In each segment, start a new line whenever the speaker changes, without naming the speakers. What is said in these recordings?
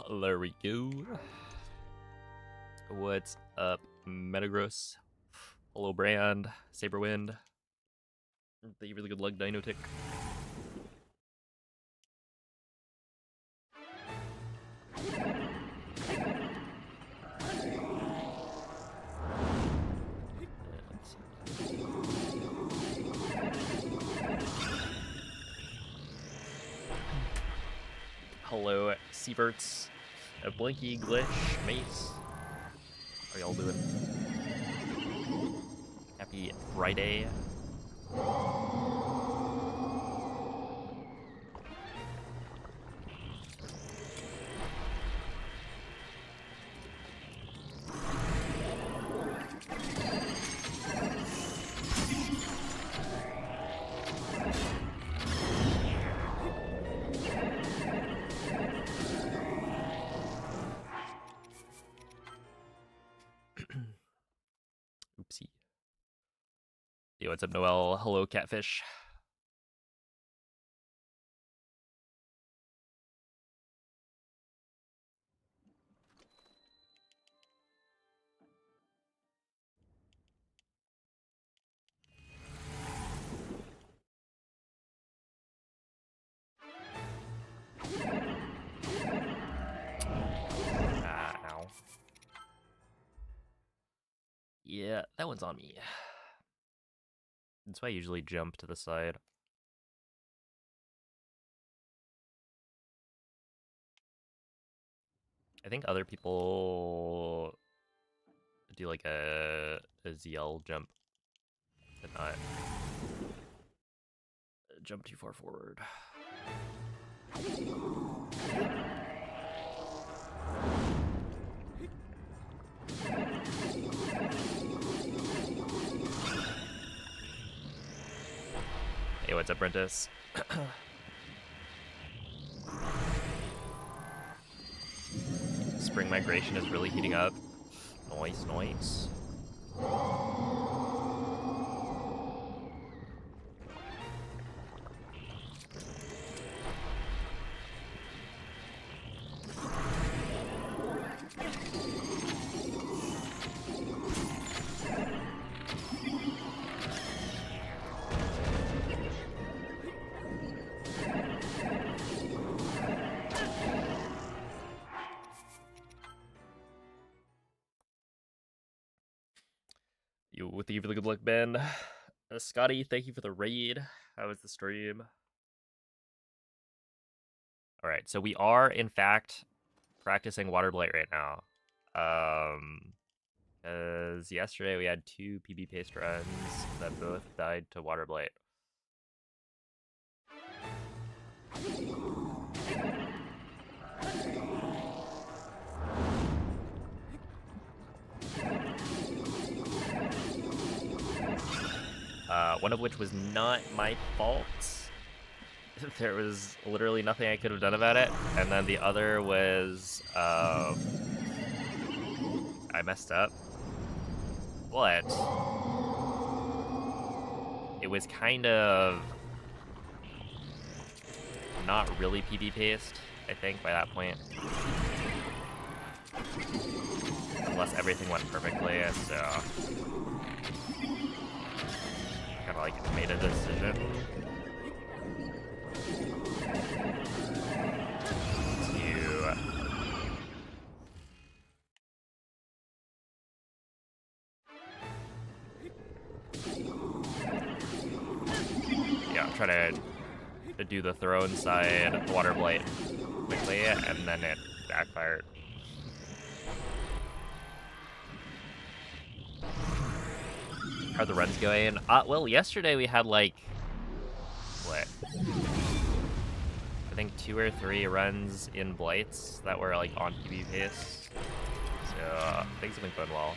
There we go. What's up, Metagross? Hello, Brand. Saberwind. Thank you for the good luck, Dinotic. Hello, Sieverts, a Blinky, Glitch, Mace. How y'all doing? Happy Friday. Oopsie. Yo, what's up, Noel? Hello, Catfish. Ow. Yeah, that one's on me. That's why I usually jump to the side. I think other people do like a ZL jump, but not jump too far forward. Hey, what's up, Brentus? Spring migration is really heating up. Nice, nice. Thank you for the good luck, Ben. Scotty, thank you for the raid. How was the stream? All right, so we are in fact practicing Waterblight right now. Because yesterday we had 2 PB paste runs that both died to Waterblight. One of which was not my fault. There was literally nothing I could have done about it. And then the other was, I messed up. But it was kind of not really PB paste, I think, by that point. Unless everything went perfectly, so kind of like made a decision to try to do the throne side Waterblight quickly, and then it backfired. How are the runs going? Well, yesterday we had like, what? I think 2 or 3 runs in Blights that were like on PB pace. So things have been going well.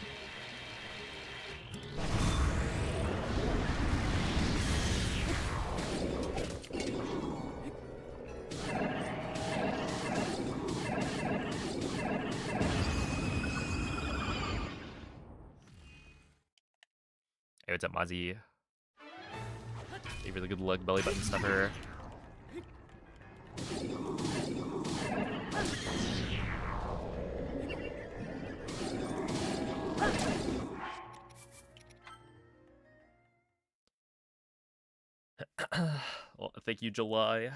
Hey, what's up, Mozzie? Thank you for the good luck, belly button stuffer. Well, thank you, July.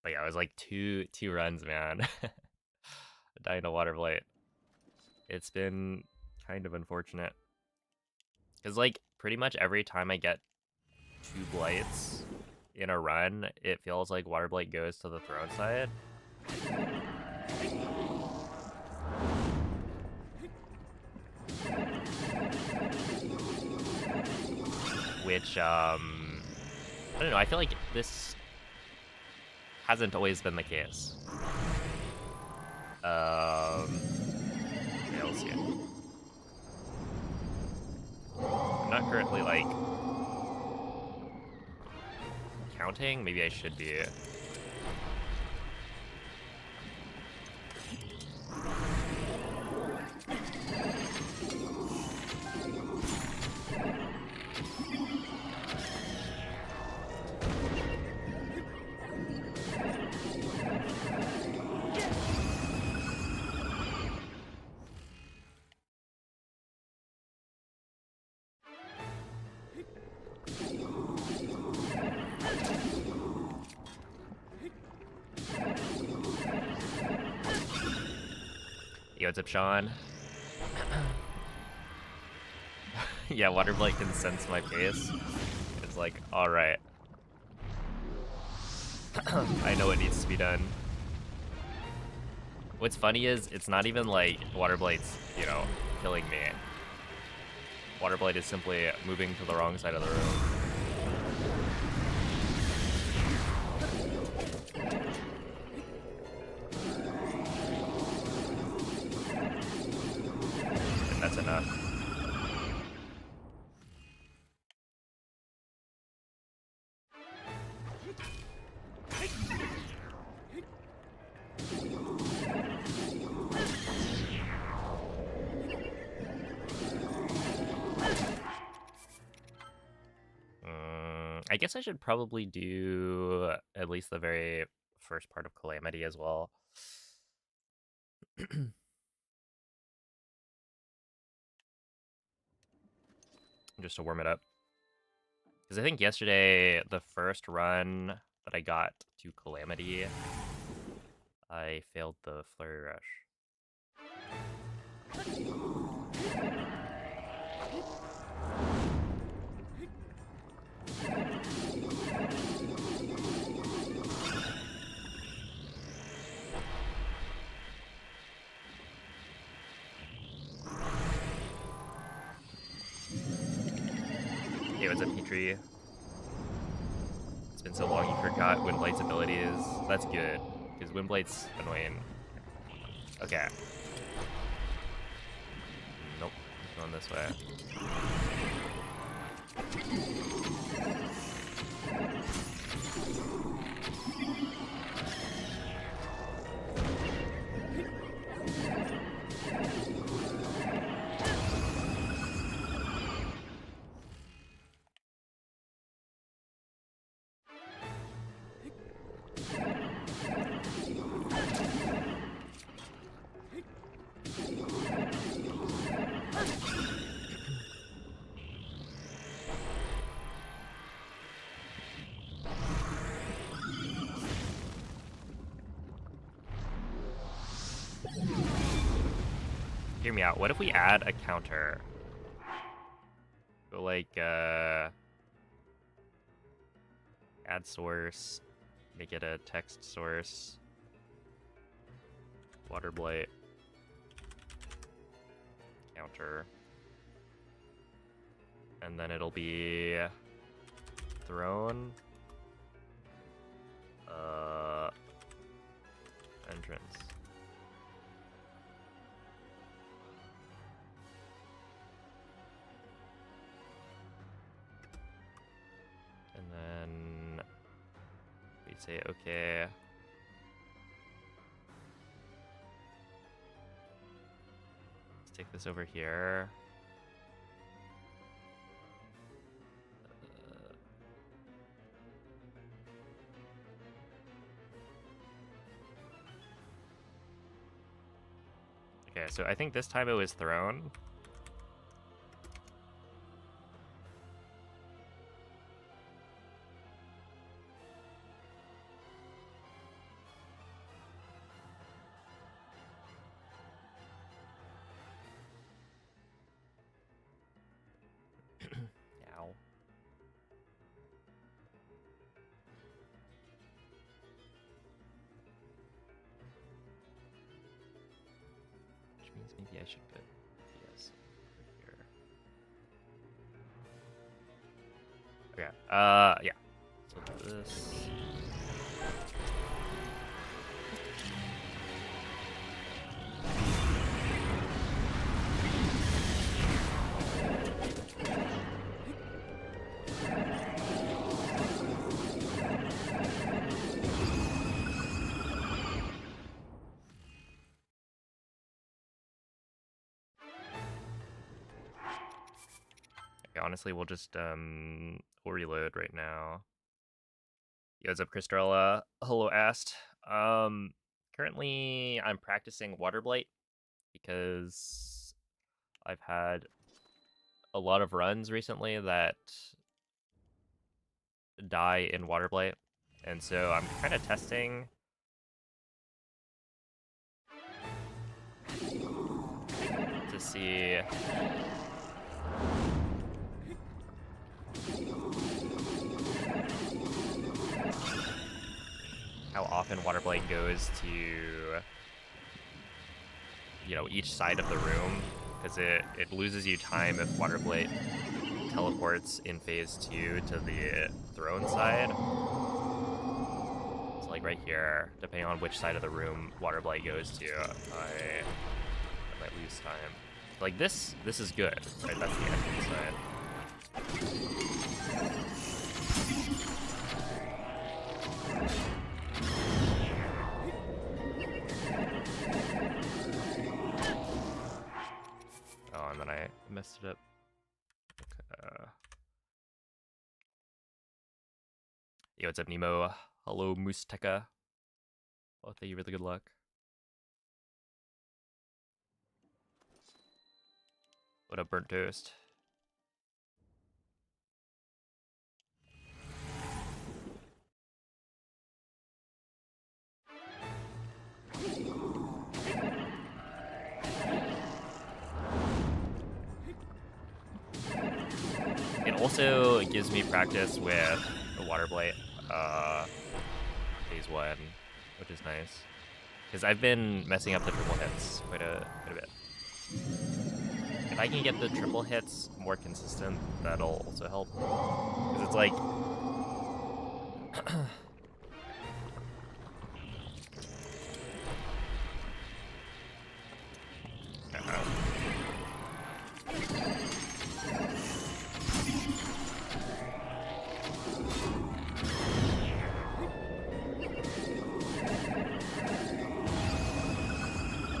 But yeah, it was like two runs, man. Dying to Waterblight. It's been kind of unfortunate. Because, like, pretty much every time I get 2 blights in a run, it feels like Waterblight goes to the throne side. Which, I don't know, I feel like this hasn't always been the case. Yeah, we'll see. I'm not currently, like, counting. Maybe I should be. Yo, what's up, Sean? Yeah, Waterblight can sense my pace. It's like, alright. I know what needs to be done. What's funny is, it's not even like Waterblight's, you know, killing me. Waterblight is simply moving to the wrong side of the room. And that's enough. I guess I should probably do at least the very first part of Calamity as well. Just to warm it up. Because I think yesterday, the first run that I got to Calamity, I failed the Flurry Rush. Hey, what's up, Petrie? It's been so long you forgot Windblade's abilities. That's good, because Windblade's annoying. Okay. Nope, going this way. Hear me out. What if we add a counter? Go like, add source, make it a text source, Waterblight, counter, and then it'll be throne, entrance. And then we say okay. Let's take this over here. Okay, so I think this time it was thrown. Ow. Which means maybe I should put yes over here. Okay. Yeah. So this. Okay, honestly, we'll just we'll reload right now. Yo, what's up, Kristrella? Hello, asked. Currently I'm practicing Waterblight because I've had a lot of runs recently that die in Waterblight, and so I'm kind of testing to see how often Waterblight goes to, you know, each side of the room, because it loses you time if Waterblight teleports in phase 2 to the throne side. So like right here, depending on which side of the room Waterblight goes to, I might lose time. Like this is good, right? That's the entrance side. Oh, and then I messed it up. Okay. Yo, what's up, Nemo? Hello, Moosteka. Oh, thank you for the good luck. What up, Burnt Toast? It also gives me practice with the Waterblight phase 1, which is nice. Because I've been messing up the triple hits quite a bit. If I can get the triple hits more consistent, that'll also help. Because it's like...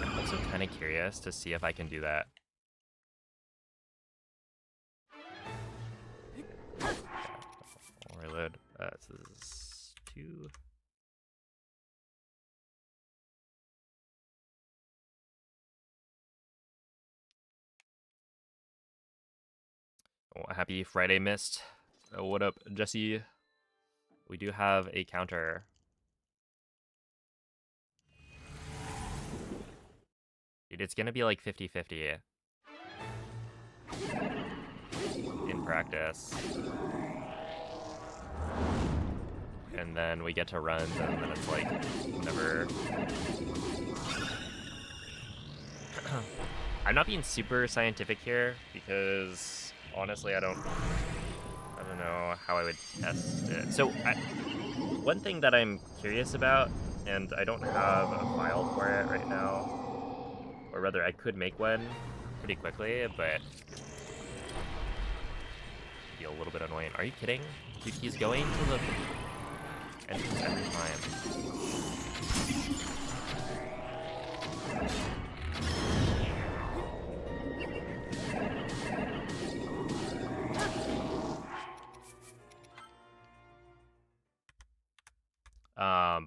I'm also kind of curious to see if I can do that. I'll reload. So this is 2. Oh, happy Friday, Mist. What up, Jesse? We do have a counter. Dude, it's gonna be like 50-50 in practice. And then we get to runs, and then it's like, never... I'm not being super scientific here, because honestly, I don't know how I would test it. So, one thing that I'm curious about, and I don't have a file for it right now, or rather I could make one pretty quickly, but it'd be a little bit annoying. Are you kidding? Dude, he's going to the entrance every time.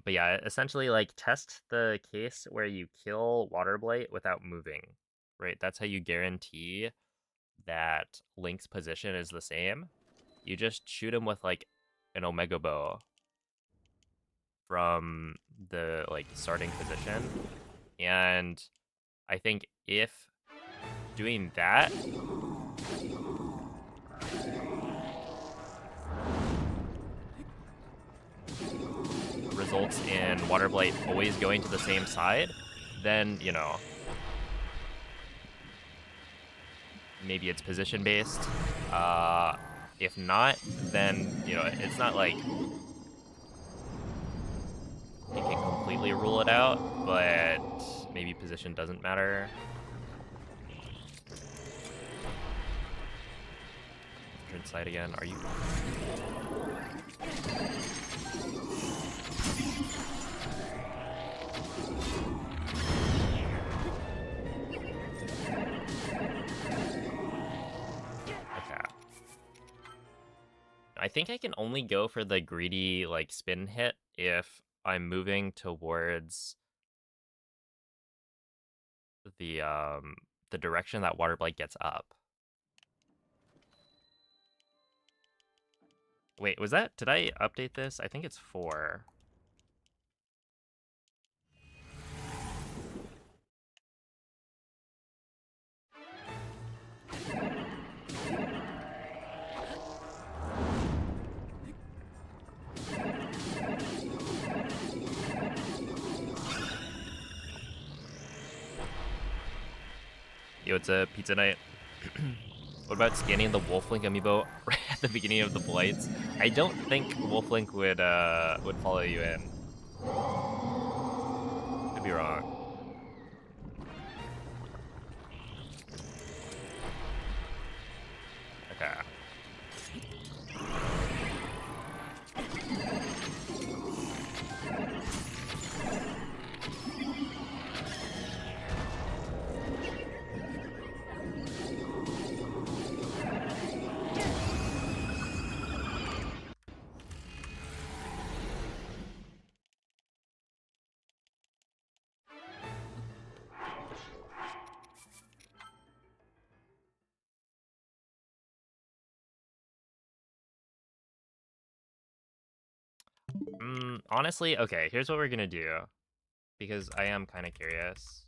But yeah, essentially, like, test the case where you kill Waterblight without moving, right? That's how you guarantee that Link's position is the same. You just shoot him with, like, an Omega Bow from the, like, starting position. And I think if doing that results in Waterblight always going to the same side, then, you know, maybe it's position based. If not, then, you know, it's not like you can completely rule it out, but maybe position doesn't matter. Turn side again. Are you? Okay. I think I can only go for the greedy, like, spin hit if I'm moving towards the direction that Waterblight gets up. Wait, was that, did I update this? I think it's 4. Yo, it's a pizza night. What about scanning the Wolflink amiibo right at the beginning of the blights? I don't think Wolflink would follow you in. Could be wrong. Okay. Honestly, okay, here's what we're gonna do. Because I am kind of curious.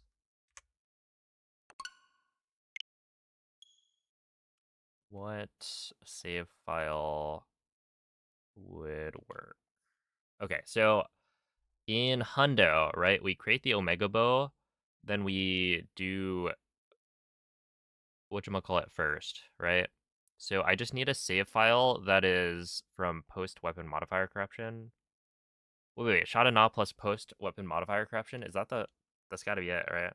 What save file would work? Okay, so in Hundo, right, we create the Omega Bow, then we do whatchamacallit first, right? So I just need a save file that is from post weapon modifier corruption. Wait, shot and awe plus post weapon modifier corruption? Is that that's gotta be it, right?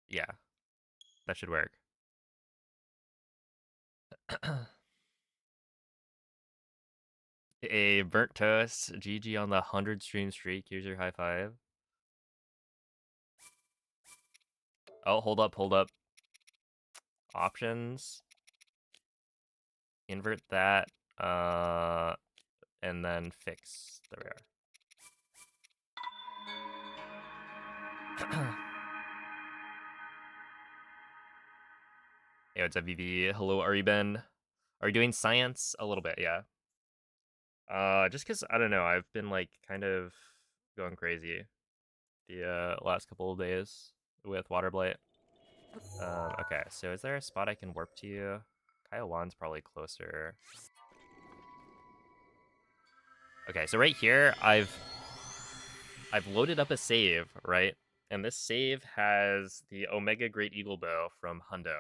Yeah, that should work. A burnt toast, GG on the 100 stream streak, here's your high five. Oh, hold up. Options. Invert that, and then fix. There we are. Hey, what's up, VV? Hello, Ben? Are you doing science? A little bit, yeah. Just because, I don't know, I've been, like, kind of going crazy the last couple of days with Waterblight. Okay, so is there a spot I can warp to you? Kiowan's probably closer. Okay, so right here, I've loaded up a save, right? And this save has the Omega Great Eagle Bow from Hundo.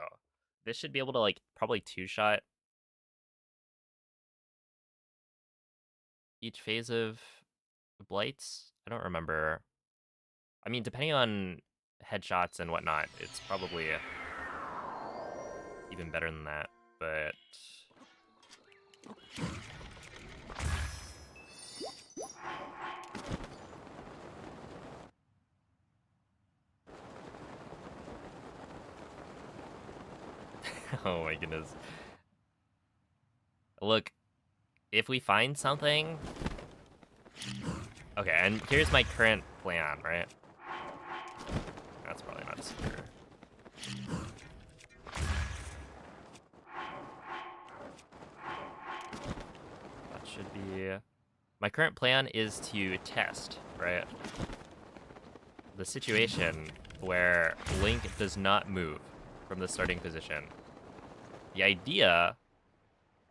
This should be able to, like, probably two-shot each phase of blights. I don't remember. I mean, depending on headshots and whatnot, it's probably even better than that, but... Oh my goodness. Look, if we find something... Okay, and here's my current plan, right? That's probably not secure. That should be... My current plan is to test, right? The situation where Link does not move from the starting position. The idea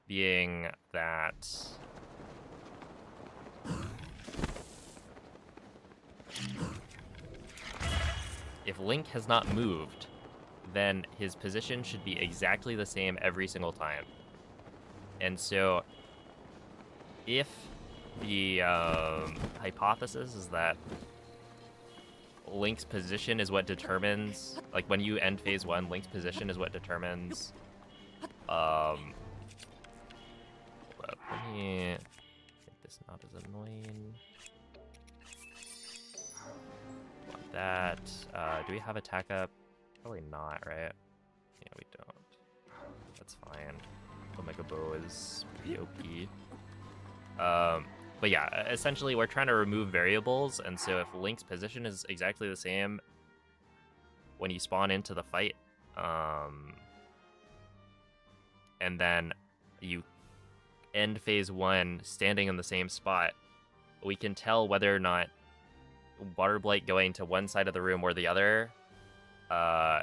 being that... if Link has not moved, then his position should be exactly the same every single time. And so, if the hypothesis is that Link's position is what determines, like when you end phase 1, Link's position is what determines, hold up, let me make this not as annoying. Want that. Do we have attack up? Probably not, right? Yeah, we don't. That's fine. Omega Bow is pretty OP. But yeah, essentially we're trying to remove variables, and so if Link's position is exactly the same when you spawn into the fight, and then you end phase 1 standing in the same spot, we can tell whether or not Waterblight going to one side of the room or the other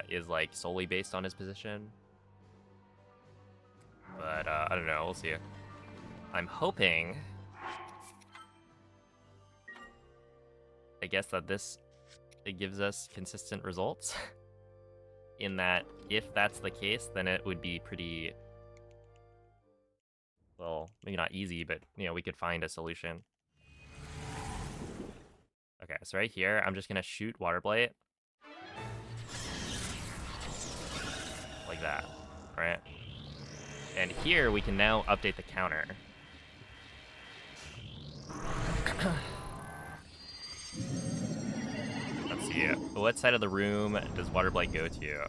is like solely based on his position. But I don't know, we'll see. I'm hoping, I guess, that it gives us consistent results. In that, if that's the case, then it would be pretty, well, maybe not easy, but, you know, we could find a solution. Okay, so right here, I'm just gonna shoot Waterblight. Like that, right? And here, we can now update the counter. Let's see, what side of the room does Waterblight go to?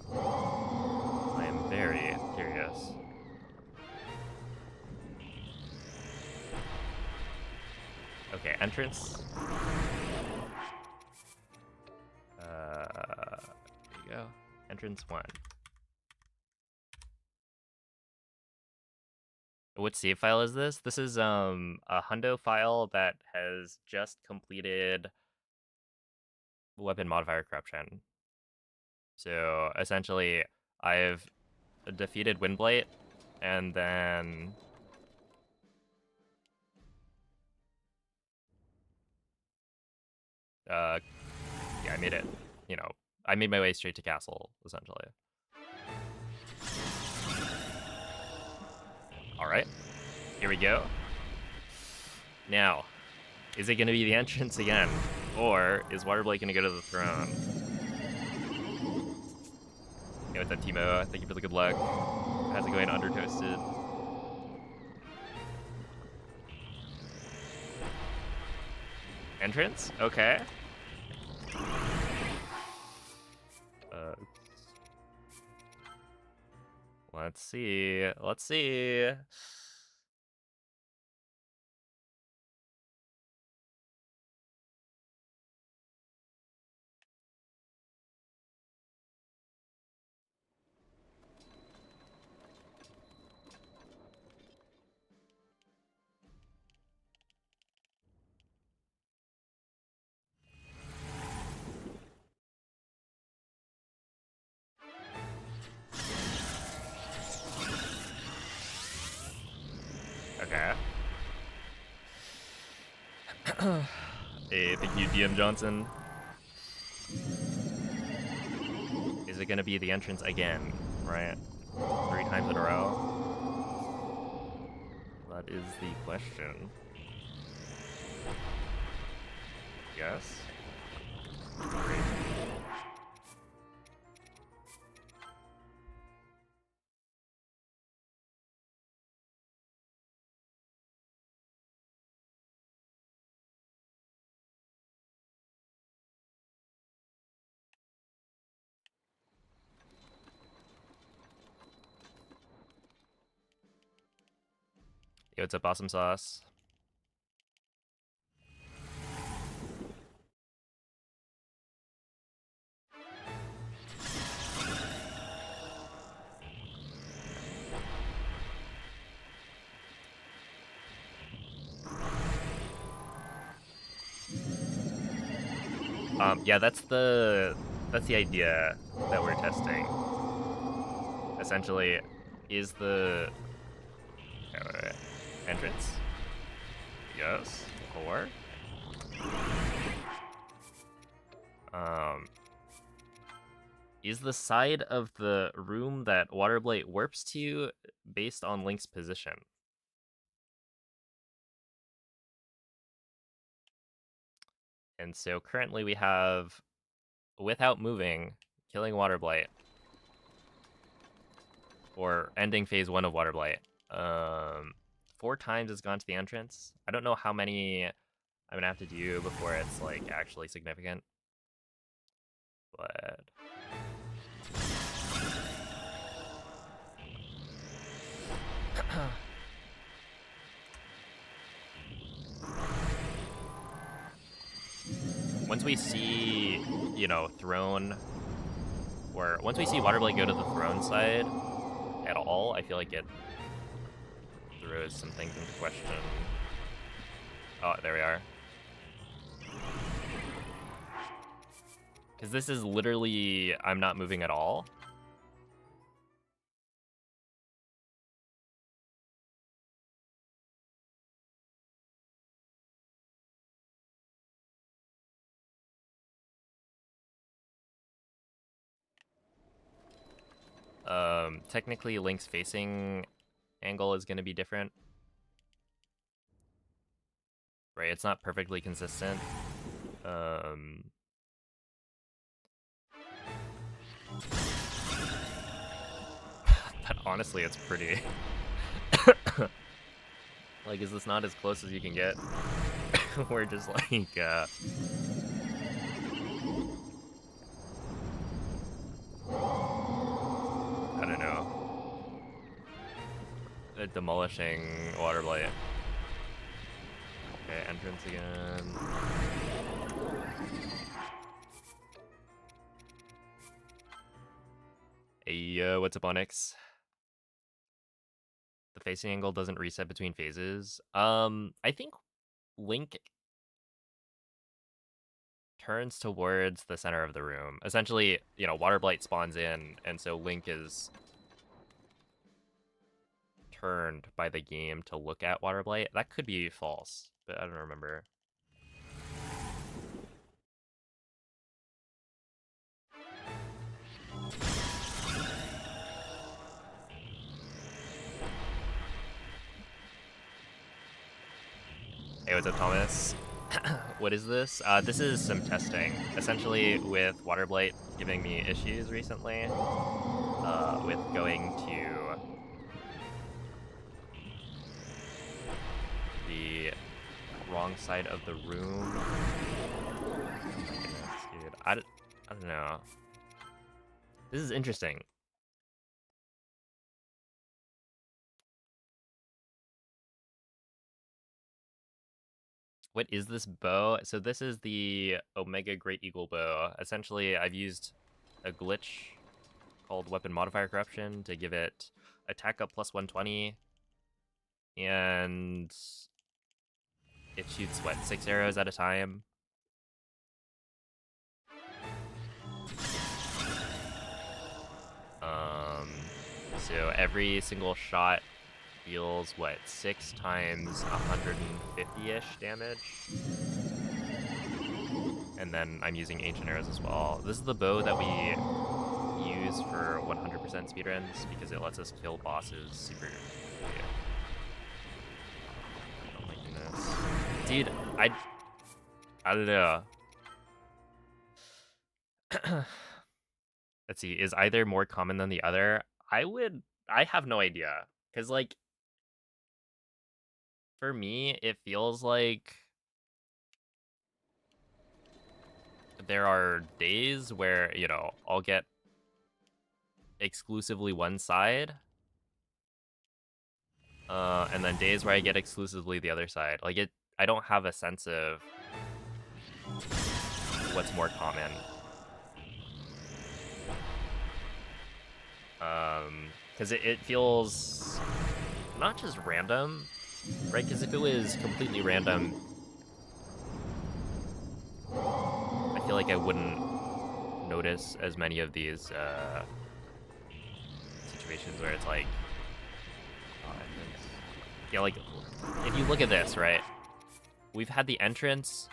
I am very curious. Okay, entrance. There you go. Entrance 1. What save file is this? This is a hundo file that has just completed weapon modifier corruption. So essentially, I've defeated Windblight, and then yeah, I made it. You know, I made my way straight to castle, essentially. All right, here we go. Now, is it going to be the entrance again, or is Waterblight going to go to the throne? Hey, what's up, Timo? Thank you for the good luck. How's it going, Undertoasted? Entrance? Okay. Let's see. Let's see. Okay. Hey, thank you, DM Johnson. Is it gonna be the entrance again, right? 3 times in a row? That is the question. Yes? Great. Yo, what's up, awesome sauce? Yeah, that's the idea that we're testing. Essentially, is the entrance? Yes. Or is the side of the room that Waterblight warps to based on Link's position? And so currently we have, without moving, killing Waterblight. Or ending phase 1 of Waterblight. 4 times it's gone to the entrance. I don't know how many I'm gonna have to do before it's like actually significant. But once we see, you know, throne, or once we see Waterblight go to the throne side at all, I feel like it throws some things into question. Oh, there we are. Because this is literally, I'm not moving at all. Technically Link's facing angle is going to be different. Right, it's not perfectly consistent. But honestly, it's pretty. Like, is this not as close as you can get? We're just like, I don't know. Demolishing Waterblight. Okay, entrance again. Hey, what's up, Onyx? The facing angle doesn't reset between phases. I think Link turns towards the center of the room. Essentially, you know, Waterblight spawns in, and so Link is turned by the game to look at Waterblight. That could be false, but I don't remember. Hey, what's up, Thomas? What is this? This is some testing. Essentially, with Waterblight giving me issues recently, with going to the wrong side of the room. Oh my goodness, dude. I don't know. This is interesting. What is this bow? So this is the Omega Great Eagle bow. Essentially, I've used a glitch called Weapon Modifier Corruption to give it attack up plus 120. And it shoots, what, 6 arrows at a time? So every single shot deals, what, 6 times 150-ish damage? And then I'm using Ancient Arrows as well. This is the bow that we use for 100% speedruns because it lets us kill bosses super quickly. Oh my goodness. Dude, I don't know. Let's see, is either more common than the other? I have no idea. Because, like, for me, it feels like there are days where, you know, I'll get exclusively one side. And then days where I get exclusively the other side. Like I don't have a sense of what's more common. Because it feels not just random, right? Because if it was completely random, I feel like I wouldn't notice as many of these situations where it's like, yeah, like if you look at this, right? We've had the entrance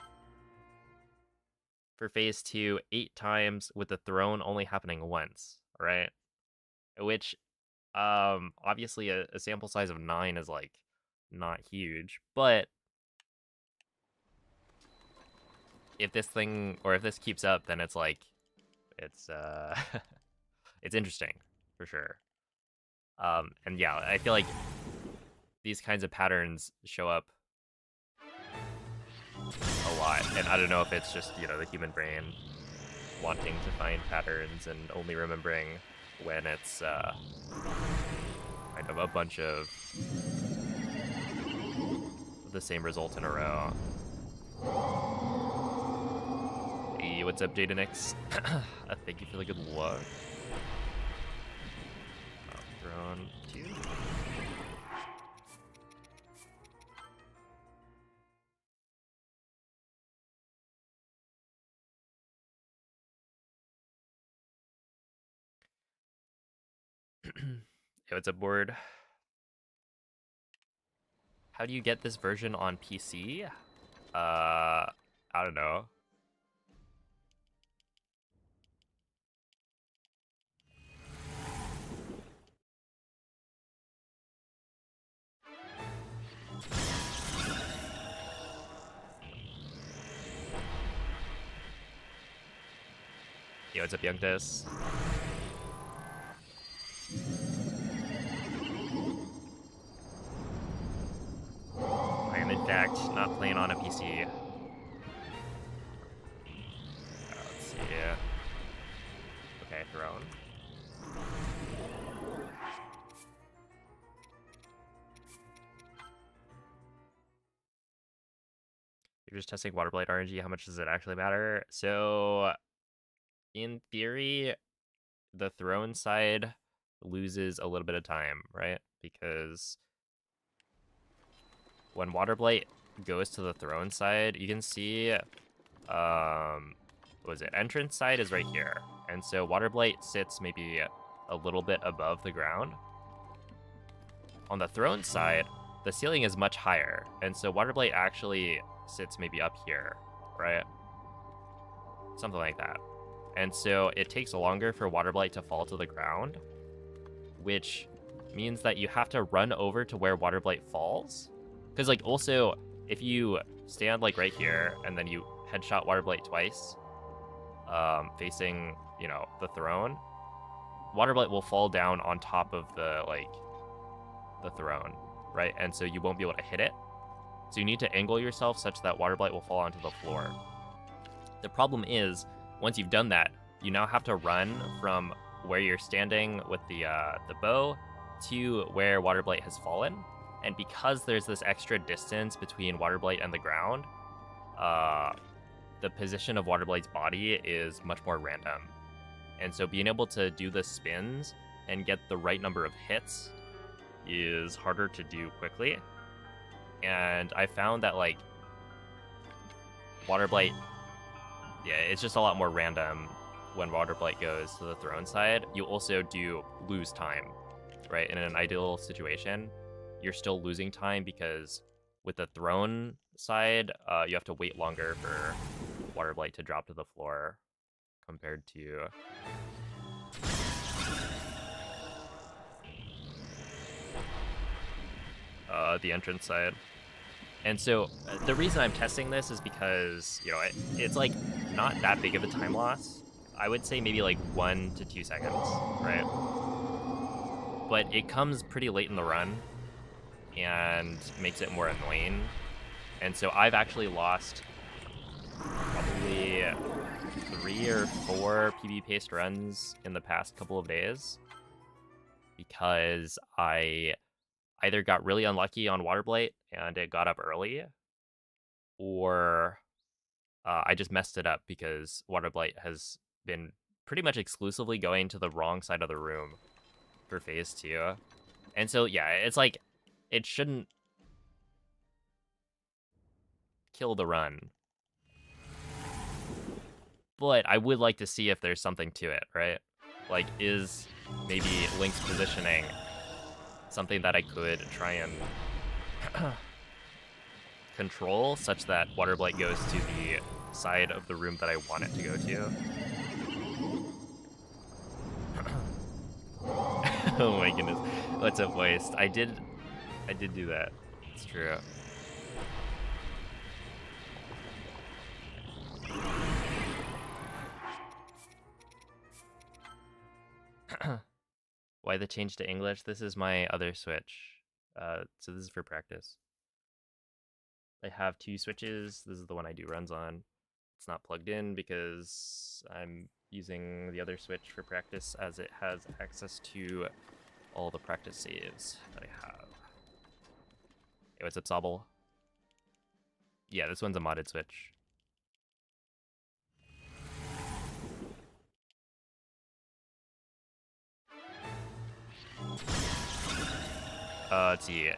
for phase 2 8 times with the throne only happening once, right? Which obviously a sample size of 9 is like not huge, but if this thing, or if this keeps up, then it's like it's it's interesting for sure. And yeah, I feel like these kinds of patterns show up a lot, and I don't know if it's just, you know, the human brain wanting to find patterns and only remembering when it's kind of a bunch of the same result in a row. Hey, what's up, Jadenix? Thank you for the good luck. Throne 2. Hey, what's up, board? How do you get this version on PC? I don't know. Yo, what's up, Youngtus? I am, in fact, not playing on a PC. Let's see. Okay, throne. You're just testing Waterblight RNG. How much does it actually matter? So, in theory, the throne side loses a little bit of time, right? Because when Waterblight goes to the throne side, you can see, what was it? Entrance side is right here. And so Waterblight sits maybe a little bit above the ground. On the throne side, the ceiling is much higher. And so Waterblight actually sits maybe up here, right? Something like that. And so it takes longer for Waterblight to fall to the ground, which means that you have to run over to where Waterblight falls. Because, like, also, if you stand, like, right here, and then you headshot Waterblight twice, facing, you know, the throne, Waterblight will fall down on top of the, like, the throne, right? And so you won't be able to hit it. So you need to angle yourself such that Waterblight will fall onto the floor. The problem is, once you've done that, you now have to run from where you're standing with the bow to where Waterblight has fallen. And because there's this extra distance between Waterblight and the ground, the position of Waterblight's body is much more random. And so being able to do the spins and get the right number of hits is harder to do quickly. And I found that, like, Waterblight, yeah, it's just a lot more random when Waterblight goes to the throne side. You also do lose time, right? In an ideal situation, you're still losing time because with the throne side, you have to wait longer for Waterblight to drop to the floor compared to the entrance side. And so the reason I'm testing this is because, you know, it's like not that big of a time loss. I would say maybe like 1 to 2 seconds, right? But it comes pretty late in the run and makes it more annoying. And so I've actually lost probably 3 or 4 PB paced runs in the past couple of days because I either got really unlucky on Waterblight and it got up early, or I just messed it up because Waterblight has been pretty much exclusively going to the wrong side of the room for phase 2. And so, yeah, it's like, it shouldn't kill the run. But I would like to see if there's something to it, right? Like, is maybe Link's positioning something that I could try and control such that Waterblight goes to the side of the room that I want it to go to? Oh my goodness. What's up, Waste? I did do that. It's true. Why the change to English? This is my other Switch. So this is for practice. I have 2 switches. This is the one I do runs on. It's not plugged in because I'm using the other Switch for practice as it has access to all the practice saves that I have. Hey, what's up, Sobble? Yeah, this one's a modded Switch. Let's see.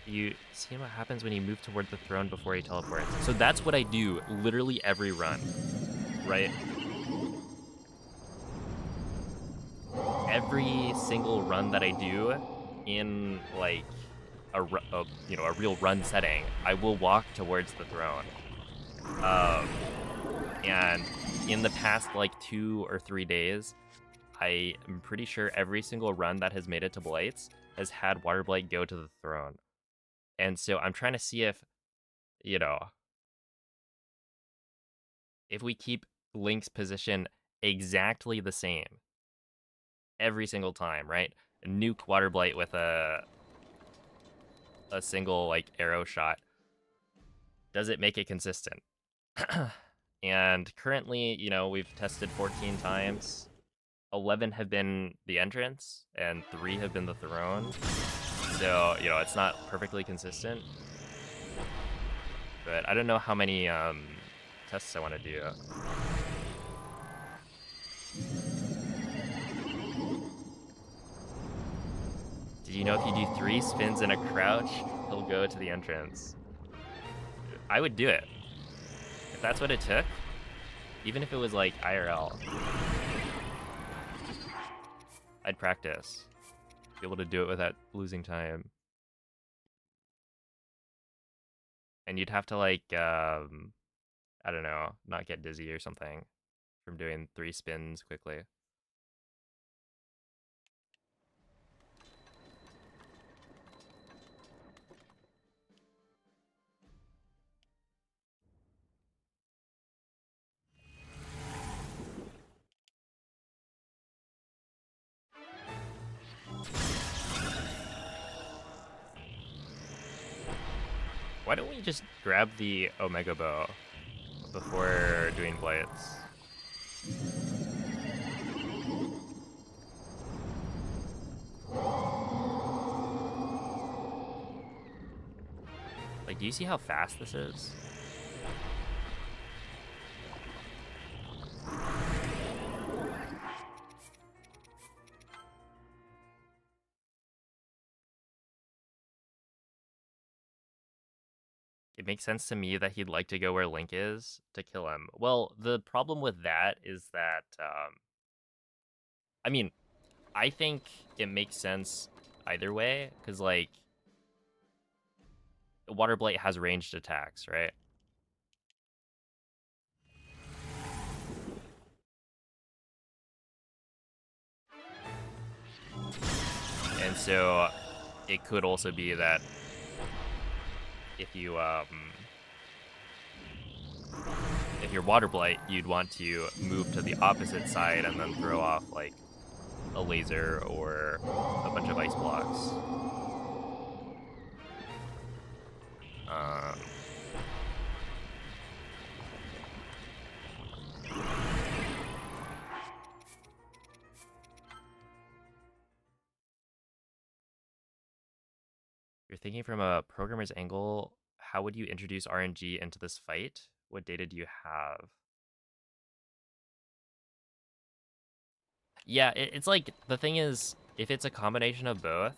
You see what happens when you move toward the throne before he teleports. So that's what I do literally every run, right? Every single run that I do in like a real run setting, I will walk towards the throne. And in the past like 2 or 3 days, I am pretty sure every single run that has made it to Blights has had Waterblight go to the throne. And so I'm trying to see if, if we keep Link's position exactly the same every single time, right? Nuke Waterblight with a single like arrow shot. Does it make it consistent? And currently, we've tested 14 times. 11 have been the entrance, and 3 have been the throne. So, it's not perfectly consistent. But I don't know how many tests I want to do. Did you know if you do 3 spins and a crouch, he'll go to the entrance? I would do it. If that's what it took, even if it was like IRL, I'd practice. Be able to do it without losing time. And you'd have to like, I don't know, not get dizzy or something from doing 3 spins quickly. Why don't we just grab the Omega Bow before doing Blights? Like, do you see how fast this is? It makes sense to me that he'd like to go where Link is to kill him. Well, the problem with that is that, I mean, I think it makes sense either way, because, like, Waterblight has ranged attacks, right? And so it could also be that if you, if you're Waterblight, you'd want to move to the opposite side and then throw off, like, a laser or a bunch of ice blocks. thinking from a programmer's angle, how would you introduce RNG into this fight? What data do you have? Yeah, it's like, the thing is, if it's a combination of both,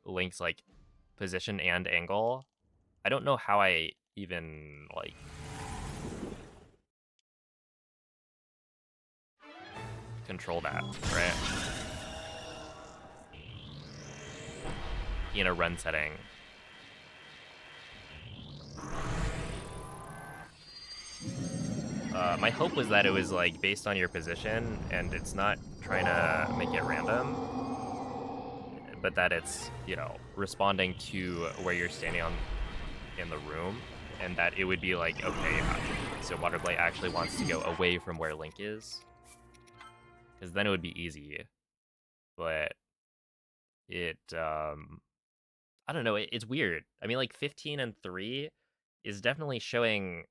Link's like position and angle, I don't know how I even like control that, right? In a run setting. My hope was that it was like based on your position and it's not trying to make it random, but that it's, you know, responding to where you're standing on in the room, and that it would be like, okay, so Waterblight actually wants to go away from where Link is, because then it would be easy. But it, I don't know, it's weird. I mean, like 15 and 3 is definitely showing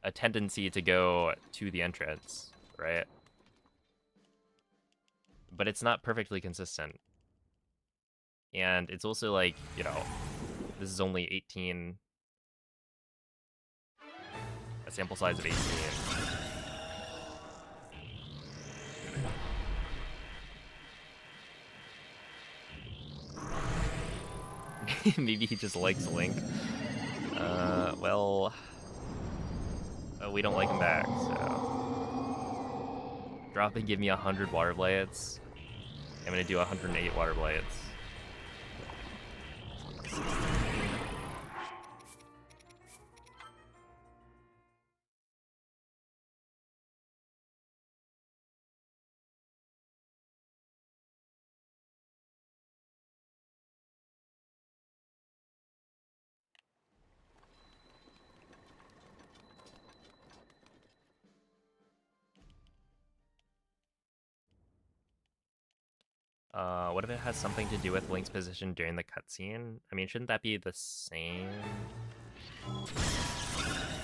a tendency to go to the entrance, right? But it's not perfectly consistent. And it's also like, you know, this is only 18, a sample size of 18. Maybe he just likes Link. Well, we don't like him back, so. Drop and give me 100 water blights. I'm gonna do 108 water blights. What if it has something to do with Link's position during the cutscene? I mean, shouldn't that be the same?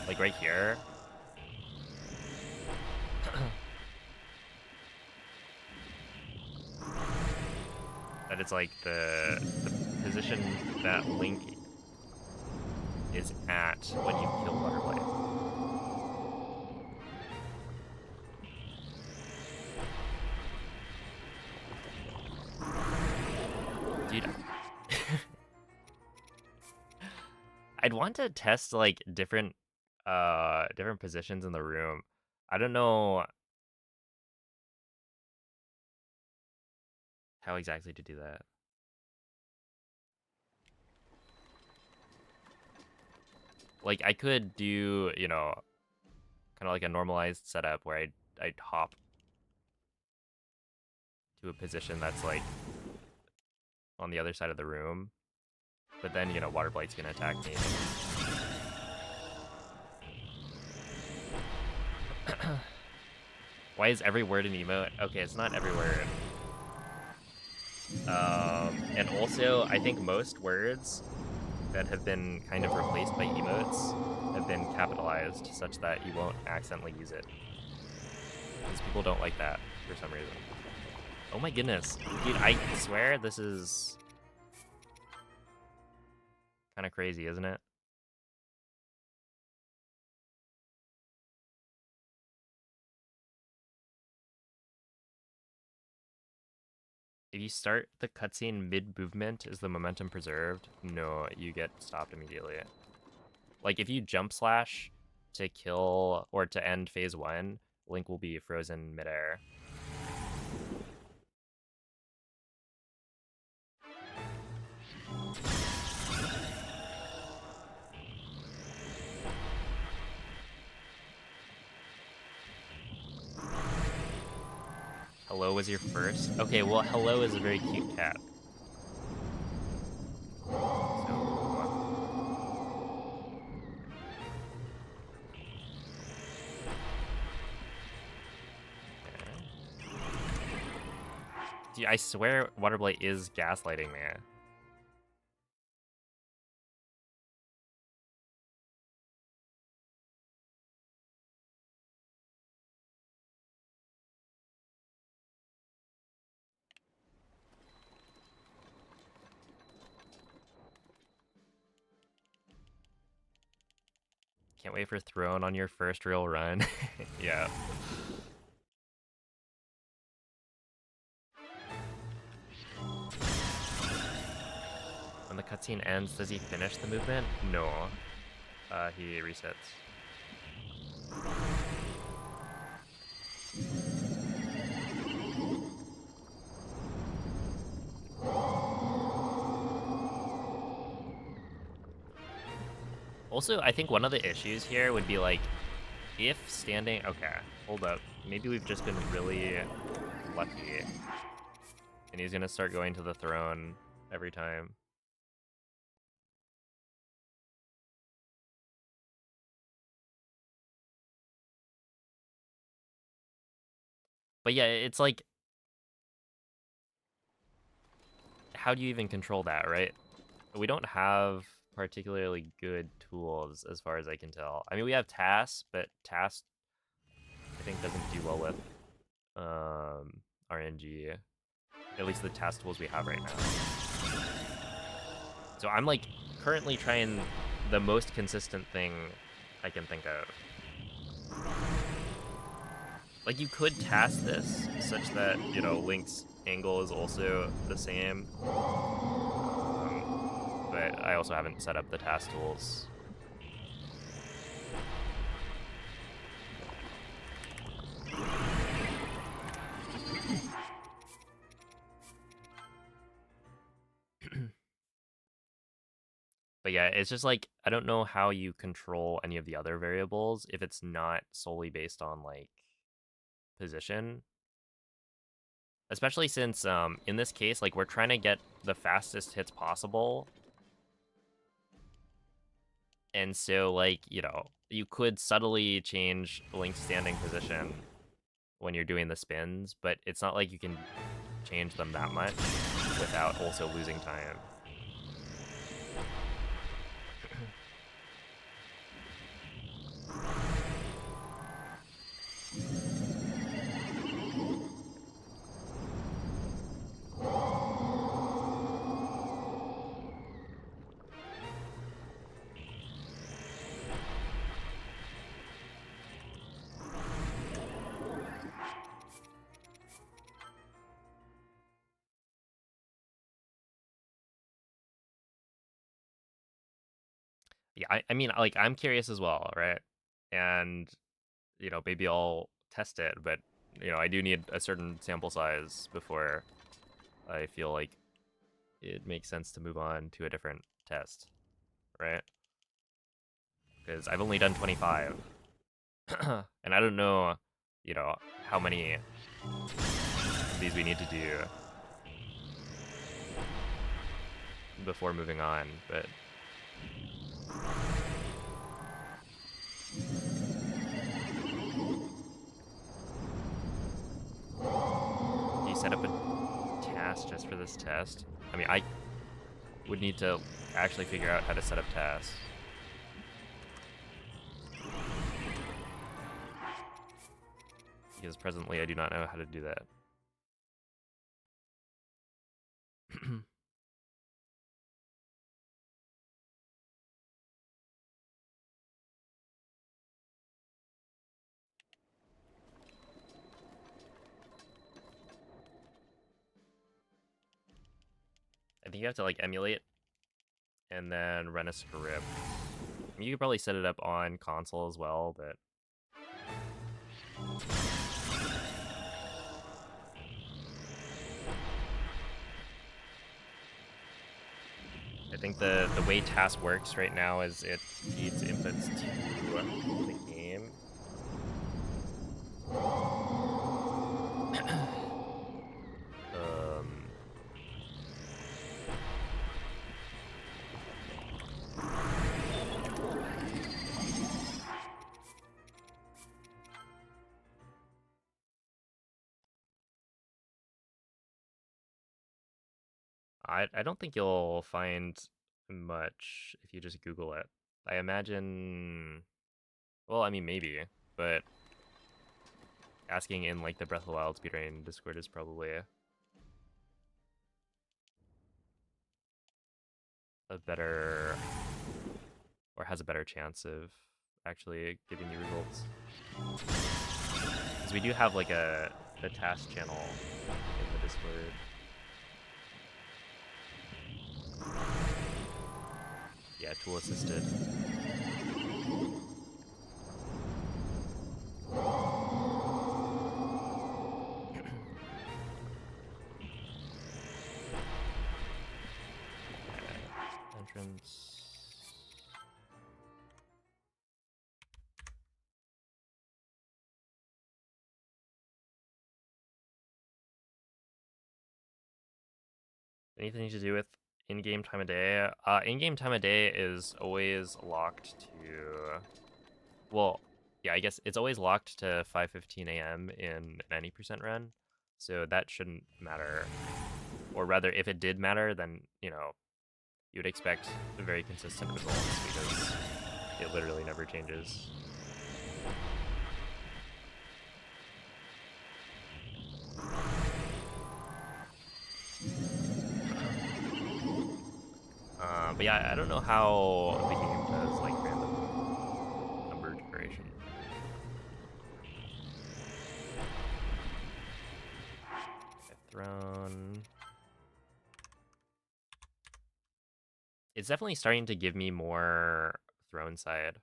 Like right here? That it's like the position that Link is at when you kill Waterblight. Dude, I'd want to test like different positions in the room. I don't know how exactly to do that. Like I could do, you know, kind of like a normalized setup where I'd hop to a position that's like on the other side of the room, but then, you know, Waterblight's gonna attack me. Why is every word an emote? Okay, it's not every word. And also, I think most words that have been kind of replaced by emotes have been capitalized such that you won't accidentally use it. Because people don't like that for some reason. Oh my goodness. Dude, I swear this is kind of crazy, isn't it? If you start the cutscene mid-movement, is the momentum preserved? No, you get stopped immediately. Like, if you jump slash to kill or to end phase 1, Link will be frozen midair. Hello was your first? Okay, well, Hello is a very cute cat. Dude, I swear Waterblight is gaslighting me. Can't wait for Throne on your first real run. Yeah. When the cutscene ends, does he finish the movement? No. He resets. Also, I think one of the issues here would be like, if standing... Okay, hold up. Maybe we've just been really lucky. And he's gonna start going to the throne every time. But yeah, it's like... How do you even control that, right? We don't have particularly good tools as far as I can tell. I mean, we have tasks, but tasks I think doesn't do well with RNG. At least the task tools we have right now. So I'm like currently trying the most consistent thing I can think of. Like you could task this such that, you know, Link's angle is also the same. But I also haven't set up the task tools. But yeah, it's just like, I don't know how you control any of the other variables if it's not solely based on like position. Especially since in this case, like we're trying to get the fastest hits possible. And so like, you know, you could subtly change Link's standing position when you're doing the spins, but it's not like you can change them that much without also losing time. Yeah, I mean, like, I'm curious as well, right? And, you know, maybe I'll test it, but, you know, I do need a certain sample size before I feel like it makes sense to move on to a different test, right? Because I've only done 25. And I don't know, you know, how many of these we need to do before moving on, but... Do you set up a task just for this test? I mean, I would need to actually figure out how to set up tasks. Because presently I do not know how to do that. I think you have to like emulate and then run a script. I mean, you could probably set it up on console as well, but I think the way task works right now is it feeds inputs to the game. I don't think you'll find much if you just Google it. I imagine, well, I mean, maybe, but asking in like the Breath of the Wild speedrun Discord is probably a better, or has a better chance of actually giving you results. Because we do have like a task channel in the Discord. Yeah, tool assisted. Entrance. Anything to do with in-game time of day? In-game time of day is always locked to... Well, yeah, I guess it's always locked to 5:15 a.m. in an any % run, so that shouldn't matter. Or rather, if it did matter, then, you know, you'd expect very consistent results because it literally never changes. But yeah, I don't know how the game does like random number generation. Okay, throne. It's definitely starting to give me more throne side.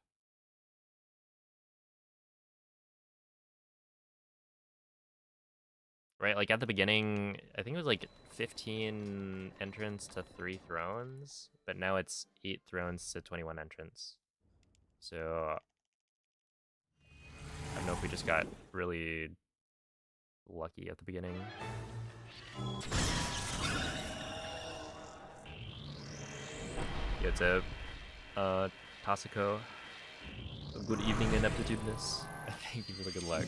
Right, like at the beginning, I think it was like 15 entrants to 3 thrones, but now it's 8 thrones to 21 entrants. So I don't know if we just got really lucky at the beginning. Yeah, it's a Tasico. Good evening, ineptitudeness. Thank you for the good luck.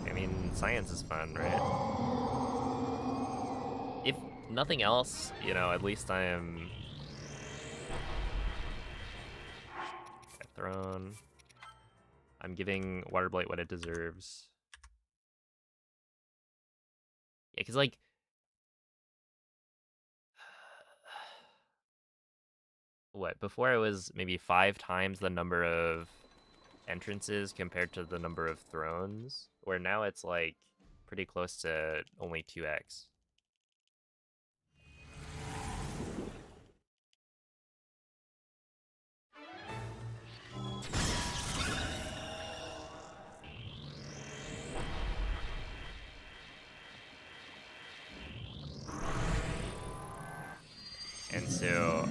I mean, science is fun, right? If nothing else, you know, at least I am... Okay, throne. I'm giving Waterblight what it deserves. Yeah, because, like... What, before it was maybe 5 times the number of entrances compared to the number of thrones, where now it's, like, pretty close to only 2x. And so,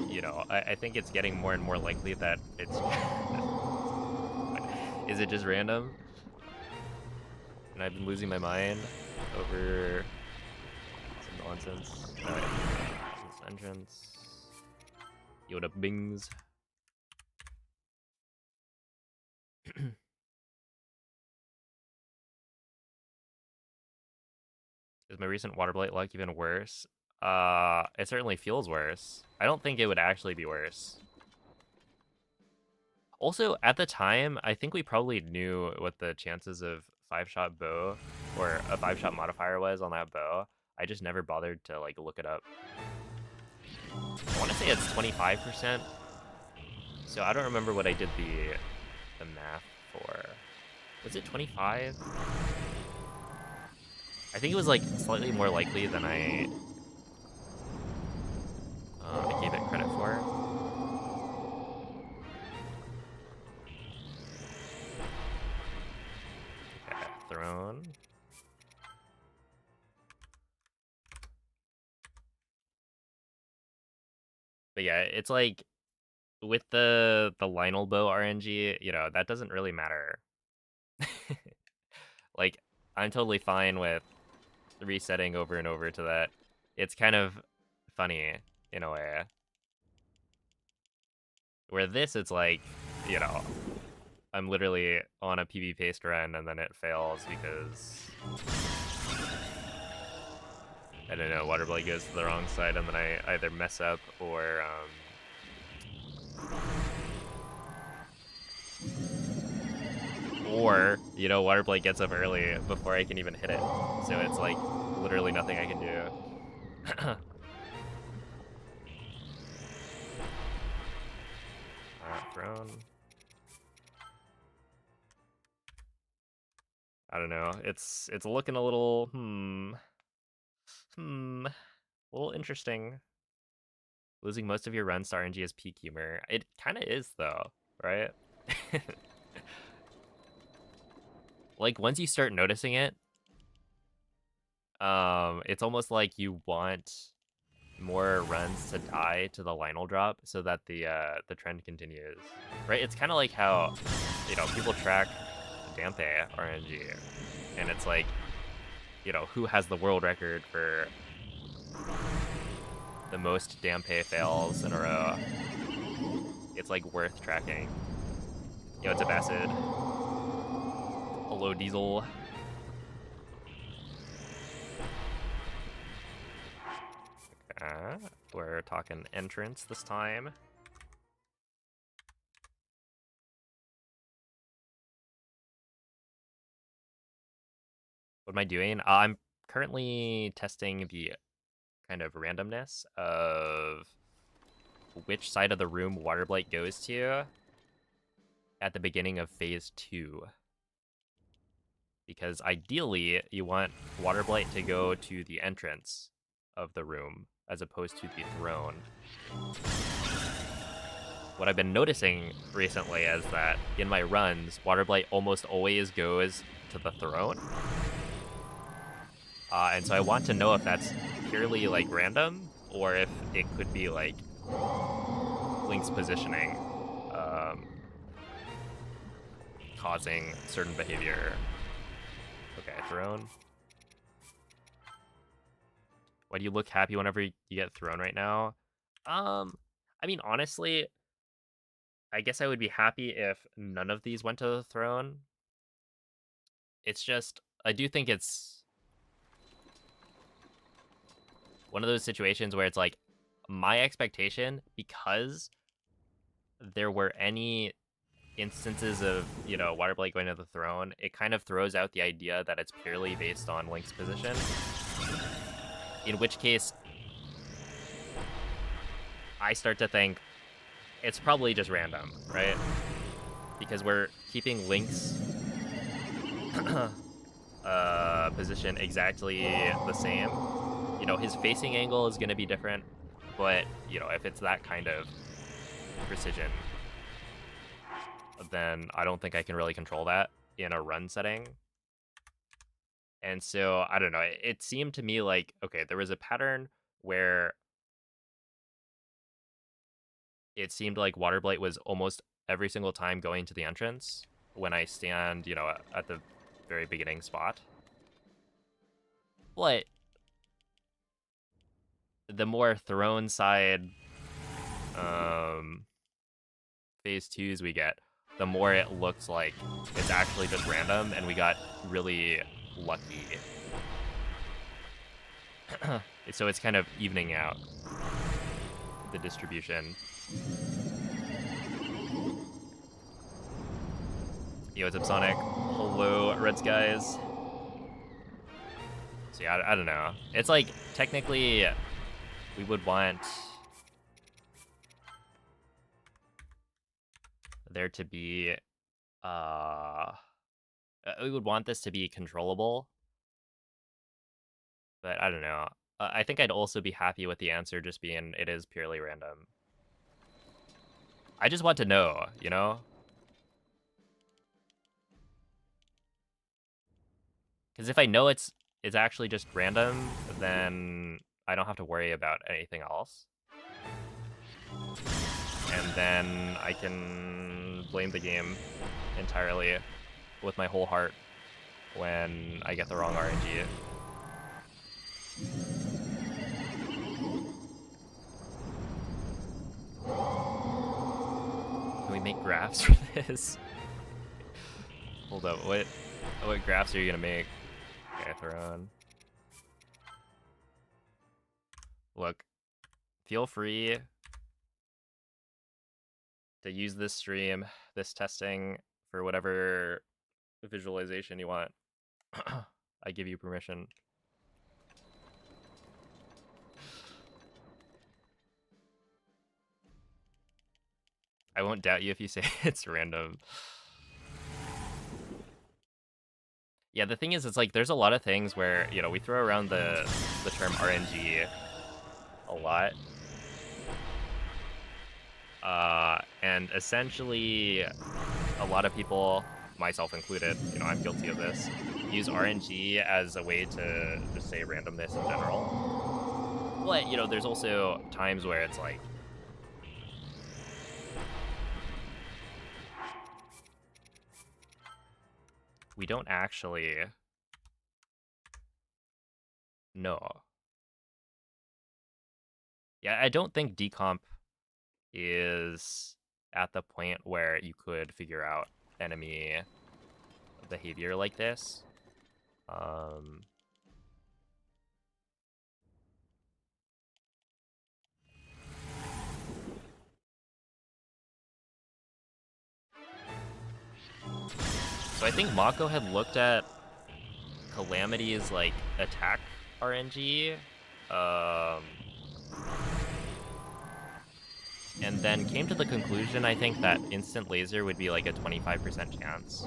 you know, I think it's getting more and more likely that it's... Is it just random? And I've been losing my mind over some nonsense. Alright, entrance. Yoda bings. Is my recent Waterblight luck even worse? It certainly feels worse. I don't think it would actually be worse. Also, at the time, I think we probably knew what the chances of 5-shot bow or a 5-shot modifier was on that bow. I just never bothered to like look it up. I want to say it's 25%. So I don't remember what I did the math for. Was it 25? I think it was like slightly more likely than I gave it credit for. Okay, throne. But yeah, it's like with the Lionel bow RNG, you know, that doesn't really matter. Like, I'm totally fine with resetting over and over to that. It's kind of funny in a way. Where this, it's like, you know, I'm literally on a PB paste run and then it fails because I don't know, Waterblight goes to the wrong side and then I either mess up or you know, Waterblight gets up early before I can even hit it. So it's like literally nothing I can do. Throne. I don't know. It's looking a little a little interesting. Losing most of your runs to RNG is peak humor. It kind of is though, right? Like once you start noticing it, it's almost like you want more runs to die to the Lionel drop so that the trend continues, right? It's kind of like how, you know, people track Dampe RNG, and it's like, you know, who has the world record for the most Dampe fails in a row. It's like worth tracking. Yo, it's a Bacid. Hello, Diesel. We're talking entrance this time. What am I doing? I'm currently testing the kind of randomness of which side of the room Waterblight goes to at the beginning of phase 2. Because ideally, you want Waterblight to go to the entrance of the room as opposed to the throne. What I've been noticing recently is that in my runs, Waterblight almost always goes to the throne. And so I want to know if that's purely like random or if it could be like Link's positioning causing certain behavior. Okay, throne. Why do you look happy whenever you get thrown right now? I mean, honestly, I guess I would be happy if none of these went to the throne. It's just, I do think it's one of those situations where it's like, my expectation, because there were any instances of, you know, Waterblight going to the throne, it kind of throws out the idea that it's purely based on Link's position. In which case, I start to think it's probably just random, right? Because we're keeping Link's position exactly the same. You know, his facing angle is going to be different, but, you know, if it's that kind of precision, then I don't think I can really control that in a run setting. And so, I don't know, it seemed to me like, okay, there was a pattern where it seemed like Waterblight was almost every single time going to the entrance when I stand, you know, at the very beginning spot. But the more throne side phase 2s we get, the more it looks like it's actually just random and we got really lucky. So it's kind of evening out the distribution. Yo, what's up, Sonic? Hello, Red Skies. So yeah, I don't know. It's like, technically, we would want there to be, we would want this to be controllable, but I don't know. I think I'd also be happy with the answer just being it is purely random. I just want to know, you know? Because if I know it's actually just random, then I don't have to worry about anything else. And then I can blame the game entirely with my whole heart when I get the wrong RNG. Can we make graphs for this? Hold up, what graphs are you gonna make? Okay, Throne. Look, feel free to use this stream, this testing, for whatever visualization you want. I give you permission. I won't doubt you if you say it's random. Yeah, the thing is, it's like there's a lot of things where, you know, we throw around the term RNG a lot. And essentially, a lot of people, myself included, you know, I'm guilty of this, use RNG as a way to just say randomness in general. But, you know, there's also times where it's like, we don't actually know. Yeah, I don't think decomp is at the point where you could figure out enemy behavior like this. So I think Mako had looked at Calamity's like attack RNG, and then came to the conclusion, I think, that instant laser would be like a 25% chance.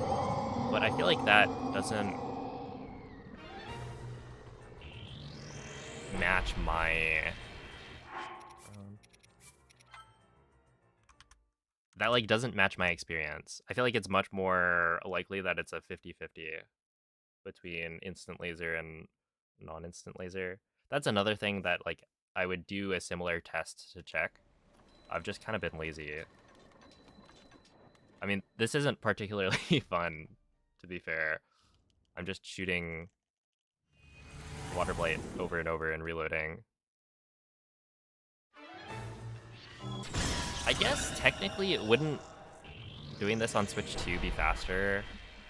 But I feel like that doesn't match my... that like doesn't match my experience. I feel like it's much more likely that it's a 50-50 between instant laser and non-instant laser. That's another thing that like I would do a similar test to check. I've just kind of been lazy. I mean, this isn't particularly fun, to be fair. I'm just shooting Waterblight over and over and reloading. I guess technically it wouldn't, doing this on Switch 2, be faster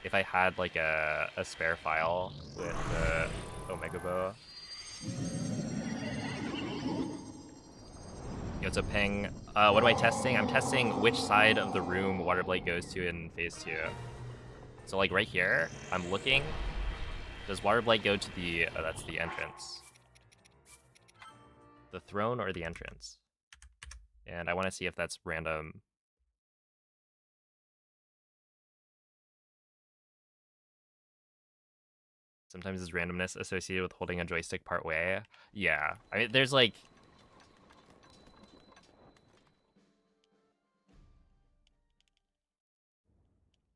if I had like a spare file with the Omega Bow. Yo, it's a ping. What am I testing? I'm testing which side of the room Waterblight goes to in phase 2. So like right here, I'm looking. Does Waterblight go to the, oh, that's the entrance. The throne or the entrance? And I want to see if that's random. Sometimes is randomness associated with holding a joystick part way. Yeah, I mean, there's like...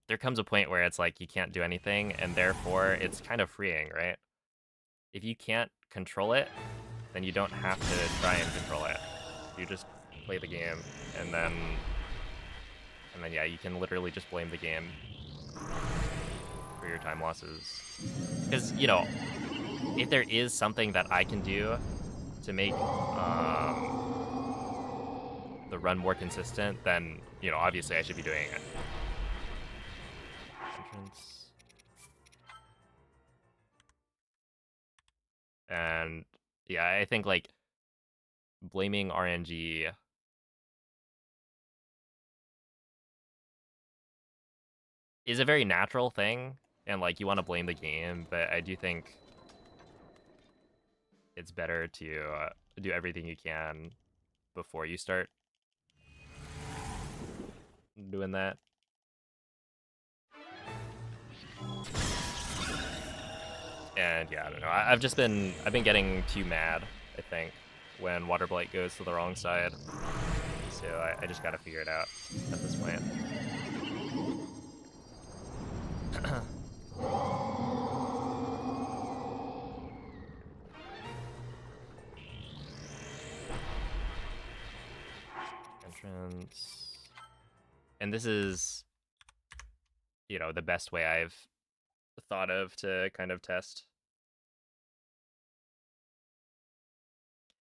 there comes a point where it's like you can't do anything, and therefore it's kind of freeing, right? If you can't control it, then you don't have to try and control it. You just play the game, and then yeah, you can literally just blame the game for your time losses. Because, you know, if there is something that I can do to make the run more consistent, then, you know, obviously I should be doing it. Entrance. And yeah, I think like blaming RNG is a very natural thing, and like you want to blame the game, but I do think it's better to do everything you can before you start doing that. And yeah, I don't know. I've been getting too mad, I think, when Waterblight goes to the wrong side. So I just gotta figure it out at this point. Entrance. And this is, you know, the best way I've thought of to kind of test.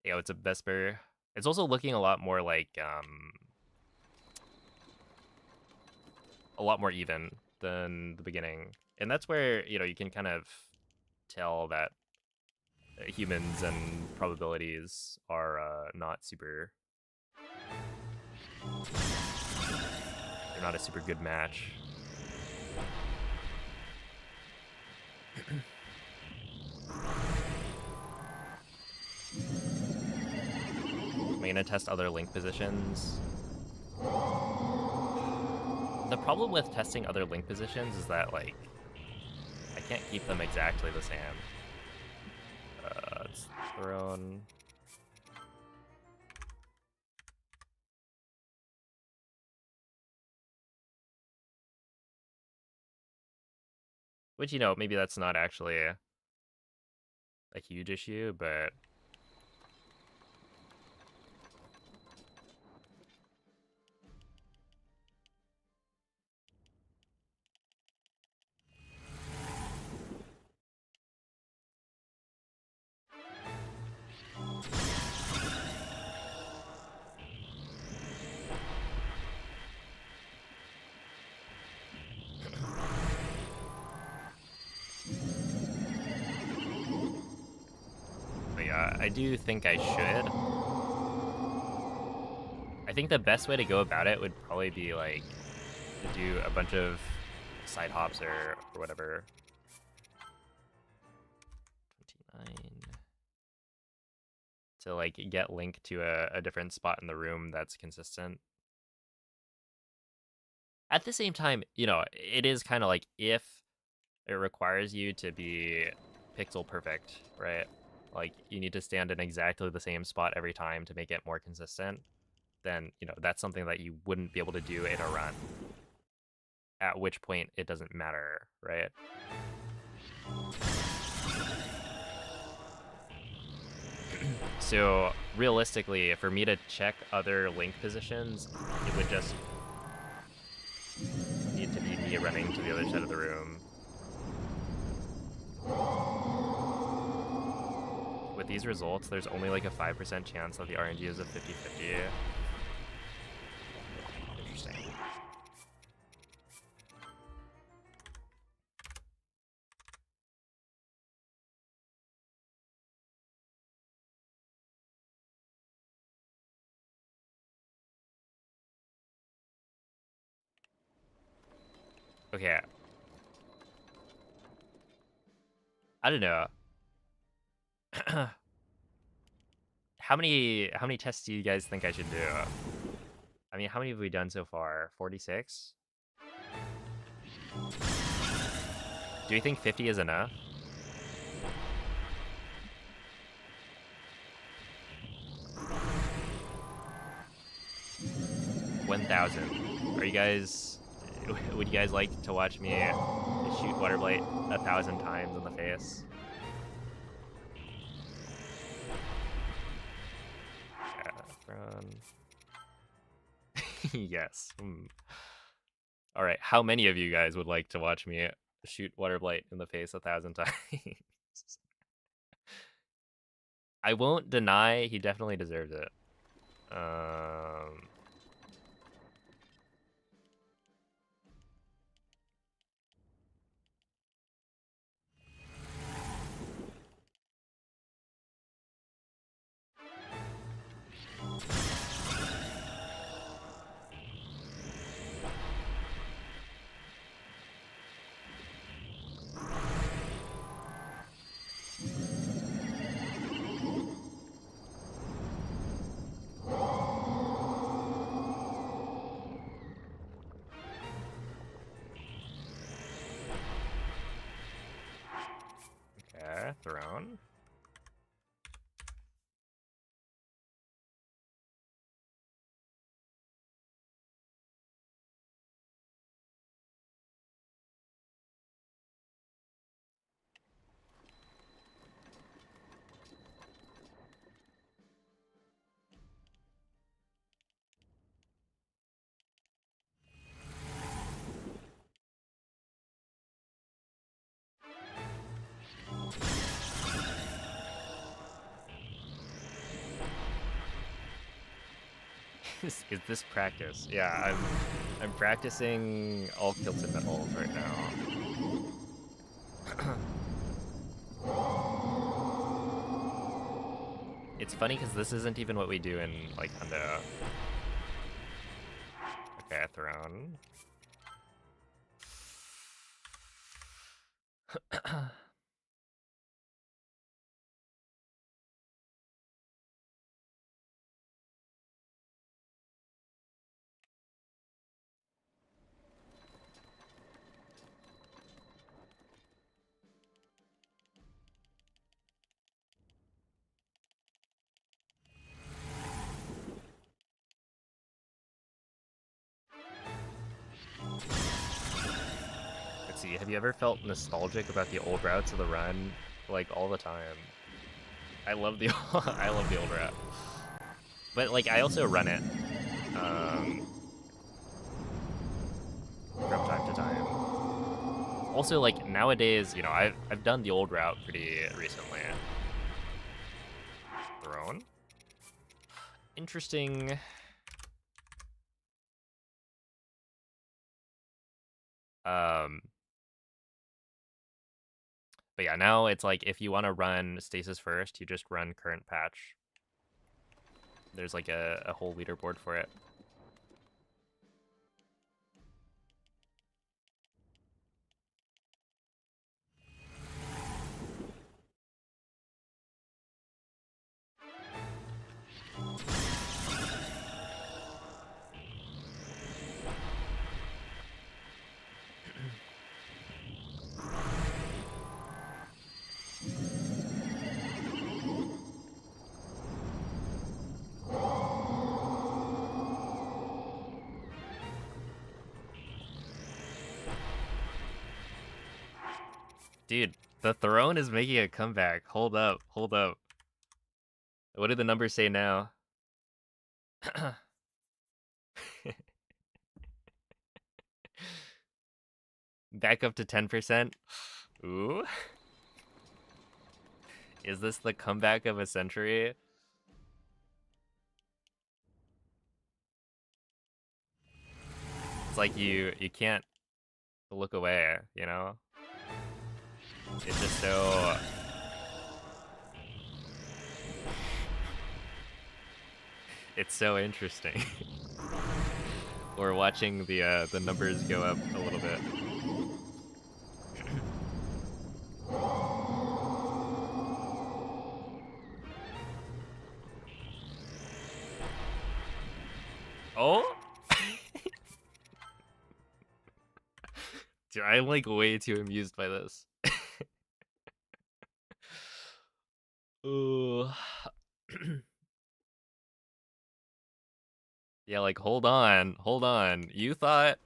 Yeah, it's a Vesper. It's also looking a lot more like a lot more even than the beginning. And that's where, you know, you can kind of tell that humans and probabilities are not super... they're not a super good match. Am I gonna test other link positions? The problem with testing other link positions is that, like, I can't keep them exactly the same. It's thrown. Which, you know, maybe that's not actually a huge issue, but yeah, I do think I should. I think the best way to go about it would probably be, like, to do a bunch of side hops or whatever. 29. To, like, get Link to a different spot in the room that's consistent. At the same time, you know, it is kind of like, if it requires you to be pixel perfect, right? Like, you need to stand in exactly the same spot every time to make it more consistent, then, you know, that's something that you wouldn't be able to do in a run. At which point, it doesn't matter, right? So, realistically, for me to check other link positions, it would just need to be me running to the other side of the room. With these results, there's only like a 5% chance that the RNG is a 50-50. Interesting. Okay. I don't know. How many tests do you guys think I should do? I mean, how many have we done so far? 46? Do you think 50 is enough? 1,000. Are you guys... Would you guys like to watch me shoot Waterblight 1,000 times in the face? Yes. Alright, how many of you guys would like to watch me shoot Waterblight in the face 1,000 times? I won't deny he definitely deserves it. Okay, thrown. Is this practice? Yeah, I'm practicing all kilted metals right now. It's funny because this isn't even what we do in, like, Hundo. Okay, thrown. see, have you ever felt nostalgic about the old routes of the run? Like, all the time. I love the I love the old route. But, like, I also run it. From time to time. Also, like, nowadays, you know, I've done the old route pretty recently. Throne? Interesting. But yeah, now it's like, if you want to run stasis first, you just run current patch. There's like a whole leaderboard for it. Dude, the throne is making a comeback. Hold up, hold up. What do the numbers say now? Back up to 10%. Ooh. Is this the comeback of a century? It's like you can't look away, you know? It's just so... It's so interesting. We're watching the numbers go up a little bit. Oh? Dude, I'm like way too amused by this. Ooh. Yeah, like, hold on. You thought...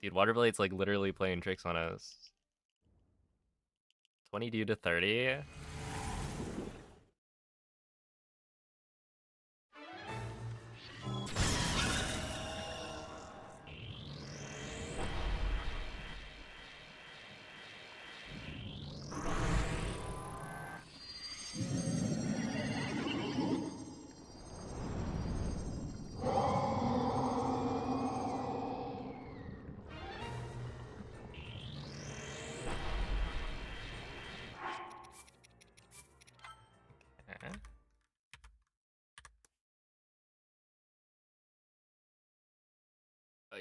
Dude, Waterblight's like literally playing tricks on us. 22 to 30?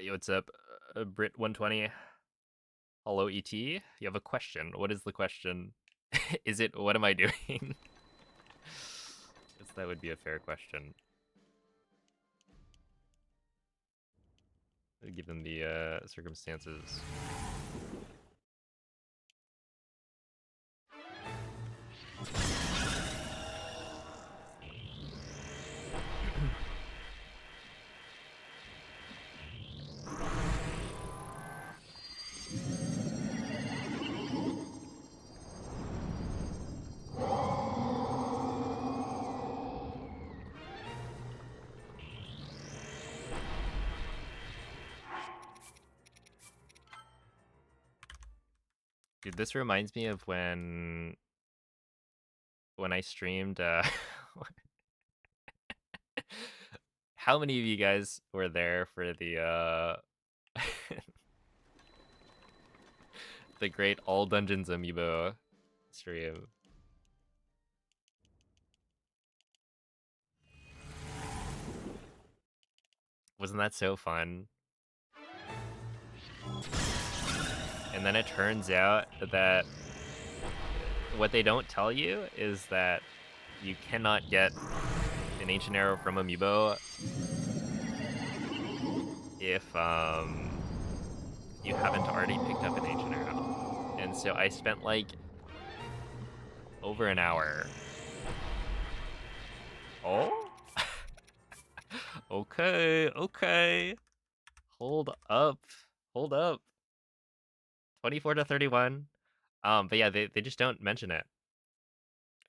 Yo, what's up? Brit120. Hello, ET. You have a question. What is the question? Is it, what am I doing? Guess that would be a fair question. Given the circumstances. Dude, this reminds me of when I streamed how many of you guys were there for the the great All Dungeons Amiibo stream? Wasn't that so fun? And then it turns out that what they don't tell you is that you cannot get an ancient arrow from Amiibo if you haven't already picked up an ancient arrow. And so I spent like over an hour. Oh? Okay. Hold up. Hold up. 24 to 31. But yeah, they just don't mention it.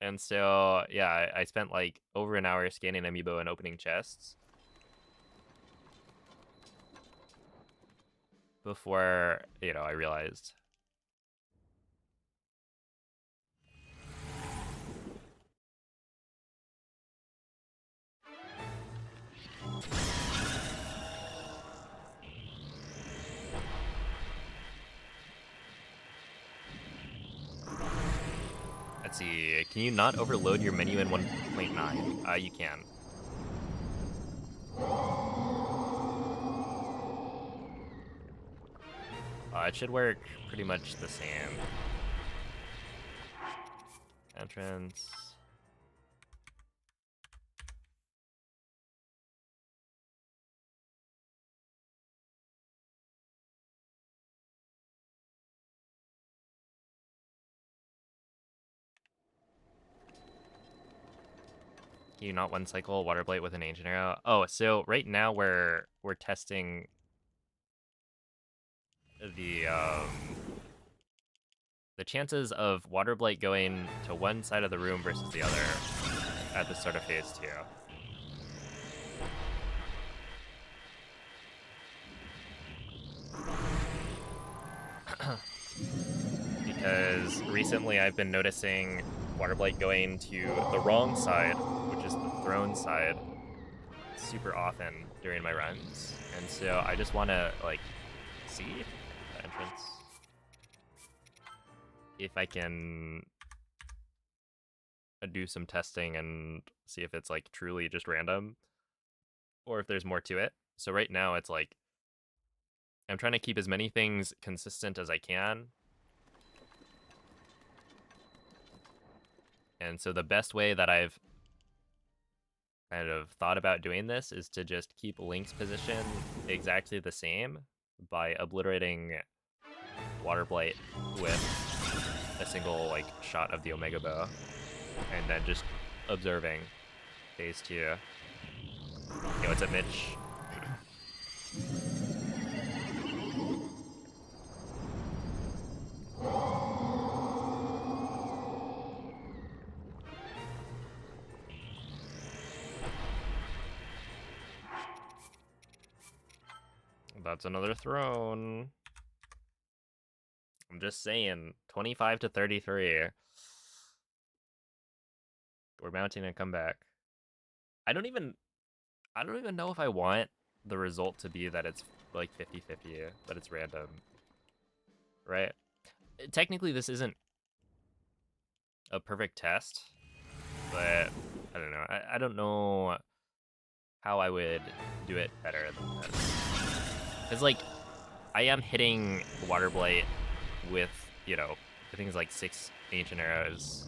And so, yeah, I spent like over an hour scanning amiibo and opening chests before, you know, I realized. Let's see, can you not overload your menu in 1.9? You can. It should work pretty much the same. Entrance. Can you not one cycle Waterblight with an ancient arrow? Oh, so right now we're testing the chances of Waterblight going to one side of the room versus the other at the start of phase 2. Because recently I've been noticing Waterblight going to the wrong side, which is the throne side, super often during my runs. And so I just want to, like, see the entrance. If I can do some testing and see if it's, like, truly just random, or if there's more to it. So right now it's, like, I'm trying to keep as many things consistent as I can. And so the best way that I've kind of thought about doing this is to just keep Link's position exactly the same by obliterating Waterblight with a single, like, shot of the Omega Bow, and then just observing phase 2. Yo, what's up, Mitch? That's another throne. I'm just saying, 25 to 33. We're mounting a comeback. I don't even know if I want the result to be that it's like 50-50, that it's random. Right? Technically this isn't a perfect test, but I don't know. I don't know how I would do it better than this. Because, like, I am hitting Waterblight with, you know, things like 6 ancient arrows.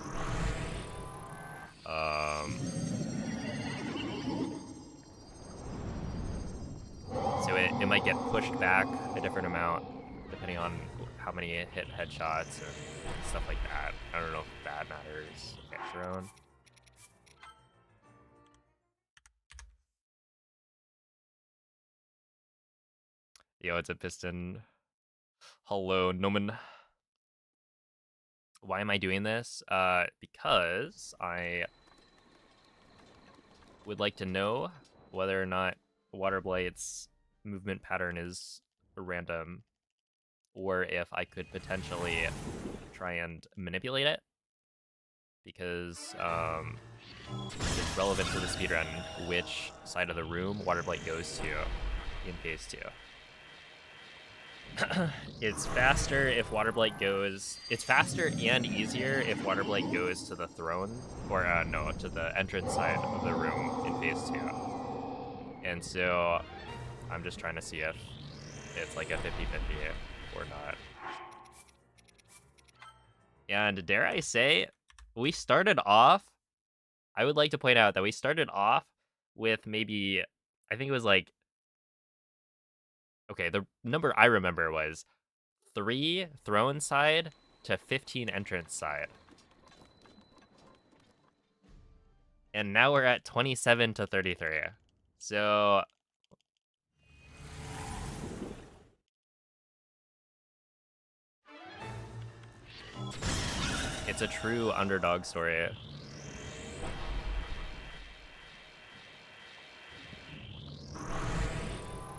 So it might get pushed back a different amount depending on how many hit headshots and stuff like that. I don't know if that matters. Get thrown. Yo, it's a piston. Hello, Noman. Why am I doing this? Because I would like to know whether or not Waterblight's movement pattern is random, or if I could potentially try and manipulate it, because it's relevant to the speedrun which side of the room Waterblight goes to in phase 2. It's faster if Waterblight goes... It's faster and easier if Waterblight goes to the throne, or no, to the entrance side of the room in phase 2. And so I'm just trying to see if it's like a 50-50 or not. And dare I say, we started off... I would like to point out that we started off with maybe... I think it was like... Okay, the number I remember was 3 throne side to 15 entrance side. And now we're at 27 to 33. So It's a true underdog story.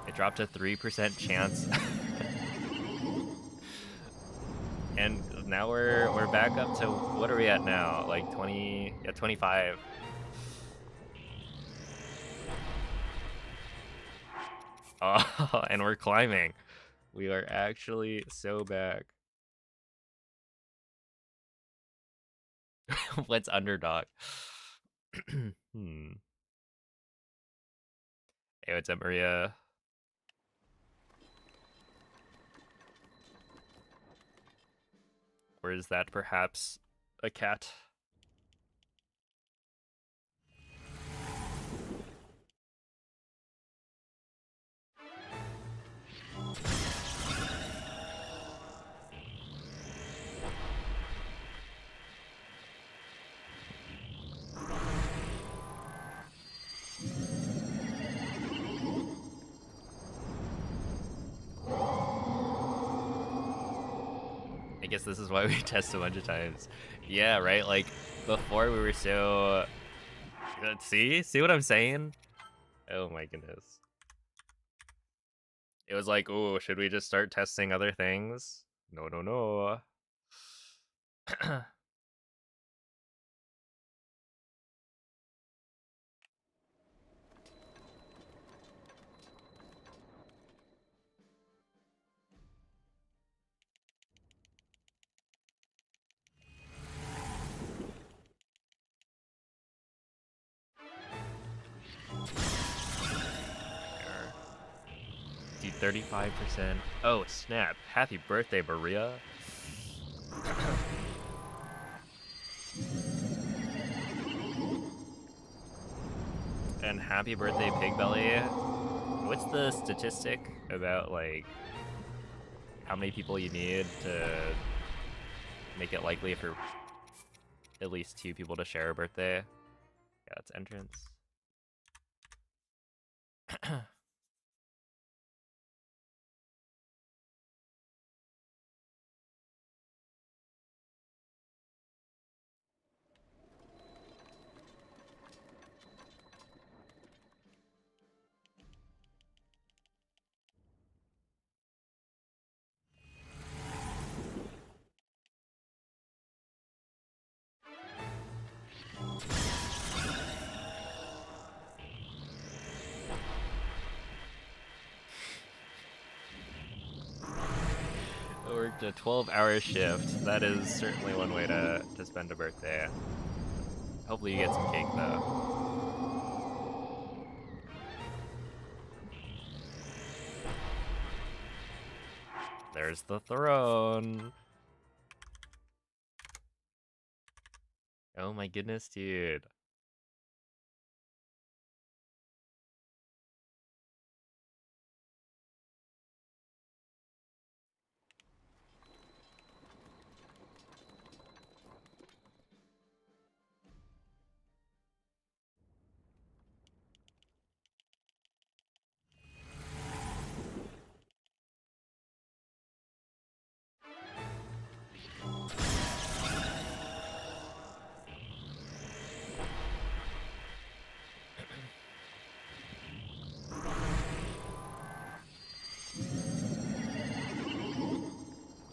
It dropped a 3% chance. And now we're back up to, what are we at now? Like 20, yeah, 25. Oh, and we're climbing. We are actually so back. What's underdog? Hey, what's up, Maria? Or is that perhaps a cat? I guess this is why we test a bunch of times. Yeah, right? Like, before we were so... See what I'm saying? Oh my goodness. It was like, oh, should we just start testing other things? No, no, no. Dude, 35%. Oh, snap. Happy birthday, Maria. And happy birthday, Pig Belly. What's the statistic about, like, how many people you need to make it likely for at least 2 people to share a birthday? Yeah, it's entrance. I worked a 12-hour shift. That is certainly one way to spend a birthday. Hopefully you get some cake, though. There's the throne. Oh my goodness, dude.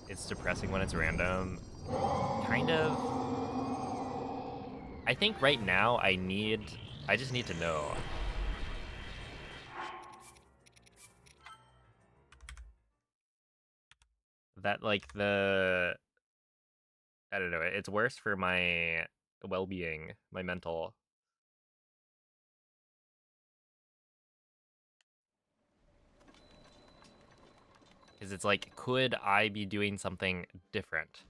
It's depressing when it's random. Kind of. I think right now I just need to know. That, like, I don't know, it's worse for my well-being, my mental. Because it's like, could I be doing something different?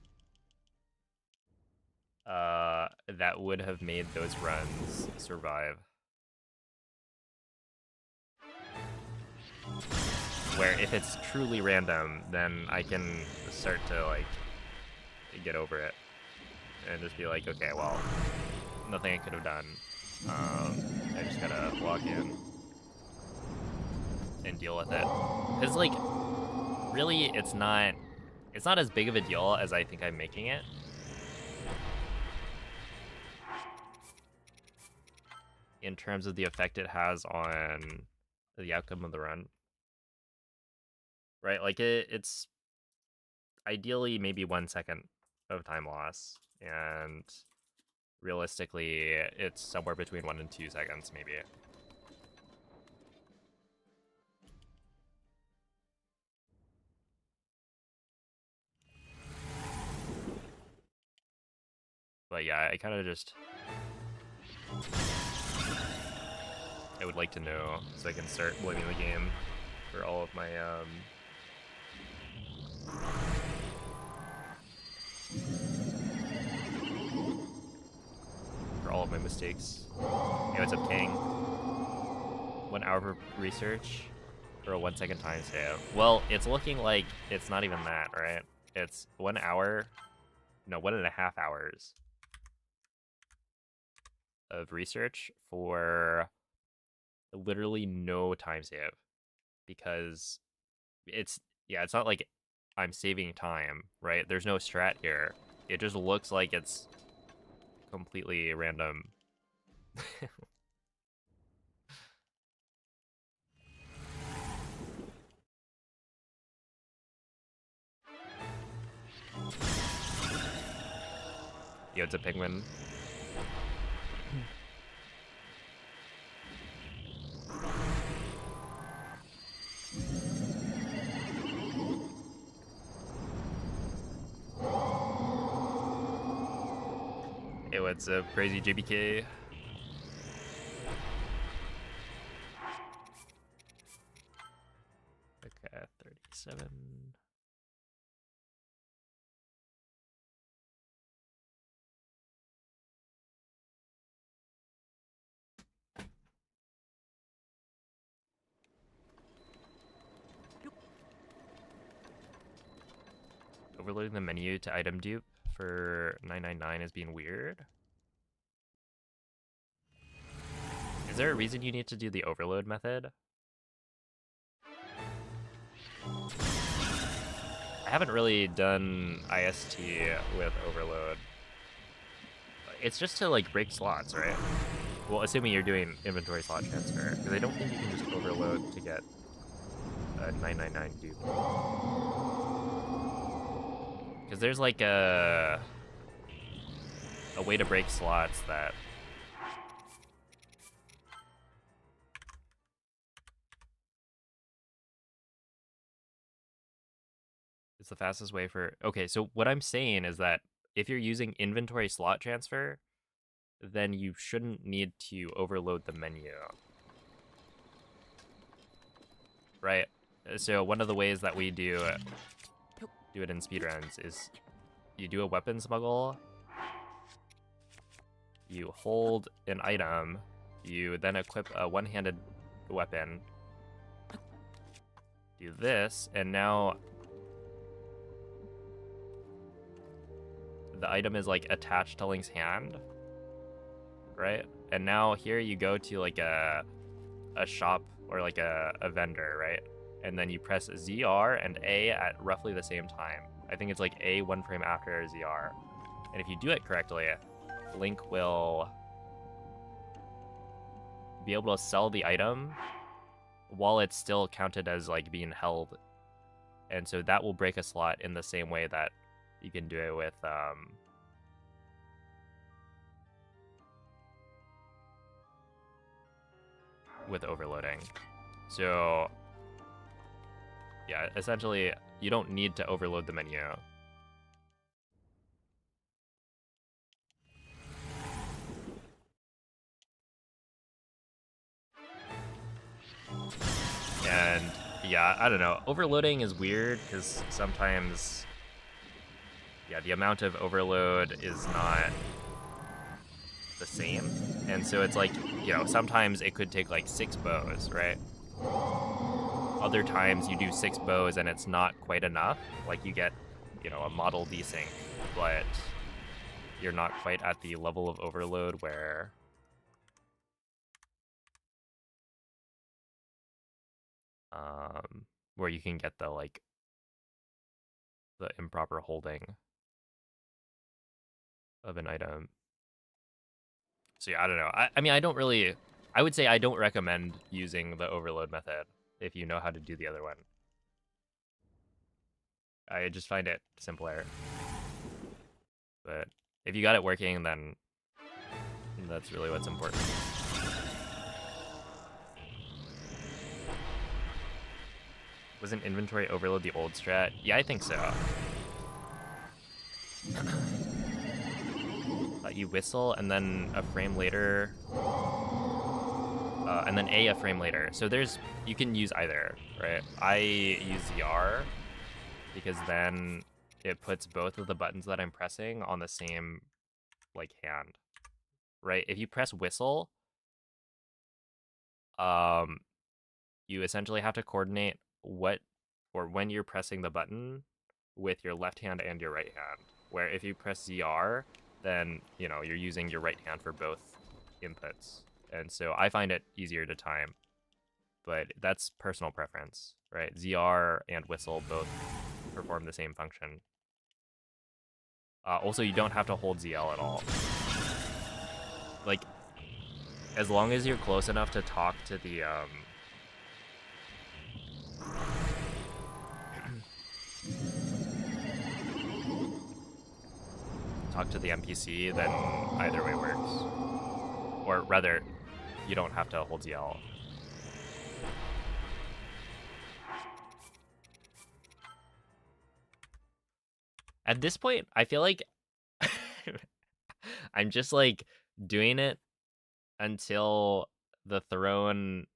That would have made those runs survive. Where if it's truly random, then I can start to, like, get over it. And just be like, okay, well, nothing I could have done. I just gotta walk in and deal with it. Because, like, really, it's not as big of a deal as I think I'm making it. in terms of the effect it has on the outcome of the run. Right, like it's ideally maybe 1 second of time loss, and realistically it's somewhere between 1 and 2 seconds maybe. But yeah, I kind of just... I would like to know so I can start blaming the game for all of my mistakes. Hey, what's up, King? 1 hour for research for a 1 second time save. Well, it's looking like it's not even that, right? It's 1 hour, no, 1.5 hours of research for literally no time save, because it's not like I'm saving time, right? There's no strat here. It just looks like it's completely random. Yo, it's a penguin. Hey, what's up, crazy JBK? Okay, 37. Overloading the menu to item dupe for 999 is being weird. Is there a reason you need to do the overload method? I haven't really done IST with overload. It's just to like break slots, right? Well, assuming you're doing inventory slot transfer, because I don't think you can just overload to get a 999 dupe. Because there's like a way to break slots that... It's the fastest way for... Okay, so what I'm saying is that if you're using inventory slot transfer, then you shouldn't need to overload the menu. Right? So one of the ways that we do it in speedruns is you do a weapon smuggle, you hold an item, you then equip a one-handed weapon, do this, and now the item is like attached to Link's hand, right? And now here you go to like a shop or like a vendor, right? And then you press ZR and A at roughly the same time. I think it's like A 1 frame after ZR. And if you do it correctly, Link will be able to sell the item while it's still counted as like being held. And so that will break a slot in the same way that you can do it with overloading. So yeah, essentially you don't need to overload the menu. And yeah, I don't know. Overloading is weird because sometimes, yeah, the amount of overload is not the same. And so it's like, you know, sometimes it could take like 6 bows, right? Other times you do 6 bows and it's not quite enough. Like you get, you know, a model desync, but you're not quite at the level of overload where you can get the like the improper holding of an item. So yeah, I don't know. I mean, I don't really I would say I don't recommend using the overload method if you know how to do the other one. I just find it simpler. But if you got it working, then that's really what's important. Wasn't inventory overload the old strat? Yeah, I think so. You whistle and then a frame later, and then a frame later. So you can use either, right? I use ZR because then it puts both of the buttons that I'm pressing on the same like hand, right? If you press whistle, you essentially have to coordinate when you're pressing the button with your left hand and your right hand. Where if you press ZR, then you're using your right hand for both inputs. And so I find it easier to time, but that's personal preference, right? ZR and whistle both perform the same function. Also, you don't have to hold ZL at all. Like, as long as you're close enough to talk to the NPC, then either way works. Or rather, you don't have to hold ZL. At this point, I feel like I'm just like doing it until the thrown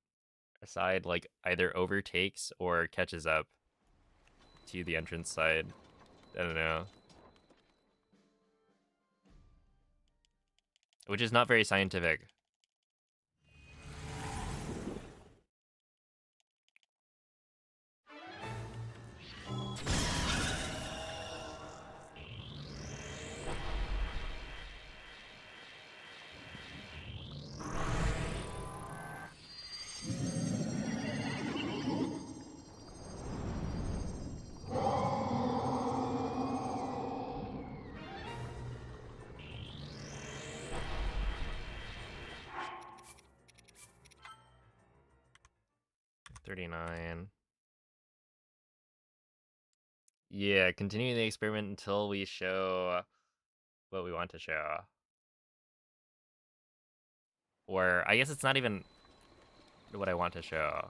side like either overtakes or catches up to the entrance side. I don't know. Which is not very scientific. Yeah, continuing the experiment until we show what we want to show. Or I guess it's not even what I want to show.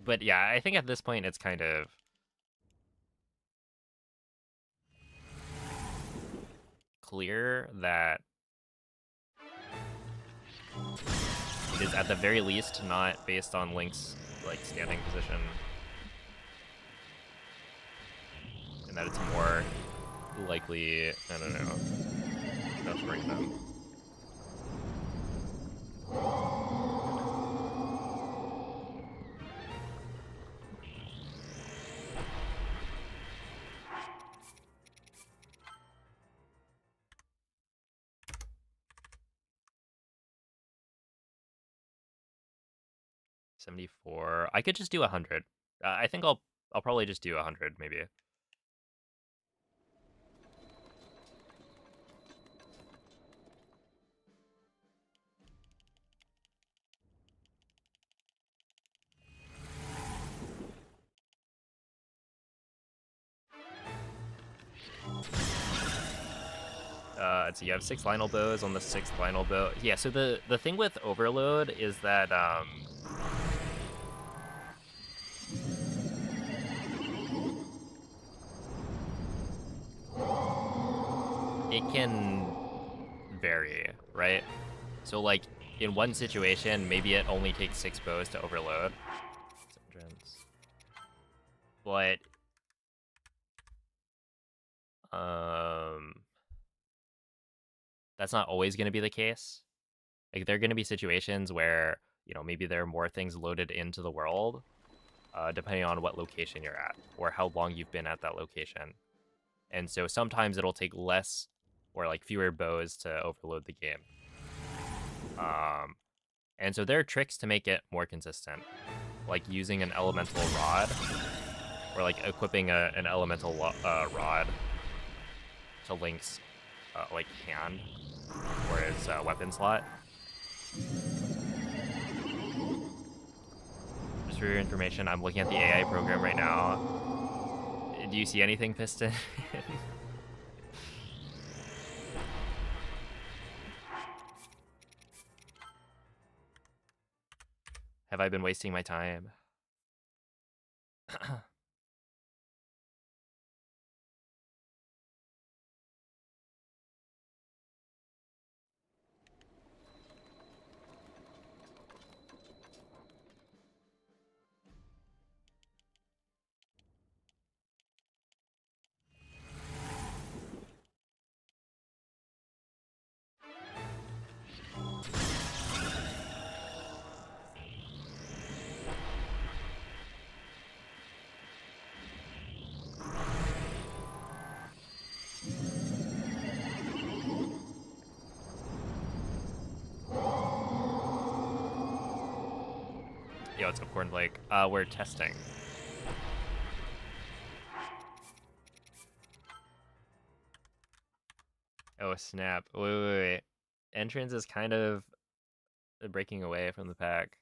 But yeah, I think at this point it's kind of clear that it is at the very least not based on Link's like standing position. And that it's more likely, I don't know, that's random. $74. I could just do 100. I think I'll probably just do 100 maybe. So you have 6 Lionel bows on the 6th Lionel bow. Yeah, so the thing with overload is that it can vary, right? So like in one situation, maybe it only takes 6 bows to overload. But that's not always going to be the case. Like there are going to be situations where, maybe there are more things loaded into the world, depending on what location you're at or how long you've been at that location. And so sometimes it'll take less or like fewer bows to overload the game. And so there are tricks to make it more consistent, like using an elemental rod or like equipping an elemental rod to Link's like hand or his weapon slot. Just for your information, I'm looking at the AI program right now. Do you see anything, Piston? Have I been wasting my time? Yo, it's Popcorn Blake. We're testing. Oh, snap. Wait. Entrance is kind of breaking away from the pack.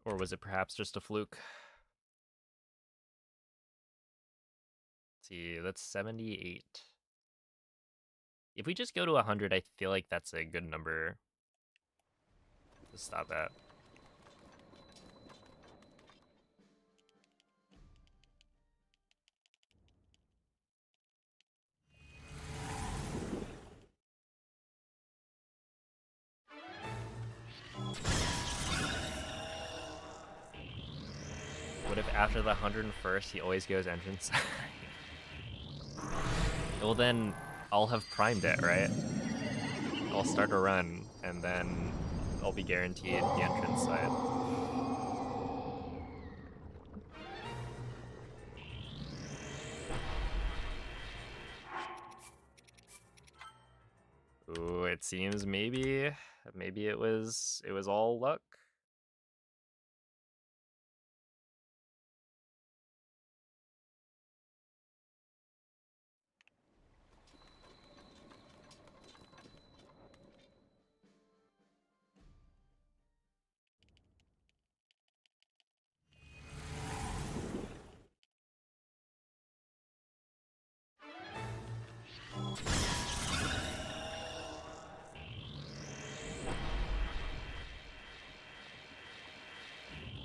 Or was it perhaps just a fluke? Let's see, that's 78. If we just go to 100, I feel like that's a good number to stop at. What if after the 101st he always goes entrance? Well, then I'll have primed it, right? I'll start a run, and then I'll be guaranteed the entrance side. Ooh, it seems maybe it was all luck.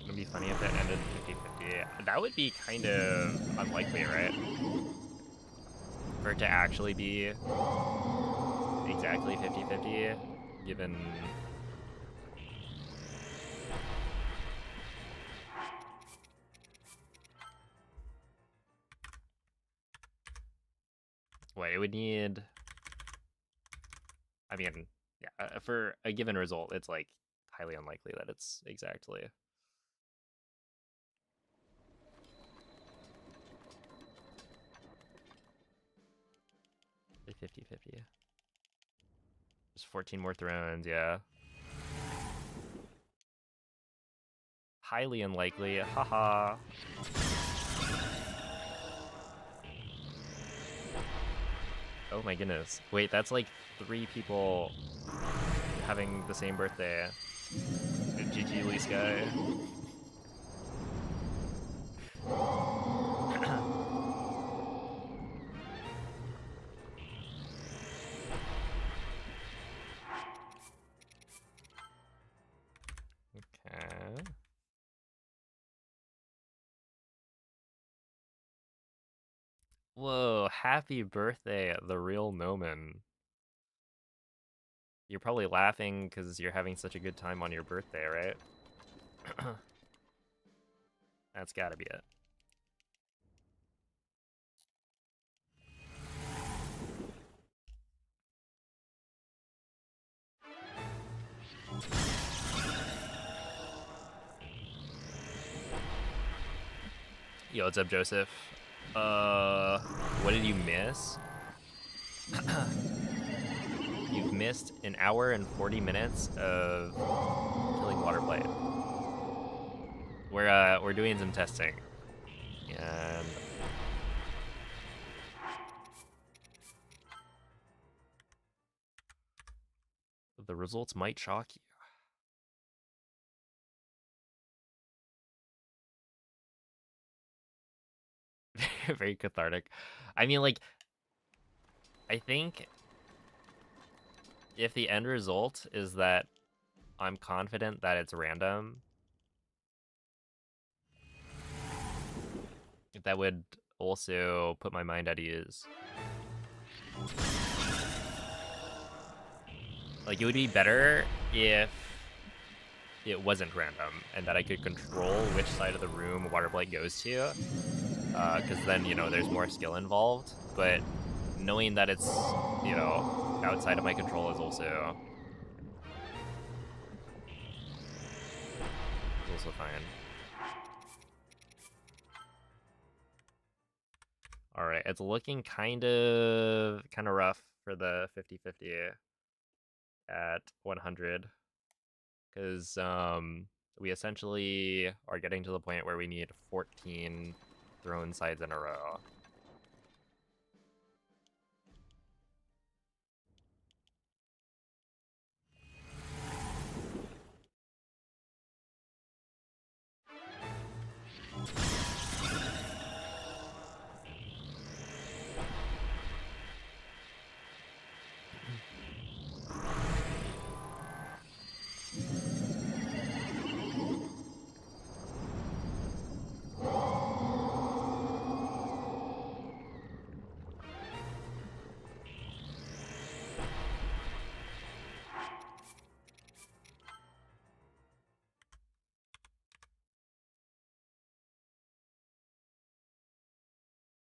It'd be funny if it ended 50-50. That would be kind of unlikely, right? For it to actually be exactly 50-50, given... What, it would need... I mean, yeah, for a given result, it's like highly unlikely that it's exactly... 50-50. Just 14 more thrones, yeah. Highly unlikely, haha. Oh my goodness. Wait, that's like 3 people having the same birthday. GG Lee Sky. Okay. Whoa, happy birthday, the real Noman. You're probably laughing because you're having such a good time on your birthday, right? That's gotta be it. Yo, what's up, Joseph? What did you miss? You've missed an hour and 40 minutes of killing Waterblight. We're doing some testing, and the results might shock you. Very cathartic. I mean, like, I think if the end result is that I'm confident that it's random, that would also put my mind at ease. Like, it would be better if it wasn't random and that I could control which side of the room Waterblight goes to, because then, you know, there's more skill involved. But knowing that it's, you know, outside of my control is also fine. All right, it's looking kind of rough for the 50-50 at 100, because we essentially are getting to the point where we need 14 thrown sides in a row.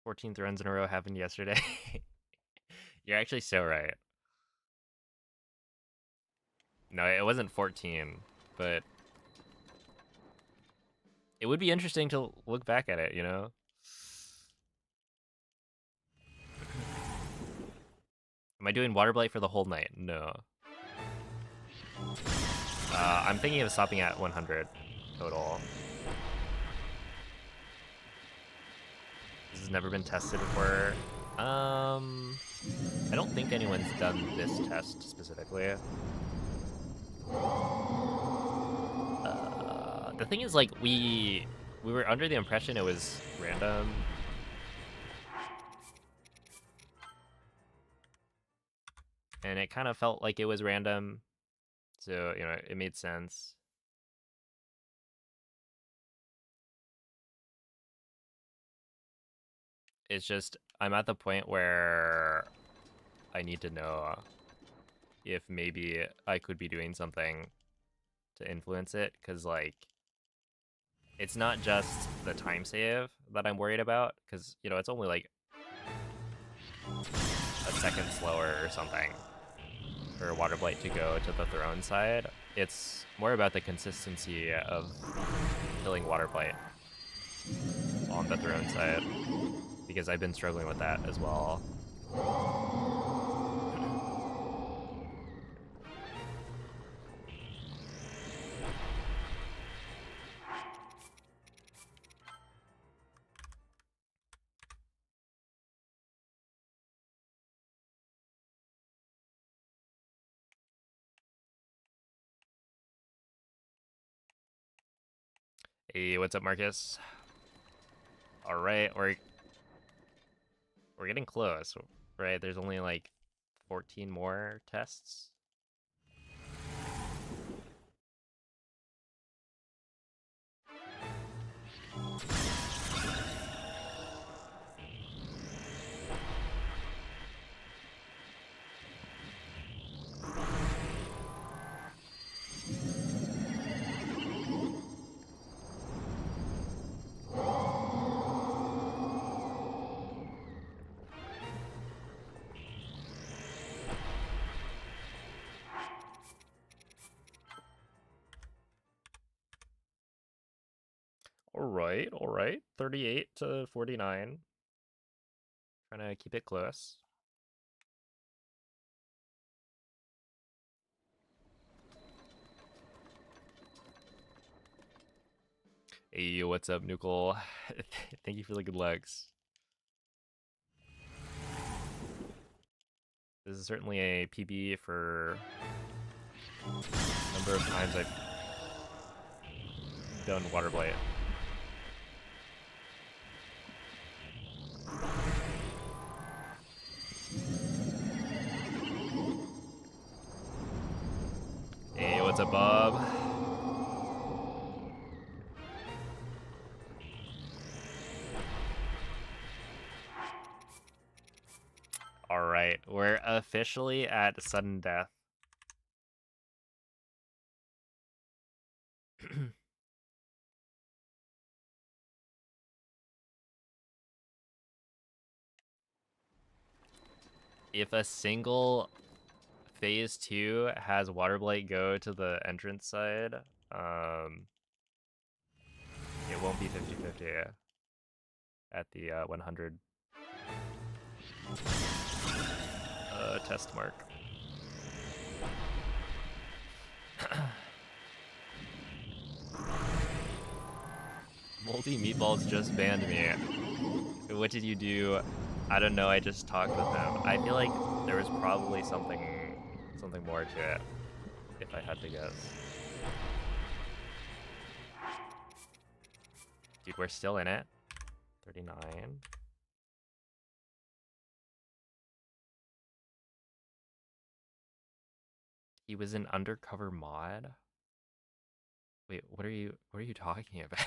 Fourteenth runs in a row happened yesterday. You're actually so right. No, it wasn't 14, but it would be interesting to look back at it, you know? Am I doing Waterblight for the whole night? No. I'm thinking of stopping at 100 total. This has never been tested before. I don't think anyone's done this test specifically. The thing is, like, we were under the impression it was random. And it kind of felt like it was random. So, you know, it made sense. It's just, I'm at the point where I need to know if maybe I could be doing something to influence it, because, like, it's not just the time save that I'm worried about, because, you know, it's only like a second slower or something for Waterblight to go to the throne side. It's more about the consistency of killing Waterblight on the throne side, because I've been struggling with that as well. Hey, what's up, Marcus? All right, we're getting close, right? There's only like 14 more tests. right, all right. 38 to 49. Trying to keep it close. Hey, what's up, Nukel? Thank you for the good lugs. This is certainly a PB for number of times I've done Waterblight. Hey, what's up, Bob? All right, we're officially at sudden death. If a single phase 2 has Waterblight go to the entrance side, it won't be 50-50 at the 100 test mark. Moldy Meatballs just banned me. What did you do? I don't know, I just talked with him. I feel like there was probably something more to it, if I had to guess. Dude, we're still in it. 39. He was an undercover mod? Wait, what are you talking about?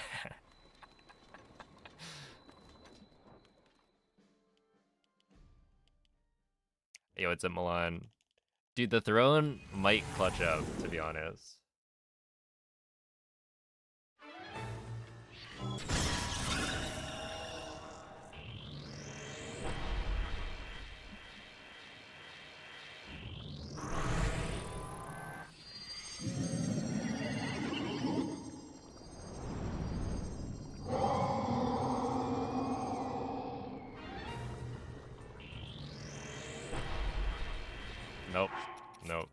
Yo, it's at Milan. Dude, the throne might clutch up, to be honest. Nope. Nope.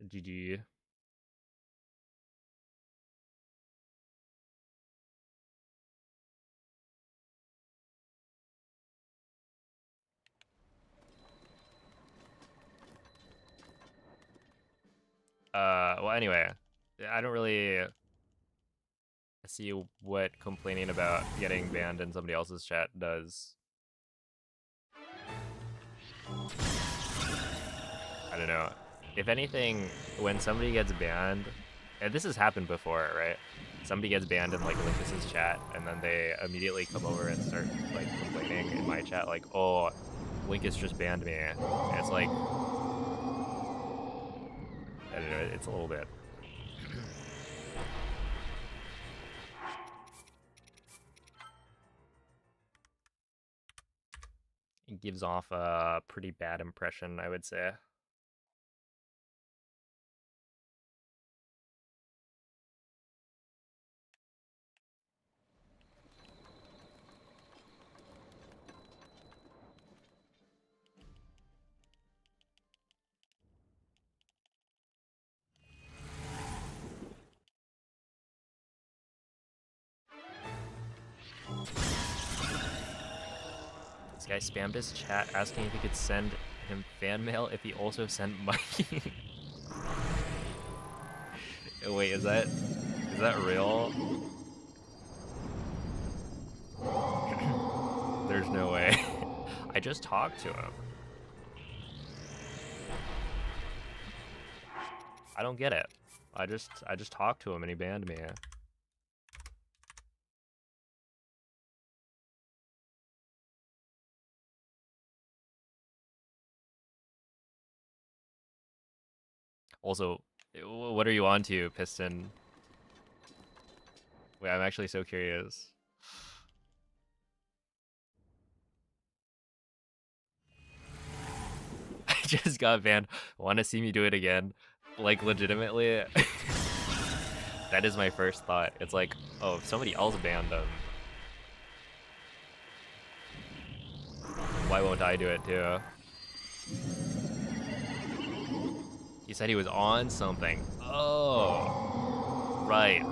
GG. Well, anyway, I don't really see what complaining about getting banned in somebody else's chat does. I don't know. If anything, when somebody gets banned, and this has happened before, right? Somebody gets banned in like Lucas's chat, and then they immediately come over and start like complaining in my chat, like, "Oh, Linkus just banned me." And it's like, I don't know. It's a little bit. It gives off a pretty bad impression, I would say. This guy spammed his chat asking if he could send him fan mail if he also sent money. Wait, is that real? There's no way. I just talked to him. I don't get it. I just talked to him and he banned me. Also, what are you on to, Piston? Wait, I'm actually so curious. I just got banned. Want to see me do it again? Like, legitimately? That is my first thought. It's like, oh, if somebody else banned him, why won't I do it too? He said he was on something. Oh, right.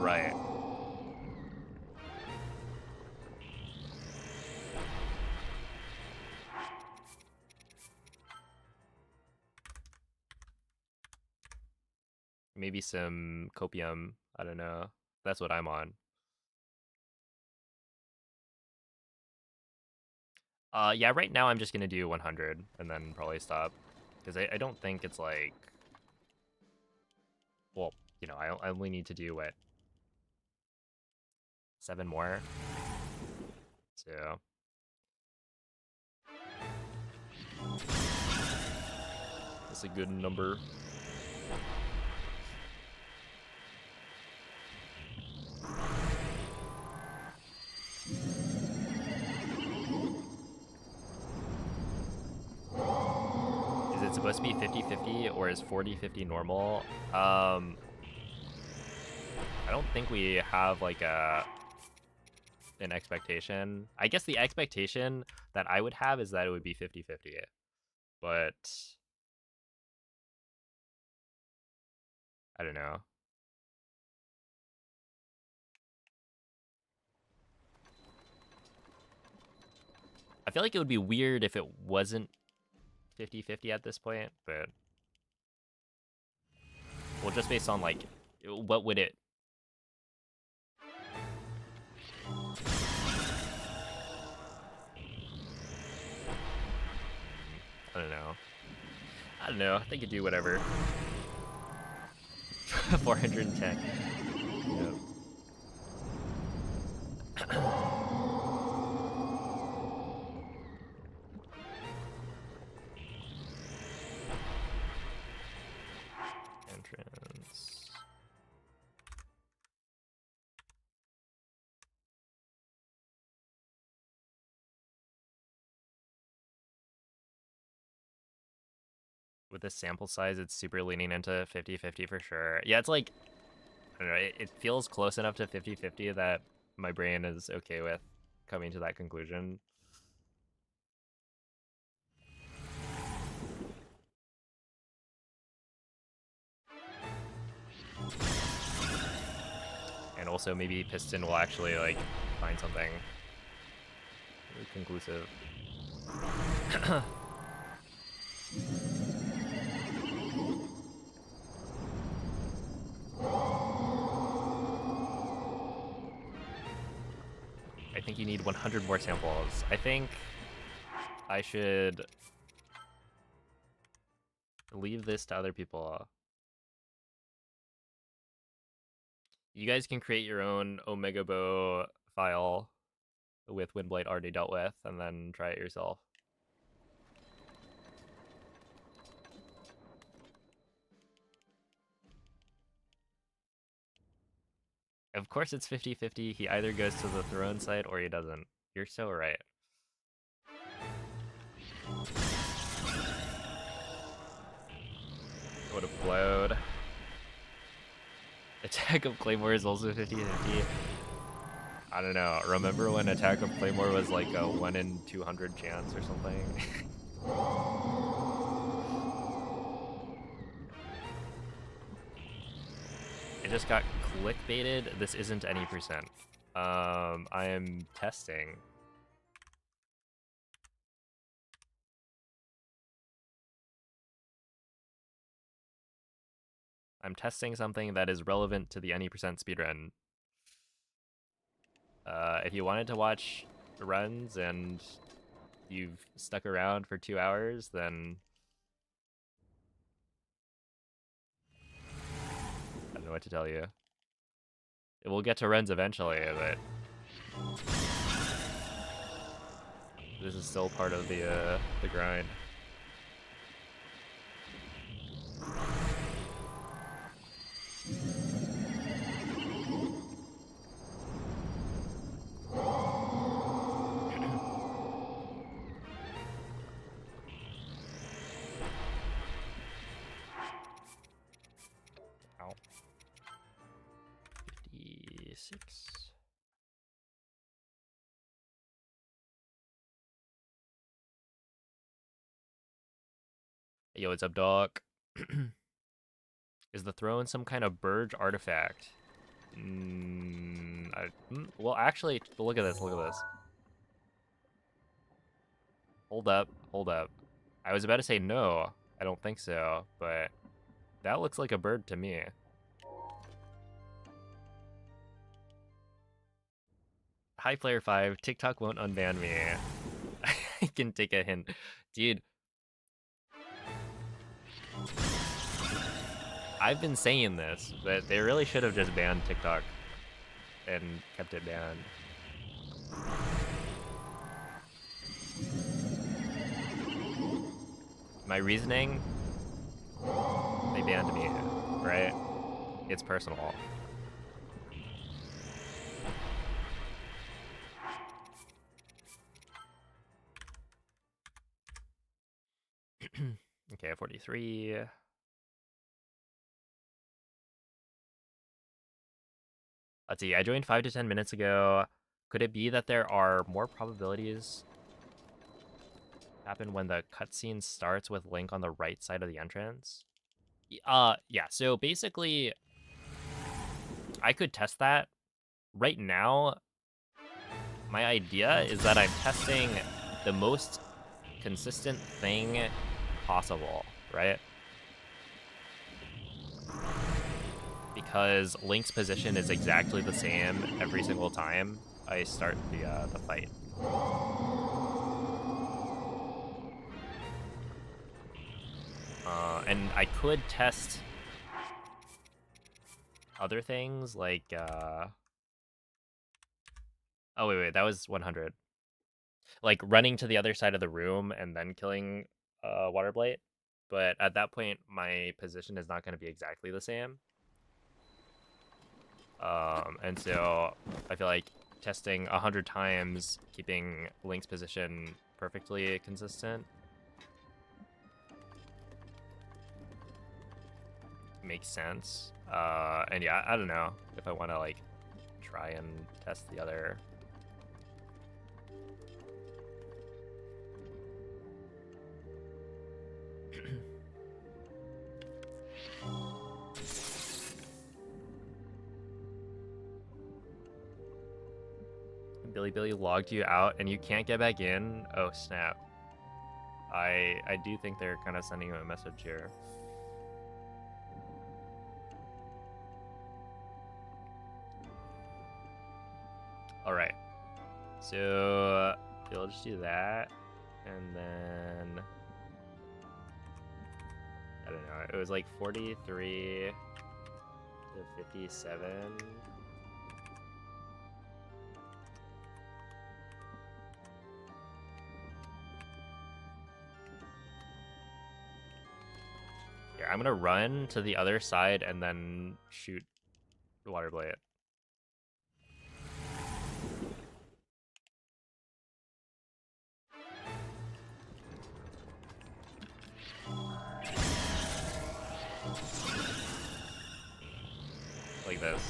Maybe some copium. I don't know. That's what I'm on. Yeah, right now I'm just gonna do 100 and then probably stop. Because I don't think it's like... Well, you know, I only need to do, what, 7 more? So... That's a good number. Is it supposed to be 50-50 or is 40-50 normal? I don't think we have like an expectation. I guess the expectation that I would have is that it would be 50-50. But I don't know. I feel like it would be weird if it wasn't 50-50 at this point, but well, just based on like what would it I don't know. They could do whatever. 410. Yep. Entrance. With this sample size, it's super leaning into 50-50 for sure. Yeah, it's like, I don't know, it feels close enough to 50-50 that my brain is okay with coming to that conclusion. And also maybe Piston will actually like find something really conclusive. I think you need 100 more samples. I think I should leave this to other people. You guys can create your own Omega Bow file with Windblight already dealt with, and then try it yourself. Of course it's 50-50. He either goes to the throne side or he doesn't. You're so right. What a blowed. Attack of Claymore is also 50-50. I don't know. Remember when Attack of Claymore was like a 1 in 200 chance or something? I just got clickbaited. This isn't any percent. I am testing. I'm testing something that is relevant to the any percent speedrun. If you wanted to watch runs and you've stuck around for 2 hours, then I don't know what to tell you. We'll get to runs eventually, but this is still part of the grind. v1.6. Yo, what's up, dog? Is the throne some kind of Burge artifact? Well, actually, look at this. Look at this. Hold up. Hold up. I was about to say no. I don't think so, but that looks like a bird to me. Hi, Player 5. TikTok won't unban me. I can take a hint. Dude. I've been saying this, but they really should have just banned TikTok and kept it banned. My reasoning, they banned me, right? It's personal. Okay, 43. Let's see, I joined 5 to 10 minutes ago. Could it be that there are more probabilities happen when the cutscene starts with Link on the right side of the entrance? Yeah, so basically, I could test that. Right now, my idea is that I'm testing the most consistent thing possible, right? Because Link's position is exactly the same every single time I start the fight. And I could test other things like oh wait, that was 100. Like running to the other side of the room and then killing Waterblight. But at that point, my position is not going to be exactly the same. And so I feel like testing 100 times, keeping Link's position perfectly consistent makes sense. And yeah, I don't know if I want to like try and test the other. Billy logged you out and you can't get back in? Oh snap. I do think they're kind of sending you a message here. Alright. So we'll just do that. And then I don't know. It was like 43 to 57. Here, I'm gonna run to the other side and then shoot Waterblight. Like this.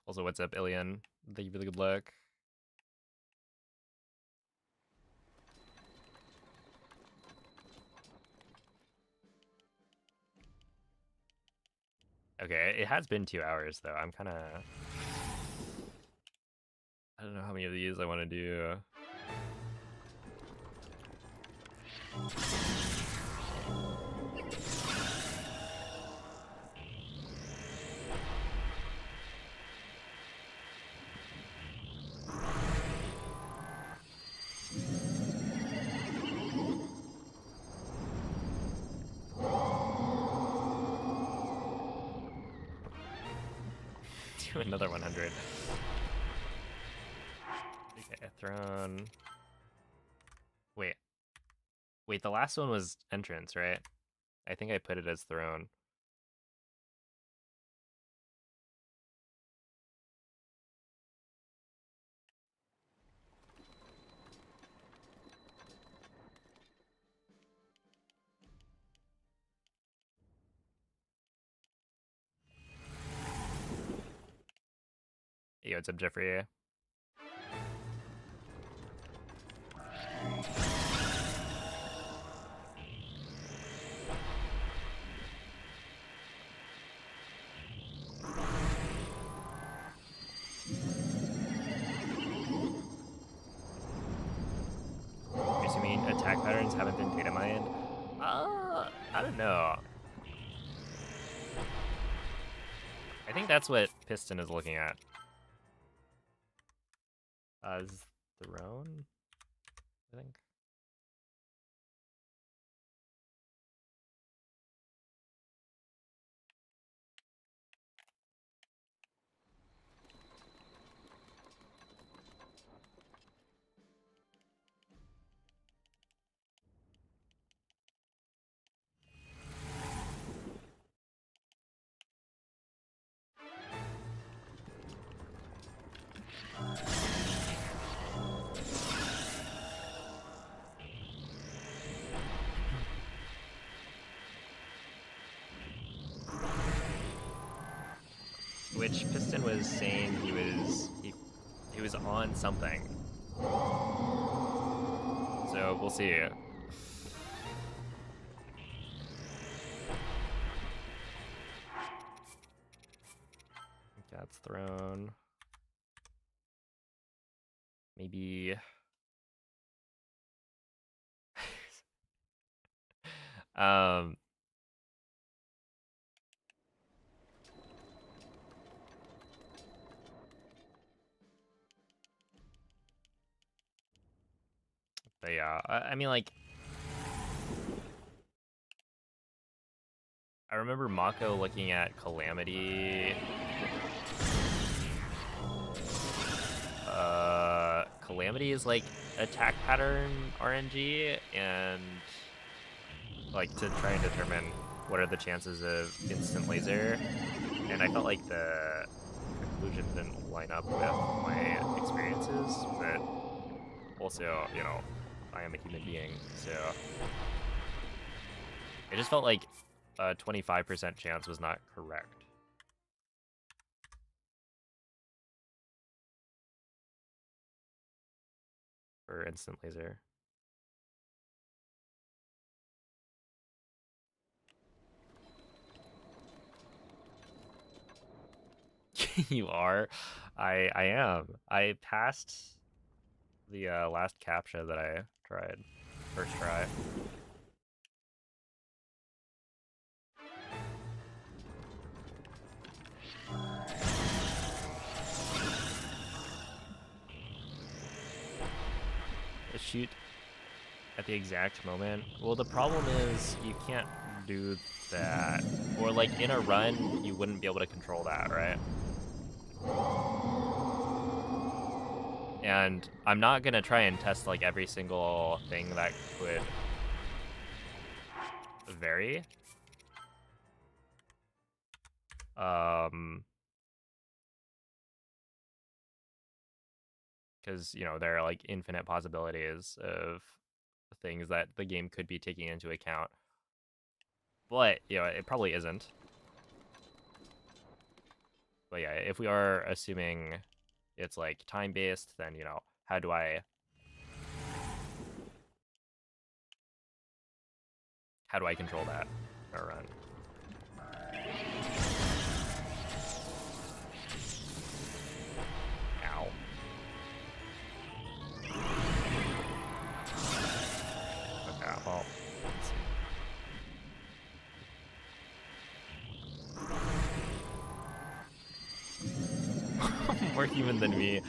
Also, what's up, Ilian? Thank you for the good luck. Okay, it has been 2 hours though. I'm kind of... I don't know how many of these I want to do. do another 100. Okay, throne. Wait. Wait, the last one was entrance, right? I think I put it as throne. Yo, what's up, Jeffrey? You mean attack patterns haven't been data mined? I don't know. I think that's what Piston is looking at. As throne, I think. Which Piston was saying he was on something. So we'll see. Cat's throne. Maybe. But yeah, I mean, like, I remember Mako looking at Calamity. Calamity is like attack pattern RNG, and like to try and determine what are the chances of instant laser. And I felt like the conclusion didn't line up with my experiences, but also, you know, I am a human being, so it just felt like a 25% chance was not correct. For instant laser. You are? I am. I passed the last CAPTCHA that I tried. First try. Shoot at the exact moment. Well, the problem is you can't do that. Or like in a run, you wouldn't be able to control that, right? And I'm not gonna try and test like every single thing that could vary. Because, you know, there are like infinite possibilities of things that the game could be taking into account. But, you know, it probably isn't. But yeah, if we are assuming it's like time-based, then, you know, how do I control that in a run? Ow. Okay, well, let's see. More human than me.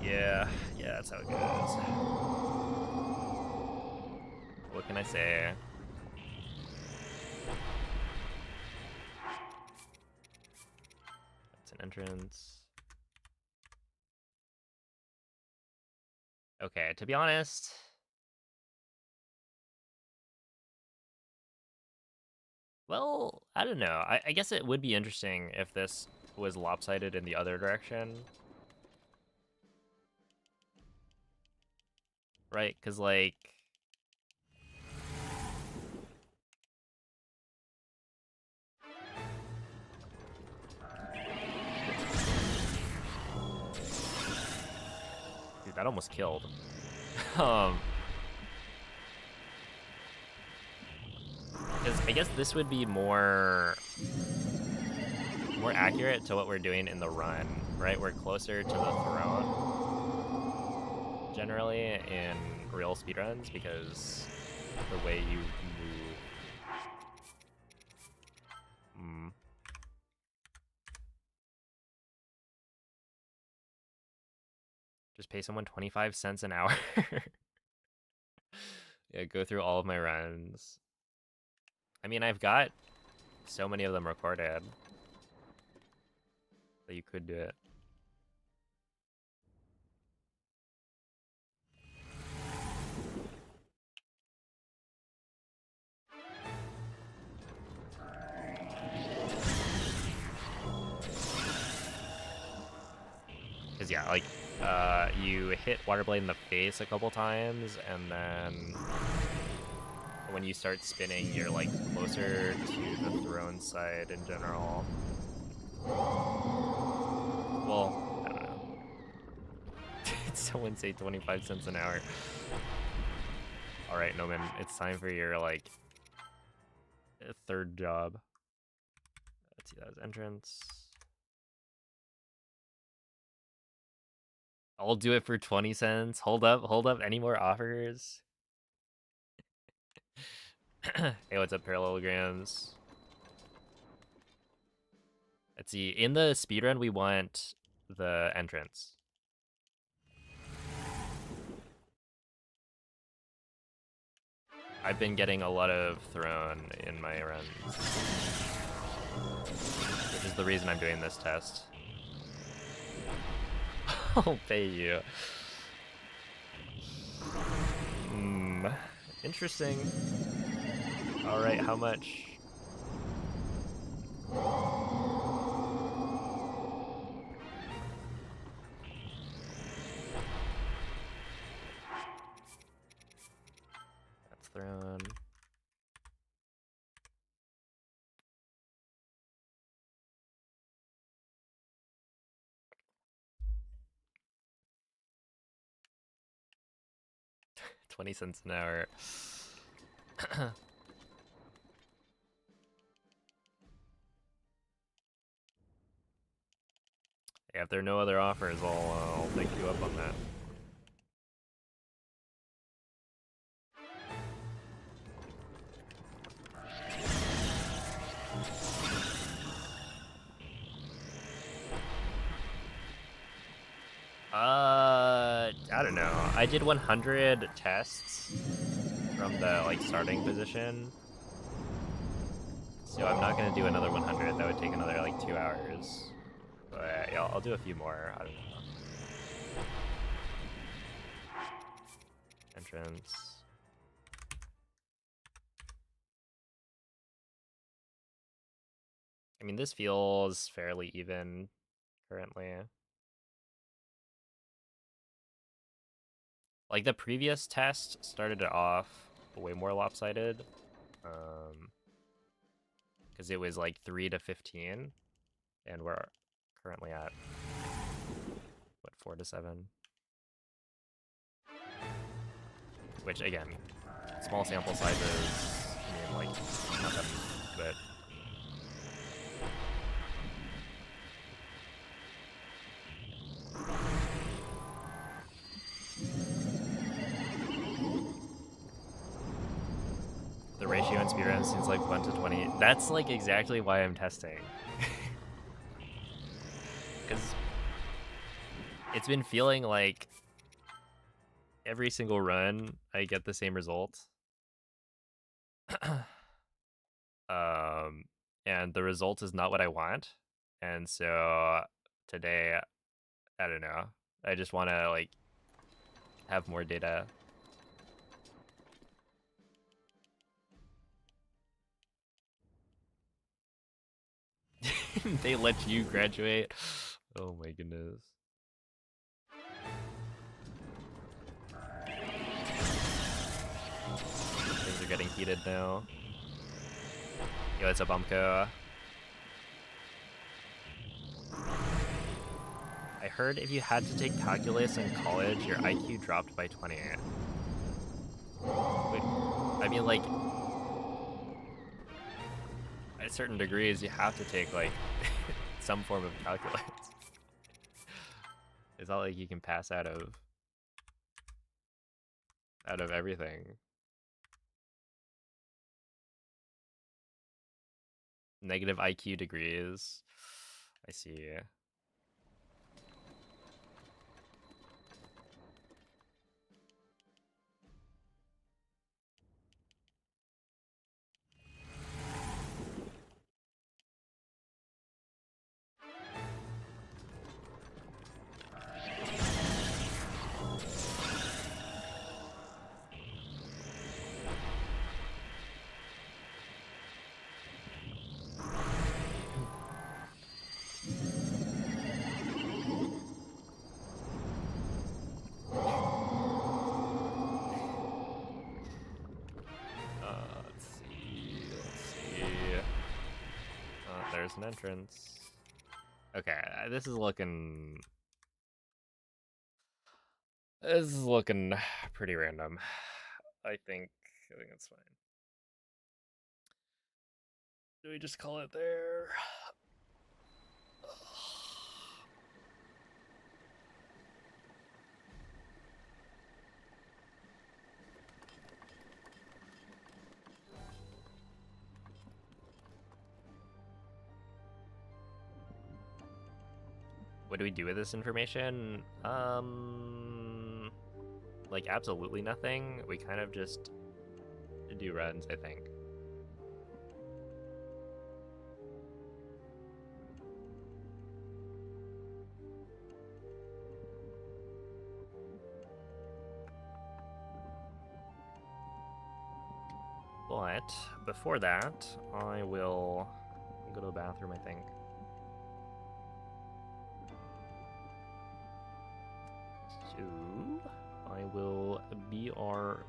Yeah, that's how it goes. What can I say? Decent entrance. Okay, to be honest, well, I don't know. I guess it would be interesting if this was lopsided in the other direction. Right? Because, like... Dude, that almost killed. Because I guess this would be more accurate to what we're doing in the run, right? We're closer to the throne generally in real speedruns because the way you move. Just pay someone 25 cents an hour. Yeah, go through all of my runs. I mean, I've got so many of them recorded that you could do it. Because, yeah, like, you hit Waterblight in the face a couple times, and then when you start spinning, you're, like, closer to the throne side in general. Well, I don't know. Did someone say 25 cents an hour? Alright, Noman, it's time for your, like, third job. Let's see, that was entrance. I'll do it for 20 cents. Hold up. Any more offers? Hey, what's up, parallelograms? Let's see. In the speedrun, we want the entrance. I've been getting a lot of throne in my runs, which is the reason I'm doing this test. I'll pay you. Interesting. Alright, how much? That's thrown. $0.20 an hour. Yeah, if there are no other offers, I'll take you up on that. I don't know. I did 100 tests from the, like, starting position. So I'm not gonna do another 100. That would take another, like, 2 hours. But yeah, I'll do a few more. I don't know. Entrance. I mean, this feels fairly even currently. Like, the previous test started it off way more lopsided. Because it was like 3 to 15. And we're currently at, what, 4 to 7? Which, again, small sample sizes, I mean, like, not that, but... The ratio in speedrun seems like 1 to 20. That's, like, exactly why I'm testing. Because it's been feeling like every single run, I get the same result. And the result is not what I want. And so today, I don't know. I just want to like have more data. They let you graduate. Oh my goodness. Things are getting heated now. Yo, what's up, Umko? I heard if you had to take calculus in college, your IQ dropped by 20. Wait, I mean, like, at certain degrees, you have to take, like, some form of calculus. It's not like you can pass out of everything. Negative IQ degrees. I see. Let's see. There's an entrance. Okay, this is looking pretty random. I think it's fine. Do we just call it there? What do we do with this information? Like absolutely nothing. We kind of just do runs, I think. But before that, I will go to the bathroom, I think. So I will BRB.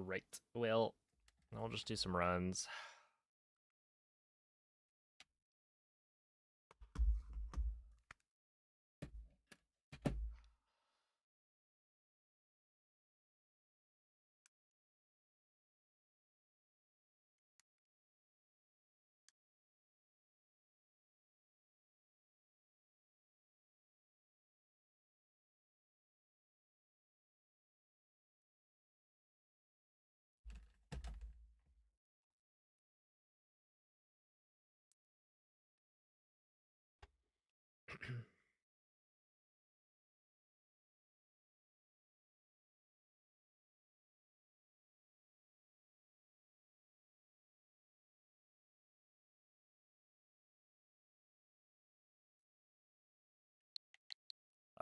Alright, well, I'll just do some runs.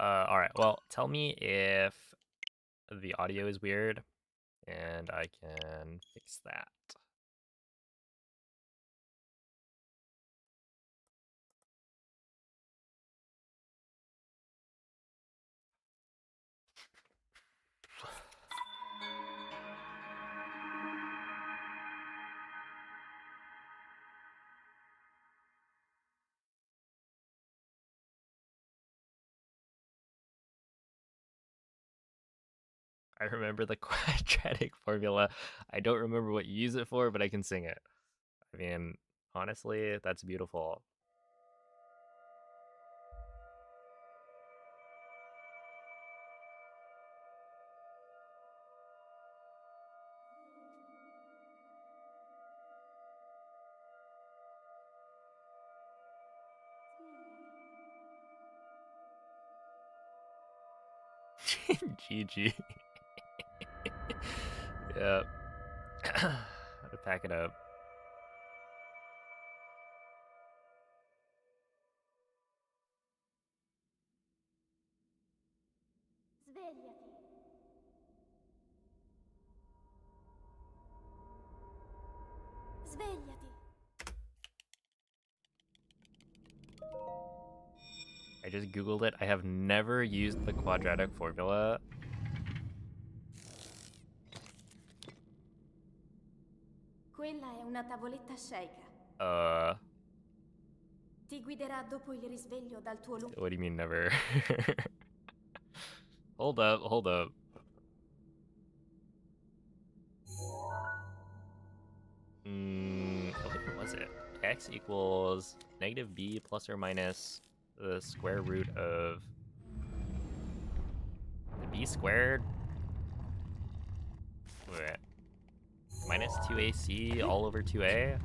Alright, well, tell me if the audio is weird, and I can fix that. I remember the quadratic formula. I don't remember what you use it for, but I can sing it. I mean, honestly, that's beautiful. GG. Yep. Gotta pack it up.
Svegliati. Svegliati.
I just googled it. I have never used the quadratic formula.
Quella è una tavoletta sceicca. Ti guiderà dopo il risveglio dal tuo lungo.
What do you mean never? Hold up, hold up. What was it? X equals negative b plus or minus the square root of the b squared. Wait. Minus 2ac all over 2a?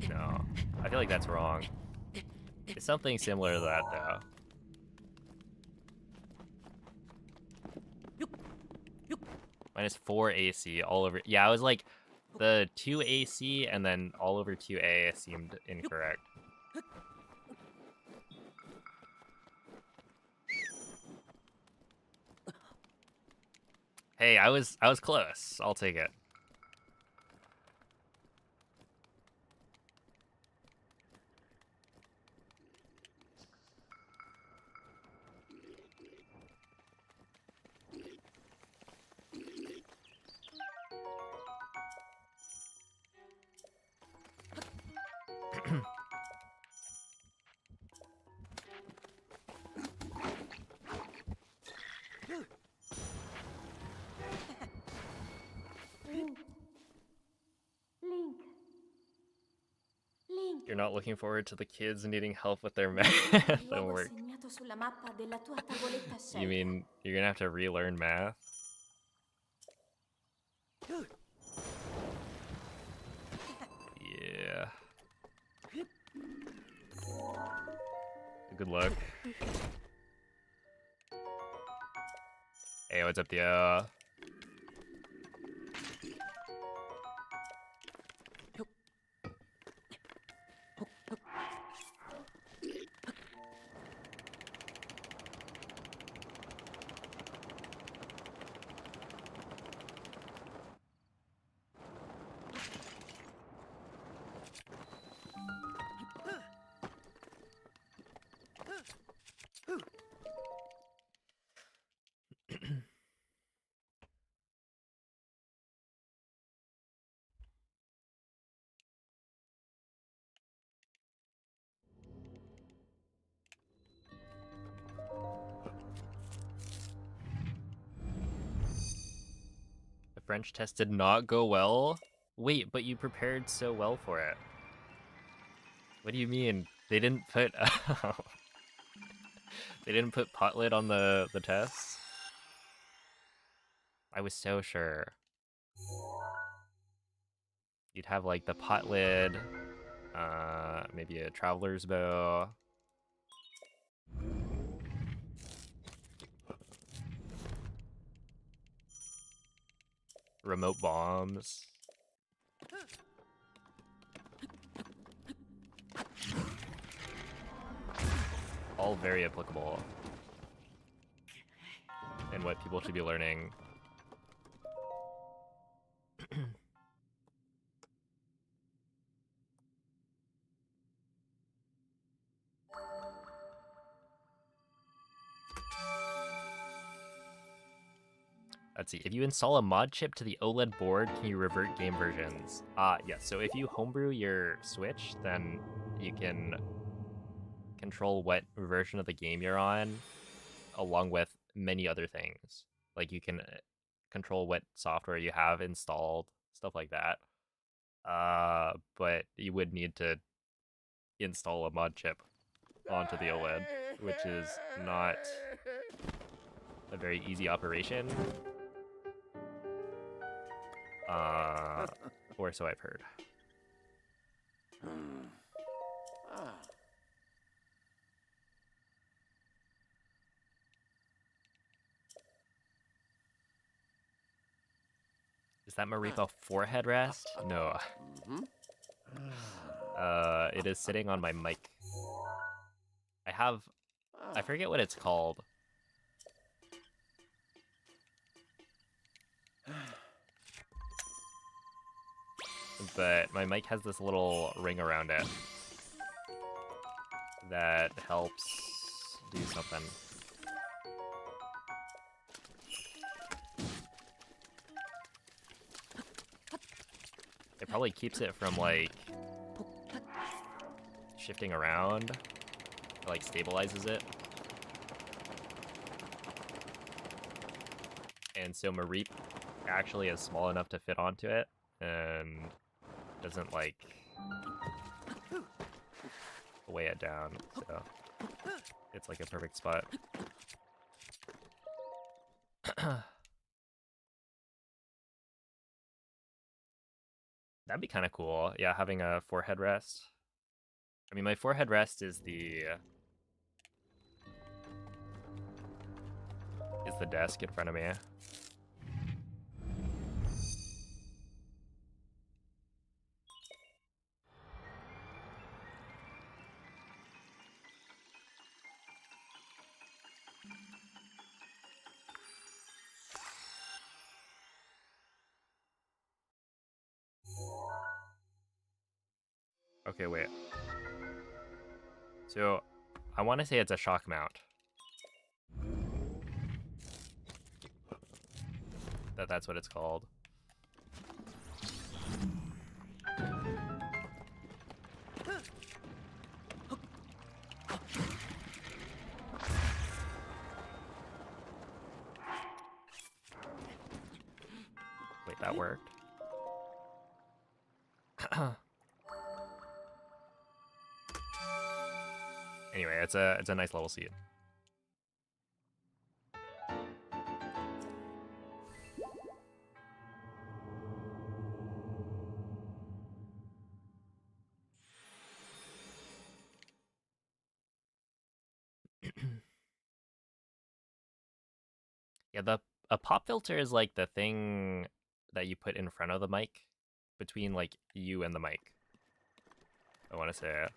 No, I feel like that's wrong. It's something similar to that, though. Minus 4ac all over... Yeah, I was like, the 2ac and then all over 2a seemed incorrect. Hey, I was close. I'll take it.
Link.
You're not looking forward to the kids needing help with their math homework.
Segnato sulla mappa della tua tavoletta sceicca.
You mean you're gonna have to relearn math? Yeah. Good luck. Hey, what's up, yo? French test did not go well? Wait, but you prepared so well for it. What do you mean? They didn't put they didn't put pot lid on the test? I was so sure. You'd have like the pot lid, maybe a traveler's bow. Remote bombs. All very applicable and what people should be learning. Let's see, if you install a mod chip to the OLED board, can you revert game versions? Yes, so if you homebrew your Switch, then you can control what version of the game you're on, along with many other things. Like you can control what software you have installed, stuff like that. But you would need to install a mod chip onto the OLED, which is not a very easy operation. Or so I've heard. Is that Maripa forehead rest? No. It is sitting on my mic. I forget what it's called. But my mic has this little ring around it that helps do something. It probably keeps it from like shifting around. It like stabilizes it. And so Mareep actually is small enough to fit onto it and doesn't like weigh it down, so it's like a perfect spot. That'd be kind of cool, yeah, having a forehead rest. I mean, my forehead rest is the desk in front of me. Okay, wait. So, I want to say it's a shock mount. That's what it's called. Wait, that worked. Anyway, it's a nice level seat. Yeah, a pop filter is like the thing that you put in front of the mic, between like you and the mic. I want to say it.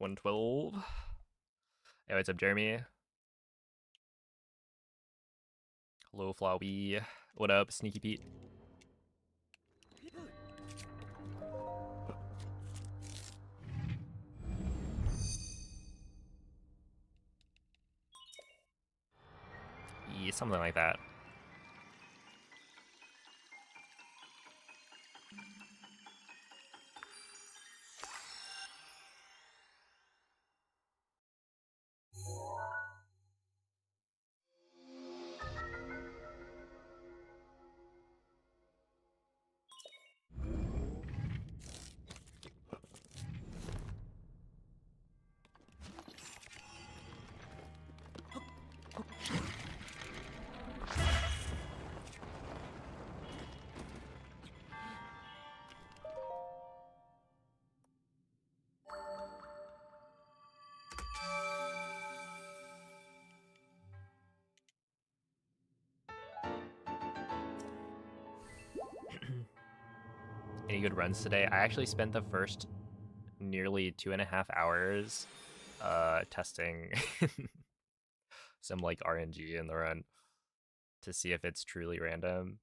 112. Hey, what's up, Jeremy? Hello, Flowey. What up, Sneaky Pete? Yeah, something like that. Any good runs today? I actually spent the first nearly 2.5 hours testing some like RNG in the run to see if it's truly random.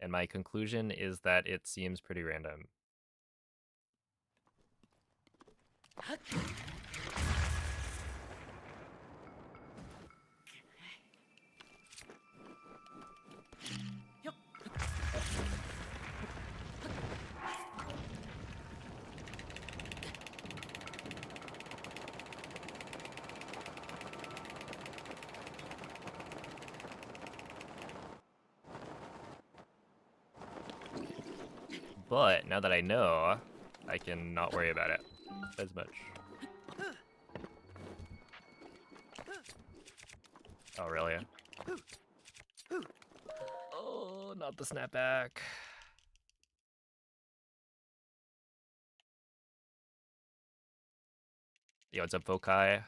And my conclusion is that it seems pretty random. But now that I know, I can not worry about it as much. Oh, really? Oh, not the snapback. Yo, what's up, Fokai?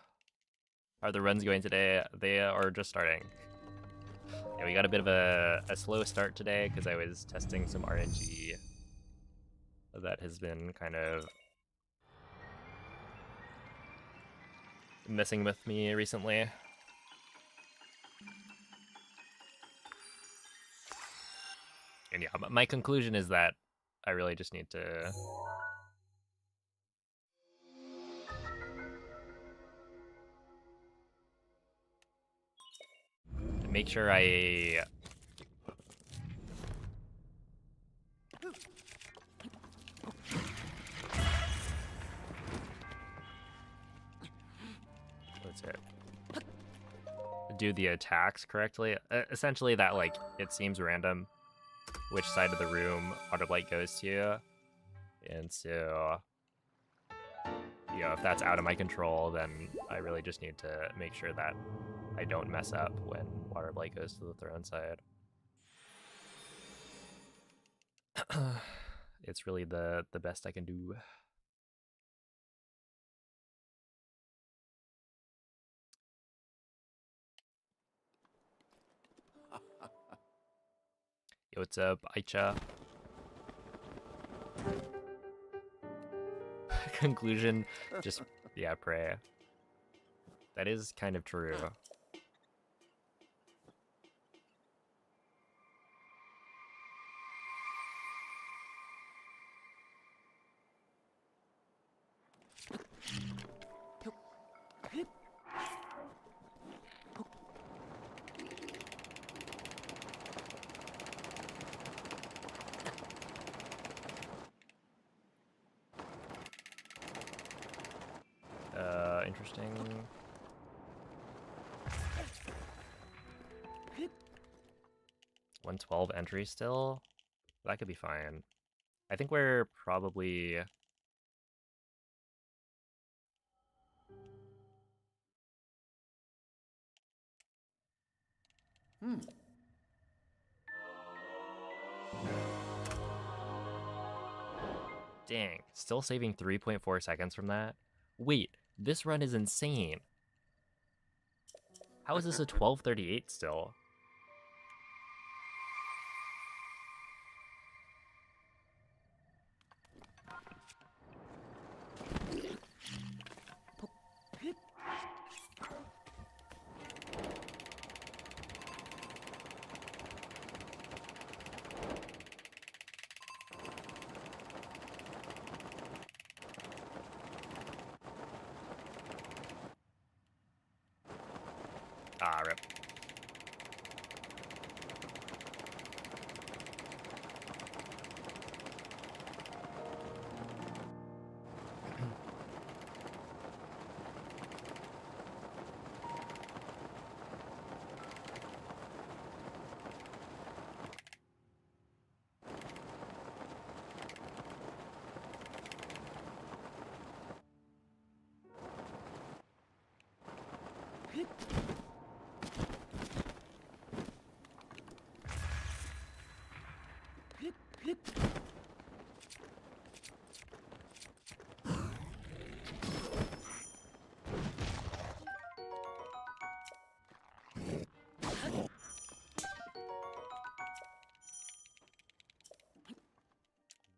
How are the runs going today? They are just starting. Yeah, we got a bit of a slow start today because I was testing some RNG that has been kind of messing with me recently. And yeah, my conclusion is that I really just need to make sure I do the attacks correctly. Essentially that like it seems random which side of the room Waterblight goes to. And so you know, if that's out of my control, then I really just need to make sure that I don't mess up when Waterblight goes to the throne side. It's really the best I can do. Yo, what's up, Aicha? Conclusion, just, yeah, pray. That is kind of true. Interesting. $112 entry still? That could be fine. I think we're probably... Dang, still saving 3.4 seconds from that? Wait, this run is insane. How is this a 12:38 still? Ah, rip.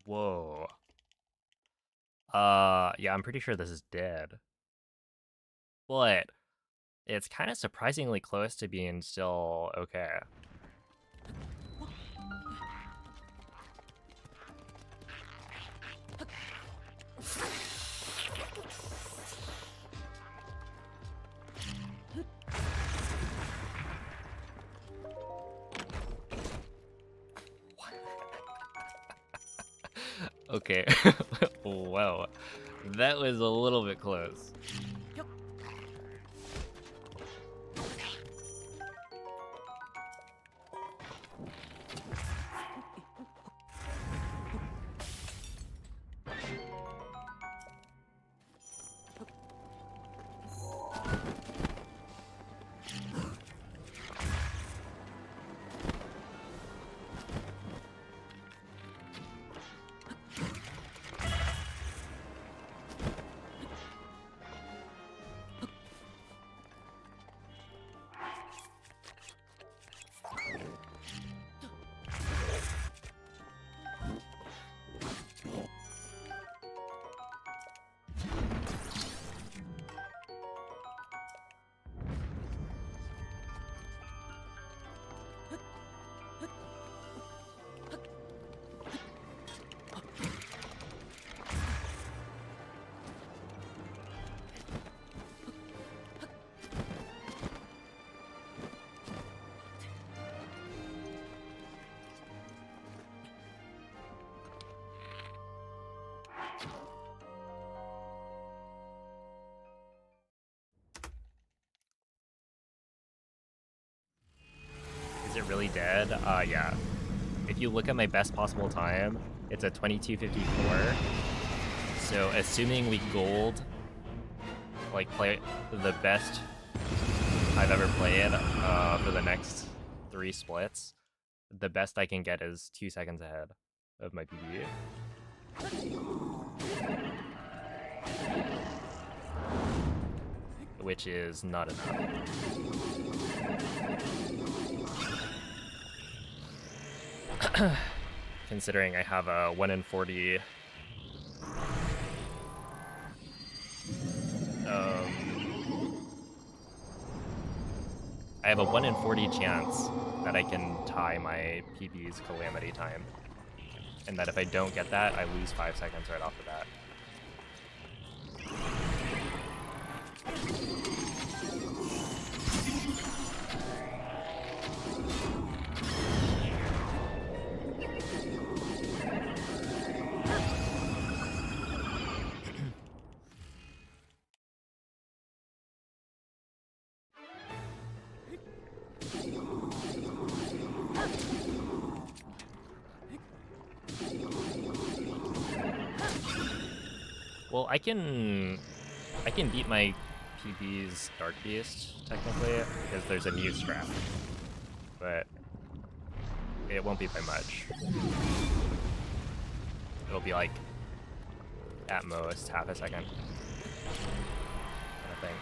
Whoa. Yeah, I'm pretty sure this is dead. But it's kind of surprisingly close to being still okay. Okay. Wow. That was a little bit close. Is it really dead? Yeah. If you look at my best possible time, it's a 22:54. So assuming we gold, like play the best I've ever played for the next 3 splits, the best I can get is 2 seconds ahead of my PB. Which is not enough. Considering I have a 1 in 40 I have a 1 in 40 chance that I can tie my PB's calamity time. And that if I don't get that, I lose 5 seconds right off the bat. Well, I can beat my PB's Dark Beast, technically, because there's a new strap. But it won't be by much. It'll be like, at most, half a second. Kind of thing.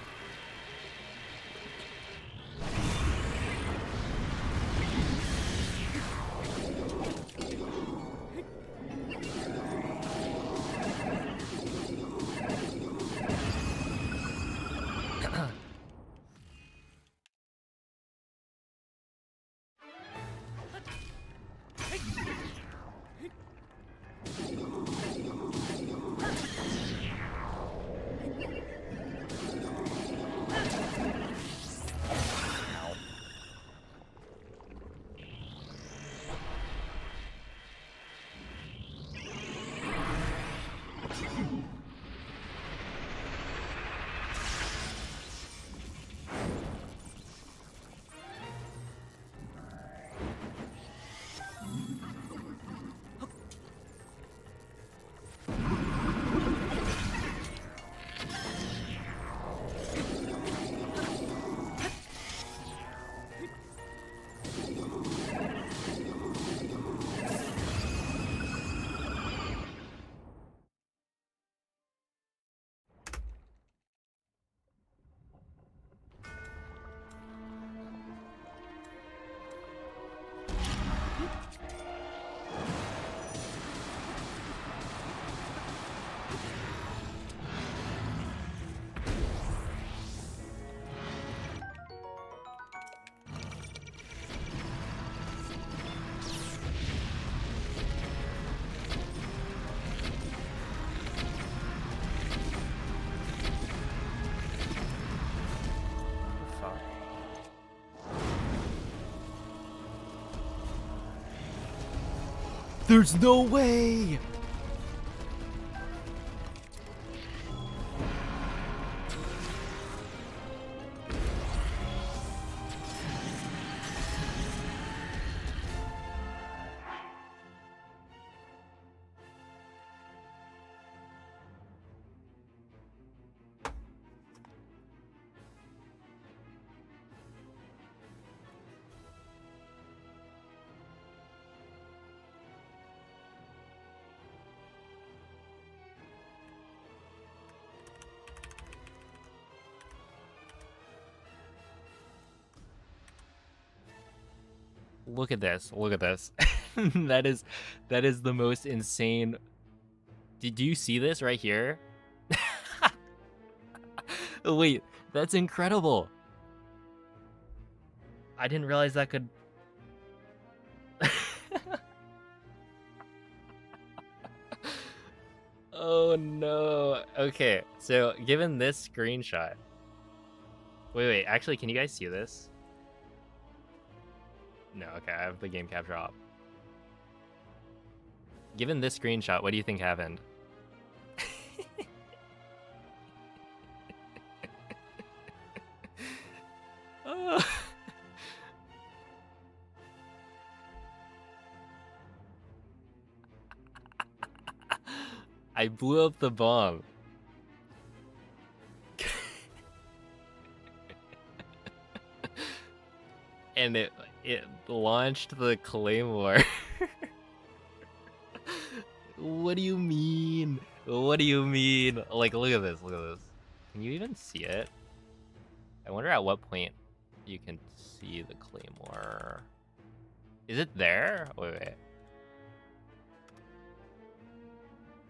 There's no way! Look at this. Look at this. that is the most insane. Did you see this right here? Wait, that's incredible. I didn't realize that could. Oh no. Okay, so given this screenshot. Wait, actually, can you guys see this? No, okay, I have the game capture off. Given this screenshot, what do you think happened? Oh. I blew up the bomb. And it launched the claymore. What do you mean? What do you mean? Like, look at this, look at this. Can you even see it? I wonder at what point you can see the claymore. Is it there? Wait.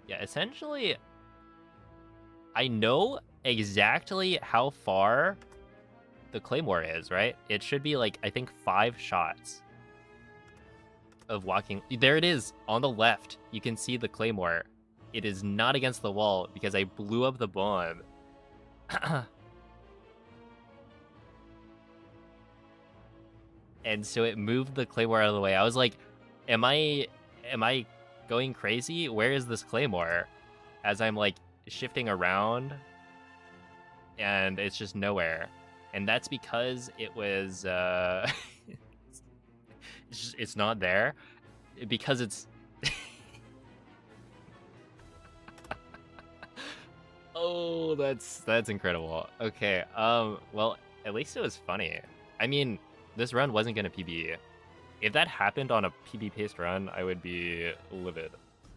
Yeah, essentially, I know exactly how far the claymore is, right? It should be like, I think 5 shots of walking. There it is on the left. You can see the claymore. It is not against the wall because I blew up the bomb. And so it moved the claymore out of the way. I was like, am I going crazy? Where is this claymore? As I'm like shifting around and it's just nowhere. And that's because it was it's not there because it's Oh, that's incredible. Okay. Well, at least it was funny. I mean, this run wasn't going to PB. If that happened on a PB paced run, I would be livid.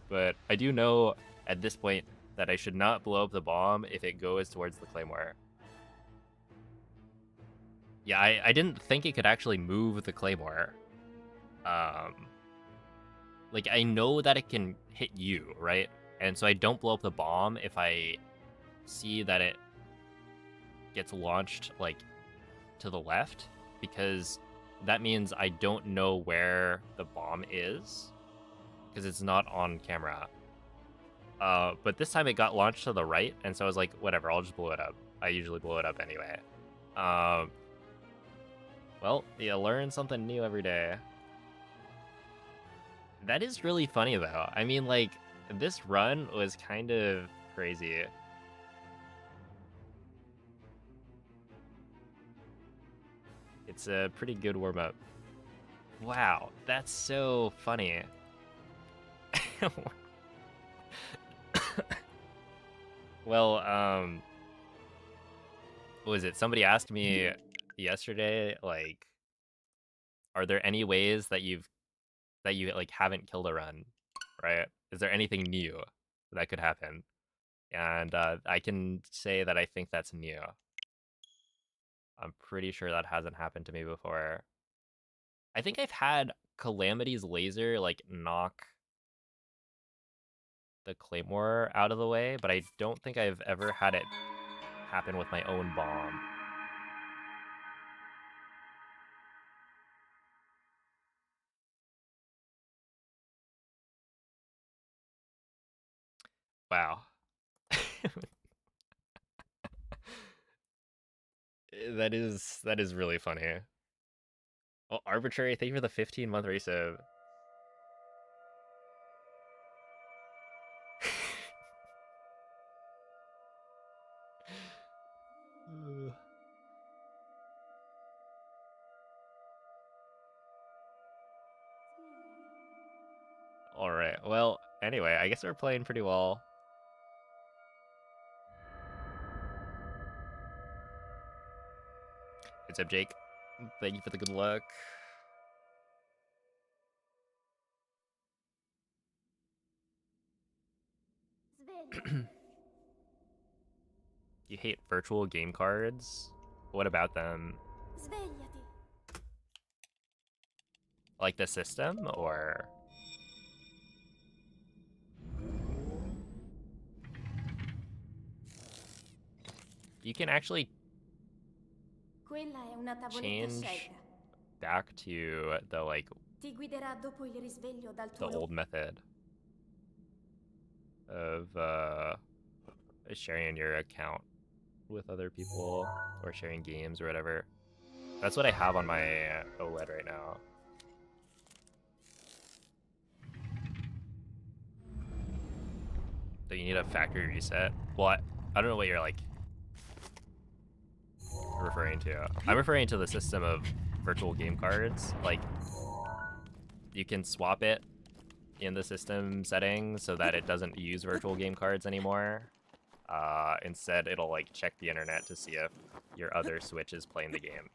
But I do know at this point that I should not blow up the bomb if it goes towards the claymore. Yeah, I didn't think it could actually move the claymore. Like, I know that it can hit you, right? And so I don't blow up the bomb if I see that it gets launched, like, to the left, because that means I don't know where the bomb is, because it's not on camera. But this time it got launched to the right, and so I was like, whatever, I'll just blow it up. I usually blow it up anyway. Well, you learn something new every day. That is really funny, though. I mean, like, this run was kind of crazy. It's a pretty good warm-up. Wow, that's so funny. Well, what was it? Somebody asked me yesterday, like, are there any ways that you like haven't killed a run, right? Is there anything new that could happen? And I can say that I think that's new. I'm pretty sure that hasn't happened to me before. I think I've had Calamity's laser like knock the claymore out of the way, but I don't think I've ever had it happen with my own bomb. Wow. That is really funny. Oh, Arbitrary, thank you for the 15-month resub. Well, anyway, I guess we're playing pretty well. What's up, Jake? Thank you for the good luck. You hate virtual game cards? What about them?
Svegliati.
Like the system, or? You can actually
Quella è una tavoletta
change
scelta.
back to the like
Ti guiderà dopo il risveglio dal
the
tuo
old method of sharing your account with other people or sharing games or whatever. That's what I have on my OLED right now. So you need a factory reset. Well, I don't know what you're like referring to. I'm referring to the system of virtual game cards. Like, you can swap it in the system settings so that it doesn't use virtual game cards anymore. Instead, it'll like check the internet to see if your other Switch is playing the game.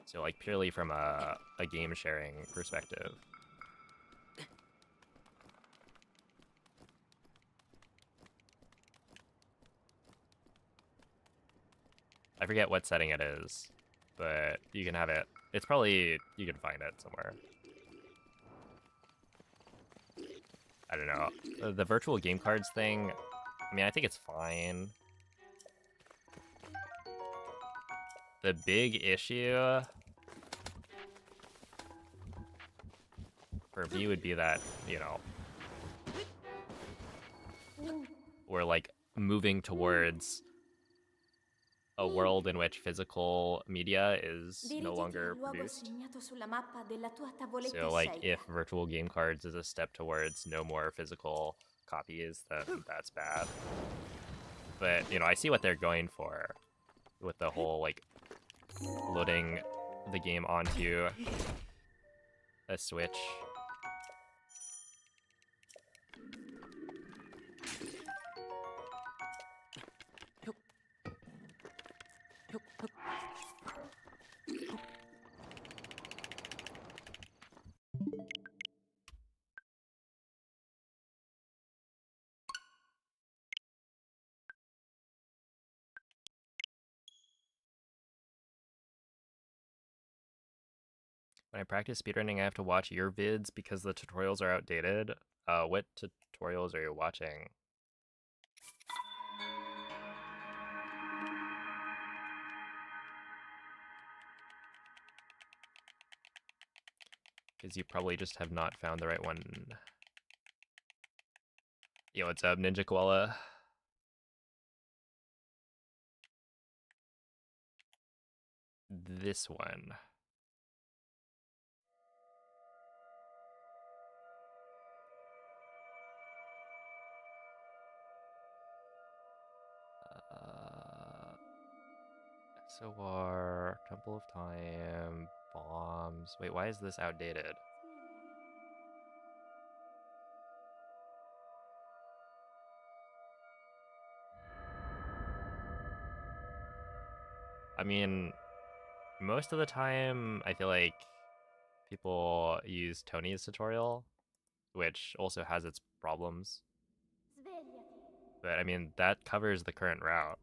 So like purely from a game sharing perspective. I forget what setting it is, but you can have it. It's probably, you can find it somewhere. I don't know. The virtual game cards thing, I mean, I think it's fine. The big issue for me would be that, you know, we're like moving towards a world in which physical media is no longer produced. So like if virtual game cards is a step towards no more physical copies, then that's bad. But, you know, I see what they're going for with the whole like loading the game onto a Switch. When I practice speedrunning, I have to watch your vids because the tutorials are outdated. What tutorials are you watching? Because you probably just have not found the right one. Yo, what's up, Ninja Koala? This one. SOR, Temple of Time, Bombs. Wait, why is this outdated? I mean, most of the time, I feel like people use Tony's tutorial, which also has its problems. But I mean, that covers the current route.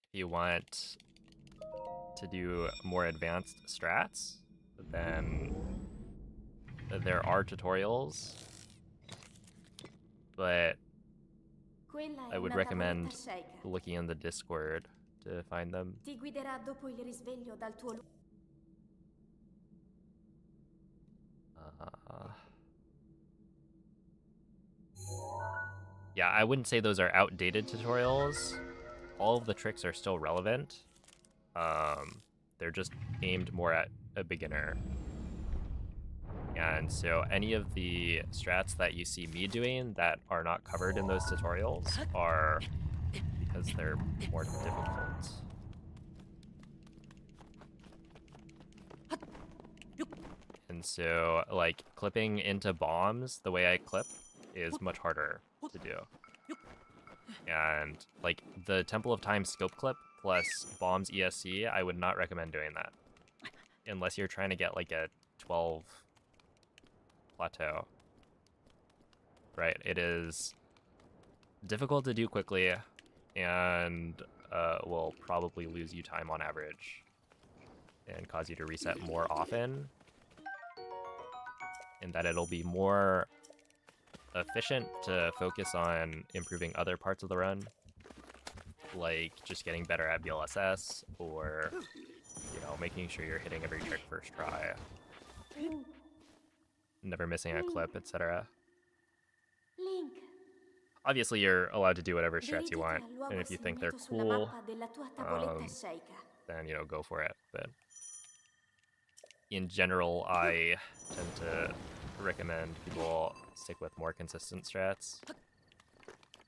If you want to do more advanced strats, then there are tutorials, but I would recommend looking in the Discord to find them.
Ti guiderà dopo il risveglio dal tuo
Yeah, I wouldn't say those are outdated tutorials. All of the tricks are still relevant. They're just aimed more at a beginner. And so any of the strats that you see me doing that are not covered in those tutorials are because they're more difficult. And so, like, clipping into bombs the way I clip is much harder to do. And, like, the Temple of Time scope clip plus bombs ESC, I would not recommend doing that. Unless you're trying to get, like, a 12 plateau. Right, it is difficult to do quickly, and will probably lose you time on average. And cause you to reset more often. And that it'll be more efficient to focus on improving other parts of the run, like just getting better at BLSS, or, you know, making sure you're hitting every trick first try, never missing a clip, etc.
Link,
Obviously, you're allowed to do whatever strats you
dirigiti
want,
al luogo
and if you think they're
segnato sulla
cool,
mappa della tua tavoletta sceicca.
then, you know, go for it. But in general, I tend to recommend people stick with more consistent strats,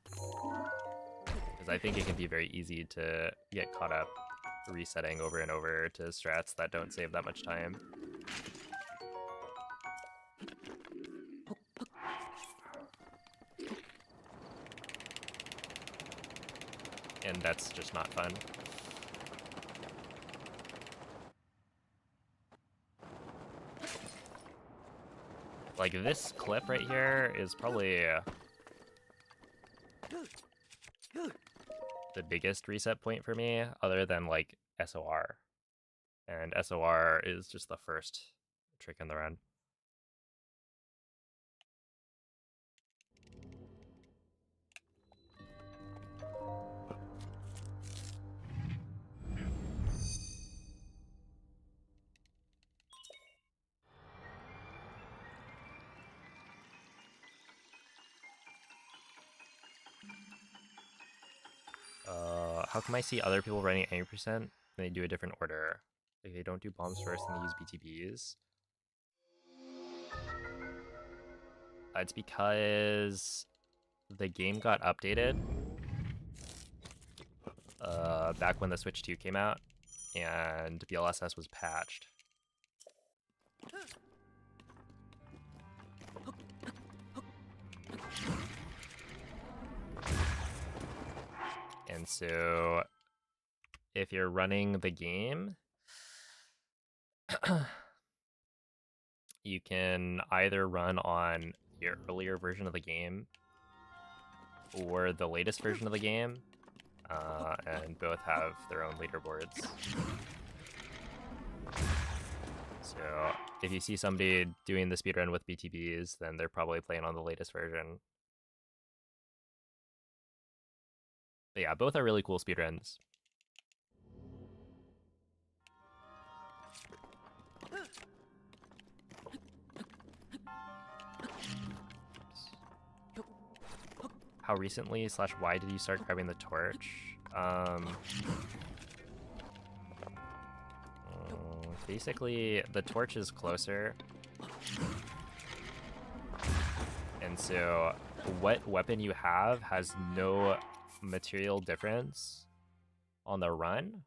because I think it can be very easy to get caught up resetting over and over to strats that don't save that much time. And that's just not fun. Like, this clip right here is probably the biggest reset point for me, other than, like, SOR. And SOR is just the first trick in the run. How come I see other people running 80% and they do a different order? Like, they don't do bombs first and they use BTBs. It's because the game got updated back when the Switch 2 came out, and BLSS was patched. And so, if you're running the game, you can either run on your earlier version of the game or the latest version of the game, and both have their own leaderboards. So if you see somebody doing the speedrun with BTBs, then they're probably playing on the latest version. But yeah, both are really cool speedruns. How recently / why did you start grabbing the torch? Basically, the torch is closer. And so what weapon you have has no material difference on the run.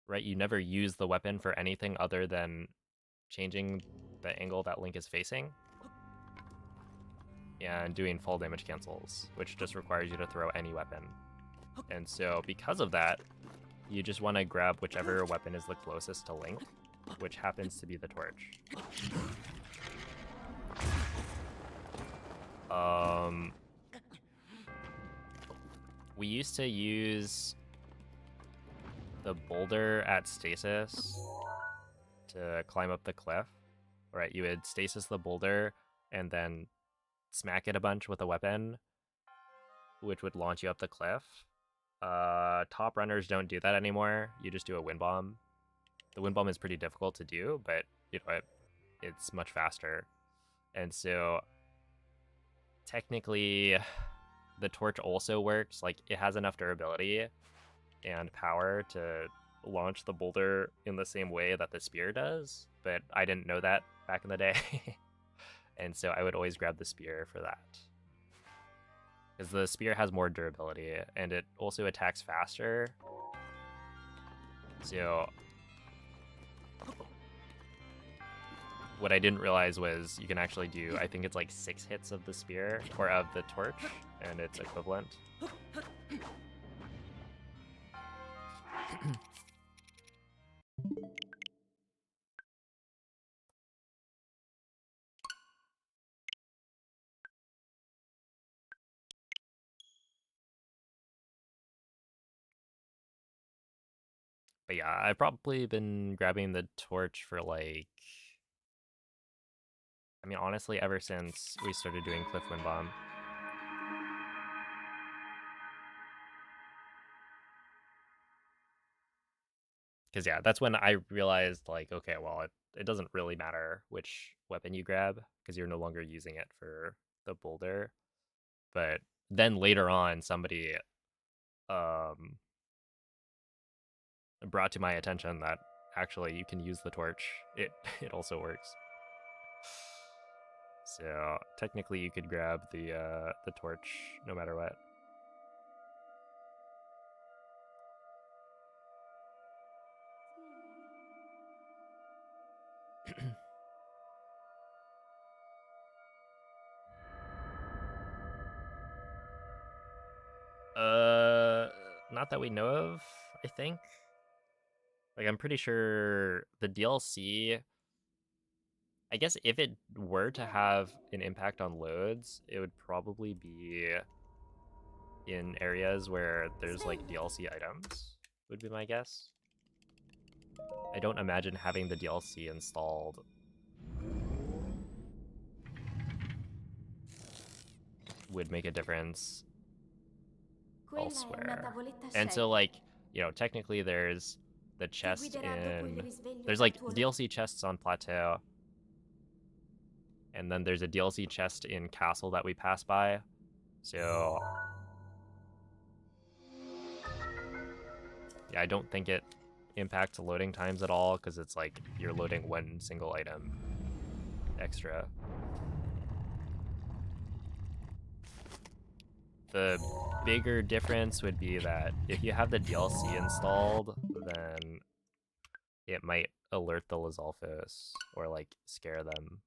Right? You never use the weapon for anything other than changing the angle that Link is facing and doing fall damage cancels, which just requires you to throw any weapon. And so because of that, you just want to grab whichever weapon is the closest to Link, which happens to be the torch. We used to use the boulder at stasis to climb up the cliff. Right, you would stasis the boulder and then smack it a bunch with a weapon, which would launch you up the cliff. Top runners don't do that anymore. You just do a wind bomb. The wind bomb is pretty difficult to do, but you know it's much faster. And so technically the torch also works. Like, it has enough durability and power to launch the boulder in the same way that the spear does, but I didn't know that back in the day. And so I would always grab the spear for that, because the spear has more durability and it also attacks faster. So What I didn't realize was you can actually do, I think it's like 6 hits of the spear, or of the torch, and it's equivalent. But yeah, I've probably been grabbing the torch for like, I mean, honestly, ever since we started doing Cliff Wind Bomb. Because yeah, that's when I realized like, okay, well, it doesn't really matter which weapon you grab because you're no longer using it for the boulder. But then later on, somebody brought to my attention that actually you can use the torch. It also works. So technically, you could grab the torch no matter what. Not that we know of, I think. Like, I'm pretty sure the DLC, I guess if it were to have an impact on loads, it would probably be in areas where there's like DLC items, would be my guess. I don't imagine having the DLC installed would make a difference
Quella è una
elsewhere.
tavoletta
And so
shake.
like, you know, technically there's the
Ti
chest
guiderà dopo il
in,
risveglio
there's
dal
like
tuo
DLC chests on Plateau, and then there's a DLC chest in Castle that we pass by. So yeah, I don't think it impacts loading times at all because it's like you're loading one single item extra. The bigger difference would be that if you have the DLC installed, then it might alert the Lizalfos or like scare them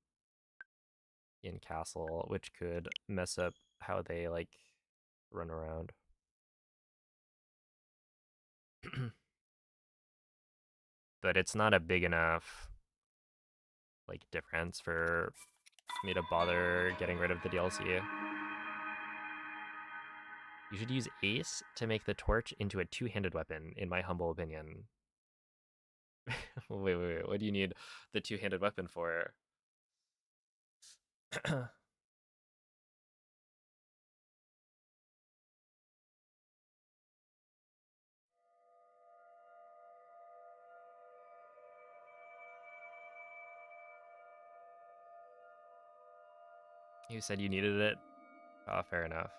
in Castle, which could mess up how they like run around. But it's not a big enough like difference for me to bother getting rid of the DLC. You should use Ace to make the torch into a two-handed weapon, in my humble opinion. Wait. What do you need the two-handed weapon for? You said you needed it? Oh, fair enough.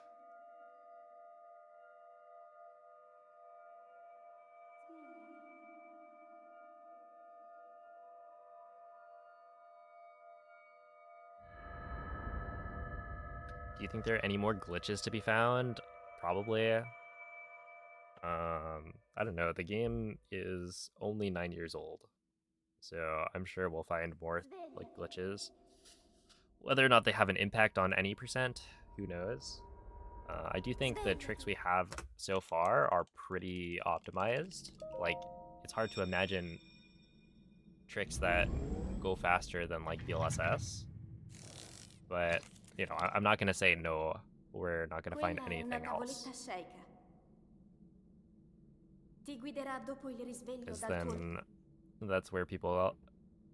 Do you think there are any more glitches to be found? Probably. I don't know. The game is only 9 years old, so I'm sure we'll find more like glitches. Whether or not they have an impact on any percent, who knows? I do think the tricks we have so far are pretty optimized. Like, it's hard to imagine tricks that go faster than like DLSS. But, you know, I'm not going to say no, we're not going to find
Quella è una
anything else.
tavoletta shake. Ti guiderà dopo il risveglio
Because
dal tuo...
then that's where people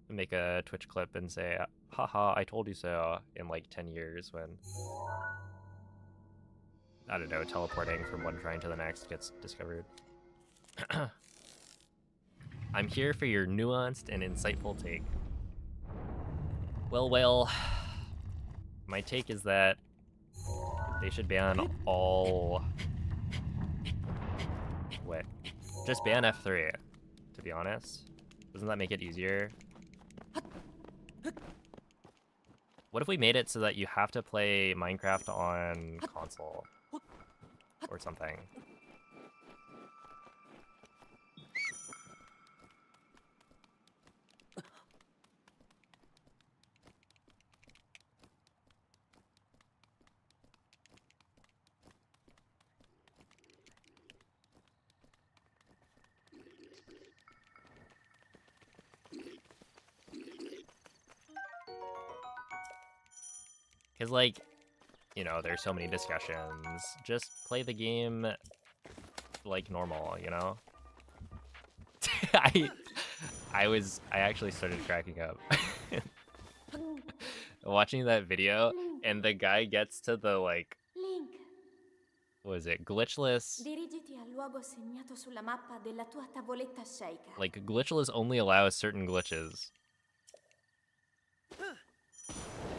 make a Twitch clip and say, haha, I told you so, in like 10 years when, I don't know, teleporting from one shrine to the next gets discovered. I'm here for your nuanced and insightful take. Well, my take is that they should ban all... Wait, just ban F3, to be honest. Doesn't that make it easier? What if we made it so that you have to play Minecraft on console? Or something. Because, like, you know, there's so many discussions. Just play the game like normal, you know? I actually started cracking up. Watching that video, and the guy gets to the, like,
Link,
what is it, glitchless?
dirigiti al luogo segnato sulla mappa della tua tavoletta sceicca.
Like, glitchless only allows certain glitches.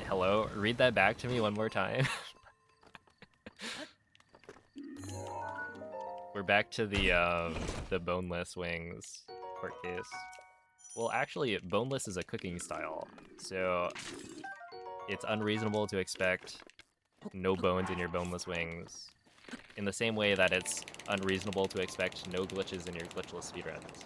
Hello? Read that back to me one more time. We're back to the boneless wings court case. Well, actually, boneless is a cooking style, so it's unreasonable to expect no bones in your boneless wings, in the same way that it's unreasonable to expect no glitches in your glitchless speedruns.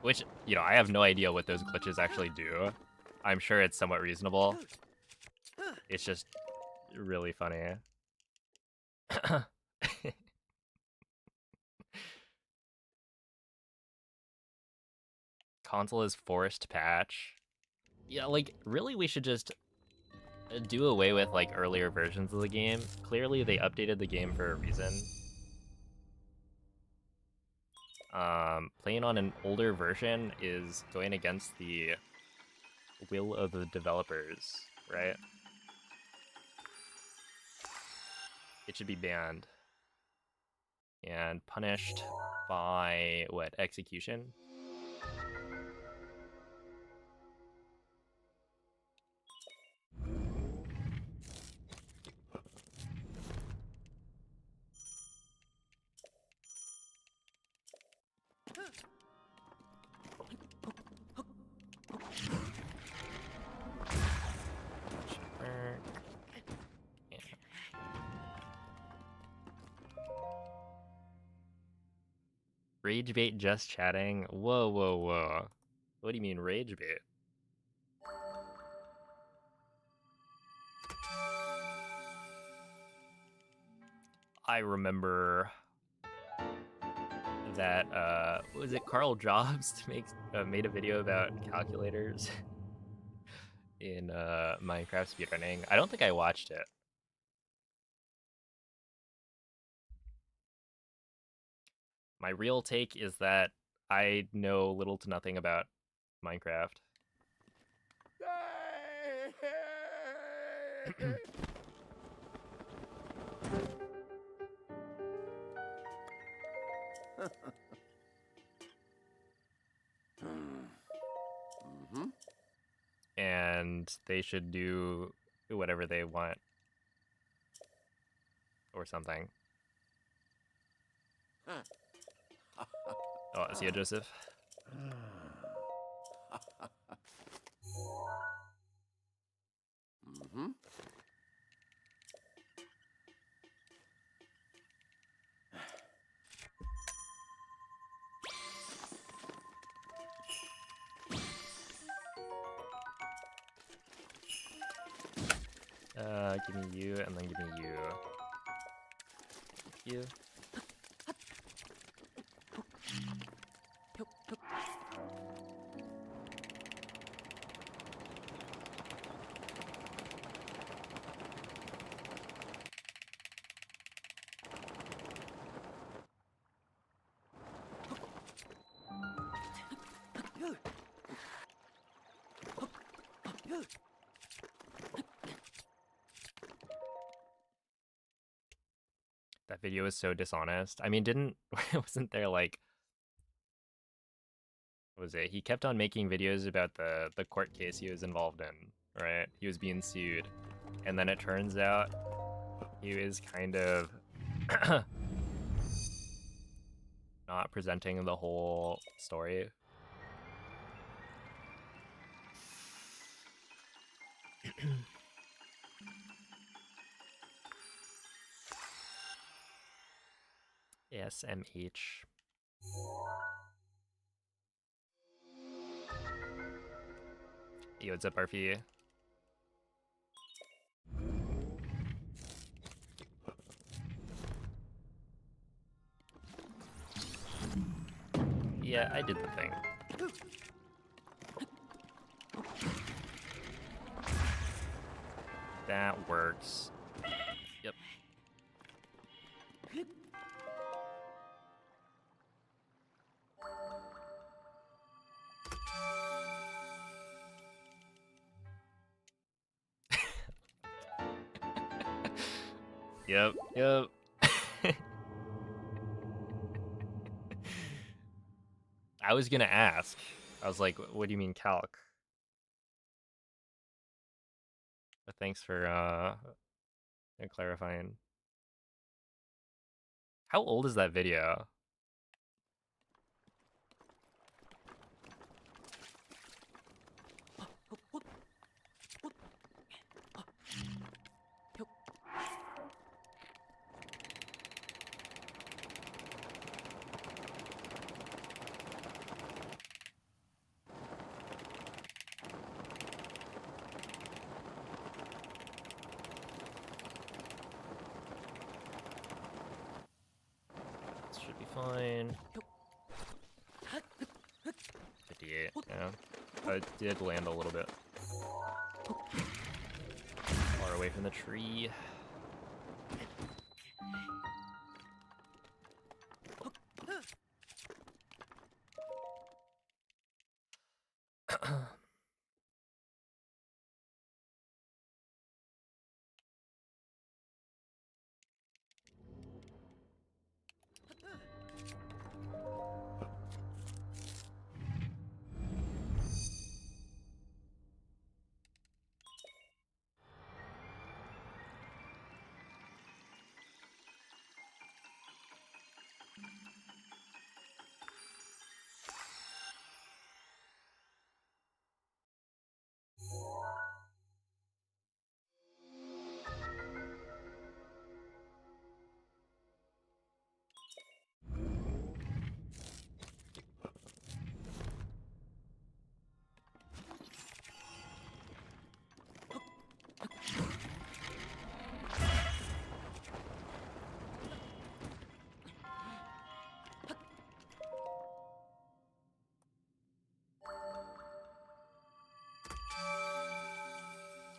Which, you know, I have no idea what those glitches actually do. I'm sure it's somewhat reasonable. It's just really funny. Console is forced patch. Yeah, like, really we should just do away with, like, earlier versions of the game. Clearly they updated the game for a reason. Playing on an older version is going against the will of the developers, right? It should be banned. And punished by, what, execution? Rage bait just chatting? Whoa, whoa, whoa. What do you mean rage bait? I remember that, was it Carl Jobs made a video about calculators in Minecraft speedrunning? I don't think I watched it. My real take is that I know little to nothing about Minecraft. And they should do whatever they want. Or something. Oh, see ya, Joseph. Give me you, and then give me you. You. That video is so dishonest. I mean, wasn't there, like, what was it? He kept on making videos about the court case he was involved in, right? He was being sued. And then it turns out he was kind of not presenting the whole story. SMH. Yo, what's up, RP? Yeah, I did the thing. That works. Yep. Yep, yep. I was gonna ask. I was like, what do you mean calc? But thanks for clarifying. How old is that video? Should be fine. 58, yeah. I did land a little bit far away from the tree.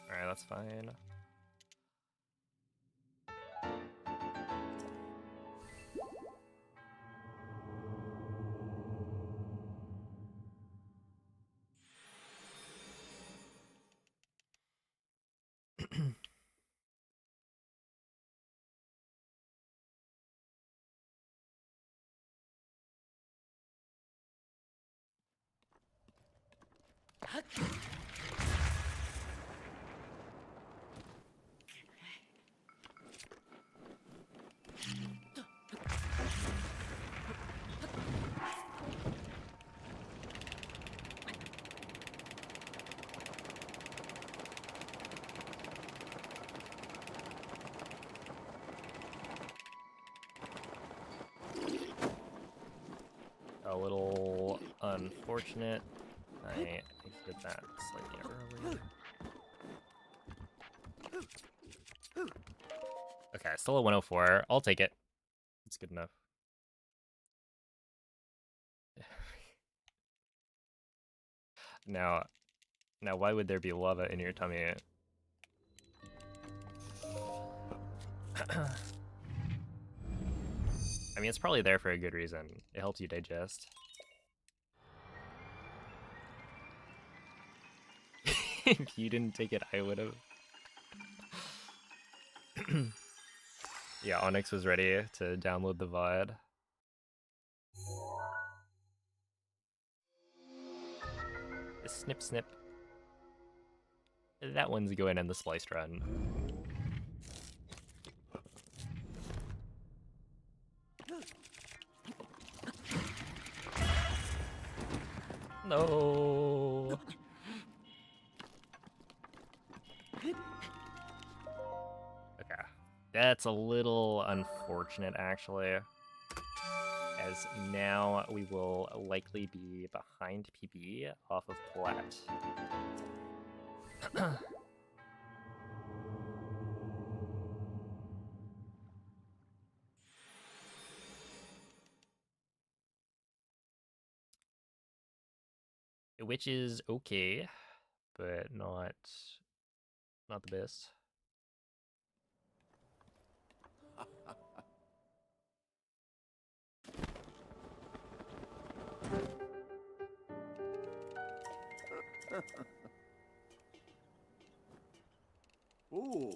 Alright, that's fine. A little unfortunate. I exited that slightly early. Okay, still a 104. I'll take it. It's good enough. Now, why would there be lava in your tummy? I mean, it's probably there for a good reason. It helps you digest. If you didn't take it, I would have. Yeah, Onyx was ready to download the VOD. Snip, snip. That one's going in the spliced run. No. Okay. That's a little unfortunate, actually. As now we will likely be behind PB off of Plat. Which is okay, but not the best.
Ooh.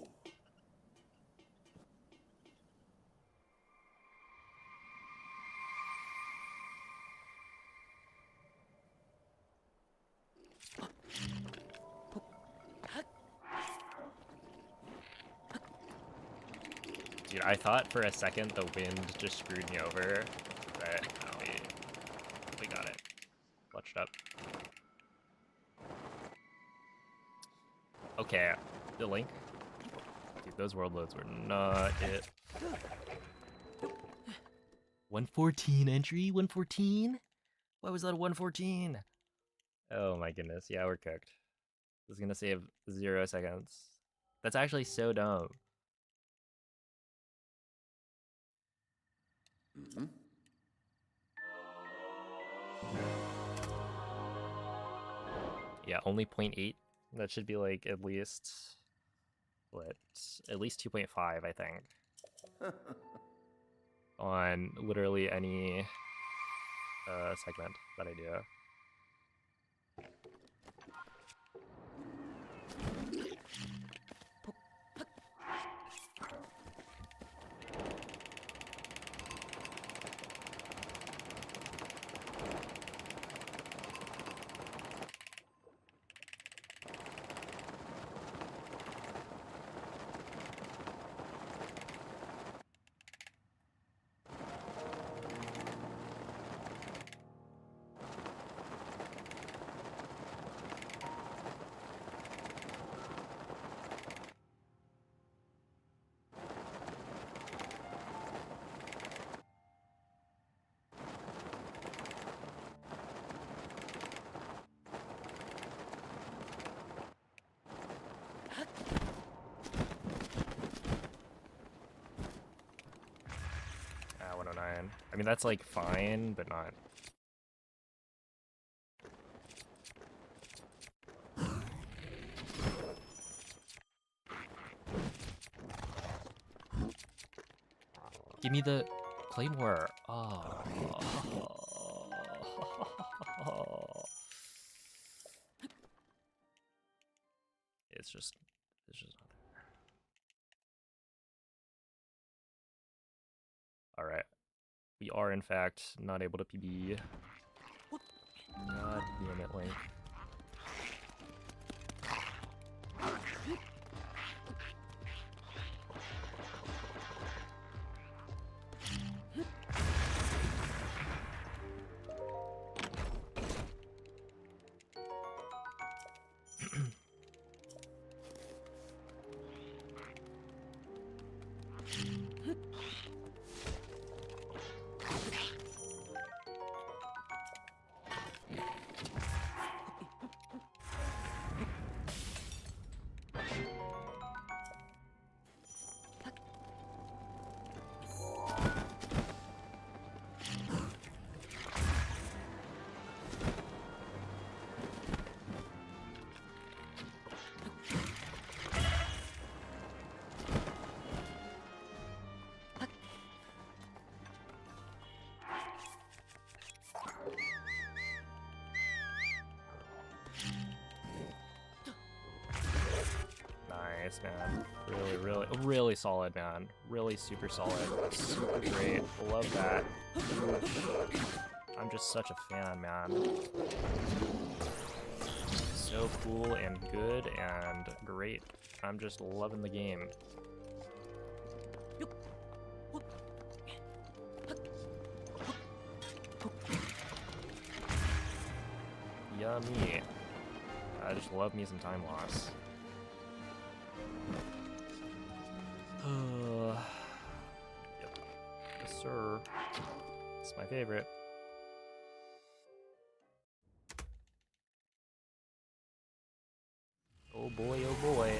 Dude, I thought for a second the wind just screwed me over, but no, we got it. Clutched up. Okay, the link. Dude, those world loads were not it. 114 entry? 114? Why was that a 114? Oh my goodness, yeah, we're cooked. This is gonna save 0 seconds. That's actually so dumb.
Mm-hmm.
Yeah, only 0.8. That should be like at least, what? At least 2.5, I think. On literally any segment that I do. Ah, 109. I mean, that's like fine, but not. Give me the Claymore. Oh. It's just not there. All right. We are, in fact, not able to PB. God damn it, Link. Nice, man. Really solid, man. Really super solid. Super great. Love that. I'm just such a fan, man. So cool and good and great. I'm just loving the game. Yummy. I just love me some time loss. Yep. Yes, sir. It's my favorite. Oh boy, oh boy.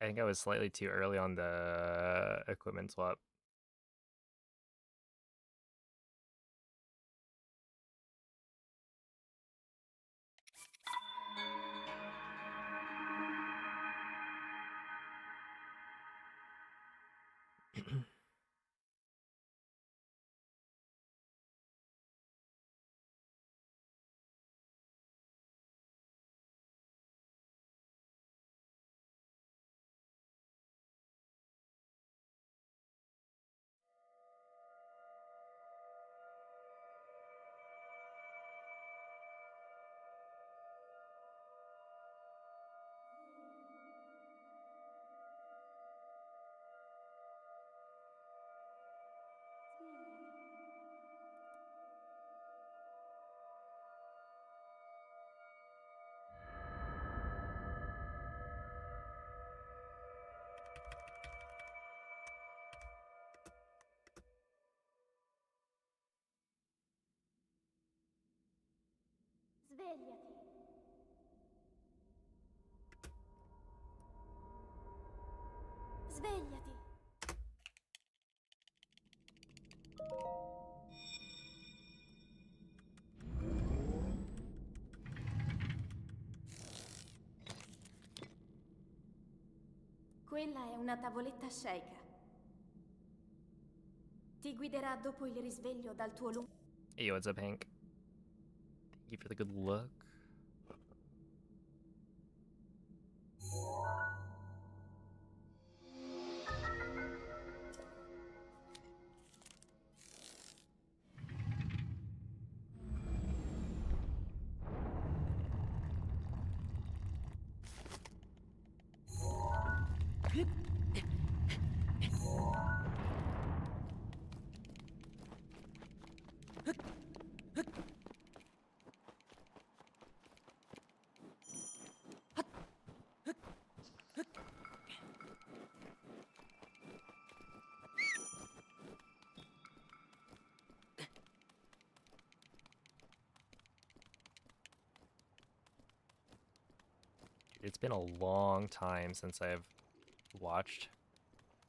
I think I was slightly too early on the equipment swap.
Svegliati. Svegliati. Quella è una tavoletta sceika. Ti guiderà dopo il risveglio dal tuo lungo...
Hey, what's up, Hank? Thank you for the good luck. It's been a long time since I've watched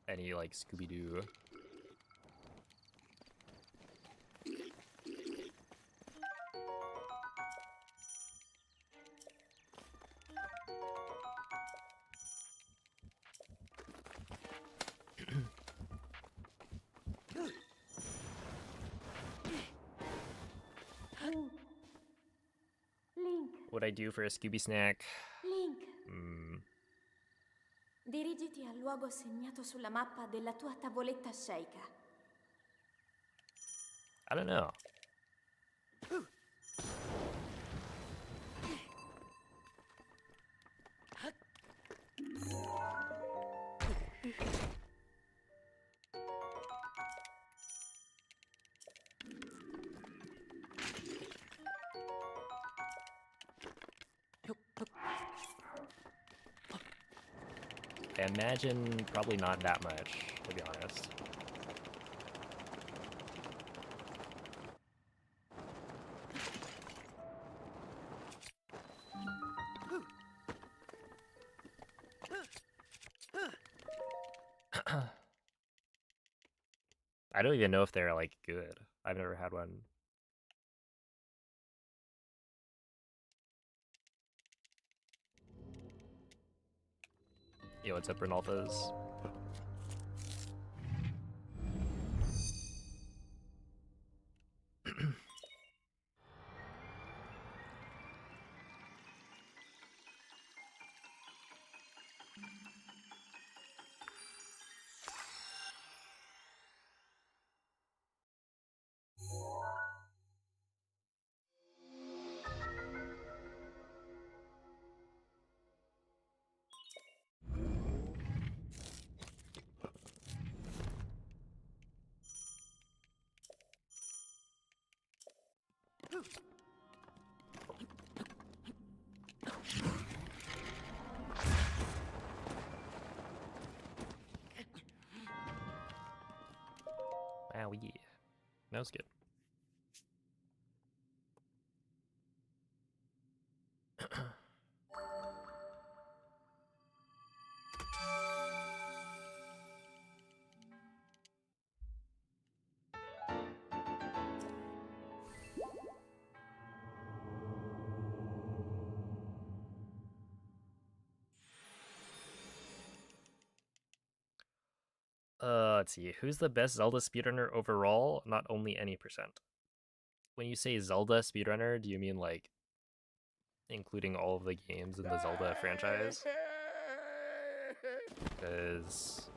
any, like, Scooby-Doo.
Link.
What'd I do for a Scooby snack?
Link.
Hmm.
Dirigiti al luogo segnato sulla mappa della tua tavoletta sceika.
I don't know. I imagine probably not that much, to be honest. I don't even know if they're, like, good. I've never had one. Yo, what's up, Renalthas? Wow, yeah. That was good. Let's see. Who's the best Zelda speedrunner overall? Not only any percent. When you say Zelda speedrunner, do you mean like including all of the games in the Zelda franchise? Because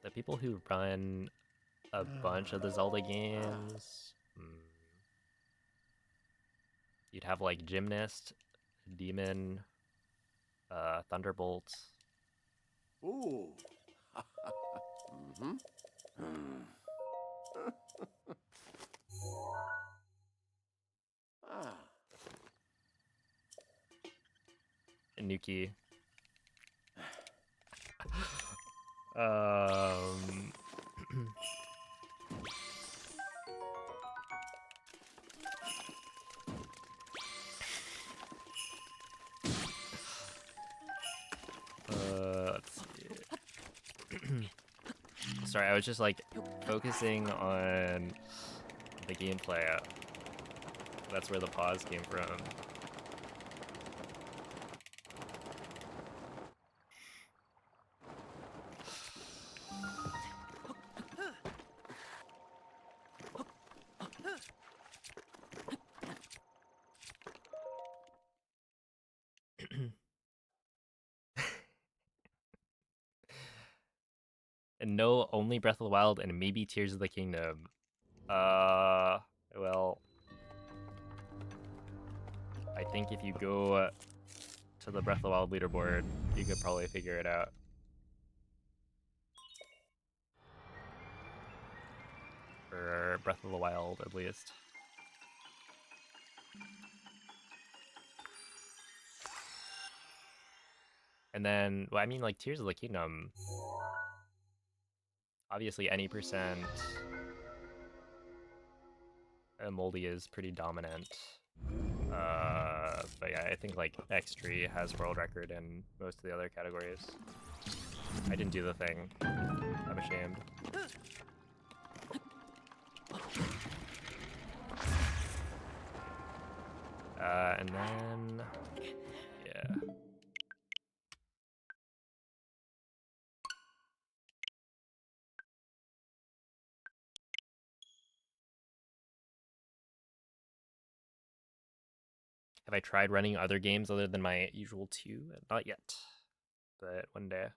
the people who run a bunch of the Zelda games, you'd have like Gymnast, Demon, Thunderbolt.
Ooh.
Nuki. um let's see. Sorry, I was just like focusing on the gameplay. That's where the pause came from. And no, only Breath of the Wild and maybe Tears of the Kingdom. Well, I think if you go to the Breath of the Wild leaderboard, you could probably figure it out. For Breath of the Wild, at least. And then, well, I mean, like, Tears of the Kingdom, obviously any percent Moldy is pretty dominant. But yeah, I think like X3 has world record in most of the other categories. I didn't do the thing. I'm ashamed. And then, yeah. Have I tried running other games other than my usual 2? Not yet, but one day.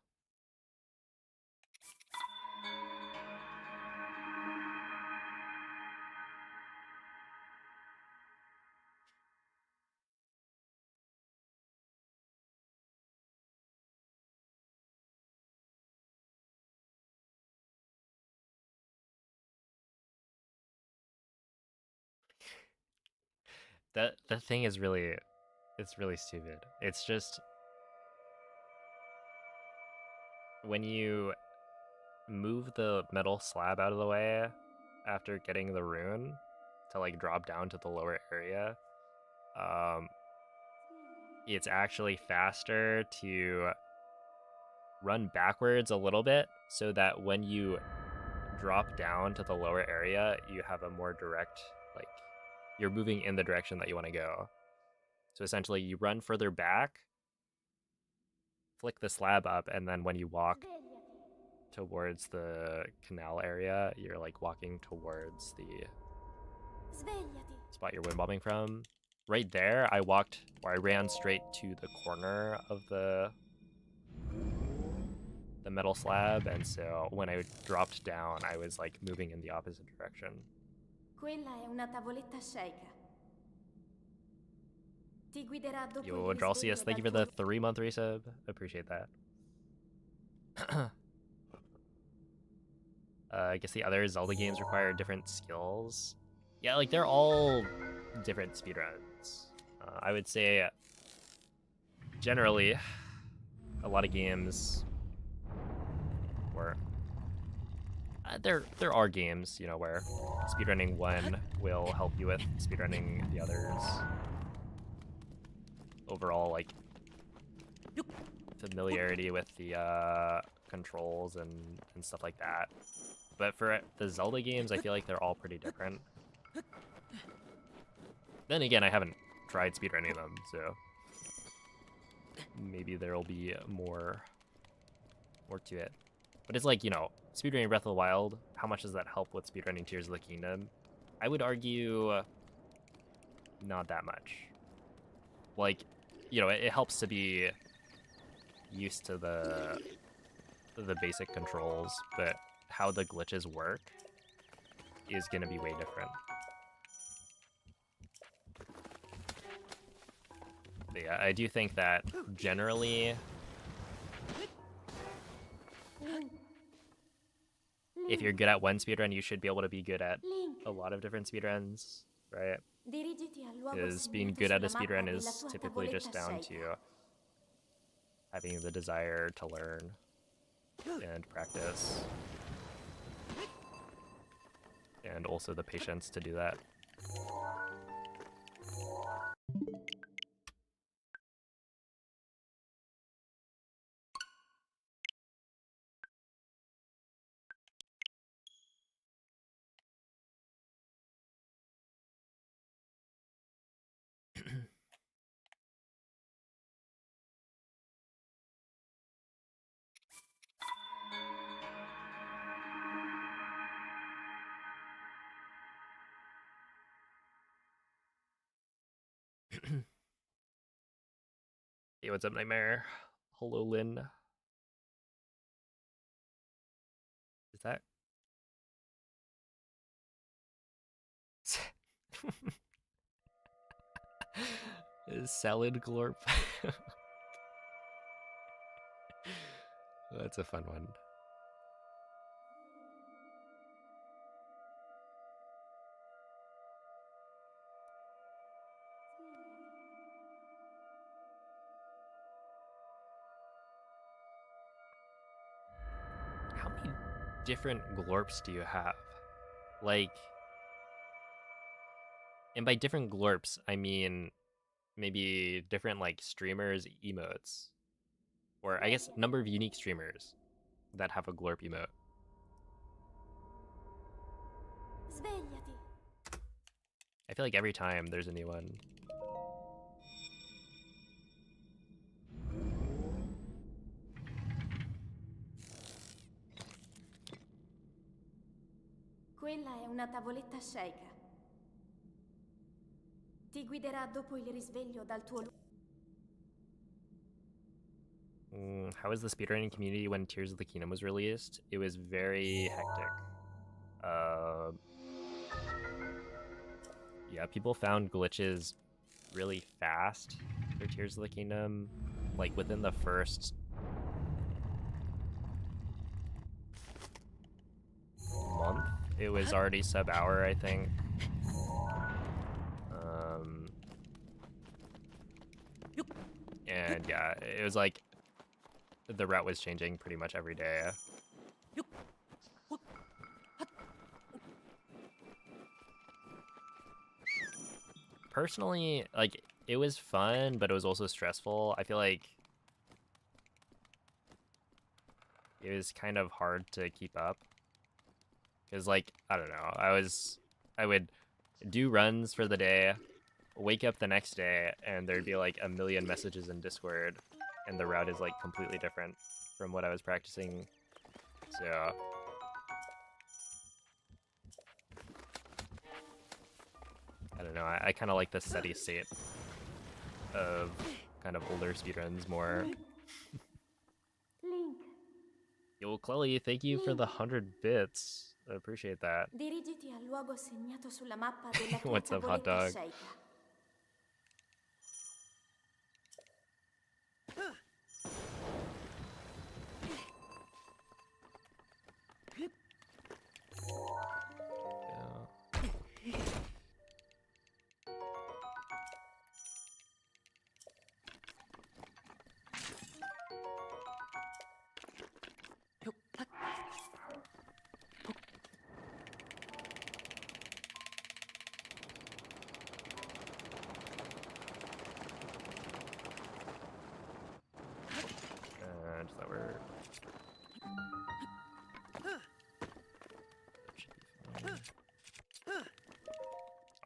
The thing is really, it's really stupid. It's just when you move the metal slab out of the way after getting the rune to like drop down to the lower area, it's actually faster to run backwards a little bit so that when you drop down to the lower area, you have a more direct, like, you're moving in the direction that you want to go. So essentially, you run further back, flick the slab up, and then when you walk towards the canal area, you're like walking towards the spot you're wind bombing from. Right there, I ran straight to the corner of the metal slab, and so when I dropped down, I was like moving in the opposite direction.
Quella è una tavoletta sceicca. Ti guiderà dopo
Yo,
il
Dralsius,
risveglio
thank you for
dal
the 3-month resub. Appreciate that. I guess the other Zelda games require different skills. Yeah, like they're all different speedruns. I would say generally a lot of games where there are games, you know, where speedrunning one will help you with speedrunning the others. Overall, like familiarity with the controls and stuff like that. But for the Zelda games, I feel like they're all pretty different. Then again, I haven't tried speedrunning them, so maybe there'll be more to it. But it's like, you know, speedrunning Breath of the Wild, how much does that help with speedrunning Tears of the Kingdom? I would argue not that much. Like, you know, it helps to be used to the basic controls, but how the glitches work is going to be way different. But yeah, I do think that generally, if you're good at one speedrun, you should be able to be good at a lot of different speedruns, right? Because being good at a speedrun is typically just down to having the desire to learn and practice, and also the patience to do that. Hey, what's up, Nightmare? Hello, Lynn. Is that... Salad glorp? That's a fun one. How many different glorps do you have? Like, and by different glorps, I mean maybe different like streamers' emotes, or I guess number of unique streamers that have a glorp emote.
Svegliati.
I feel like every time there's a new one.
Quella è una tavoletta sceicca. Ti guiderà dopo il risveglio dal tuo
How was the speedrunning community when Tears of the Kingdom was released? It was very hectic. Yeah, people found glitches really fast for Tears of the Kingdom. Like within the first month, it was already sub-hour, I think. And yeah, it was like the route was changing pretty much every day. Personally, like, it was fun, but it was also stressful. I feel like it was kind of hard to keep up. Because, like, I don't know, I would do runs for the day, wake up the next day, and there'd be like a million messages in Discord, and the route is like completely different from what I was practicing. So I don't know, I kind of like the steady state of kind of older speedruns more.
Link.
Yo, Clelly, thank you for the 100 bits. I appreciate that.
Dirigiti al luogo segnato sulla mappa della tua
What's up, hot
tavoletta
dog?
sceicca.
Yeah. And that we're...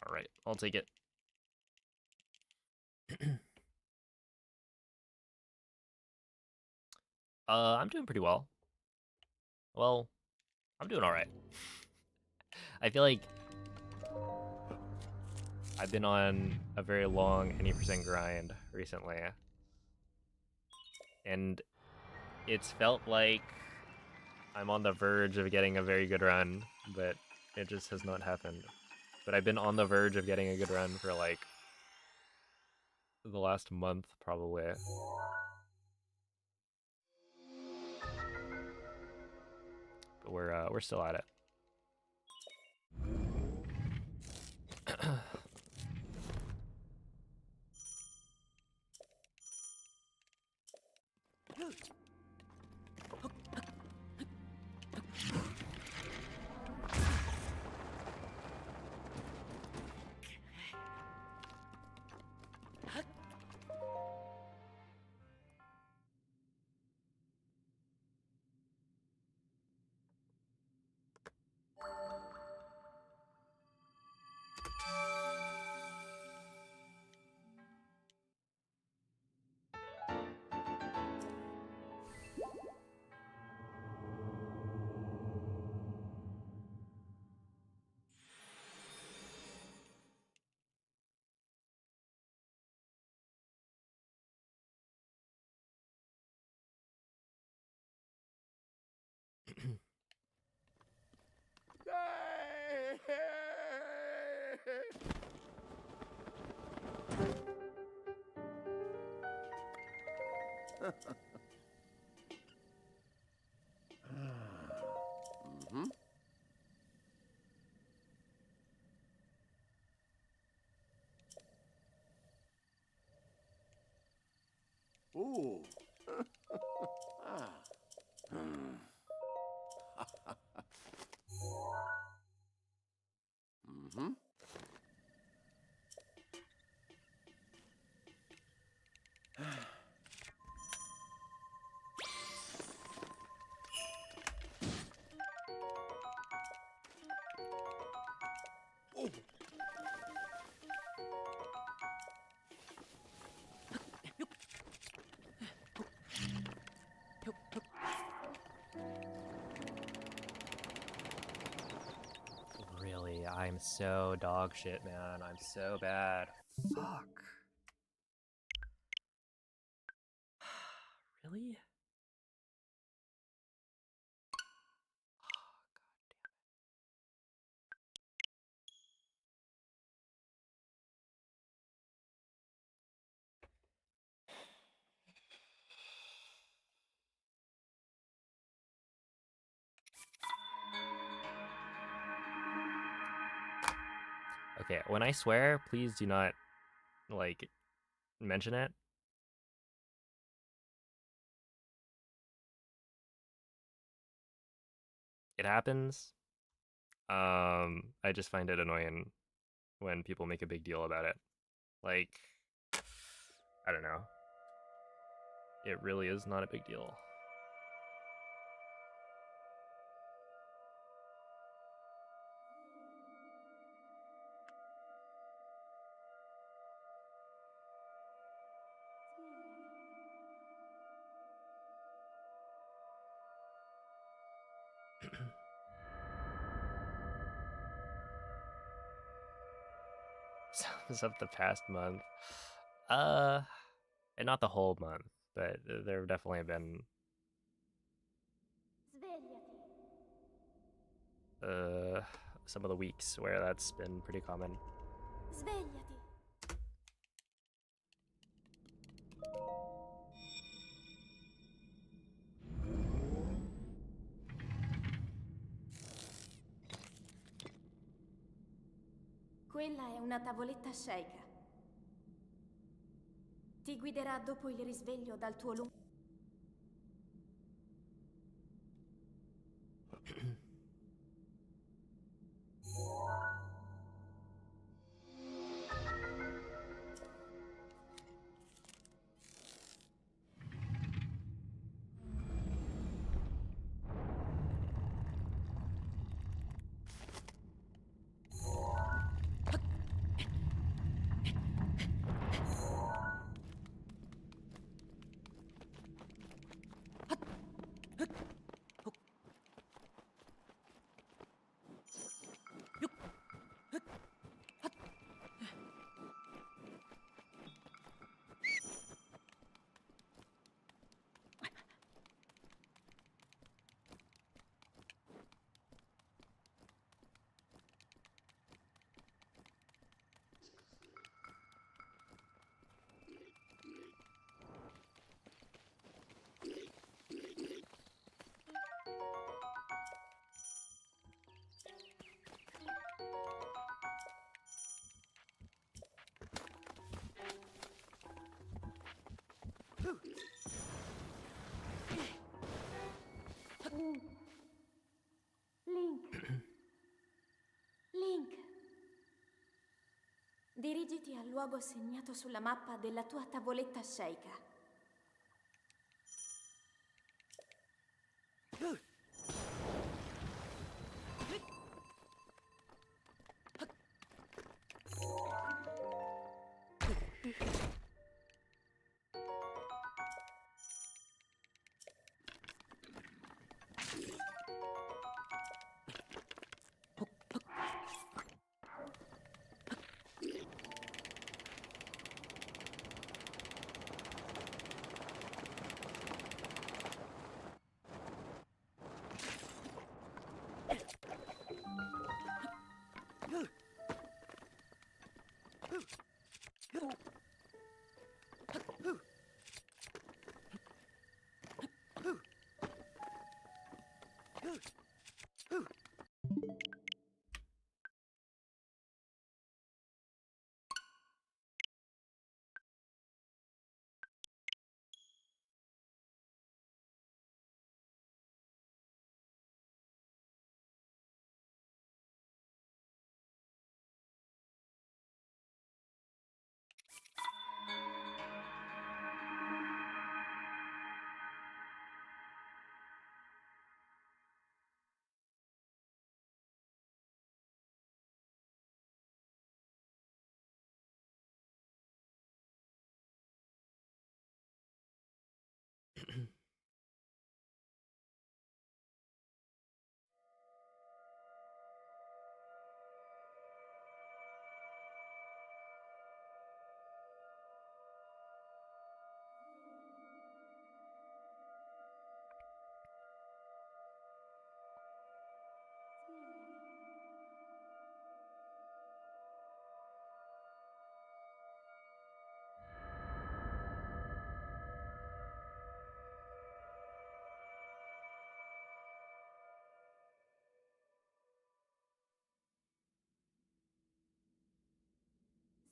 Alright, I'll take it. I'm doing pretty well. Well, I'm doing alright. I feel like I've been on a very long any percent grind recently. And it's felt like I'm on the verge of getting a very good run, but it just has not happened. But I've been on the verge of getting a good run for like the last month, probably. But we're still at it.
Mm-hmm. Ooh. Ah. Hmm. Mm-hmm. Oh.
Really, I'm so dog shit, man. I'm so bad. Fuck. Really? Okay, when I swear, please do not, like, mention it. It happens. I just find it annoying when people make a big deal about it. Like, I don't know. It really is not a big deal. Sums up the past month. And not the whole month, but there have definitely been
Svegliati.
some of the weeks where that's been pretty common.
Svegliati. Quella è una tavoletta sceicca. Ti guiderà dopo il risveglio dal tuo lungo... Dirigiti al luogo segnato sulla mappa della tua tavoletta sceika.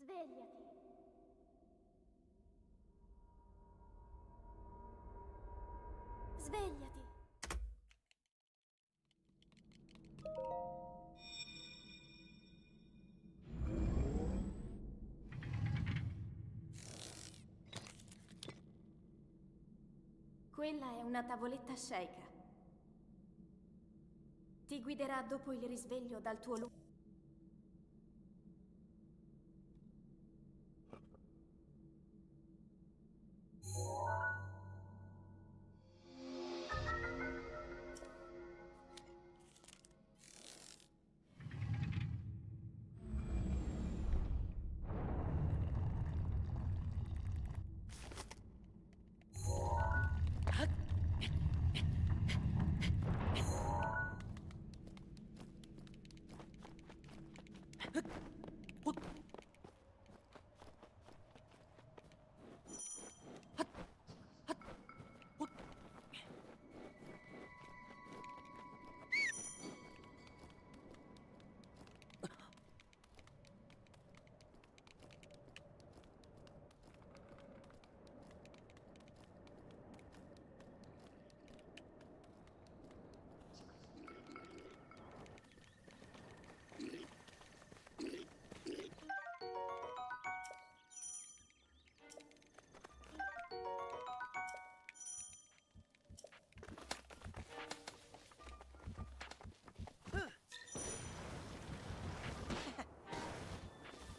Svegliati. Svegliati. Quella è una tavoletta sceika. Ti guiderà dopo il risveglio dal tuo luogo.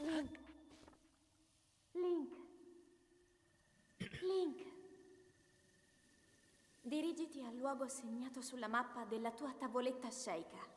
Link. Link. Dirigiti al luogo segnato sulla mappa della tua tavoletta sceika.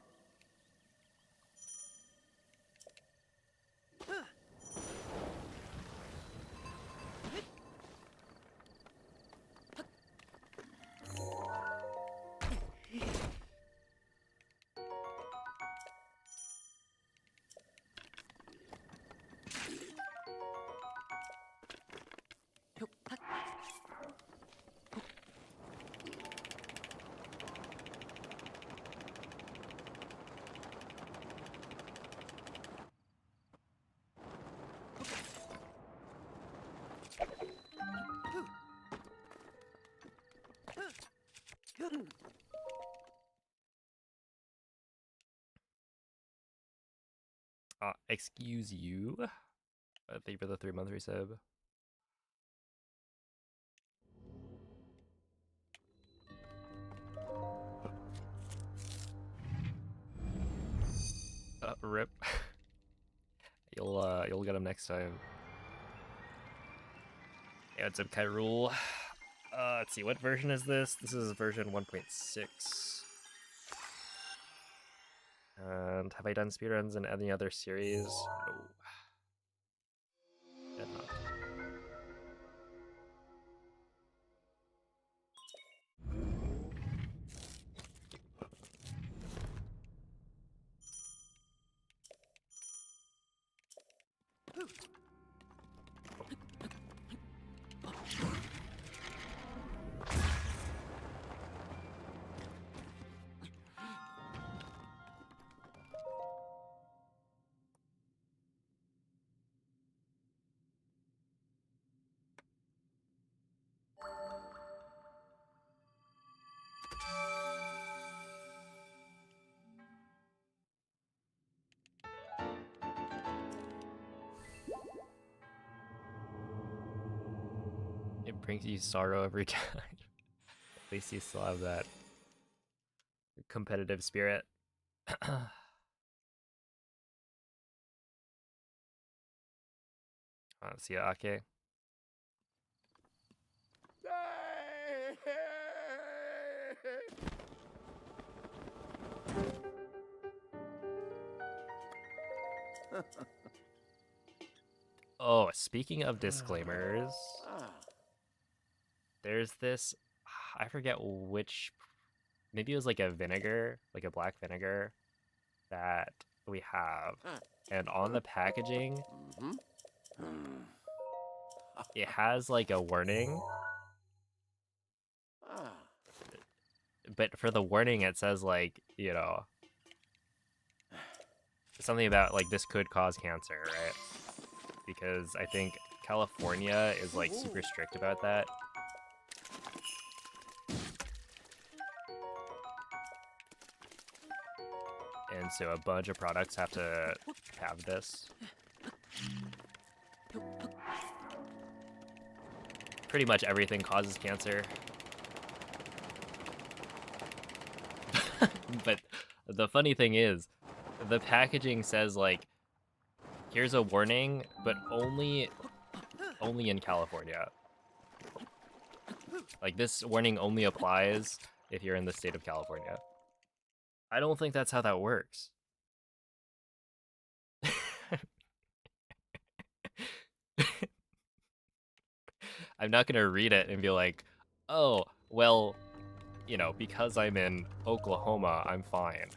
Excuse you. Thank you for the 3-month resub. Rip. You'll get him next time. Yeah, it's a Kyrule. Let's see, what version is this? This is version 1.6. And have I done speedruns in any other series? No. Did not. It brings you sorrow every time. At least you still have that competitive spirit. See ya, Ake. Oh, speaking of disclaimers, there's this, I forget which, maybe it was like a vinegar, like a black vinegar that we have. And on the packaging, it has like a warning. But for the warning, it says like, you know, something about like this could cause cancer, right? Because I think California is like super strict about that. And so a bunch of products have to have this. Pretty much everything causes cancer. But the funny thing is, the packaging says like, here's a warning, but only in California. Like this warning only applies if you're in the state of California. I don't think that's how that works. I'm not gonna read it and be like, oh, well, you know, because I'm in Oklahoma, I'm fine.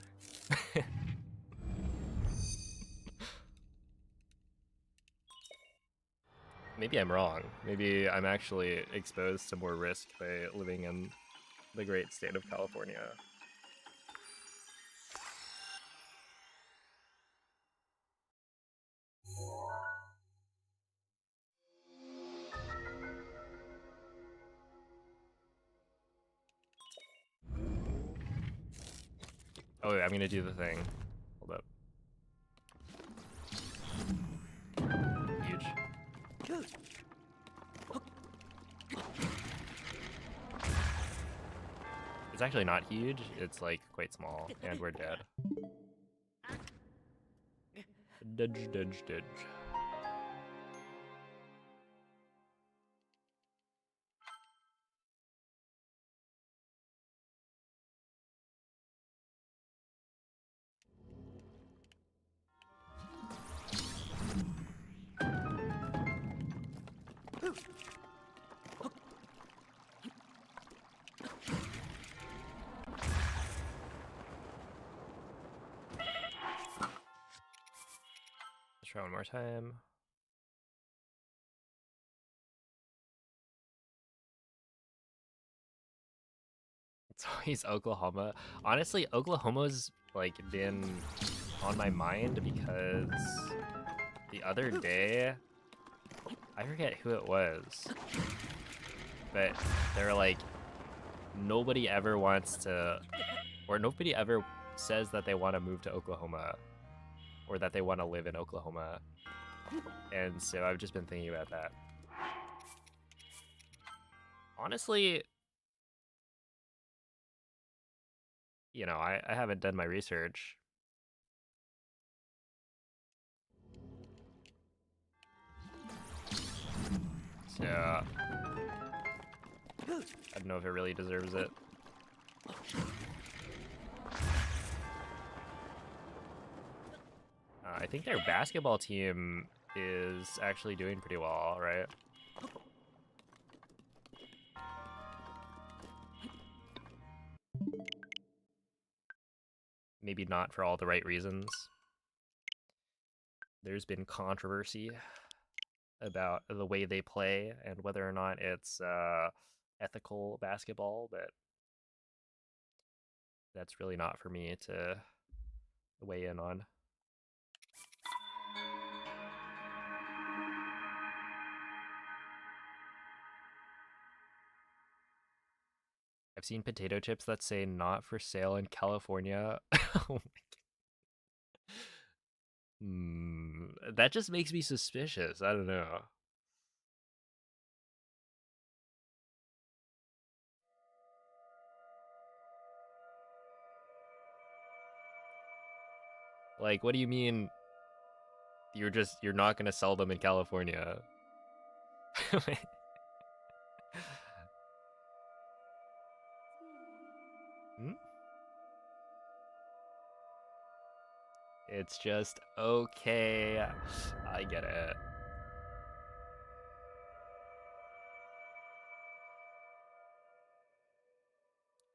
Maybe I'm wrong. Maybe I'm actually exposed to more risk by living in the great state of California. Oh, I'm gonna do the thing. Hold up. Huge. It's actually not huge, it's like quite small, and we're dead. Didge, didge, didge. Let's try one more time. It's always Oklahoma. Honestly, Oklahoma's like been on my mind because the other day, I forget who it was, but they were like, nobody ever wants to, or nobody ever says that they want to move to Oklahoma, or that they want to live in Oklahoma. And so I've just been thinking about that. Honestly, you know, I haven't done my research. So I don't know if it really deserves it. I think their basketball team is actually doing pretty well, right? Maybe not for all the right reasons. There's been controversy about the way they play and whether or not it's ethical basketball, but that's really not for me to weigh in on. I've seen potato chips that say not for sale in California. Oh my that just makes me suspicious. I don't know. Like, what do you mean you're not gonna sell them in California? Hmm? It's just okay. I get it.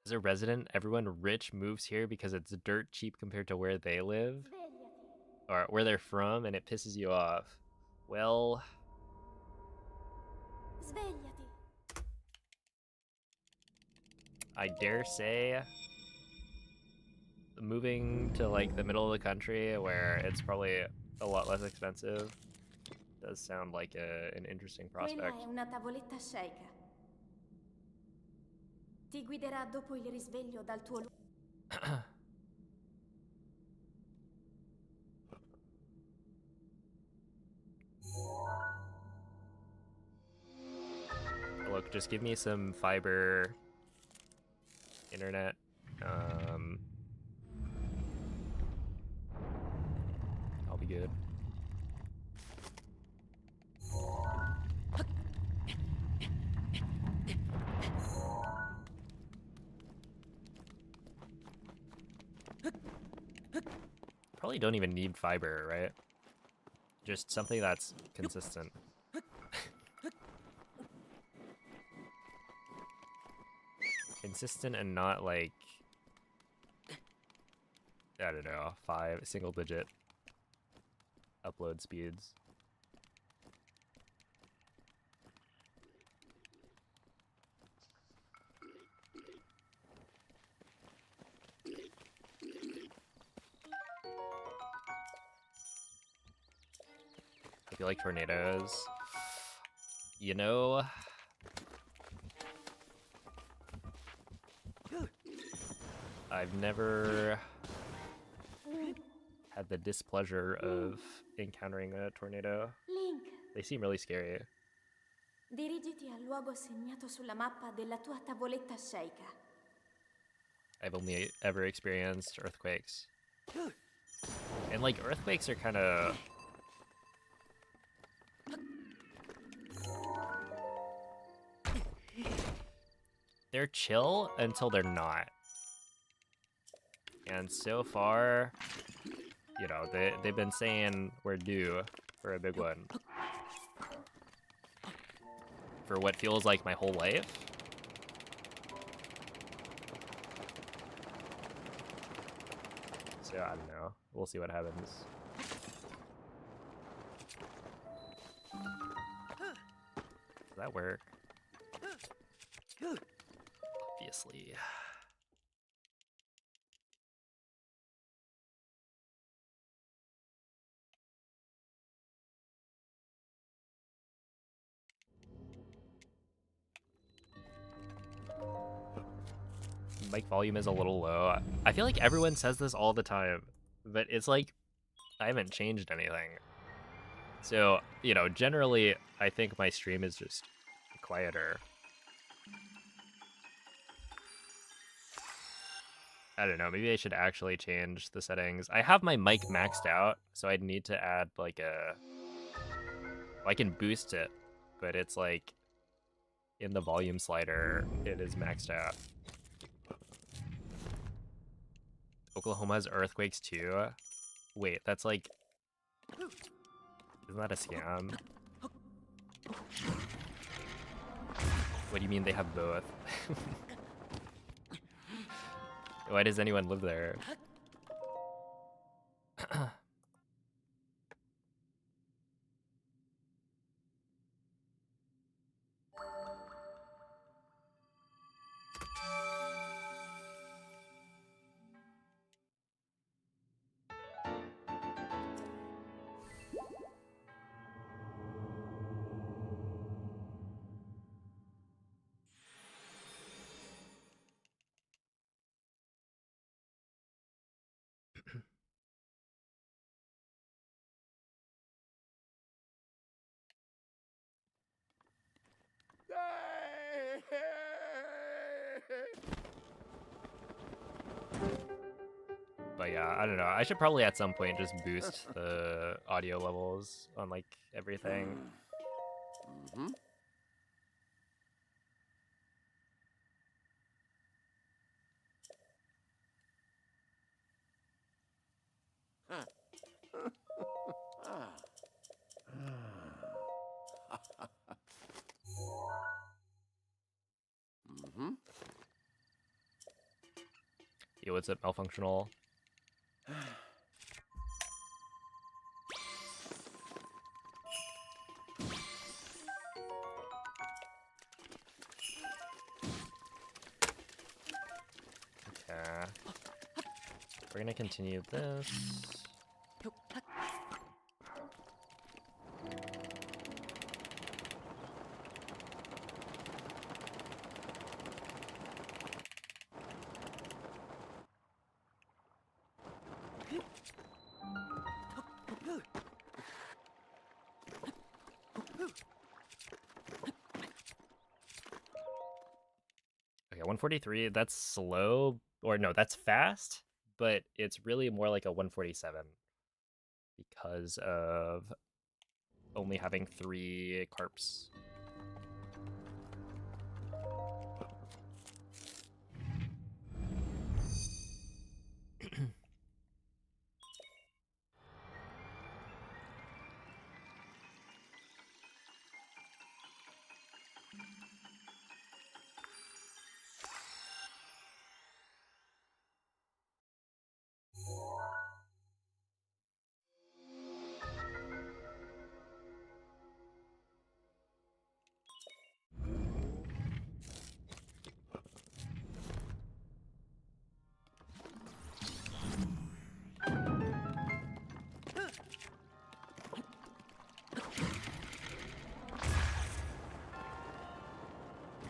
As a resident, everyone rich moves here because it's dirt cheap compared to where they live or where they're from, and it pisses you off. Well,
Svegliati.
I dare say moving to like the middle of the country where it's probably a lot less expensive does sound like an interesting prospect.
Quella è una tavoletta sceicca. Ti guiderà dopo il risveglio dal tuo
Look, just give me some fiber internet. I'll be good. Probably don't even need fiber, right? Just something that's consistent. Consistent and not like, I don't know, 5 single digit upload speeds. Hope you like tornadoes. You know, I've never had the displeasure of encountering a tornado.
Link.
They seem really scary.
Dirigiti al luogo segnato sulla mappa della tua tavoletta sceicca.
I've only ever experienced earthquakes. And like earthquakes are kind of they're chill until they're not. And so far, you know, they've been saying we're due for a big one. For what feels like my whole life. So I don't know. We'll see what happens. Does that work? Obviously. Mic volume is a little low. I feel like everyone says this all the time, but it's like I haven't changed anything. So, you know, generally, I think my stream is just quieter. I don't know, maybe I should actually change the settings. I have my mic maxed out, so I'd need to add like a... Well, I can boost it, but it's like in the volume slider, it is maxed out. Oklahoma has earthquakes too. Wait, that's like... Isn't that a scam? What do you mean they have both? Why does anyone live there? But yeah, I don't know. I should probably at some point just boost the audio levels on like everything.
Mm-hmm. Huh. Ah. Mm-hmm.
Yo, what's it, malfunctional? Okay. We're gonna continue this. Okay, 143, that's slow, or no, that's fast, but it's really more like a 147 because of only having 3 carps.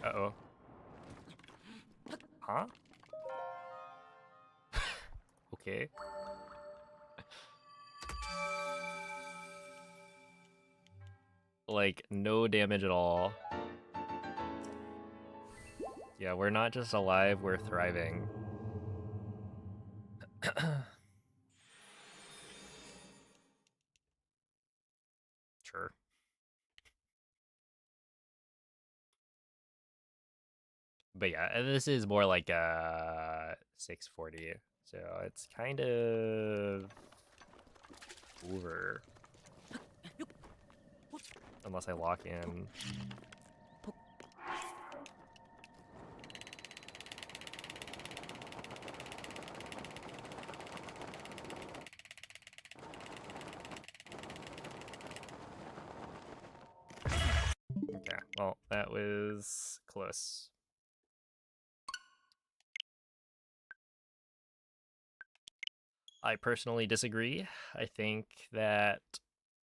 Uh-oh. Huh? Okay. Like, no damage at all. Yeah, we're not just alive, we're thriving. Sure. But yeah, this is more like 640, so it's kind of over. Unless I lock in. Okay, well, that was close. I personally disagree. I think that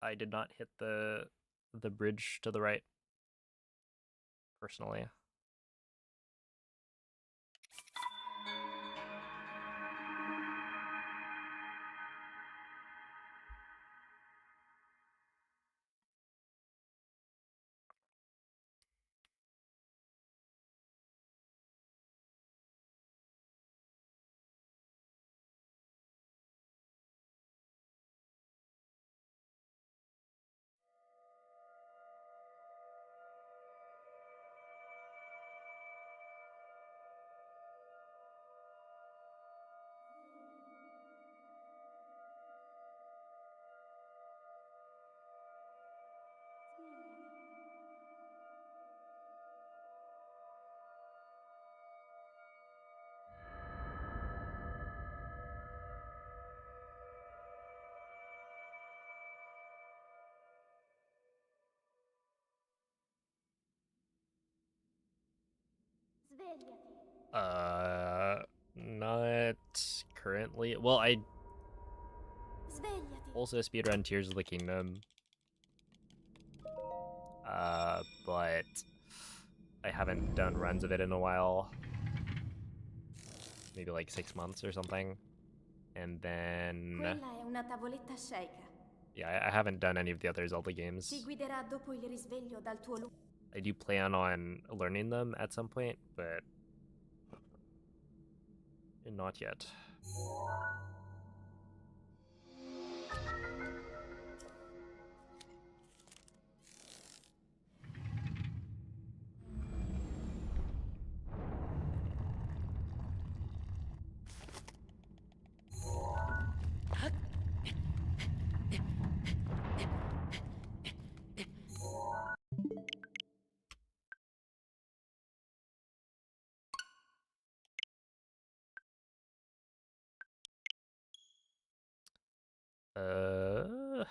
I did not hit the bridge to the right, personally. Not currently. Well, I
Svegliati.
also speedrun Tears of the Kingdom. But I haven't done runs of it in a while. Maybe like 6 months or something. And then...
Quella è una tavoletta sceicca.
Yeah, I haven't done any of the other Zelda games.
Ti guiderà dopo il risveglio dal tuo lume.
I do plan on learning them at some point, but not yet.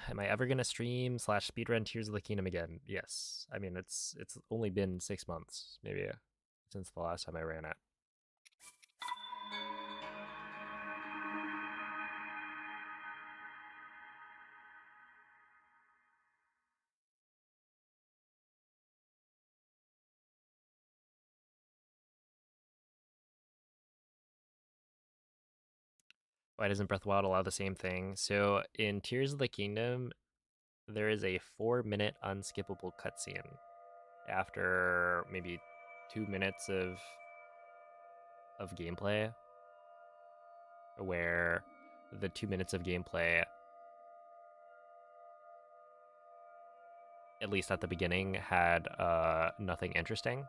Am I ever gonna stream / speedrun Tears of the Kingdom again? Yes. I mean, it's only been 6 months, maybe, since the last time I ran it. Why doesn't Breath of the Wild allow the same thing? So in Tears of the Kingdom, there is a 4-minute unskippable cutscene after maybe 2 minutes of gameplay, where the 2 minutes of gameplay, at least at the beginning, had nothing interesting.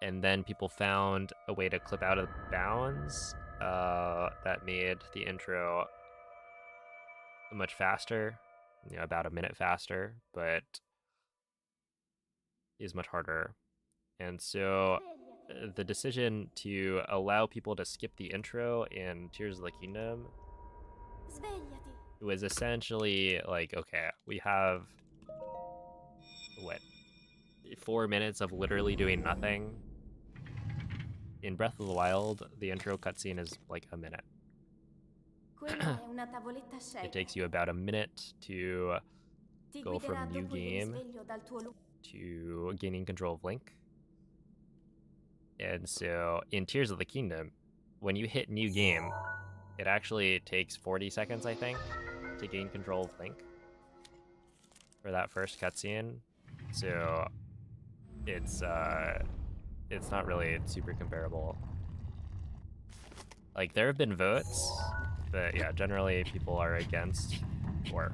And then people found a way to clip out of bounds that made the intro much faster, about a minute faster, but is much harder. And so the decision to allow people to skip the intro in Tears of the Kingdom was essentially like, okay, we have, what, 4 minutes of literally doing nothing. In Breath of the Wild, the intro cutscene is like a minute. It takes you about a minute to go from new game to gaining control of Link. And so in Tears of the Kingdom, when you hit new game, it actually takes 40 seconds, I think, to gain control of Link for that first cutscene. So it's not really super comparable. Like, there have been votes, but yeah, generally people are against, or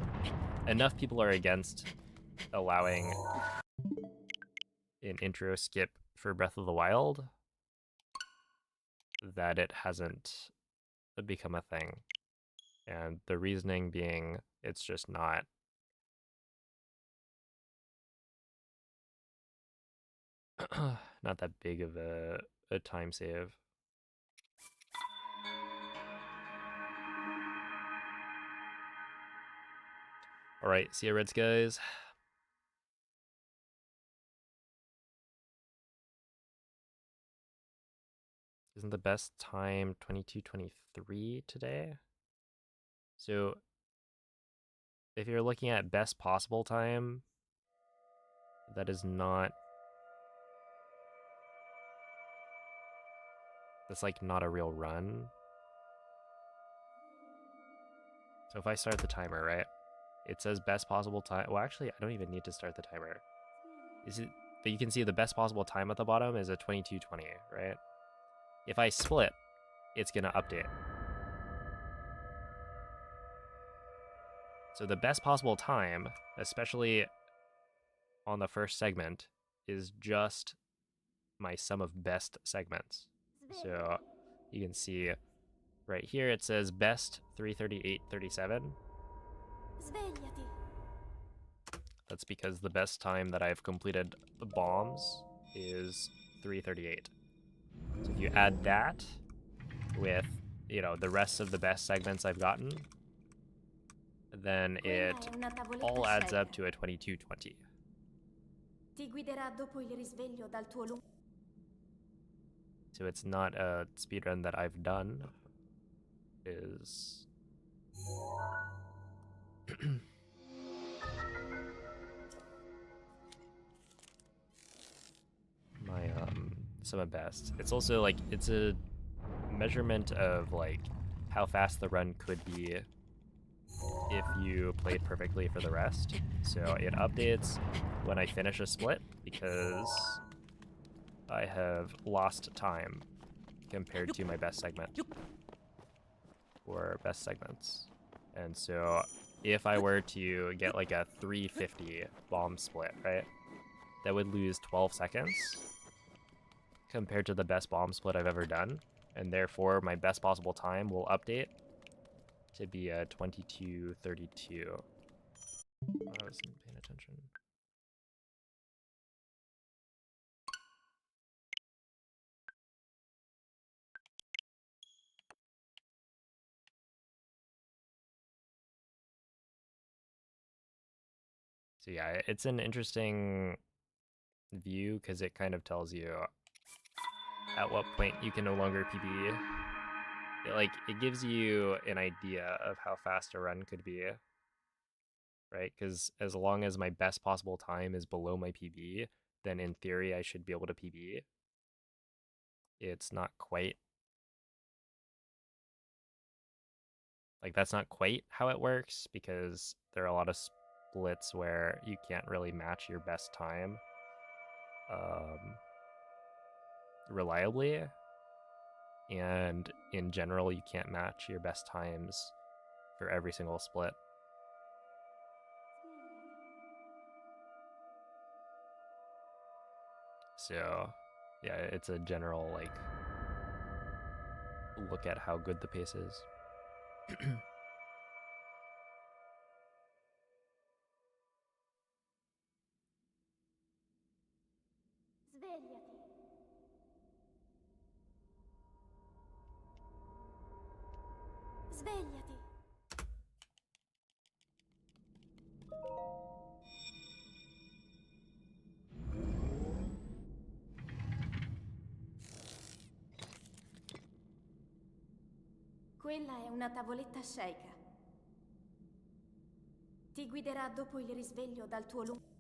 enough people are against allowing an intro skip for Breath of the Wild that it hasn't become a thing. And the reasoning being, it's just not not that big of a time save. Alright, see ya, Reds guys. Isn't the best time 22:23 today? So if you're looking at best possible time, that is not... That's like not a real run. So if I start the timer, right? It says best possible time. Well, actually, I don't even need to start the timer. But you can see the best possible time at the bottom is a 22:20, right? If I split, it's gonna update. So the best possible time, especially on the first segment, is just my sum of best segments. So you can see right here it says best 3:38:37. That's because the best time that I've completed the bombs is 3:38. So if you add that with, the rest of the best segments I've gotten, then it all adds up to a 22:20. So it's not a speedrun that I've done. It is my some of best. It's also like it's a measurement of like how fast the run could be if you played perfectly for the rest. So it updates when I finish a split because I have lost time compared to my best segment or best segments. And so if I were to get like a 350 bomb split, right, that would lose 12 seconds compared to the best bomb split I've ever done. And therefore my best possible time will update to be a 22:32. I wasn't paying attention. So yeah, it's an interesting view because it kind of tells you at what point you can no longer PB. It gives you an idea of how fast a run could be, right? Because as long as my best possible time is below my PB, then in theory I should be able to PB. It's not quite like that's not quite how it works because there are a lot of splits where you can't really match your best time reliably, and in general you can't match your best times for every single split. So yeah, it's a general like look at how good the pace is.
Svegliati. Svegliati. Quella è una tavoletta sceika. Ti guiderà dopo il risveglio dal tuo lungo...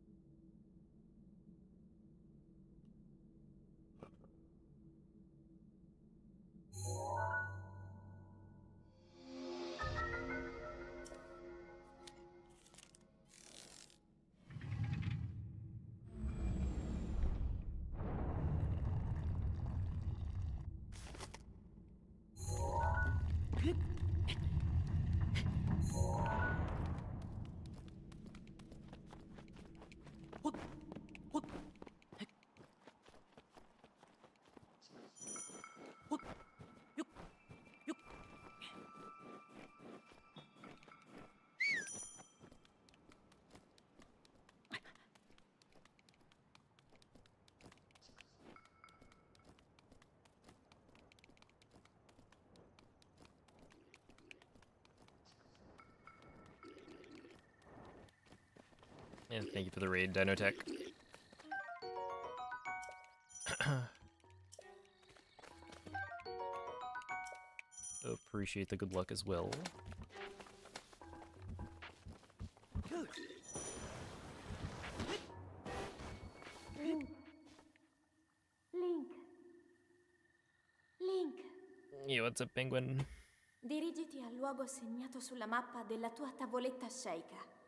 And thank you for the raid, Dinotech. Appreciate the good luck as well.
Link. Link. Link.
Yo, what's up, penguin?
Dirigiti al luogo segnato sulla mappa della tua tavoletta sceika.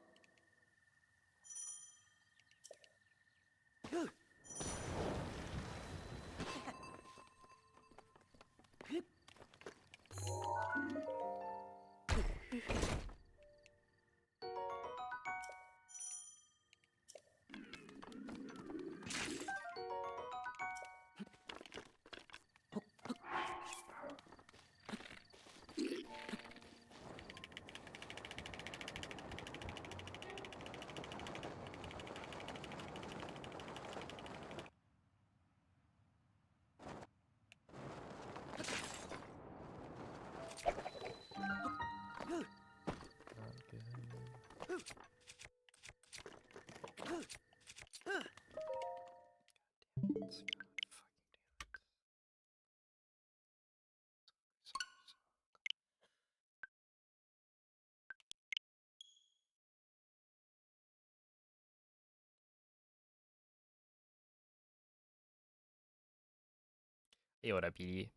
Hey, what up, PD?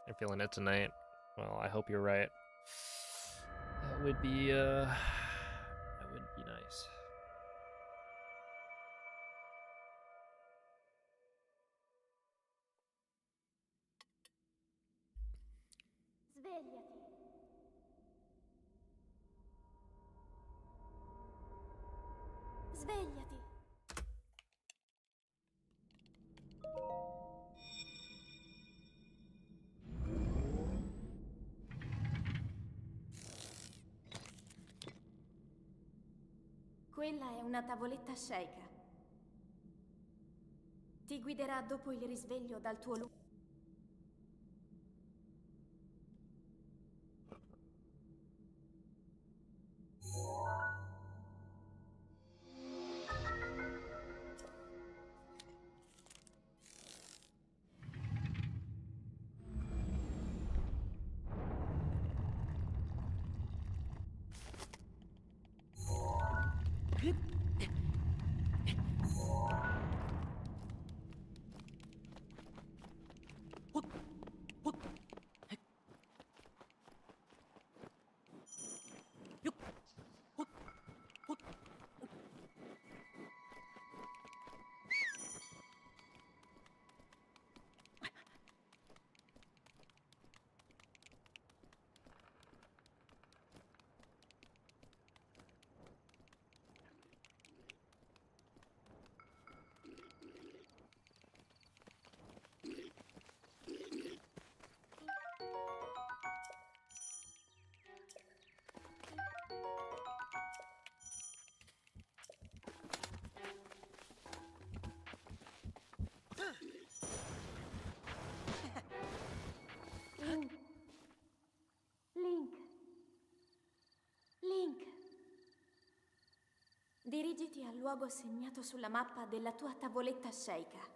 You're feeling it tonight? Well, I hope you're right. That would be nice.
Svegliati. Svegliati. Quella è una tavoletta sceika. Ti guiderà dopo il risveglio dal tuo luogo. Link. Link. Link. Dirigiti al luogo segnato sulla mappa della tua tavoletta sceika.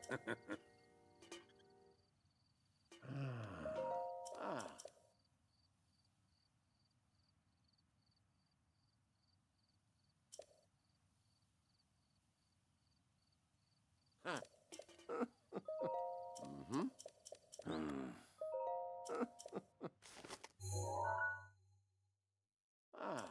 Ah. Huh. Mm-hmm. Ah.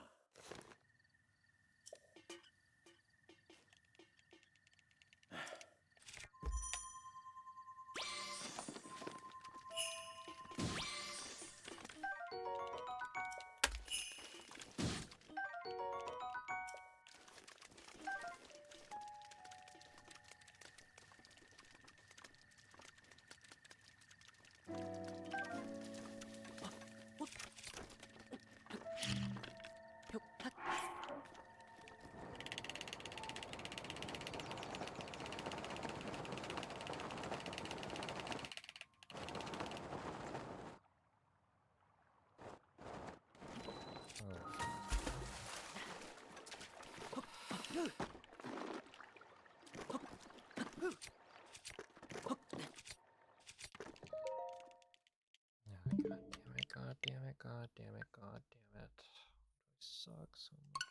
God damn it, god damn it, god damn it. I suck so much.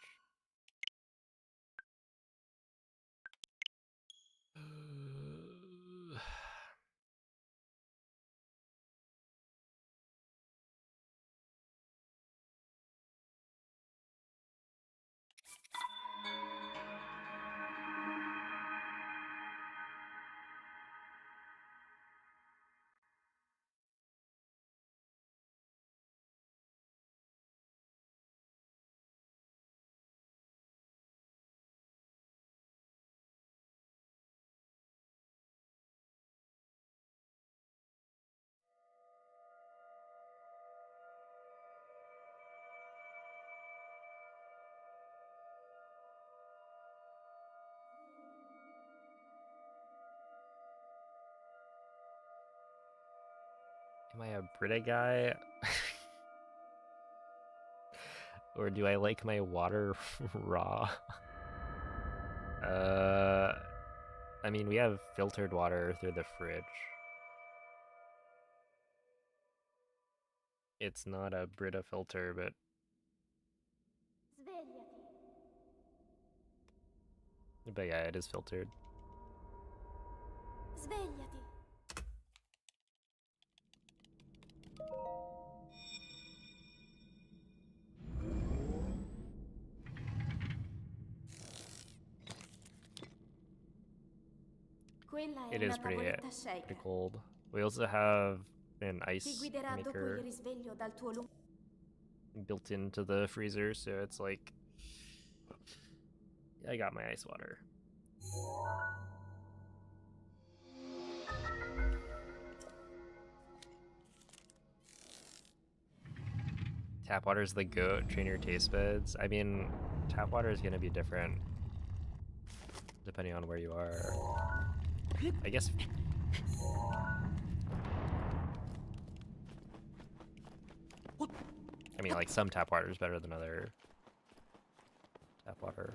Am I a Brita guy? Or do I like my water raw? I mean, we have filtered water through the fridge. It's not a Brita filter, but yeah, it is filtered.
Svegliati. Quella è
It
una
is pretty
tavoletta shake.
cold. We also have an
Ti
ice
guiderà dopo il
maker
risveglio dal tuo lungo...
built into the freezer, so it's like I got my ice water. Tap water is the goat. Train your taste buds. I mean, tap water is gonna be different depending on where you are. I guess. I mean, like some tap water is better than other tap water.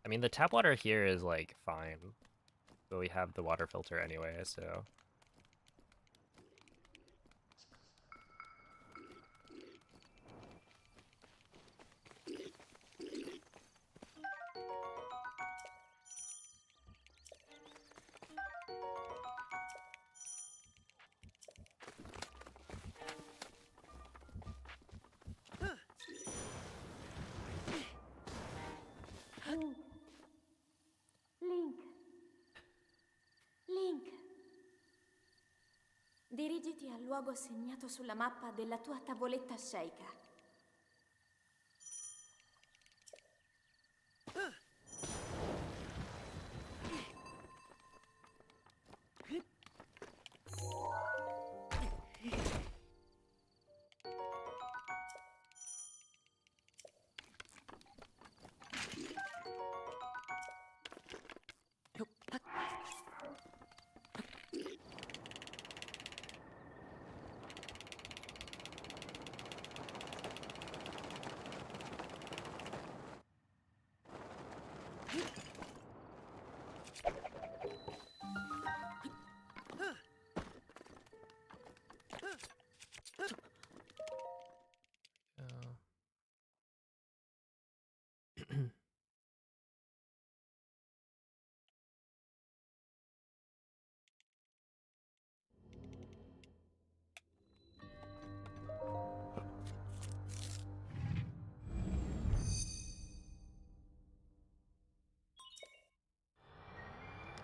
I mean, the tap water here is like fine, but we have the water filter anyway, so.
Link. Link. Dirigiti al luogo segnato sulla mappa della tua tavoletta shake.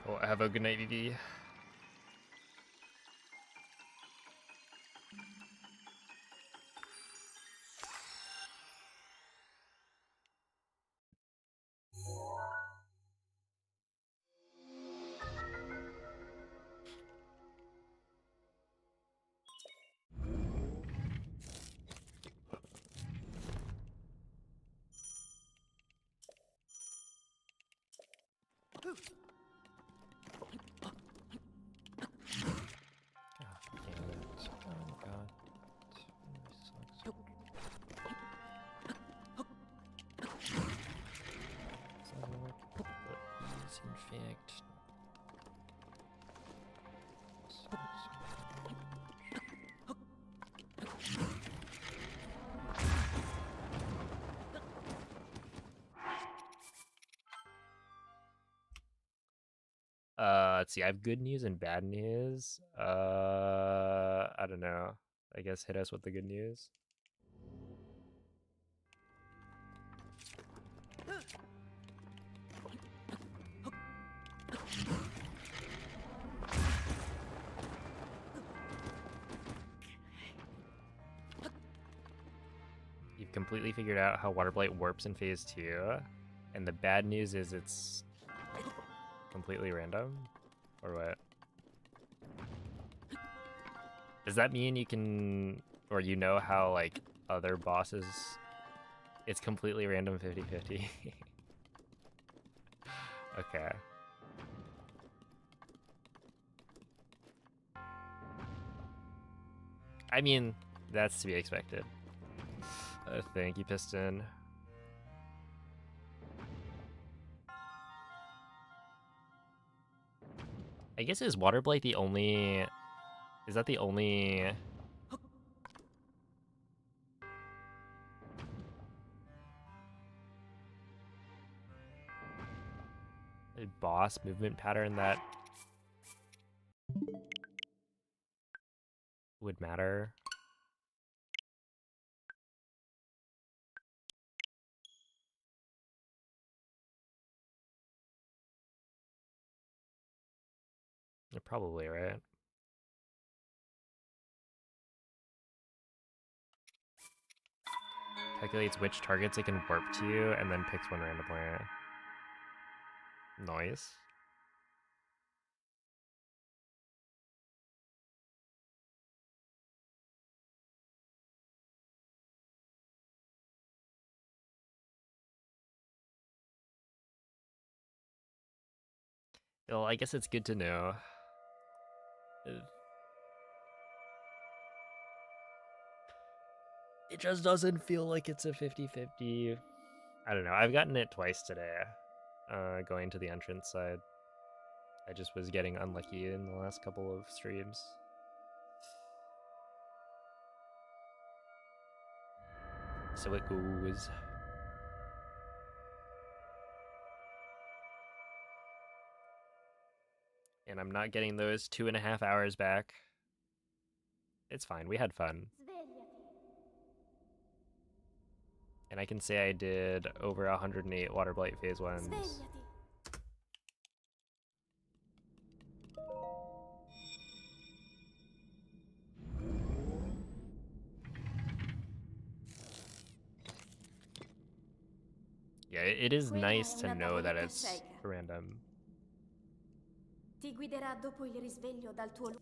Well, have a good night, VV. Let's see. I have good news and bad news. I don't know. I guess hit us with the good news. You've completely figured out how Waterblight warps in phase 2, and the bad news is it's completely random, or what? Does that mean you can, or you know how like other bosses, it's completely random 50-50? Okay. I mean, that's to be expected. Thank you, Piston. I guess is Waterblight the only... Is that the only... boss movement pattern that would matter? You're probably right. Calculates which targets it can warp to you, and then picks one randomly. Nice. Well, I guess it's good to know. It just doesn't feel like it's a 50-50. I don't know. I've gotten it twice today, going to the entrance side. I just was getting unlucky in the last couple of streams. So it goes. And I'm not getting those 2.5 hours back. It's fine. We had fun. And I can say I did over 108 Waterblight phase 1s.
Svegliati.
Yeah, it is
Quella
nice
è
to
una
know that
tavoletta
it's
sceicca.
random.
Ti guiderà dopo il risveglio dal tuo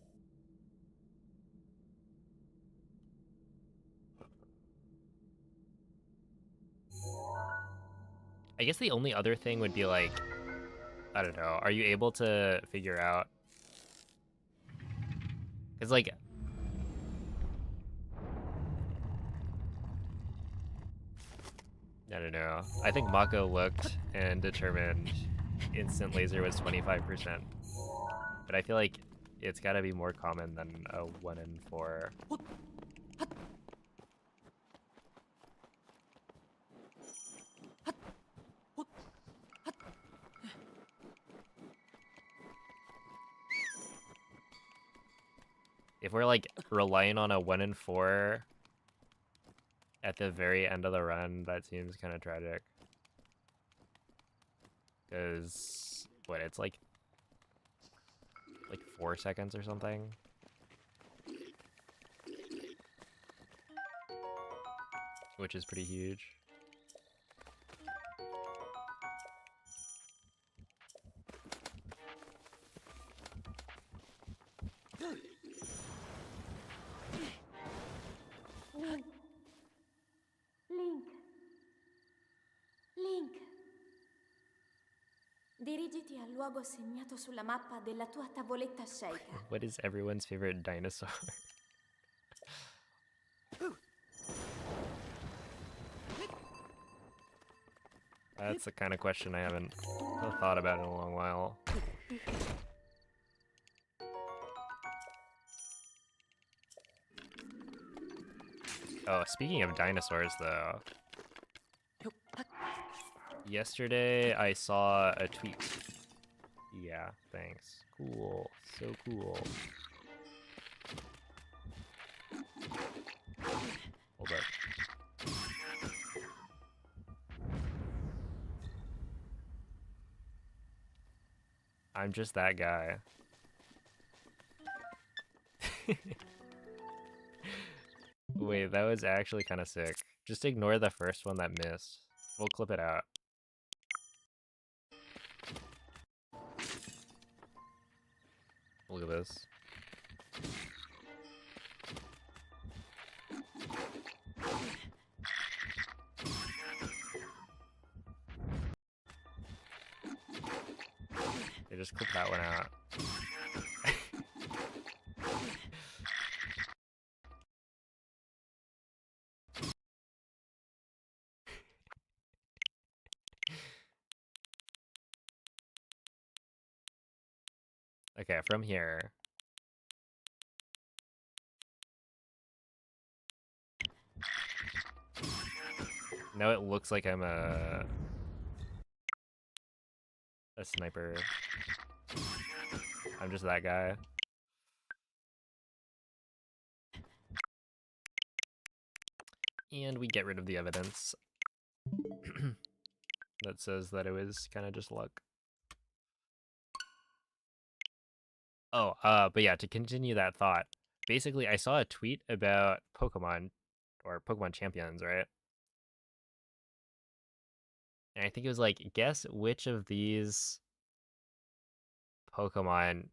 I guess the only other thing would be like, I don't know, are you able to figure out? Because like, I don't know. I think Mako looked and determined instant laser was 25%. But I feel like it's gotta be more common than a 1 in 4. If we're like relying on a 1 in 4 at the very end of the run, that seems kind of tragic. Because what, it's like 4 seconds or something. Which is pretty huge.
Link. Link. Link. Dirigiti al luogo segnato sulla mappa della tua tavoletta sceicca.
What is everyone's favorite dinosaur? That's the kind of question I haven't thought about in a long while. Oh, speaking of dinosaurs, though. Yesterday, I saw a tweet. Yeah, thanks. Cool. So cool. Hold up. I'm just that guy. Wait, that was actually kind of sick. Just ignore the first one that missed. We'll clip it out. Look at this. They just clipped that one out. Okay, from here. Now it looks like I'm a sniper. I'm just that guy. And we get rid of the evidence that says that it was kind of just luck. Oh, but yeah, to continue that thought, basically I saw a tweet about Pokemon, or Pokemon Champions, right? And I think it was like, guess which of these Pokemon,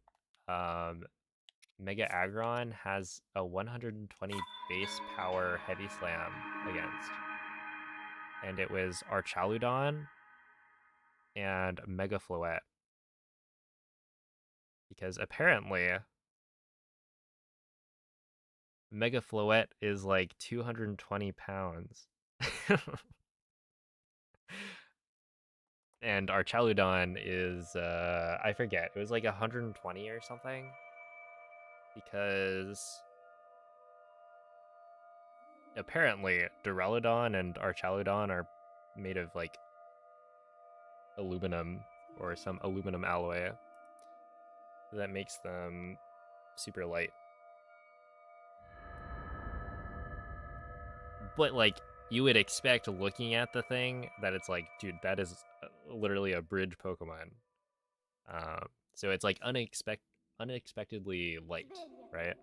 Mega Aggron has a 120 base power heavy slam against. And it was Archaludon and Mega Floette. Because apparently Mega Floette is like 220 pounds. And Archaludon is, I forget, it was like 120 or something. Because apparently Duraludon and Archaludon are made of like aluminum or some aluminum alloy that makes them super light. But like, you would expect looking at the thing that it's like, dude, that is literally a bridge Pokemon. So it's like unexpectedly light, right?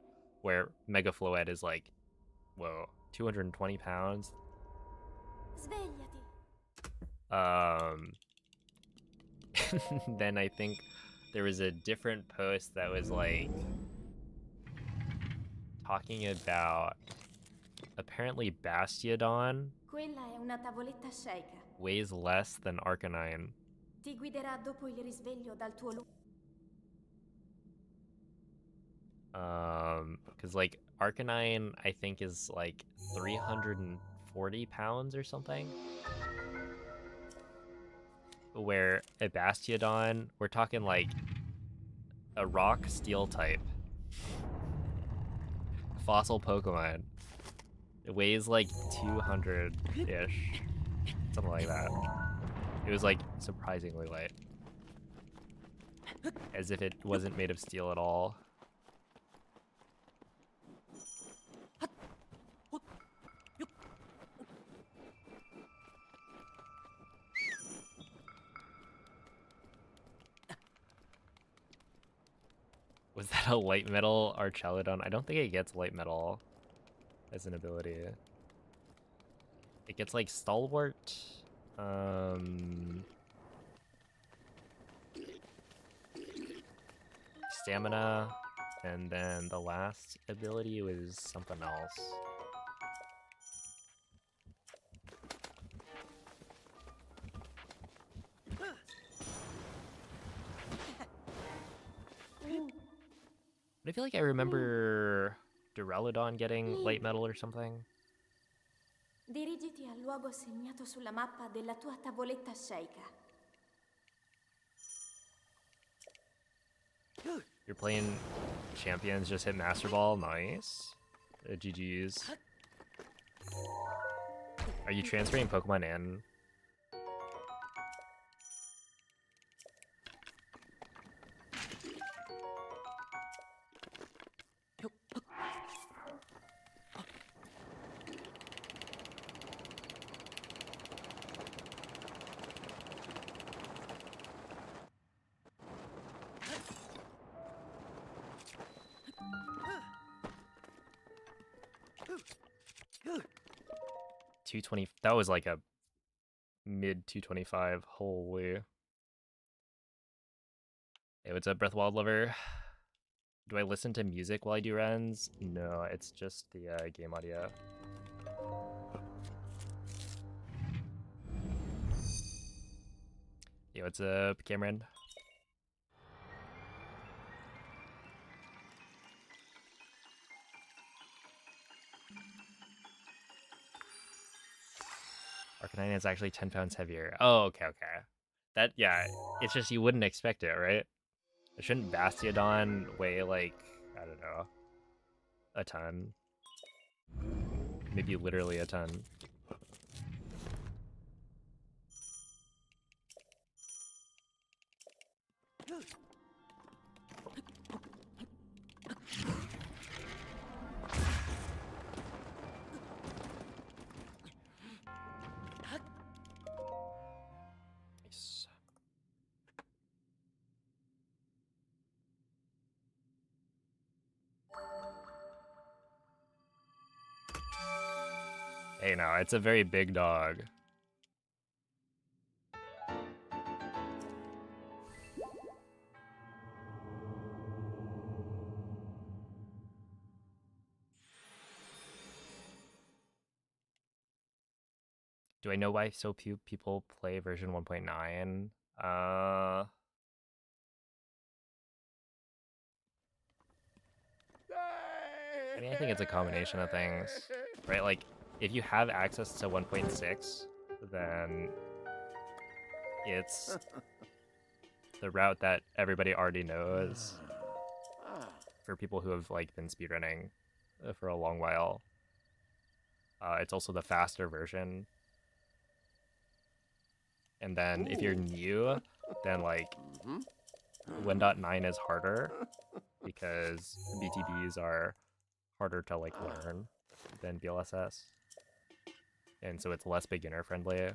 Where Mega Floette is like, whoa, 220 pounds. Then I think there was a different post that was like talking about apparently Bastiodon
Quella è una tavoletta sceicca.
weighs less than Arcanine.
Ti guiderà dopo il risveglio dal tuo luogo.
Because like Arcanine I think is like 340 pounds or something. Where a Bastiodon, we're talking like a rock steel type fossil Pokemon. It weighs like 200-ish, something like that. It was like surprisingly light, as if it wasn't made of steel at all. Was that a light metal Archelodon? I don't think it gets light metal as an ability. It gets like Stalwart. Stamina. And then the last ability was something else. But I feel like I remember Duraludon getting light metal or something.
Dirigiti al luogo segnato sulla mappa della tua tavoletta sceicca.
You're playing champions, just hit Master Ball. Nice. GG's. Are you transferring Pokemon in? $220. That was like a mid 225. Holy. Hey, what's up, Breath Wild Lover? Do I listen to music while I do runs? No, it's just the game audio. Hey, what's up, Cameron? Arcanine is actually 10 pounds heavier. Oh, okay. That, yeah, it's just you wouldn't expect it, right? Shouldn't Bastiodon weigh like, I don't know, a ton? Maybe literally a ton. Nice. Hey, no, it's a very big dog. Do I know why so few people play version 1.9? I mean, I think it's a combination of things, right? Like, if you have access to 1.6, then it's the route that everybody already knows for people who have like been speedrunning for a long while. It's also the faster version. And then if you're new, then like 1.9 is harder because BTBs are harder to like learn than BLSS. And so it's less beginner friendly.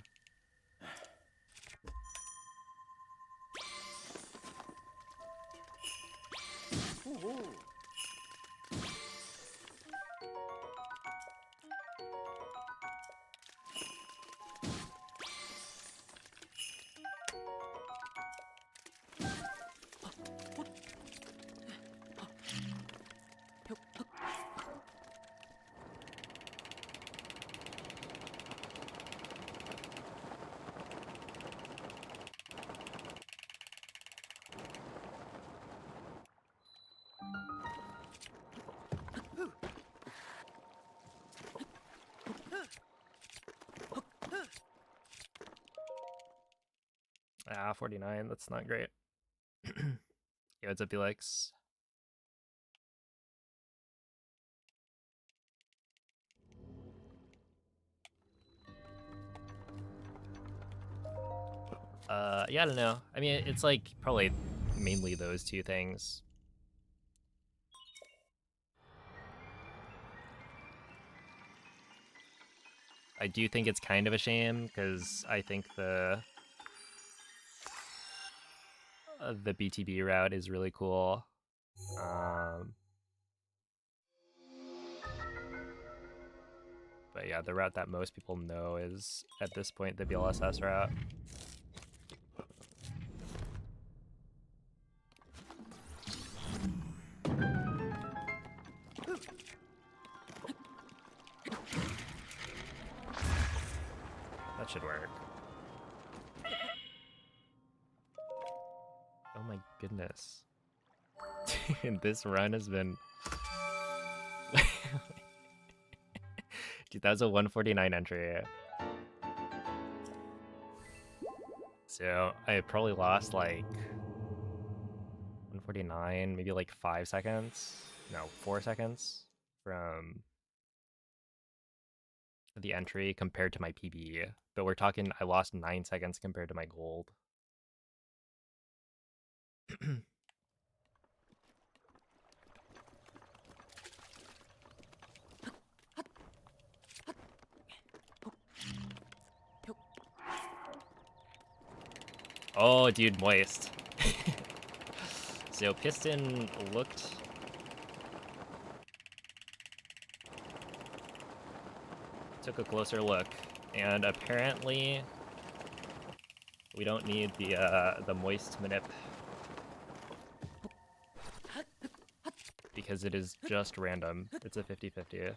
Ah, 49, that's not great. Yeah, what's up, Felix? Yeah, I don't know. I mean, it's like probably mainly those two things. I do think it's kind of a shame because I think the BTB route is really cool. But yeah, the route that most people know is, at this point, the BLSS route. That should work. Oh my goodness. Dude, this run has been... Dude, that was a 149 entry. So I probably lost like 149, maybe like 5 seconds. No, 4 seconds from the entry compared to my PB. But we're talking, I lost 9 seconds compared to my gold. Oh, dude, moist. So Piston looked... Took a closer look, and apparently we don't need the moist manip because it is just random. It's a 50-50.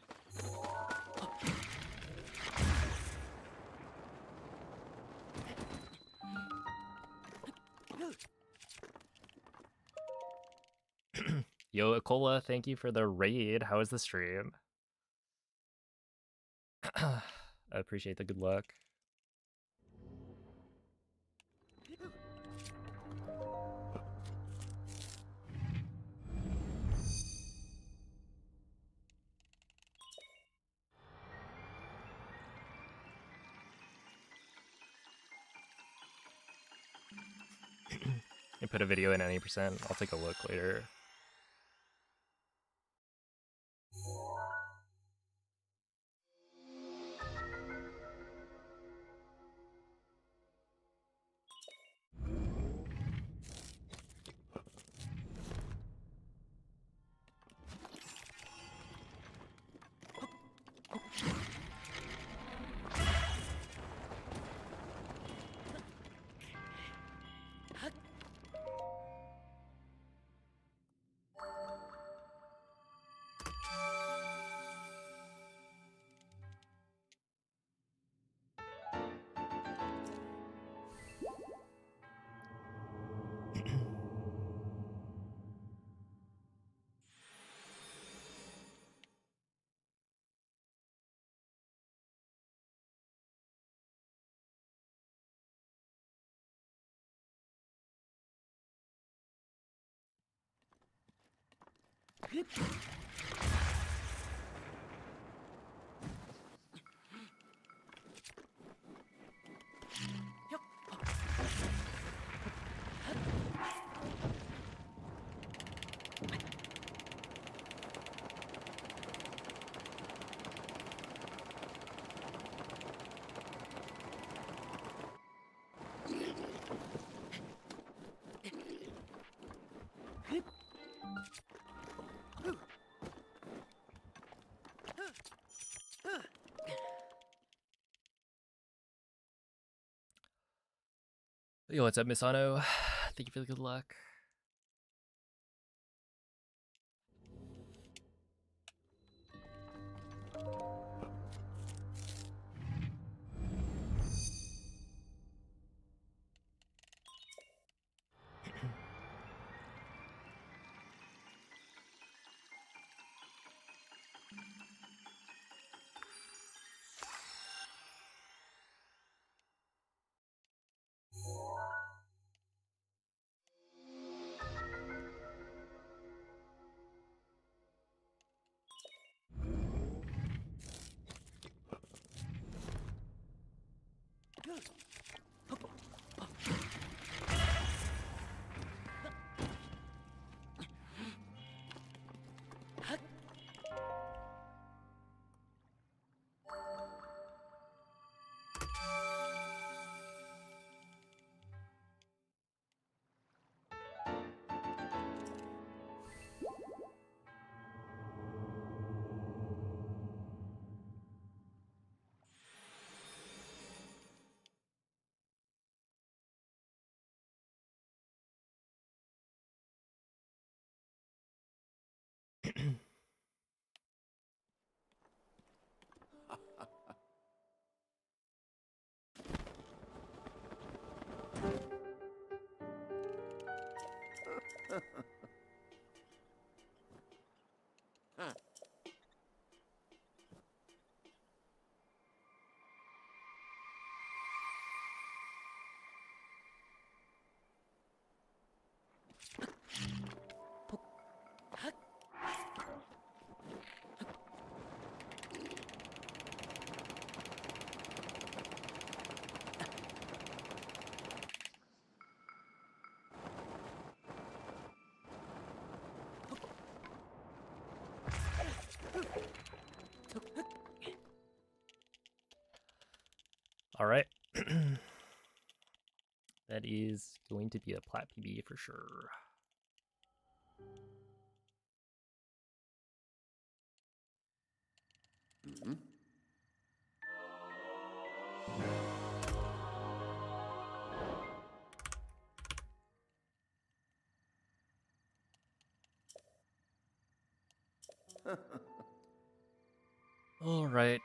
Yo, Akola, thank you for the raid. How was the stream? I appreciate the good luck. I put a video in any percent. I'll take a look later. Yo, what's up, Misano? Thank you for the good luck. All right. That is going to be a plat PB for sure.
Mm-hmm.
All right.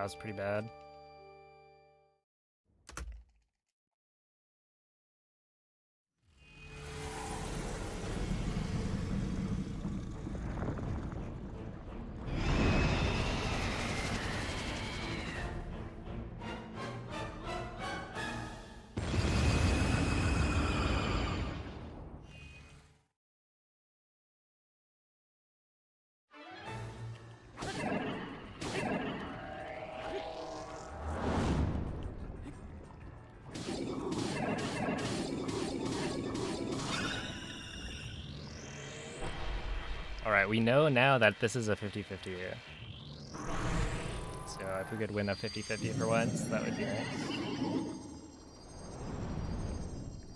That was pretty bad. Alright, we know now that this is a 50-50. So if we could win a 50-50 for once, that would be nice.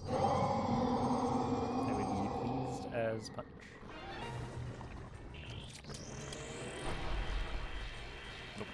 I would be pleased as punch. Nope.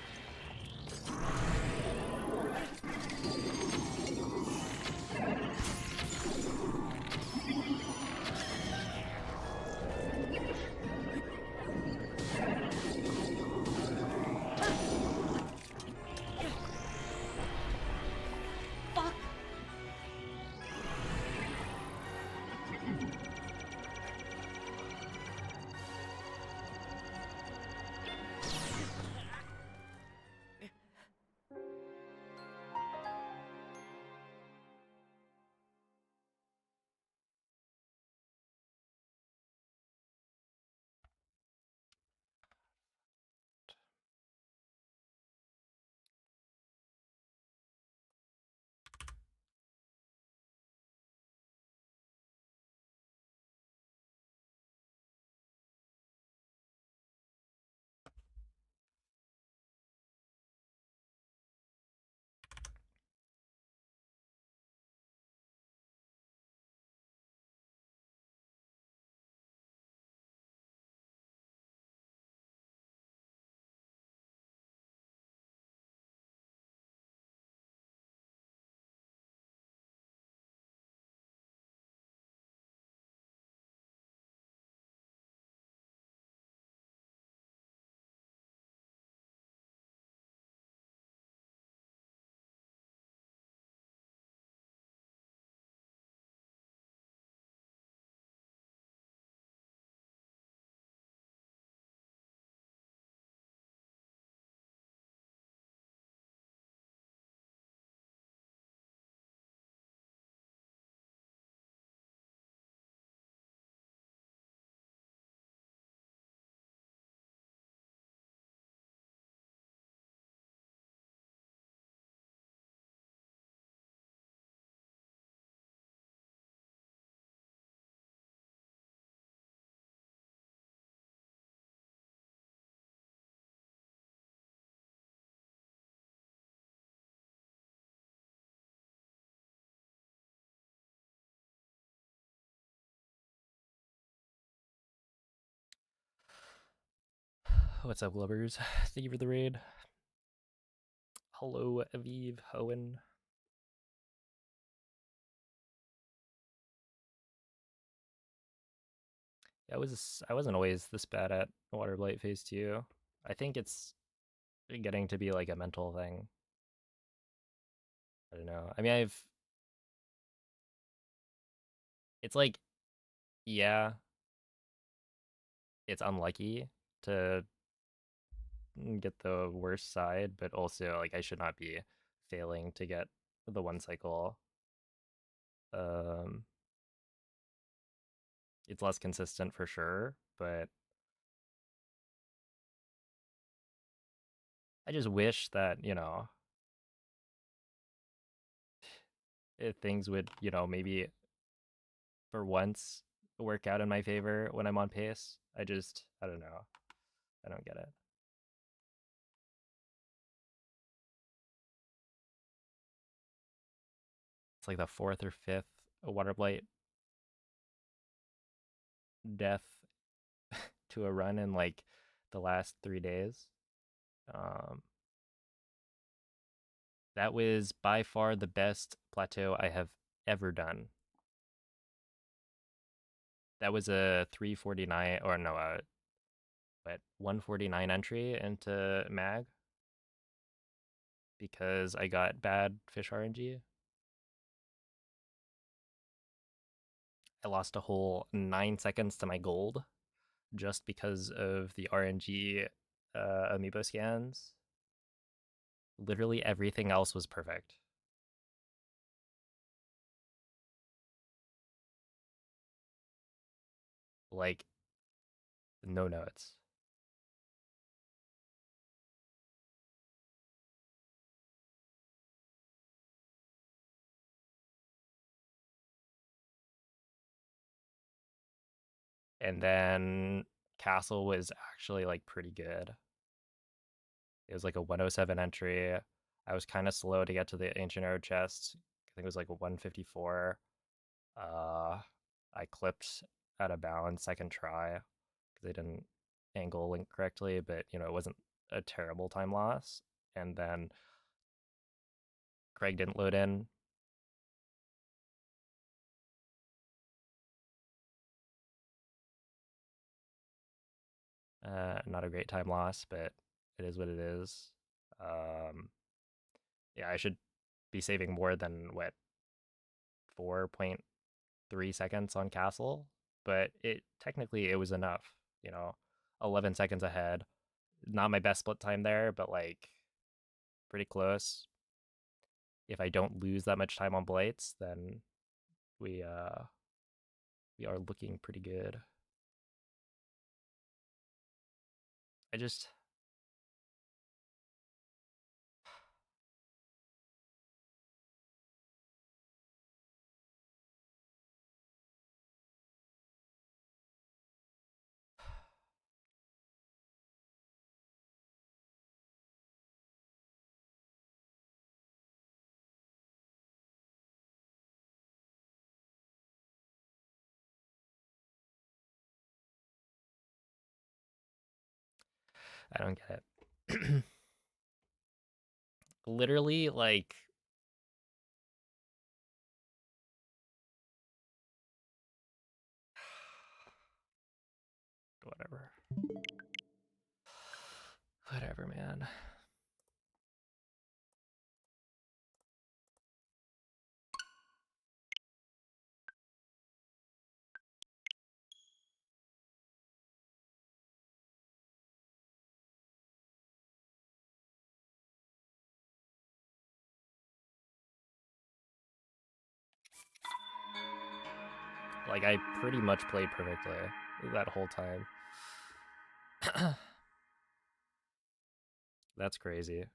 What's up, lovers? Thank you for the raid. Hello, Aviv, Owen. I wasn't always this bad at Waterblight Phase 2. I think it's getting to be like a mental thing. I don't know. I mean, it's like, yeah, it's unlucky to get the worst side, but also like I should not be failing to get the one cycle. Um, it's less consistent for sure, but I just wish that, things would, maybe for once work out in my favor when I'm on pace. I don't know. I don't get it. It's like the fourth or fifth Waterblight death to a run in like the last 3 days. Um, that was by far the best plateau I have ever done. That was a 349 or no, 149 entry into mag because I got bad fish RNG. I lost a whole 9 seconds to my gold just because of the RNG amiibo scans. Literally everything else was perfect. Like, no notes. And then Castle was actually like pretty good. It was like a 107 entry. I was kind of slow to get to the Ancient Arrow chest. I think it was like a 154. I clipped out of bounds second try because I didn't angle link correctly, but it wasn't a terrible time loss. And then Craig didn't load in. Not a great time loss, but it is what it is. Yeah, I should be saving more than what 4.3 seconds on Castle, but it was enough. 11 seconds ahead. Not my best split time there, but like pretty close. If I don't lose that much time on Blights, then we are looking pretty good. I just I don't get it. Literally, like whatever. Whatever, man. Like I pretty much played perfectly that whole time. That's crazy.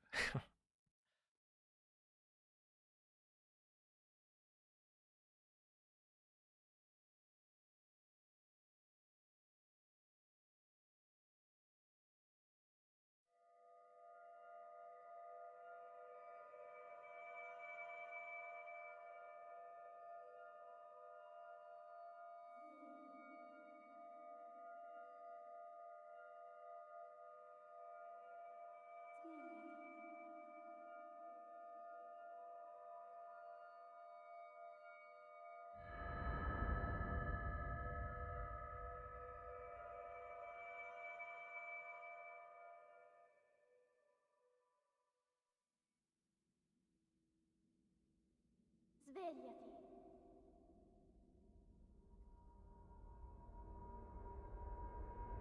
Svegliati.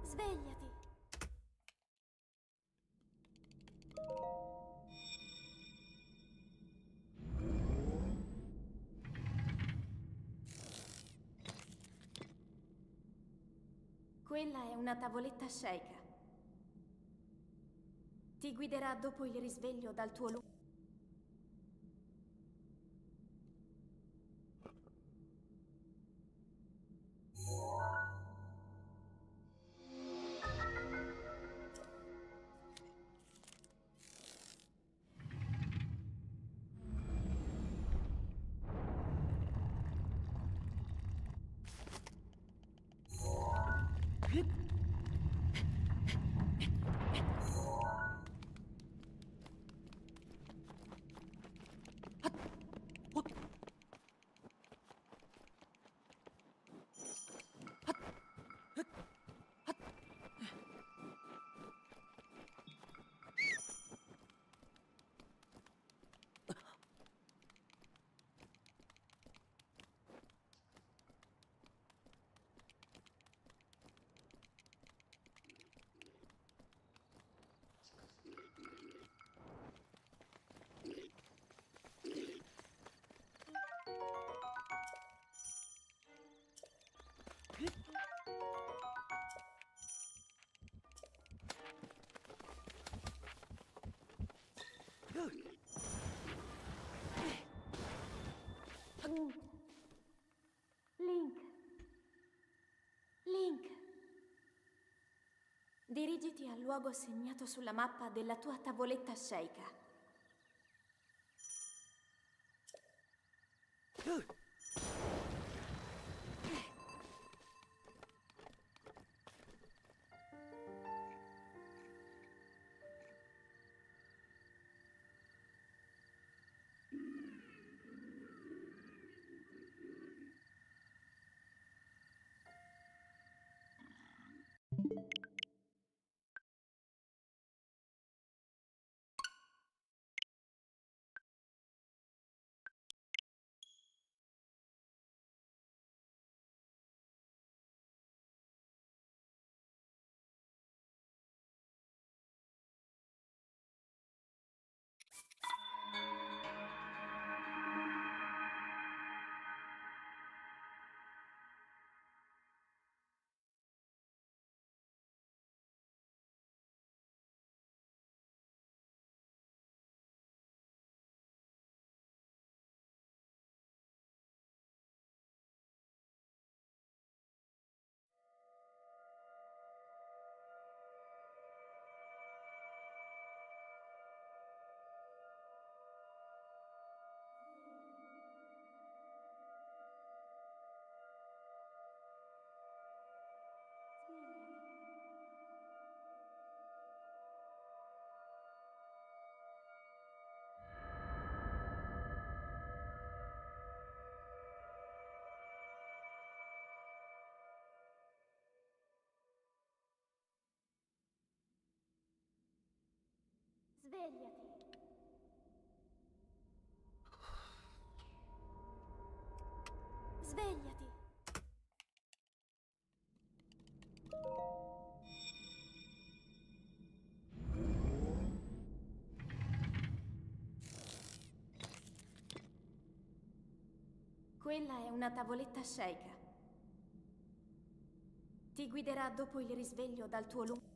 Svegliati. Quella è una tavoletta sceika. Ti guiderà dopo il risveglio dal tuo lungo. Link. Link. Link. Dirigiti al luogo segnato sulla mappa della tua tavoletta sceika. Svegliati. Svegliati. Quella è una tavoletta sceika. Ti guiderà dopo il risveglio dal tuo lungo.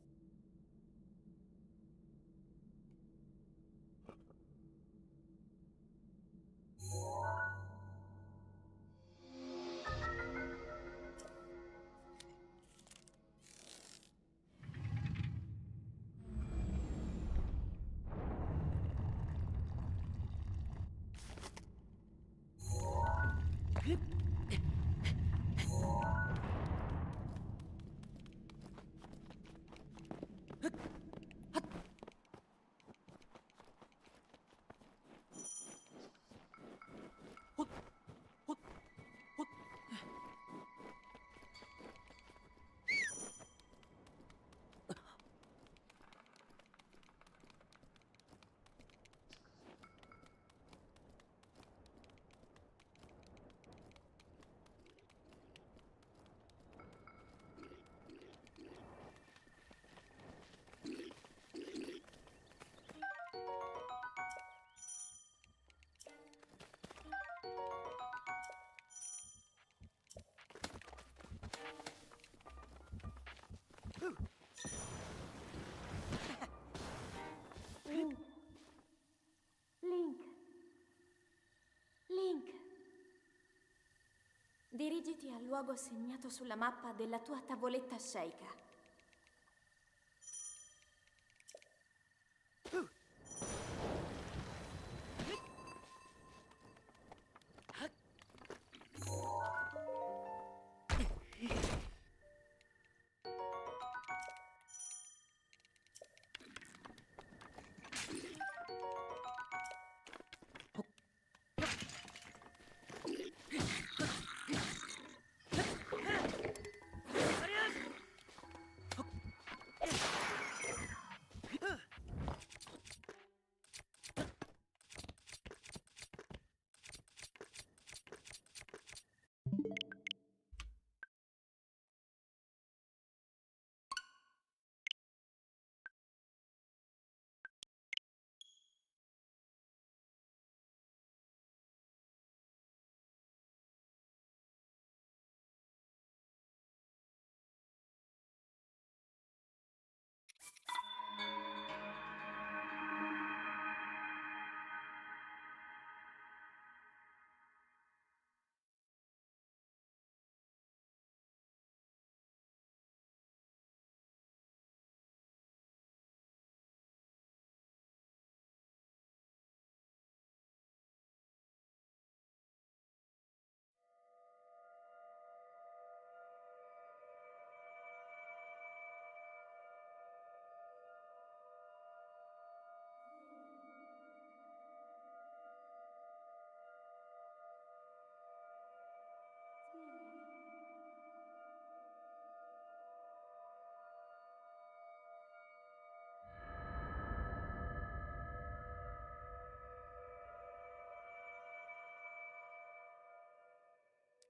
Dirigiti al luogo segnato sulla mappa della tua tavoletta sceicca.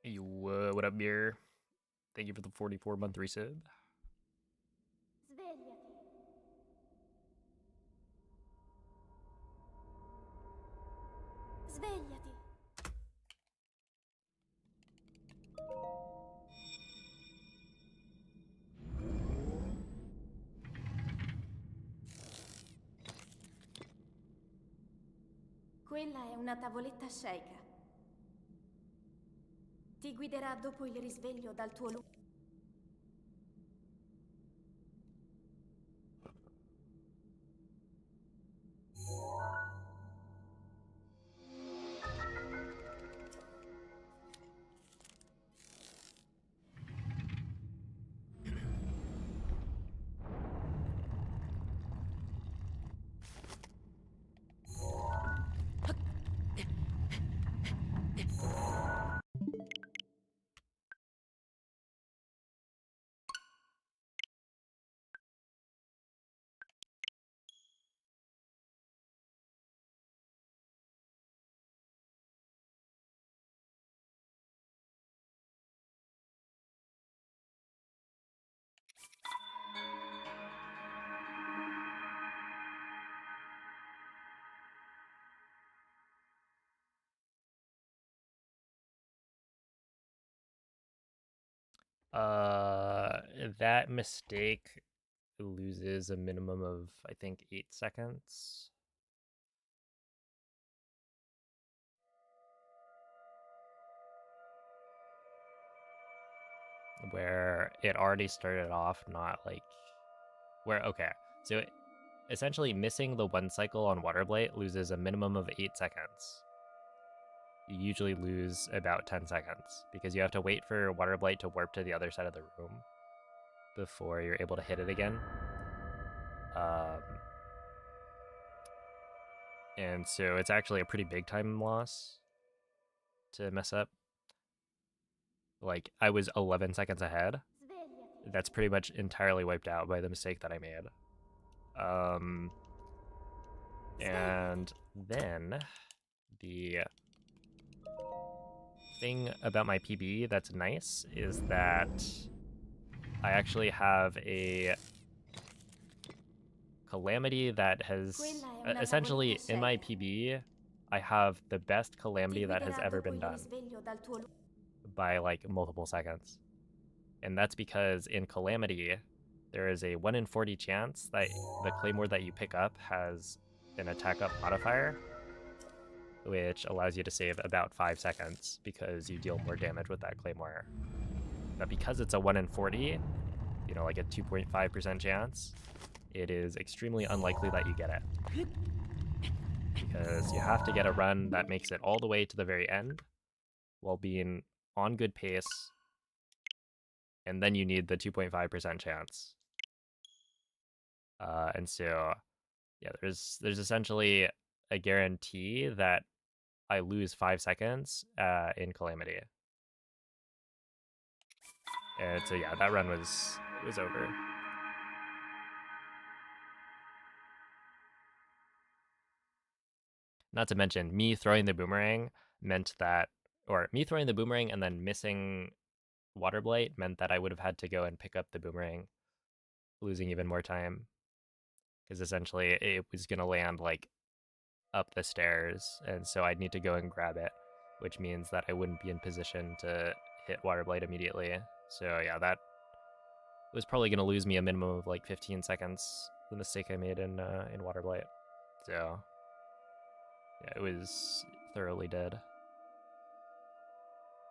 Yo, what up, beer? Thank you for the 44-month resub.
Svegliati. Svegliati. Quella è una tavoletta sceicca. Ti guiderà dopo il risveglio dal tuo luogo.
That mistake loses a minimum of, I think, 8 seconds. Where it already started off not like... okay, so essentially missing the 1 cycle on Waterblight loses a minimum of 8 seconds. You usually lose about 10 seconds because you have to wait for Waterblight to warp to the other side of the room before you're able to hit it again. And so it's actually a pretty big time loss to mess up. Like, I was 11 seconds ahead. That's pretty much entirely wiped out by the mistake that I made. And then the thing about my PB that's nice is that I actually have a calamity that has essentially in my PB I have the best calamity that has ever been done by like multiple seconds. And that's because in calamity there is a 1 in 40 chance that the claymore that you pick up has an attack up modifier. which allows you to save about 5 seconds because you deal more damage with that claymore. But because it's a 1 in 40, you know, like a 2.5% chance, it is extremely unlikely that you get it. Because you have to get a run that makes it all the way to the very end while being on good pace, and then you need the 2.5% chance. And so, yeah, there's essentially a guarantee that I lose 5 seconds in Calamity. And so yeah, that run was over. Not to mention, me throwing the boomerang meant that, or me throwing the boomerang and then missing Waterblight meant that I would have had to go and pick up the boomerang, losing even more time. Because essentially it was going to land like up the stairs, and so I'd need to go and grab it, which means that I wouldn't be in position to hit Waterblight immediately. So yeah, that was probably going to lose me a minimum of like 15 seconds, the mistake I made in Waterblight. So yeah, it was thoroughly dead.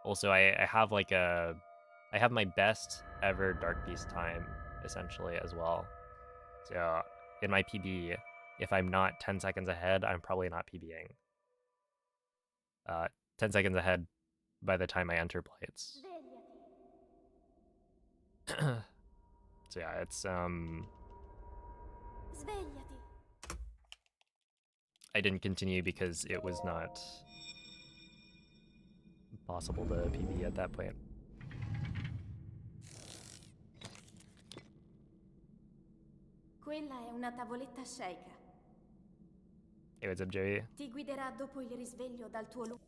Also, I have like I have my best ever Dark Beast time, essentially, as well. So in my PB, if I'm not 10 seconds ahead, I'm probably not PBing. 10 seconds ahead by the time I enter Blights. So yeah, it's
Svegliati.
I didn't continue because it was not possible to PB at that point.
Quella è una tavoletta sceicca.
Hey, what's up, Joey?
Ti guiderà dopo il risveglio dal tuo luogo.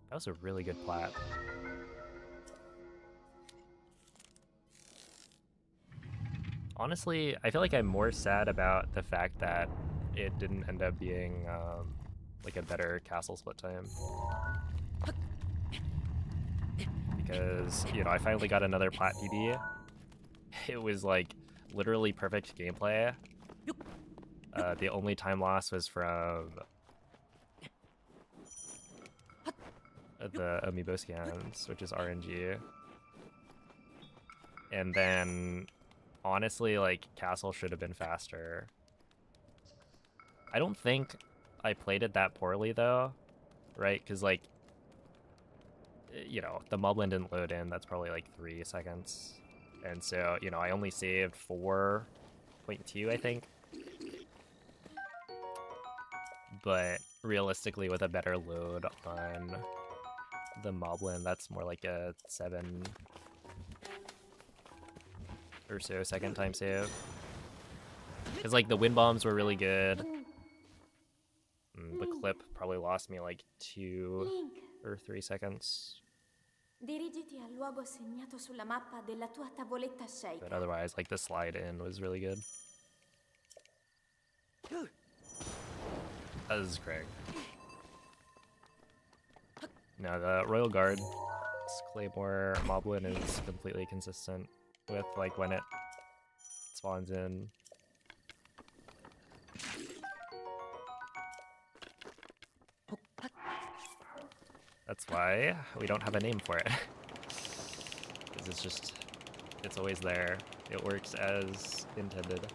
That was a really good plat. Honestly, I feel like I'm more sad about the fact that it didn't end up being like a better castle split time. Because, you know, I finally got another plat PB. It was like literally perfect gameplay. The only time loss was from the amiibo scans, which is RNG. And then, honestly, like, Castle should have been faster. I don't think I played it that poorly, though, right? Because, like, you know, the Moblin didn't load in. That's probably, like, 3 seconds. And so, you know, I only saved 4.2, I think. But realistically, with a better load on the Moblin, that's more like a 7 or so second time save. Because, like, the wind bombs were really good. The clip probably lost me like 2 or 3 seconds.
Dirigiti al luogo segnato sulla mappa della tua tavoletta sceicca.
But otherwise, like, the slide in was really good. That is Craig. No, the Royal Guard's Claymore Moblin is completely consistent with, like, when it spawns in. That's why we don't have a name for it. Because it's just, it's always there. It works as intended.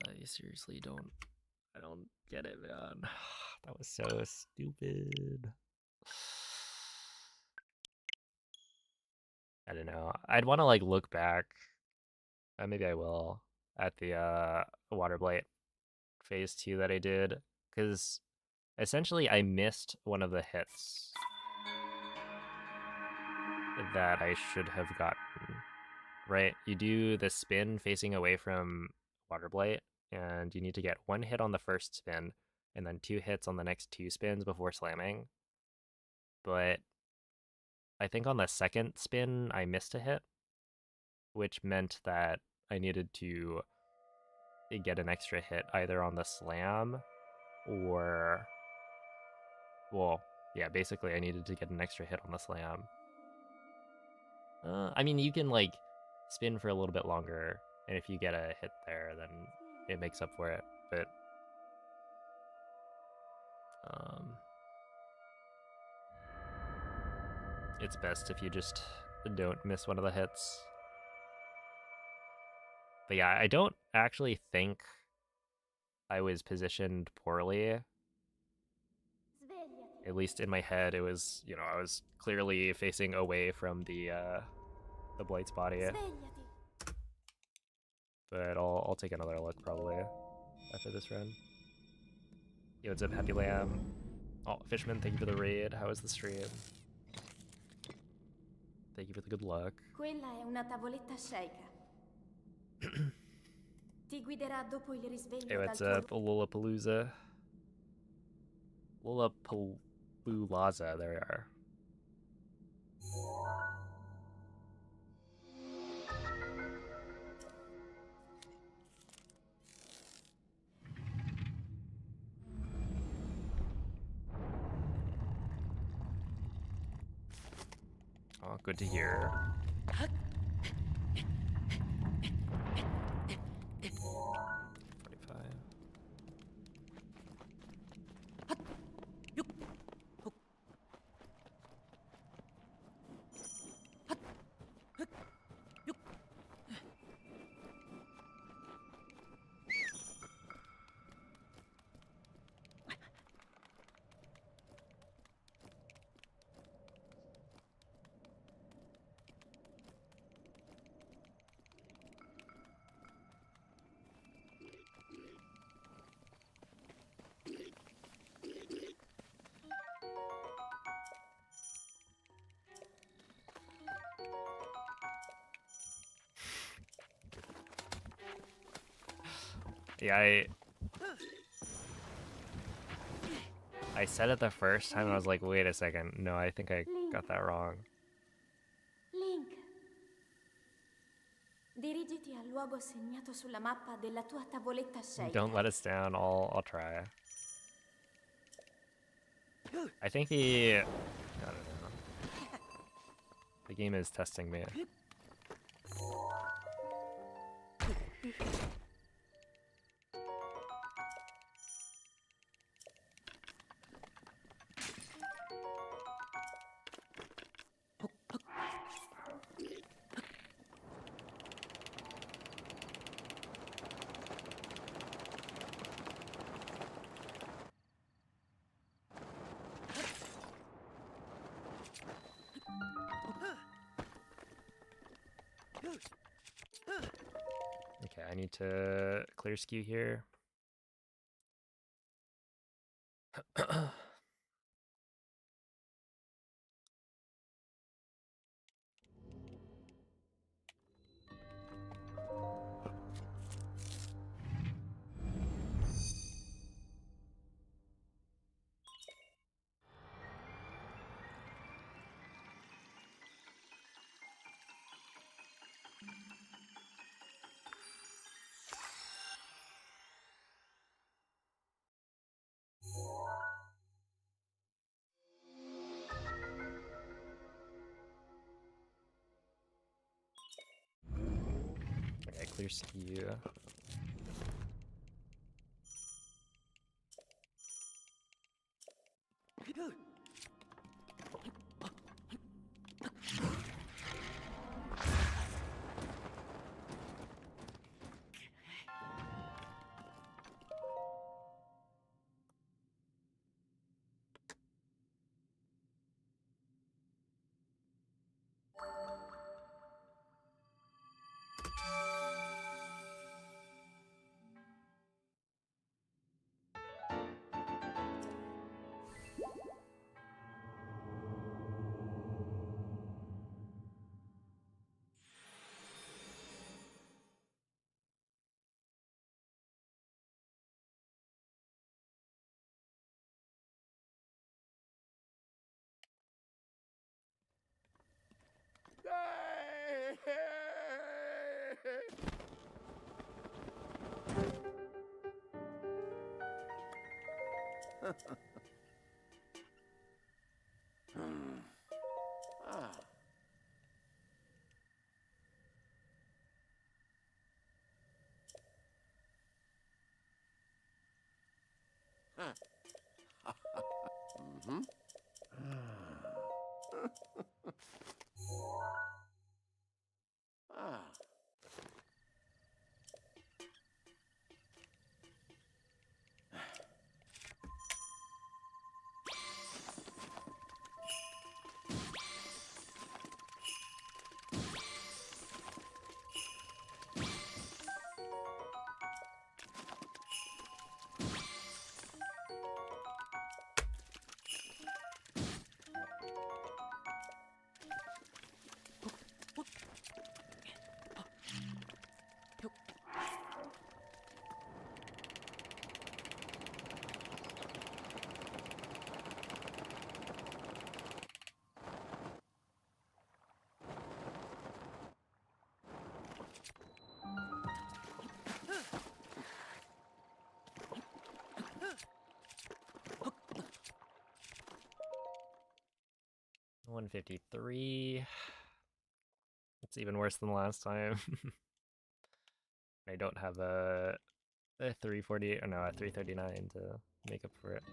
I seriously don't, I don't get it, man. That was so stupid. I don't know. I'd want to, like, look back. Maybe I will at the Waterblight phase 2 that I did, because essentially I missed one of the hits that I should have gotten. Right? You do the spin facing away from Waterblight, and you need to get 1 hit on the first spin, and then 2 hits on the next 2 spins before slamming. But I think on the second spin I missed a hit, which meant that I needed to get an extra hit either on the slam or, well, yeah, basically I needed to get an extra hit on the slam. I mean, you can like spin for a little bit longer, and if you get a hit there, then it makes up for it. But it's best if you just don't miss one of the hits. But yeah, I don't actually think I was positioned poorly.
Svegliati.
At least in my head, it was, you know, I was clearly facing away from the Blight's body.
Svegliati.
But I'll take another look probably after this run. Yo, what's up, Happy Lamb? Oh, Fishman, thank you for the raid. How was the stream? Thank you for the good luck.
Quella è una tavoletta sceicca. Ti guiderà dopo il risveglio
Hey, what's
dal
up, Lollapalooza? Lollapalooza, there we are. Oh, good to hear. 45. Yeah, I said it the first time and I was like, wait a second. No, I think I got that wrong.
Link. Dirigiti al luogo segnato sulla mappa della tua tavoletta sceicca.
Don't let us down. I'll try. I think I don't know. The game is testing me. Okay, I need to clear skew here. Okay, clear skew.
Ah. Huh. Mm-hmm. Ah.
153. It's even worse than last time. I don't have a 348 or no, a 339 to make up for it.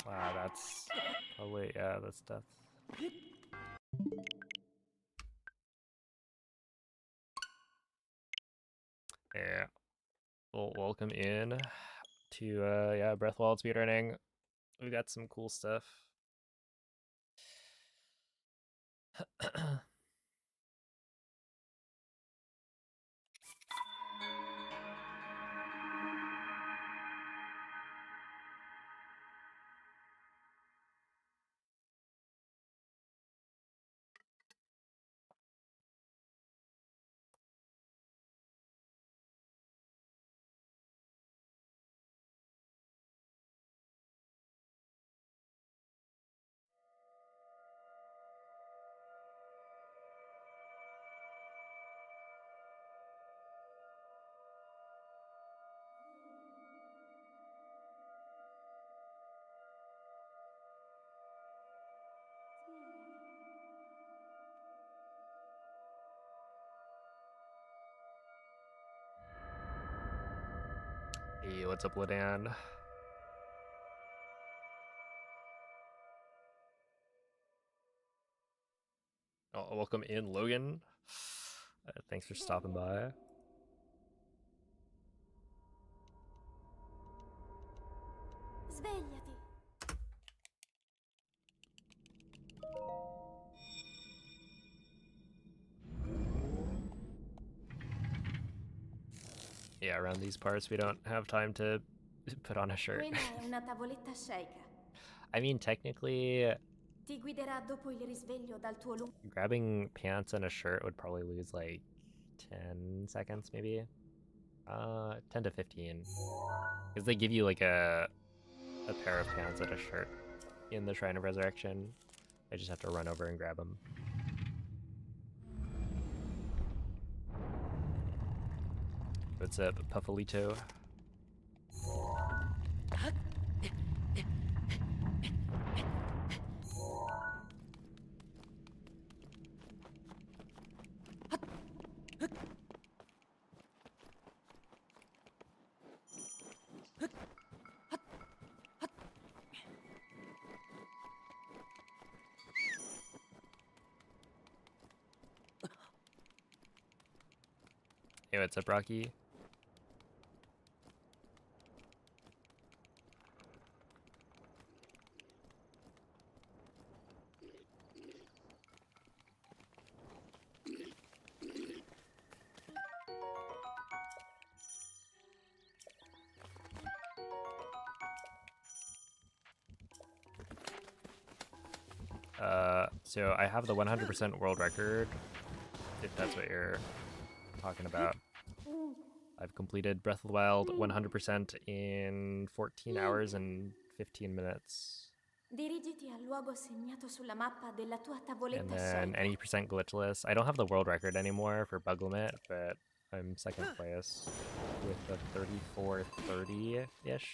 Wow, that's probably, yeah, that's death. Yeah. Well, welcome in to, yeah, Breathwald speedrunning. We got some cool stuff. Hey, what's up, Ladan? Oh, welcome in, Logan. Thanks for stopping by.
Svegliati.
Yeah, around these parts, we don't have time to put on a shirt.
Quella è una tavoletta sceicca.
I mean, technically,
Ti guiderà dopo il risveglio dal tuo lungo...
grabbing pants and a shirt would probably lose like 10 seconds, maybe. 10 to 15. Because they give you like a pair of pants and a shirt in the Shrine of Resurrection. I just have to run over and grab them. What's up, Puffalito? Yo, what's up, Rocky? So I have the 100% world record, if that's what you're talking about. I've completed Breath of the Wild 100% in 14 hours and 15 minutes.
Dirigiti al luogo segnato sulla mappa della tua tavoletta
And then
scelta.
any percent glitchless. I don't have the world record anymore for bug limit, but I'm second place with the 3430-ish.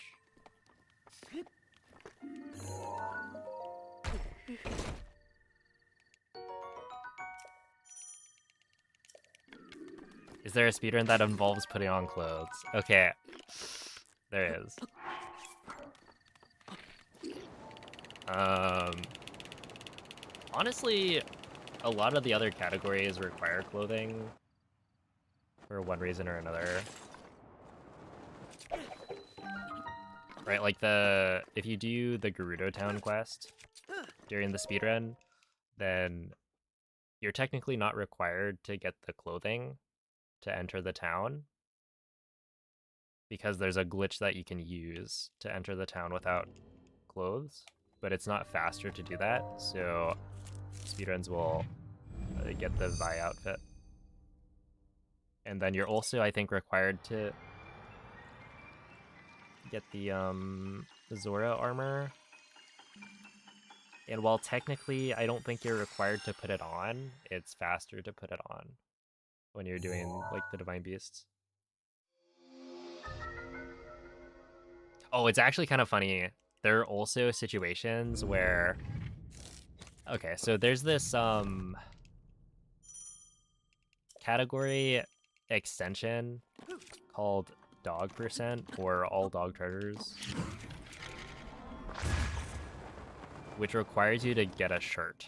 Is there a speedrun that involves putting on clothes? Okay, there is. Honestly, a lot of the other categories require clothing for one reason or another. Right, like if you do the Gerudo Town quest during the speedrun, then you're technically not required to get the clothing to enter the town, because there's a glitch that you can use to enter the town without clothes, but it's not faster to do that, so speedruns will get the Vi outfit. And then you're also, I think, required to get the Zora armor. And while technically I don't think you're required to put it on, it's faster to put it on when you're doing like the Divine Beasts. Oh, it's actually kind of funny. There are also situations where, okay, so there's this category extension called Dog Percent or All Dog Treasures, which requires you to get a shirt,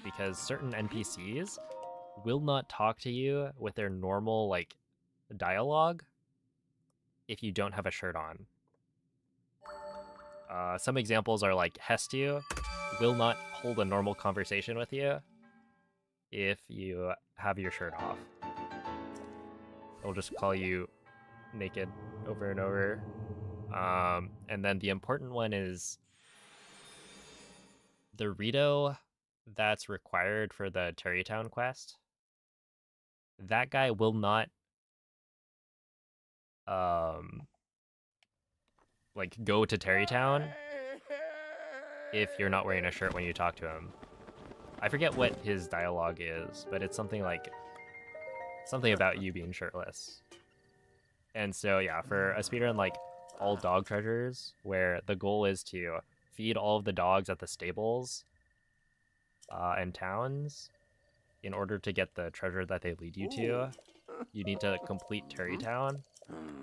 because certain NPCs will not talk to you with their normal like dialogue if you don't have a shirt on. Some examples are like Hestu will not hold a normal conversation with you if you have your shirt off. It'll just call you naked over and over. And then the important one is the Rito that's required for the Terrytown quest. That guy will not like go to Terrytown if you're not wearing a shirt when you talk to him. I forget what his dialogue is, but it's something like something about you being shirtless. And so yeah, for a speedrun like All Dog Treasures, where the goal is to feed all of the dogs at the stables and towns in order to get the treasure that they lead you to, you need to complete Terrytown.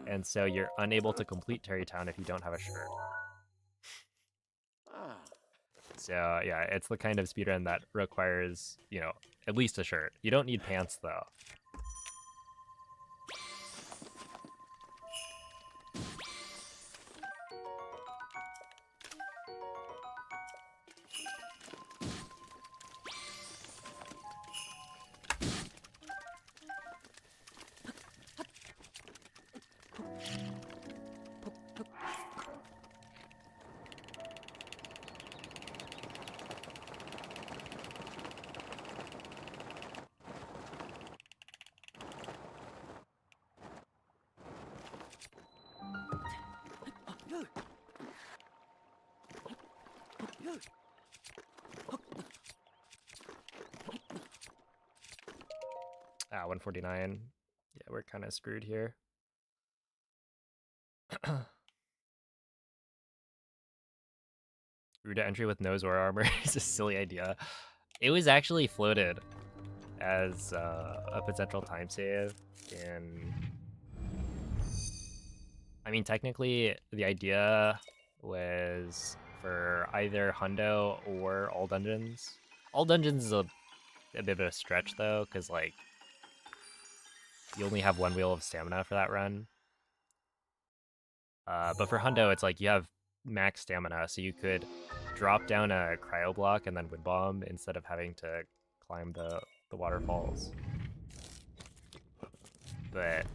And so you're unable to complete Terrytown if you don't have a shirt. So yeah, it's the kind of speedrun that requires, you know, at least a shirt. You don't need pants though. Ah, 149. Yeah, we're kind of screwed here. Ruda entry with no Zora armor is a silly idea. It was actually floated as a potential time save, and I mean, technically, the idea was for either Hundo or all dungeons. All dungeons is a bit of a stretch though, because like you only have 1 wheel of stamina for that run. But for Hundo, it's like you have max stamina, so you could drop down a cryo block and then wind bomb instead of having to climb the waterfalls. But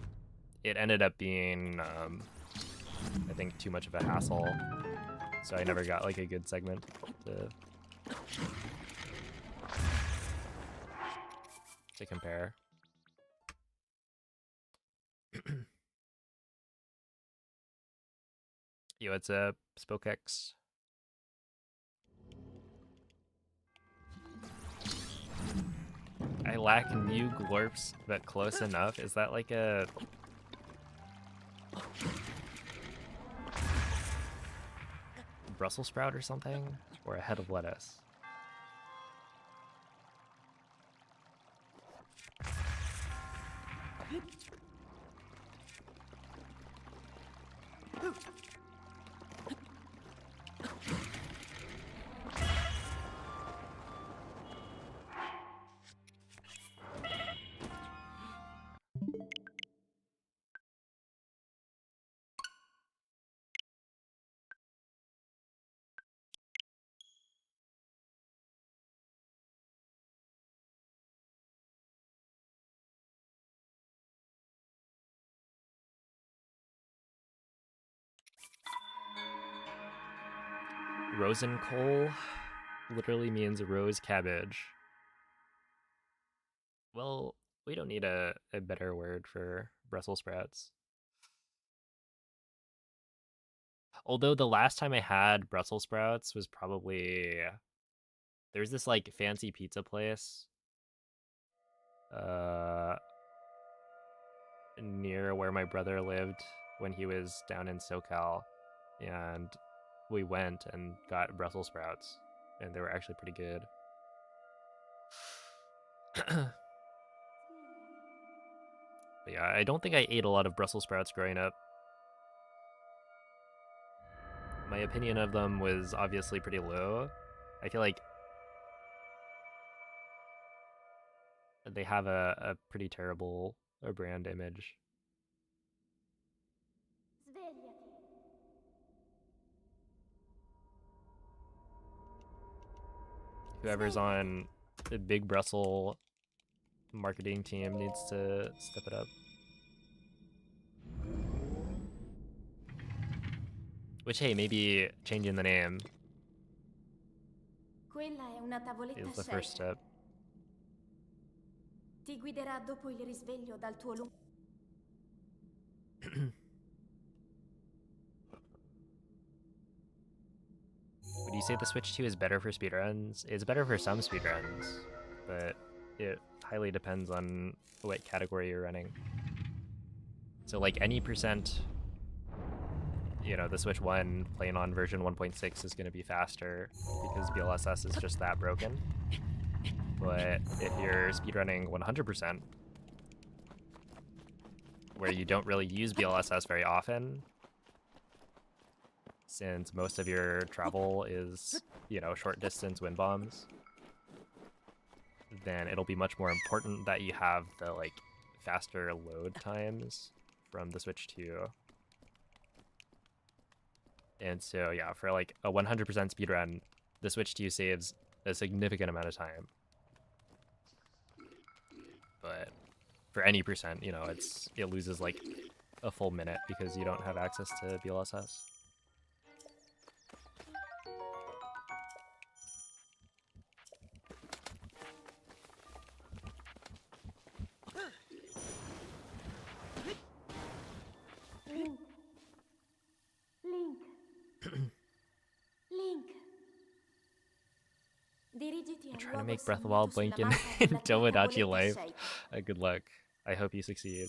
it ended up being, I think, too much of a hassle, so I never got like a good segment to compare. Yo, it's a SpokeX. I lack new glorps, but close enough. Is that like a... Brussels sprout or something? Or a head of lettuce? Rosenkål literally means rose cabbage. Well, we don't need a better word for Brussels sprouts. Although the last time I had Brussels sprouts was probably... There's this like fancy pizza place near where my brother lived when he was down in SoCal, and we went and got Brussels sprouts, and they were actually pretty good. But yeah, I don't think I ate a lot of Brussels sprouts growing up. My opinion of them was obviously pretty low. I feel like they have a pretty terrible brand image. Whoever's on the Big Brussels marketing team needs to step it up. Which, hey, maybe changing the name
Quella è una tavoletta
is the first
scelta.
step.
Ti guiderà dopo il risveglio dal tuo lungo...
Would you say the Switch 2 is better for speedruns? It's better for some speedruns, but it highly depends on what category you're running. So like any percent, you know, the Switch 1 playing on version 1.6 is going to be faster because BLSS is just that broken. But if you're speedrunning 100%, where you don't really use BLSS very often, since most of your travel is, you know, short distance wind bombs, then it'll be much more important that you have the like faster load times from the Switch 2. And so yeah, for like a 100% speedrun, the Switch 2 saves a significant amount of time. But for any percent, you know, it loses like a full minute because you don't have access to BLSS.
Dirigiti
I'm
al
trying to
luogo
make Breath of the
segnato
Wild
sulla
blink in
mappa della tua
Tomodachi
tavoletta
Life.
scelta.
Good luck. I hope you succeed.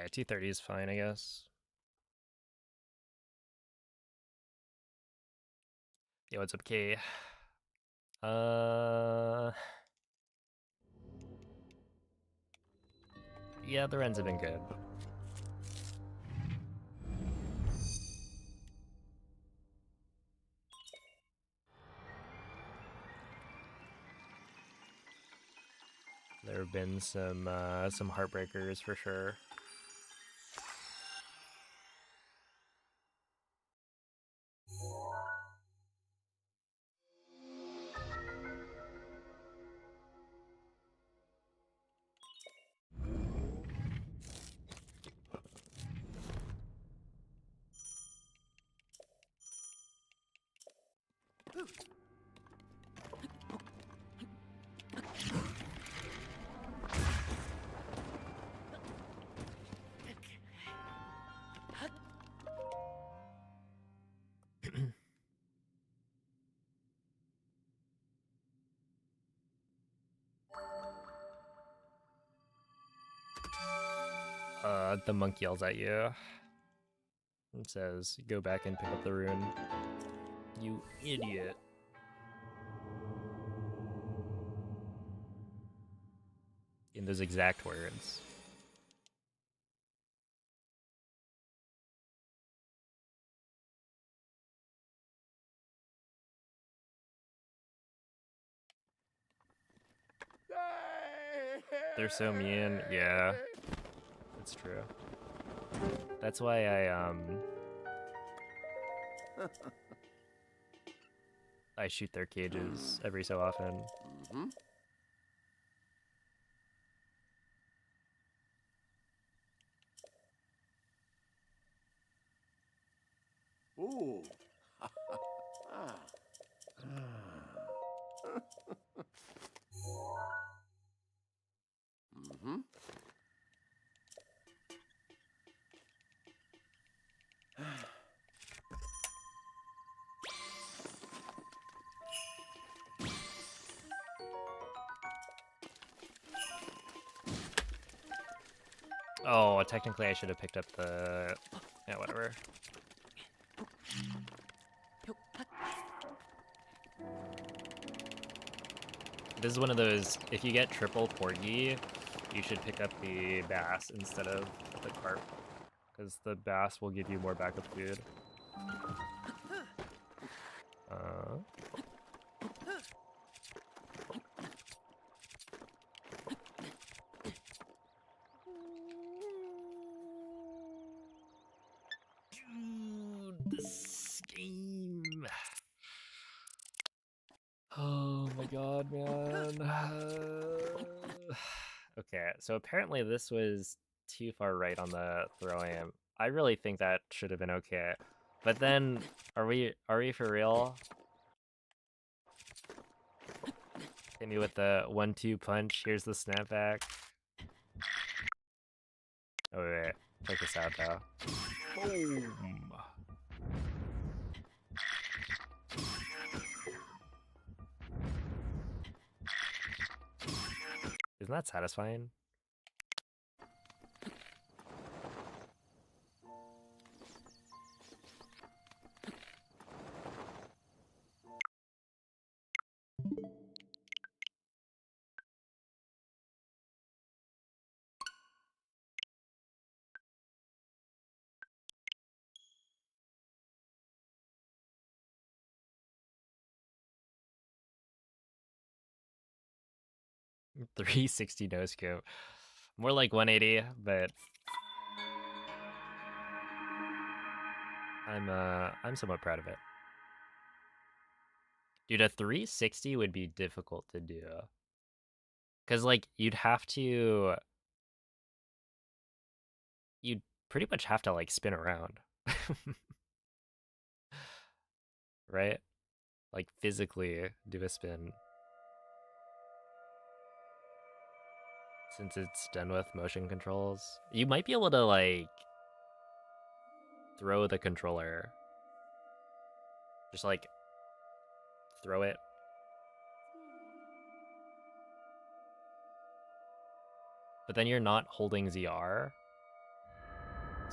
Yeah, 230 is fine, I guess. Yo, what's up, K? Yeah, the runs have been good. There have been some heartbreakers for sure. The monk yells at you and says, "Go back and pick up the rune." You idiot. In those exact words. They're so mean. Yeah, that's true. That's why I shoot their cages every so often.
Mm-hmm. Ooh. Ah. Mm-hmm.
Oh, technically I should have picked up the... Yeah, whatever. This is one of those, if you get triple porgy, you should pick up the bass instead of the carp, because the bass will give you more backup food. Dude, this game. Oh my god, man. Okay, so apparently this was too far right on the throw aim. I really think that should have been okay. But then, are we for real? Hit me with the 1-2 punch. Here's the snapback. Oh wait, check this out though. Boom. Isn't that satisfying? .360 no scope. More like 180, but I'm somewhat proud of it. Dude, a 360 would be difficult to do. Cause like you'd pretty much have to like spin around. Right? Like physically do a spin. Since it's done with motion controls. You might be able to like throw the controller. Just like throw it. But then you're not holding ZR.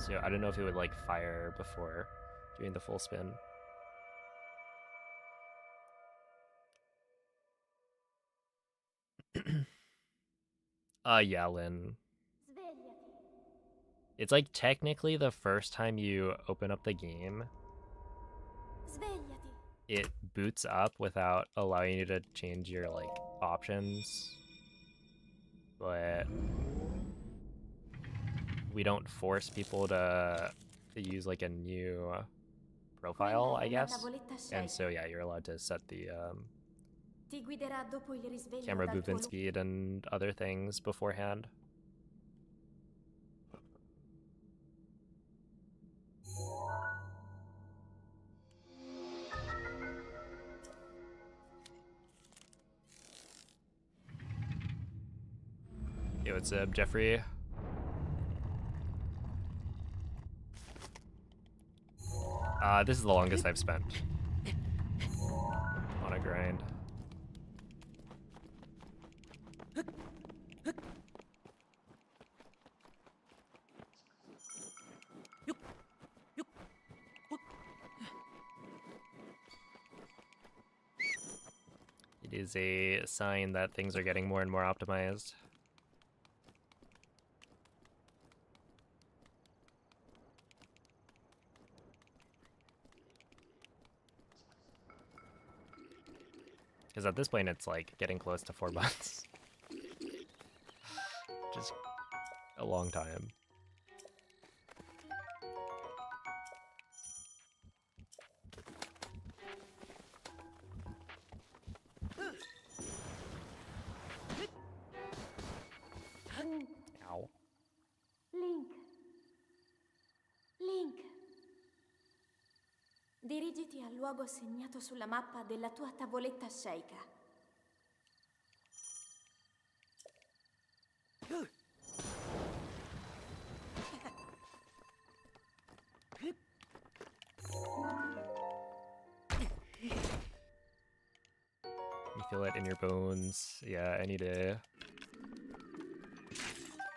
So I don't know if it would like fire before doing the full spin. Yeah, Lynn.
Svegliati.
It's like technically the first time you open up the game,
Svegliati.
it boots up without allowing you to change your like options. But we don't force people to use like a new profile,
Quella
I
è una
guess.
tavoletta
And
scelta.
so yeah, you're allowed to set the
Ti guiderà dopo il risveglio
camera
dal tuo
movement speed and other things beforehand. Yo, what's up, Jeffrey? This is the longest I've spent on a grind. It is a sign that things are getting more and more optimized. Because at this point, it's like getting close to 4 months. Just a long time. Ow.
Link. Link. Dirigiti al luogo segnato sulla mappa della tua tavoletta sceicca.
You feel it in your bones. Yeah, any day.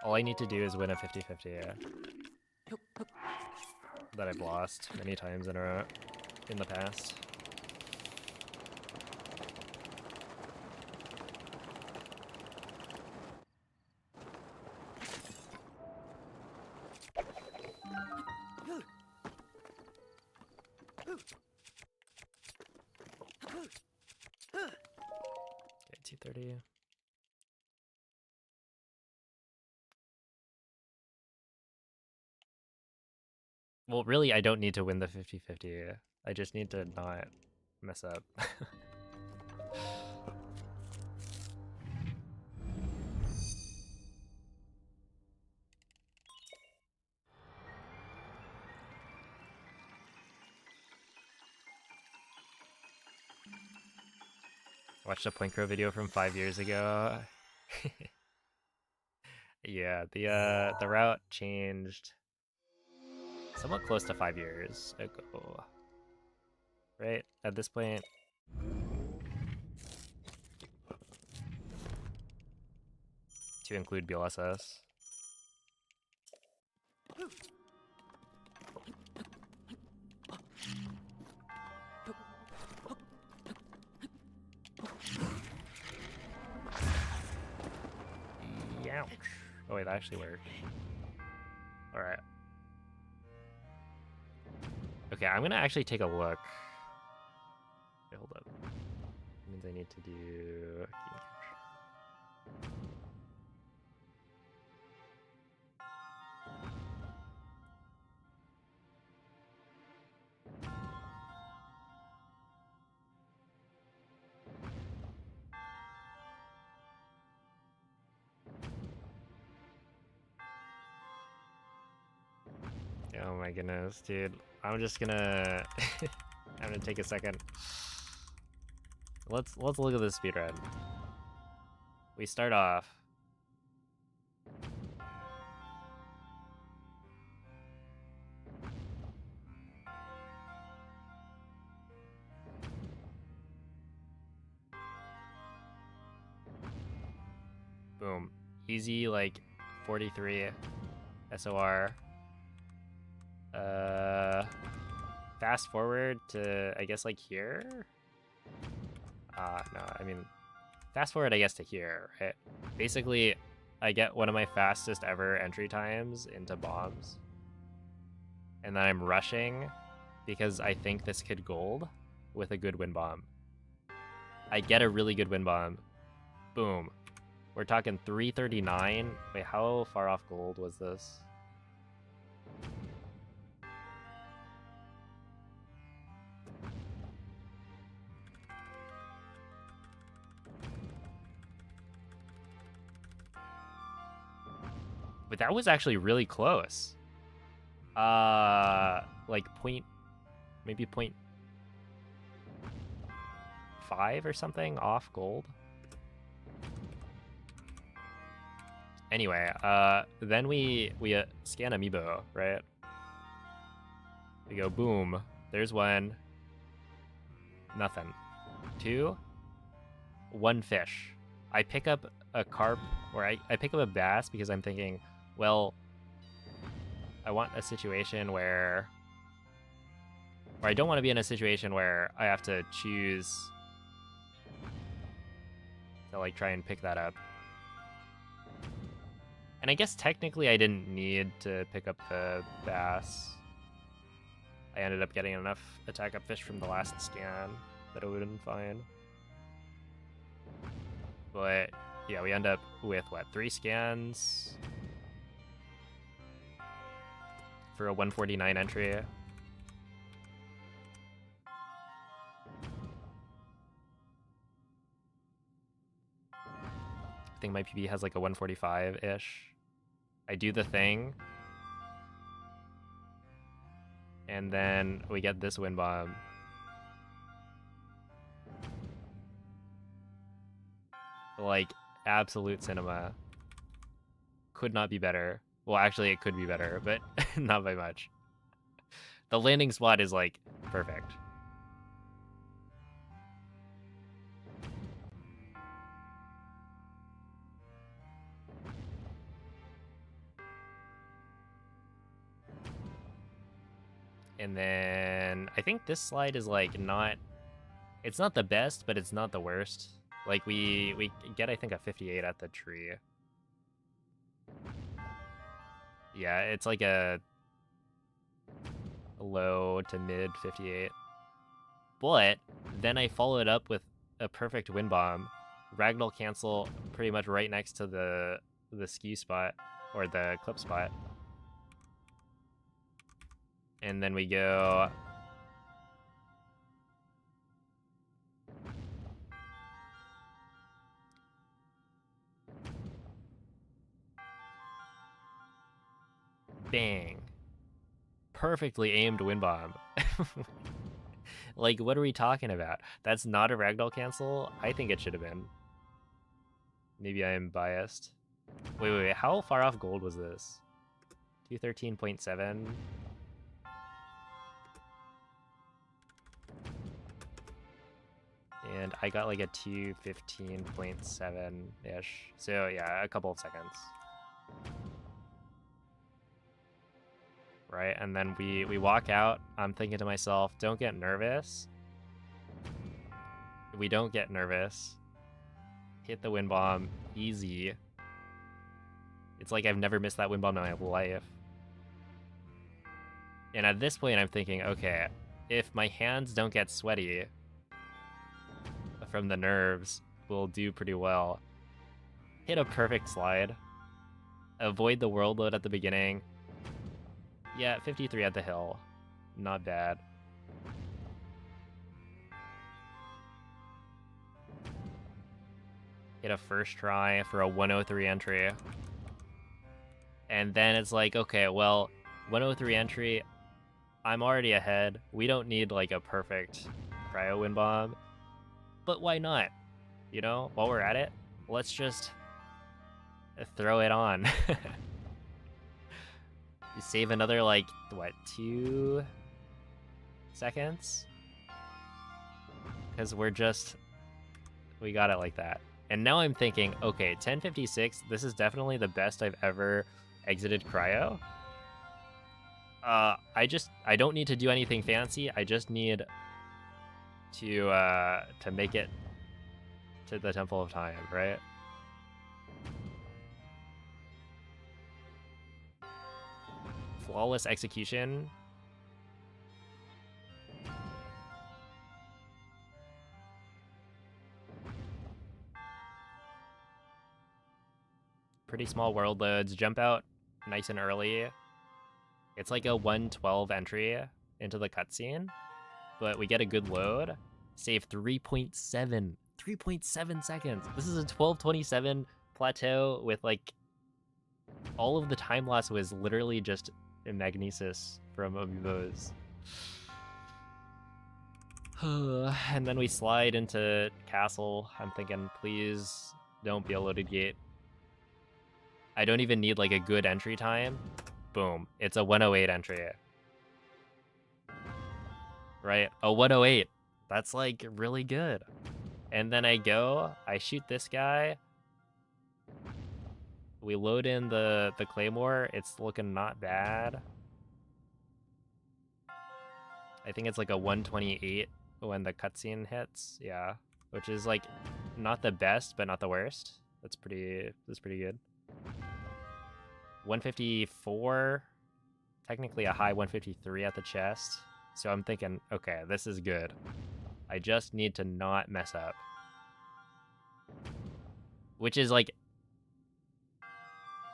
All I need to do is win a 50-50 that I've lost many times in the past. Okay, 230. Well, really, I don't need to win the 50-50. I just need to not mess up. Watched a Plinko video from 5 years ago. Yeah, the route changed somewhat close to 5 years ago. Right? At this point. To include BLSS. Ouch. Oh wait, that actually worked. Alright. Okay, I'm gonna actually take a look. Okay, hold up. That means I need to do... Oh my goodness, dude. I'm just gonna... I'm gonna take a second. Let's look at this speedrun. We start off. Boom. Easy, like, 43 SOR. Fast forward to, I guess, like here? No, I mean, fast forward, I guess, to here, right? Basically, I get one of my fastest ever entry times into bombs. And then I'm rushing because I think this could gold with a good wind bomb. I get a really good wind bomb. Boom. We're talking 339. Wait, how far off gold was this? But that was actually really close. Like maybe 0.5 or something off gold. Anyway, then we scan amiibo, right? We go boom. There's one. Nothing. Two. One fish. I pick up a carp, or I pick up a bass because I'm thinking, well, I want a situation where, or I don't want to be in a situation where I have to choose to like try and pick that up. And I guess technically I didn't need to pick up the bass. I ended up getting enough attack up fish from the last scan that it would have been fine. But yeah, we end up with what, 3 scans for a 149 entry. I think my PB has like a 145-ish. I do the thing. And then we get this wind bomb. Like, absolute cinema. Could not be better. Well, actually, it could be better, but not by much. The landing spot is, like, perfect. And then I think this slide is, like, not... It's not the best, but it's not the worst. Like, we get, I think, a 58 at the tree. Yeah, it's like a low to mid 58. But then I followed up with a perfect wind bomb. Ragdoll cancel pretty much right next to the skew spot, or the clip spot. And then we go... Bang. Perfectly aimed wind bomb. Like, what are we talking about? That's not a ragdoll cancel? I think it should have been. Maybe I am biased. Wait, how far off gold was this? 213.7? And I got like a 215.7-ish. So yeah, a couple of seconds. Right, and then we walk out. I'm thinking to myself, don't get nervous. We don't get nervous. Hit the wind bomb, easy. It's like I've never missed that wind bomb in my life. And at this point, I'm thinking, okay, if my hands don't get sweaty from the nerves, we'll do pretty well. Hit a perfect slide. Avoid the world load at the beginning. Yeah, 53 at the hill. Not bad. Hit a first try for a 103 entry. And then it's like, okay, well, 103 entry, I'm already ahead. We don't need like a perfect cryo wind bomb. But why not? You know, while we're at it, let's just throw it on. You save another, like, what, 2 seconds? Because we got it like that. And now I'm thinking, okay, 1056, this is definitely the best I've ever exited cryo. I don't need to do anything fancy. I just need to make it to the Temple of Time, right? Flawless execution. Pretty small world loads. Jump out nice and early. It's like a 112 entry into the cutscene, but we get a good load. Save 3.7. 3.7 seconds. This is a 1227 plateau with like all of the time loss was literally just a magnesis from Amiibos. And then we slide into castle. I'm thinking, please don't be a loaded gate. I don't even need like a good entry time. Boom. It's a 108 entry. Right? A 108. That's like really good. And then I shoot this guy. We load in the claymore. It's looking not bad. I think it's like a 128 when the cutscene hits. Yeah. Which is like not the best, but not the worst. That's pretty good. 154. Technically a high 153 at the chest. So I'm thinking, okay, this is good. I just need to not mess up. Which is like,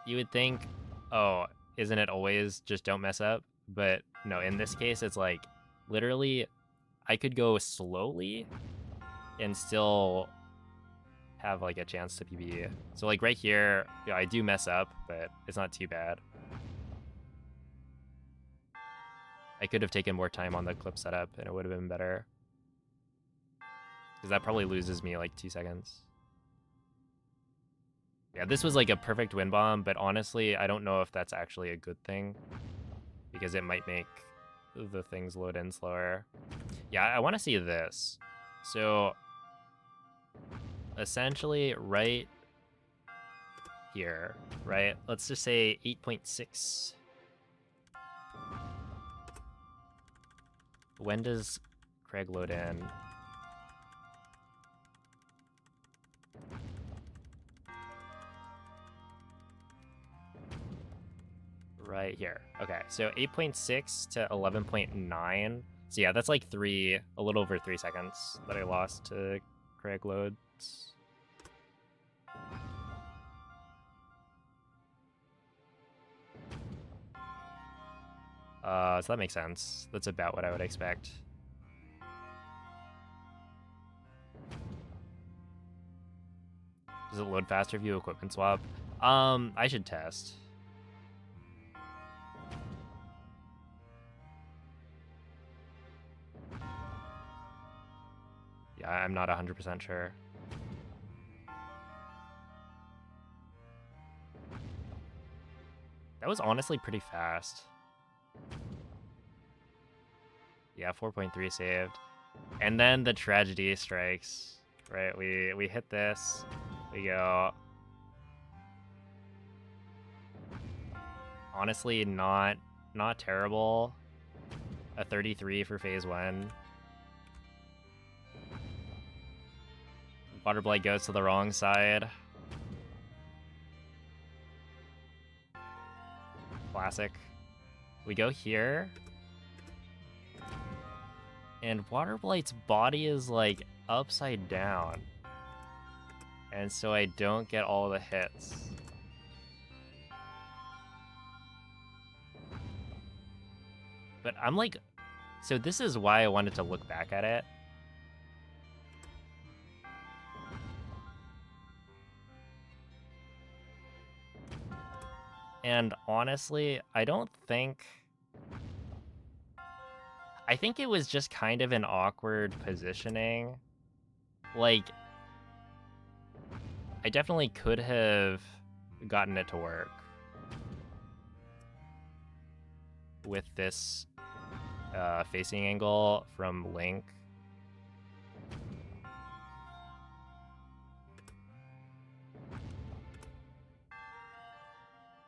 you would think, oh, isn't it always just don't mess up? But no, in this case, it's like, literally, I could go slowly and still have like a chance to PB. So like right here, yeah, I do mess up, but it's not too bad. I could have taken more time on the clip setup and it would have been better. Because that probably loses me like 2 seconds. Yeah, this was like a perfect wind bomb, but honestly, I don't know if that's actually a good thing. Because it might make the things load in slower. Yeah, I want to see this. So, essentially right here, right? Let's just say 8.6. When does Craig load in? Right here. Okay, so 8.6 to 11.9. So yeah, that's like a little over 3 seconds that I lost to Craig loads. So that makes sense. That's about what I would expect. Does it load faster if you equipment swap? I should test. Yeah, I'm not 100% sure. That was honestly pretty fast. Yeah, 4.3 saved. And then the tragedy strikes, right? We hit this, we go. Honestly, not terrible. A 33 for phase 1. Waterblight goes to the wrong side. Classic. We go here. And Waterblight's body is like upside down. And so I don't get all the hits. But I'm like, so this is why I wanted to look back at it. And honestly, I think it was just kind of an awkward positioning. Like, I definitely could have gotten it to work with this facing angle from Link.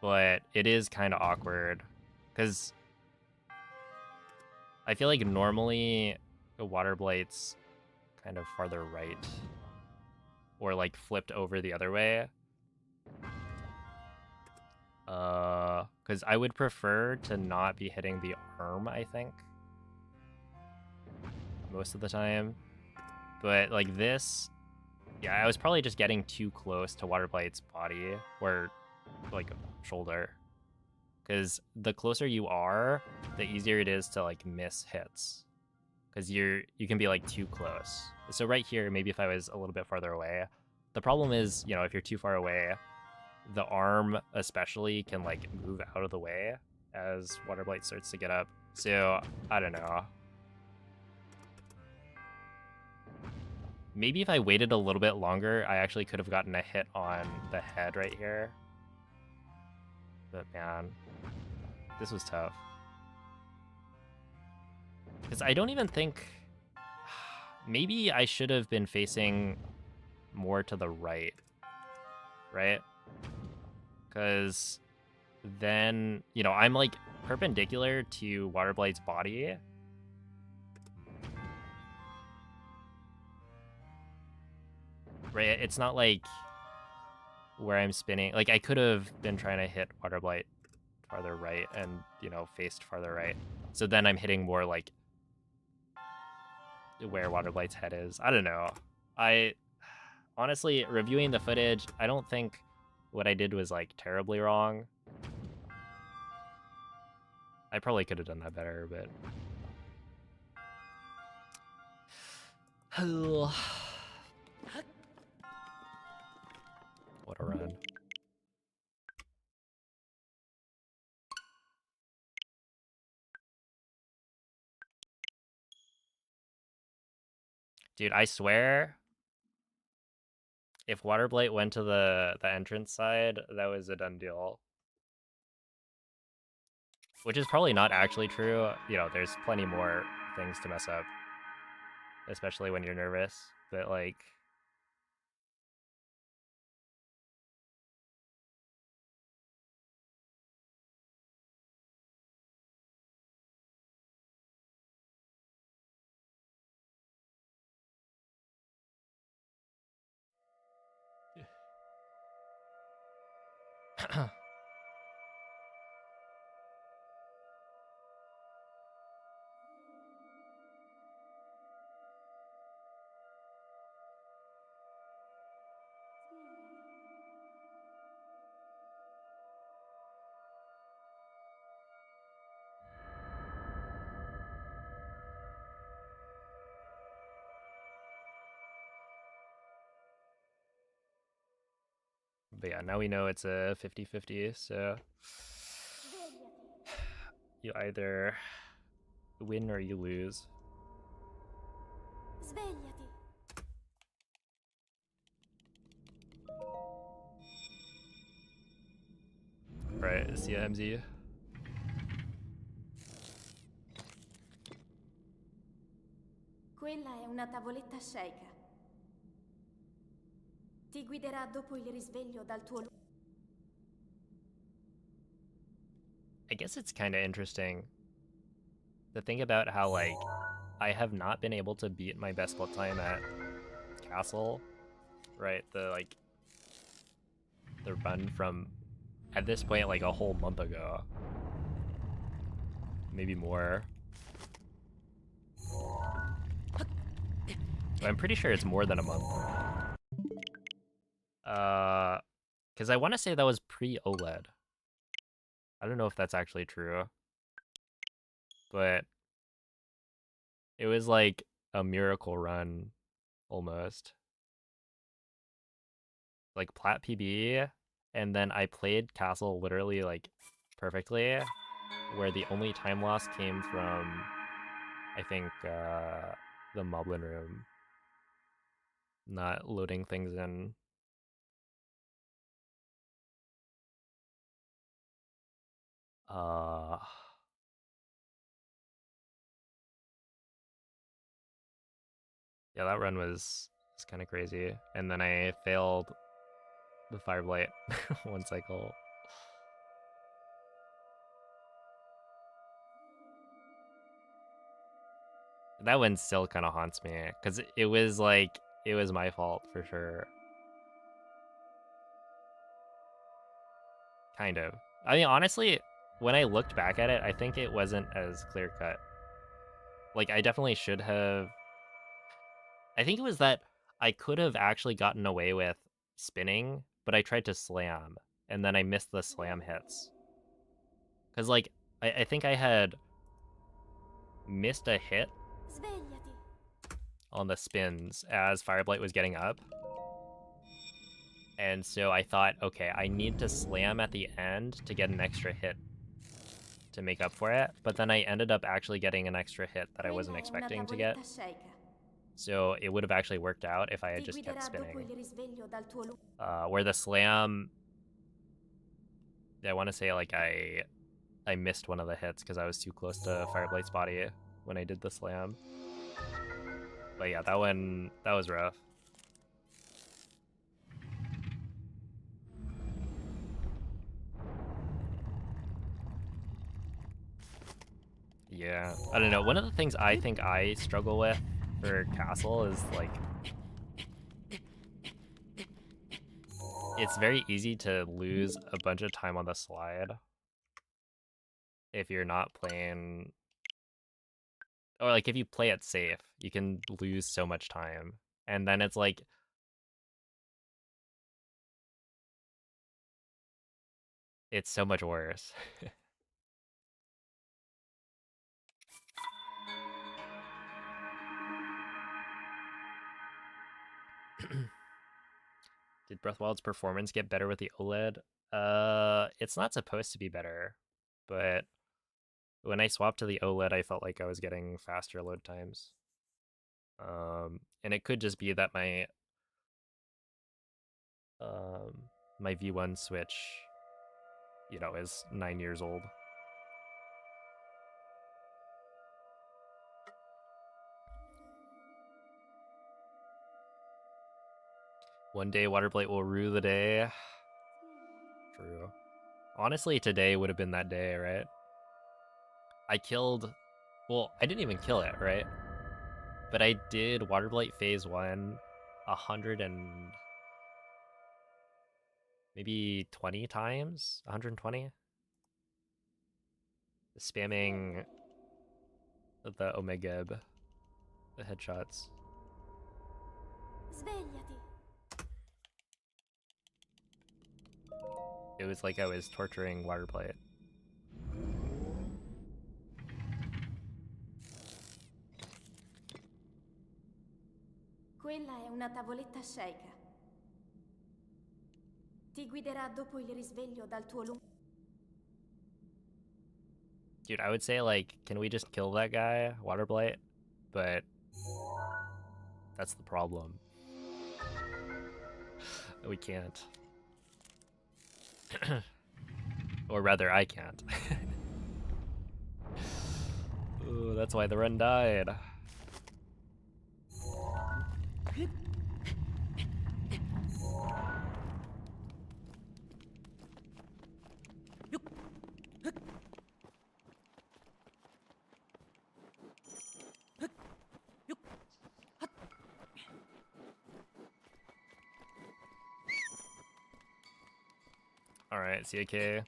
But it is kind of awkward because I feel like normally the Waterblight's kind of farther right. Or like flipped over the other way. Because I would prefer to not be hitting the arm, I think. Most of the time. But like this, yeah, I was probably just getting too close to Waterblight's body or like shoulder. Because the closer you are, the easier it is to like miss hits. Because you can be like too close. So right here, maybe if I was a little bit farther away, the problem is, you know, if you're too far away, the arm especially can like move out of the way as Waterblight starts to get up. So I don't know. Maybe if I waited a little bit longer, I actually could have gotten a hit on the head right here. But man, this was tough. Because I don't even think... Maybe I should have been facing more to the right. Right? Because then, you know, I'm like perpendicular to Waterblight's body. Right? It's not like where I'm spinning. Like, I could have been trying to hit Waterblight farther right and, you know, faced farther right. So then I'm hitting more like where Waterblight's head is. I don't know. I honestly, reviewing the footage, I don't think what I did was like terribly wrong. I probably could have done that better, but what a run. Dude, I swear, if Waterblight went to the entrance side, that was a done deal. Which is probably not actually true. You know, there's plenty more things to mess up. Especially when you're nervous. But like... But yeah, now we know it's a 50-50, so you either win or you lose.
Svegliati.
Right, see ya, MZ.
Quella è una tavoletta sceicca. Ti guiderà dopo il risveglio dal tuo...
I guess it's kind of interesting to think about how, like, I have not been able to beat my best split time at Castle, right? The run from, at this point, like a whole month ago. Maybe more. I'm pretty sure it's more than a month. Because I want to say that was pre-OLED. I don't know if that's actually true. But it was like a miracle run, almost. Like plat PB, and then I played Castle literally like perfectly, where the only time loss came from, I think, the Moblin room. Not loading things in. Yeah, that run was kind of crazy. And then I failed the Fireblight one cycle. That one still kind of haunts me, because it was like, it was my fault for sure. Kind of. I mean, honestly, when I looked back at it, I think it wasn't as clear cut. Like, I definitely should have. I think it was that I could have actually gotten away with spinning, but I tried to slam, and then I missed the slam hits. Because, like, I think I had missed a hit
Svegliati.
on the spins as Fireblight was getting up. And so I thought, okay, I need to slam at the end to get an extra hit to make up for it. But then I ended up actually getting an extra hit that I wasn't
Quella è una
expecting to get.
tavoletta sceicca.
So it would have actually worked out if I had
Ti
just kept
guiderà dopo
spinning.
il risveglio dal tuo
Where the slam, I want to say like I missed one of the hits because I was too close to Fireblight's body when I did the slam. But yeah, that one, that was rough. Yeah, I don't know. One of the things I think I struggle with for Castle is like, it's very easy to lose a bunch of time on the slide if you're not playing, or like if you play it safe, you can lose so much time. And then it's like, it's so much worse. Did Breath of the Wild's performance get better with the OLED? It's not supposed to be better, but when I swapped to the OLED, I felt like I was getting faster load times. And it could just be that my V1 Switch, you know, is 9 years old. One day Waterblight will rue the day. True. Honestly, today would have been that day, right? I killed... Well, I didn't even kill it, right? But I did Waterblight Phase 1 100 and... maybe 20 times? 120? Spamming the Omega, the headshots.
Svegliati.
It was like I was torturing Waterblight.
Quella è una tavoletta sceicca. Ti guiderà dopo il risveglio dal tuo lungo...
Dude, I would say, like, can we just kill that guy, Waterblight? But that's the problem. We can't. Or rather, I can't. Ooh, that's why the run died. Alright, CAK.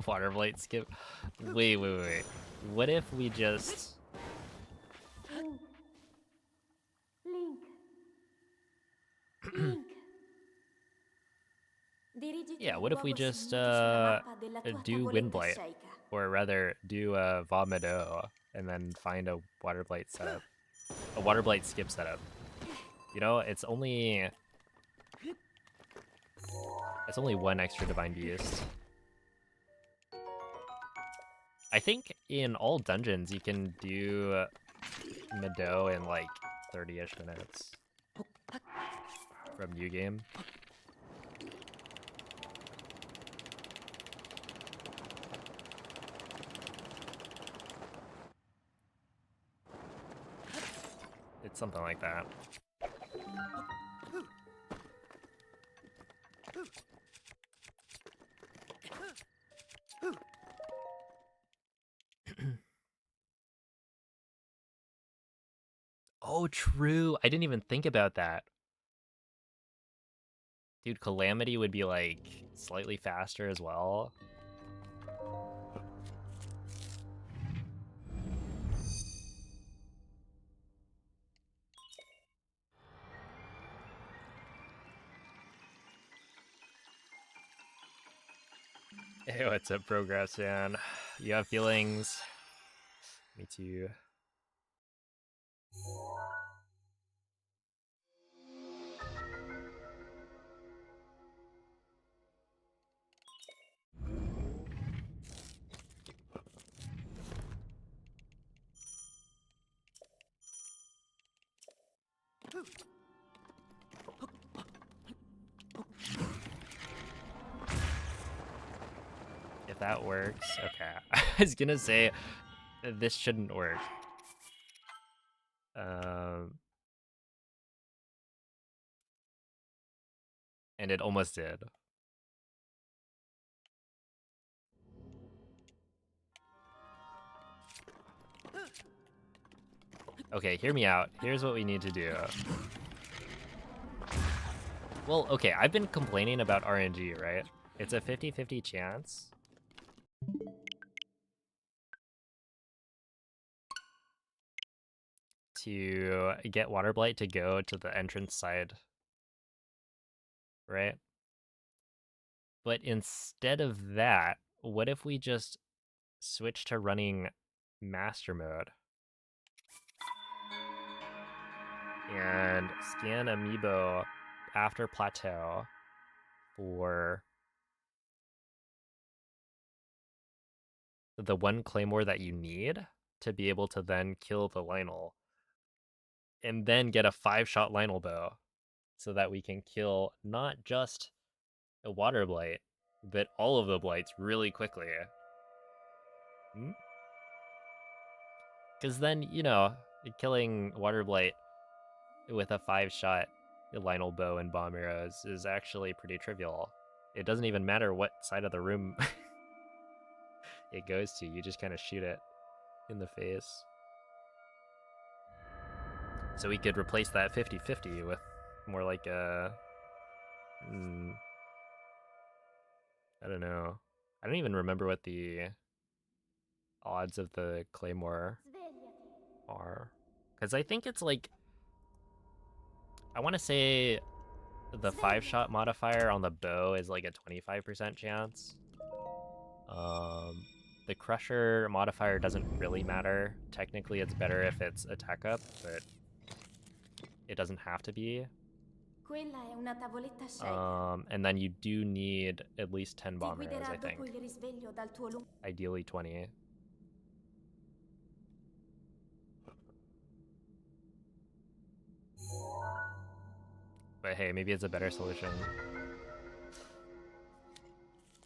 Waterblight skip. Wait. What if we just...
Link. Link. Dirigiti
Yeah,
al
what if we
luogo
just
segnato sulla mappa della tua
do
tavoletta
Windblight?
sceicca.
Or rather, do a Vomito and then find a Waterblight setup. A Waterblight skip setup. You know, it's only one extra Divine Beast. I think in all dungeons you can do Mado in like 30-ish minutes. from New Game. It's something like that. Oh, true. I didn't even think about that. Dude, Calamity would be like slightly faster as well. Hey, what's up, Progress, man? You have feelings? Me too. If that works, okay. I was gonna say this shouldn't work. And it almost did. Okay, hear me out. Here's what we need to do. Well, okay, I've been complaining about RNG, right? It's a 50-50 chance. To get Waterblight to go to the entrance side. Right? But instead of that, what if we just switch to running master mode? And scan amiibo after plateau for the one claymore that you need to be able to then kill the Lionel. And then get a 5-shot Lionel bow so that we can kill not just a water blight, but all of the blights really quickly. Because then, you know, killing water blight with a 5-shot Lionel bow and bomb arrows is actually pretty trivial. It doesn't even matter what side of the room it goes to, you just kind of shoot it in the face. So we could replace that 50-50 with more like a... I don't know. I don't even remember what the odds of the claymore are. Because I think it's like... I want to say the 5-shot modifier on the bow is like a 25% chance. The crusher modifier doesn't really matter. Technically it's better if it's attack up, but it doesn't have to be. And then you do need at least 10 bomb arrows, I think. Ideally 20. But hey, maybe it's a better solution.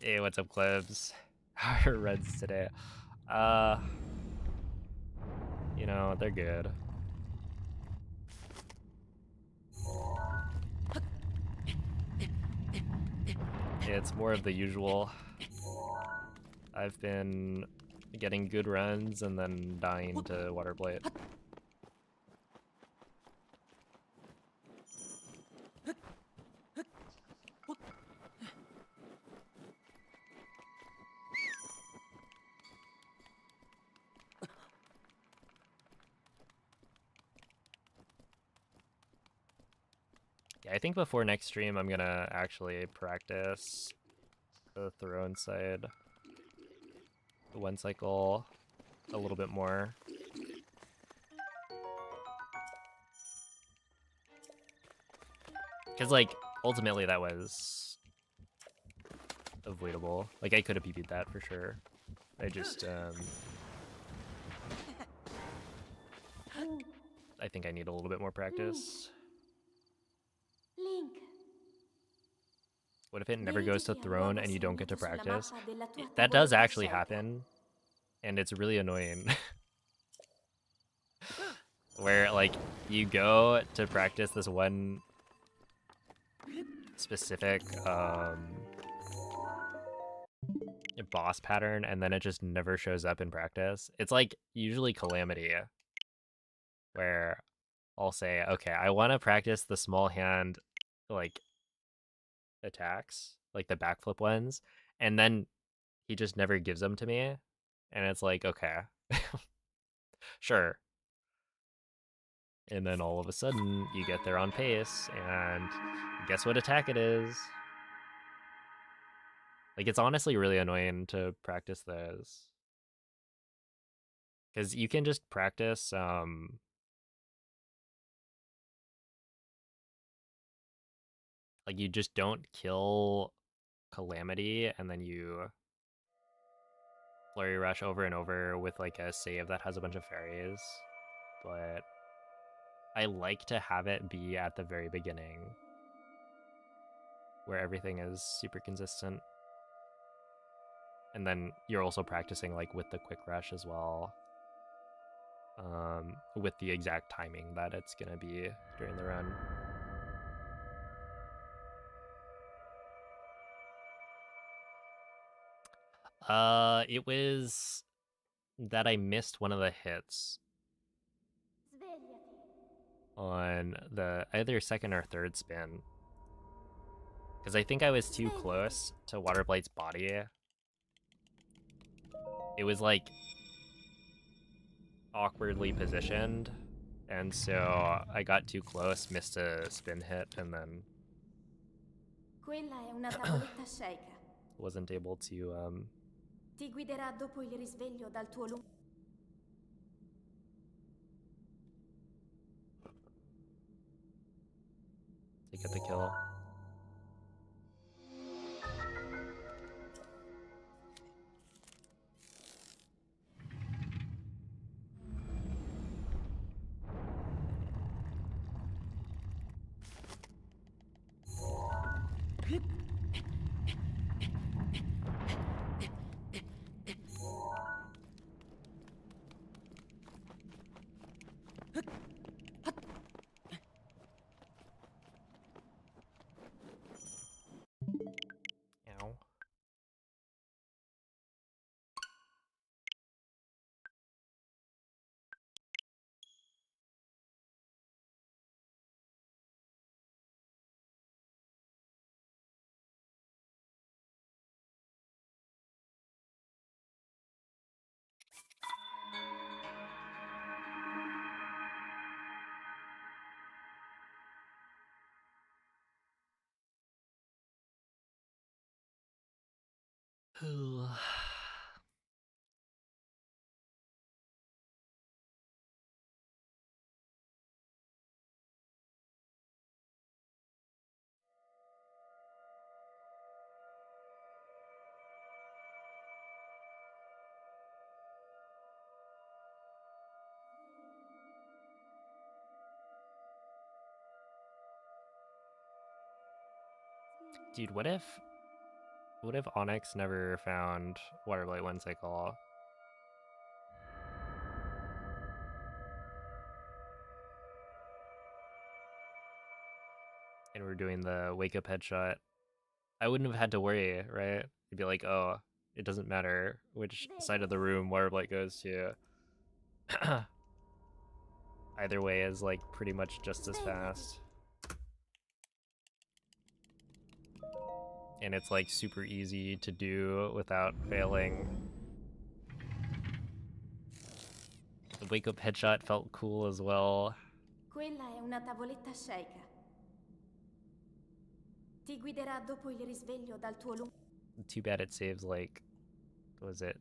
Hey, what's up, Clibs? How are Reds today? You know, they're good. It's more of the usual. I've been getting good runs and then dying to Waterblight. Yeah, I think before next stream I'm gonna actually practice the throw inside the one cycle a little bit more. Because, like, ultimately that was avoidable. Like, I could have PB'd that for sure. I just, I think I need a little bit more practice.
Link.
What if it never goes to
Dirigiti al
throne
luogo
and you don't get to
segnato sulla
practice?
mappa della tua
That does
tavoletta
actually
scelta.
happen, and it's really annoying. Where, like, you go to practice this one specific boss pattern, and then it just never shows up in practice. It's like usually Calamity, where I'll say, okay, I want to practice the small hand, like, attacks, like the backflip ones, and then he just never gives them to me, and it's like, okay, sure. And then all of a sudden, you get there on pace, and guess what attack it is? Like, it's honestly really annoying to practice those. Because you can just practice, like, you just don't kill Calamity, and then you Flurry Rush over and over with, like, a save that has a bunch of fairies. But I like to have it be at the very beginning, where everything is super consistent. And then you're also practicing, like, with the quick rush as well, with the exact timing that it's gonna be during the run. It was that I missed one of the hits
Svegliati.
on the either second or third spin, because I think I was too close to Waterblight's body. It was like awkwardly positioned, and so I got too close, missed a spin hit, and then
Quella è una tavoletta sceicca.
wasn't able to
Ti guiderà dopo il risveglio dal tuo lungo...
to get the kill. Ow. Dude, what if Onyx never found Waterblight one cycle? And we're doing the wake up headshot. I wouldn't have had to worry, right? It'd be like, oh, it doesn't matter which side of the room Waterblight goes to. Either way is like pretty much just as fast. And it's like super easy to do without failing. The wake up headshot felt cool as well.
Quella è una tavoletta sceicca. Ti guiderà dopo il risveglio dal tuo lungo...
Too bad it saves like, was it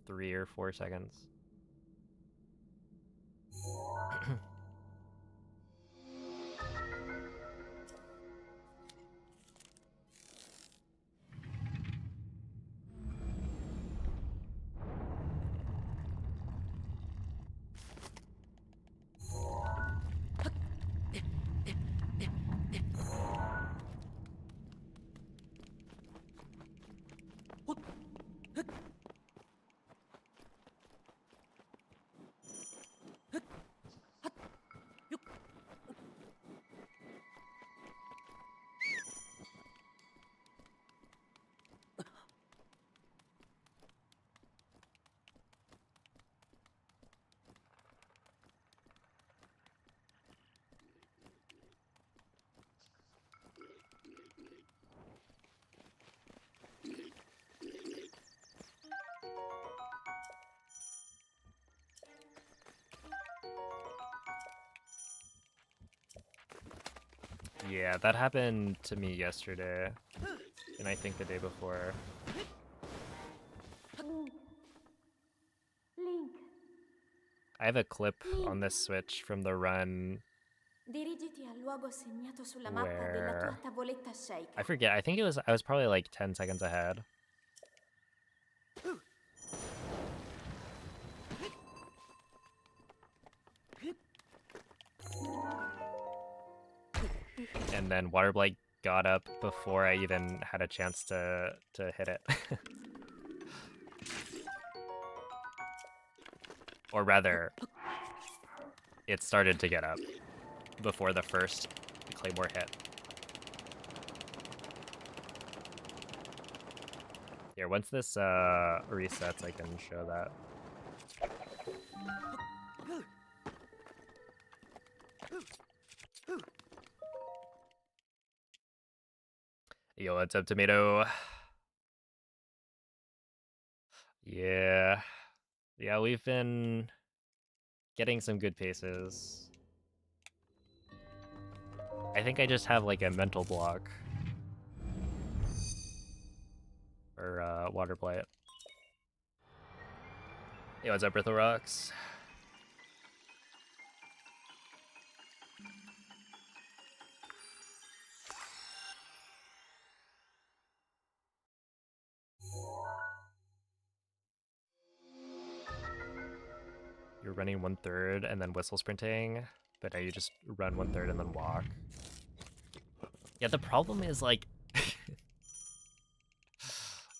3 or 4 seconds? Yeah, that happened to me yesterday, and I think the day before.
Link,
I have a clip on this Switch from the run
dirigiti al luogo segnato sulla mappa della tua
where
tavoletta
I
sceicca.
forget. I think I was probably like 10 seconds ahead. And then Waterblight got up before I even had a chance to hit it. Or rather, it started to get up before the first Claymore hit. Here, once this resets, I can show that. Yo, what's up, Tomato? Yeah. Yeah, we've been getting some good paces. I think I just have like a mental block. Or Waterblight. Yo, what's up, Brittle Rocks? You're running 1/3 and then whistle sprinting, but now you just run 1/3 and then walk. Yeah, the problem is like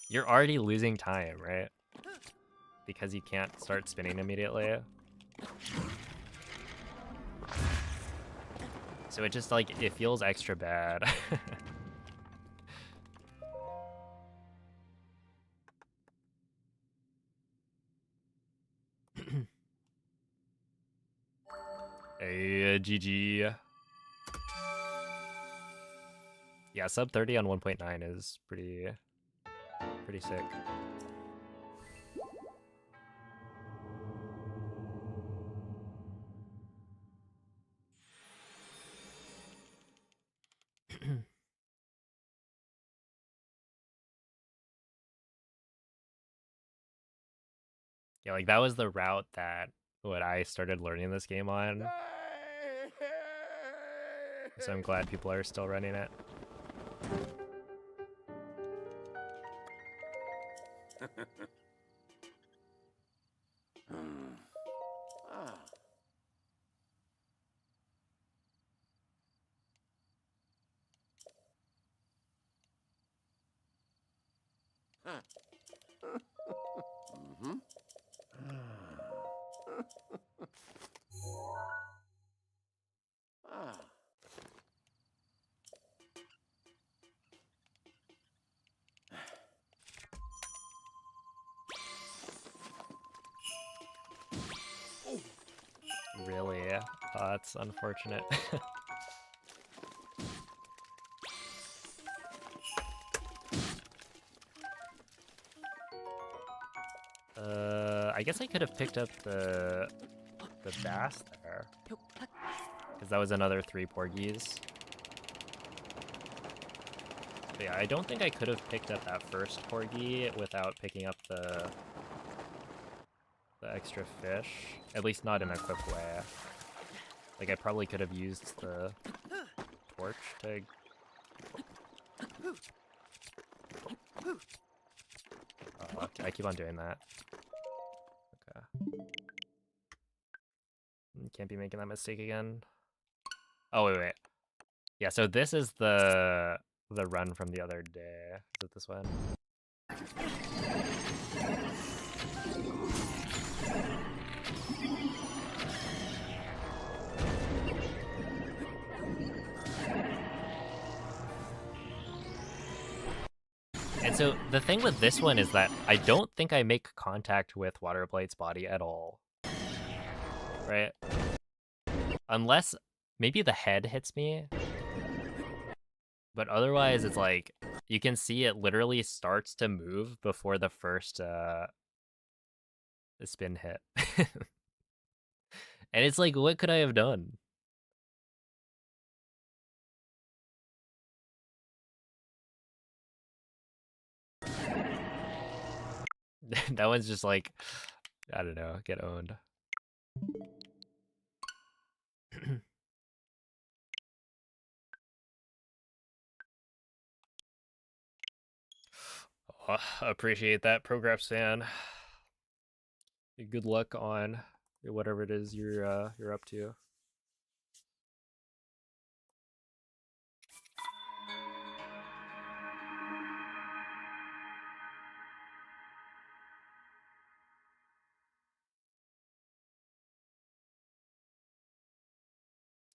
you're already losing time, right? Because you can't start spinning immediately. So it just like it feels extra bad. Hey, GG. Yeah, sub 30 on 1.9 is pretty sick. Yeah, like that was the route that what I started learning this game on. So I'm glad people are still running it. Really? Oh, that's unfortunate. I guess I could have picked up the bass there. Because that was another 3 porgies. But yeah, I don't think I could have picked up that first porgy without picking up the extra fish. At least not in a quick way. Like, I probably could have used the torch to... Oh, I keep on doing that. Okay. Can't be making that mistake again. Oh, wait. Yeah, so this is the run from the other day. Is it this one? And so the thing with this one is that I don't think I make contact with Waterblight's body at all. Right? Unless maybe the head hits me. But otherwise it's like you can see it literally starts to move before the first spin hit. And it's like, what could I have done? That one's just like, I don't know, get owned. Oh, appreciate that, Progress fan. Good luck on whatever it is you're up to.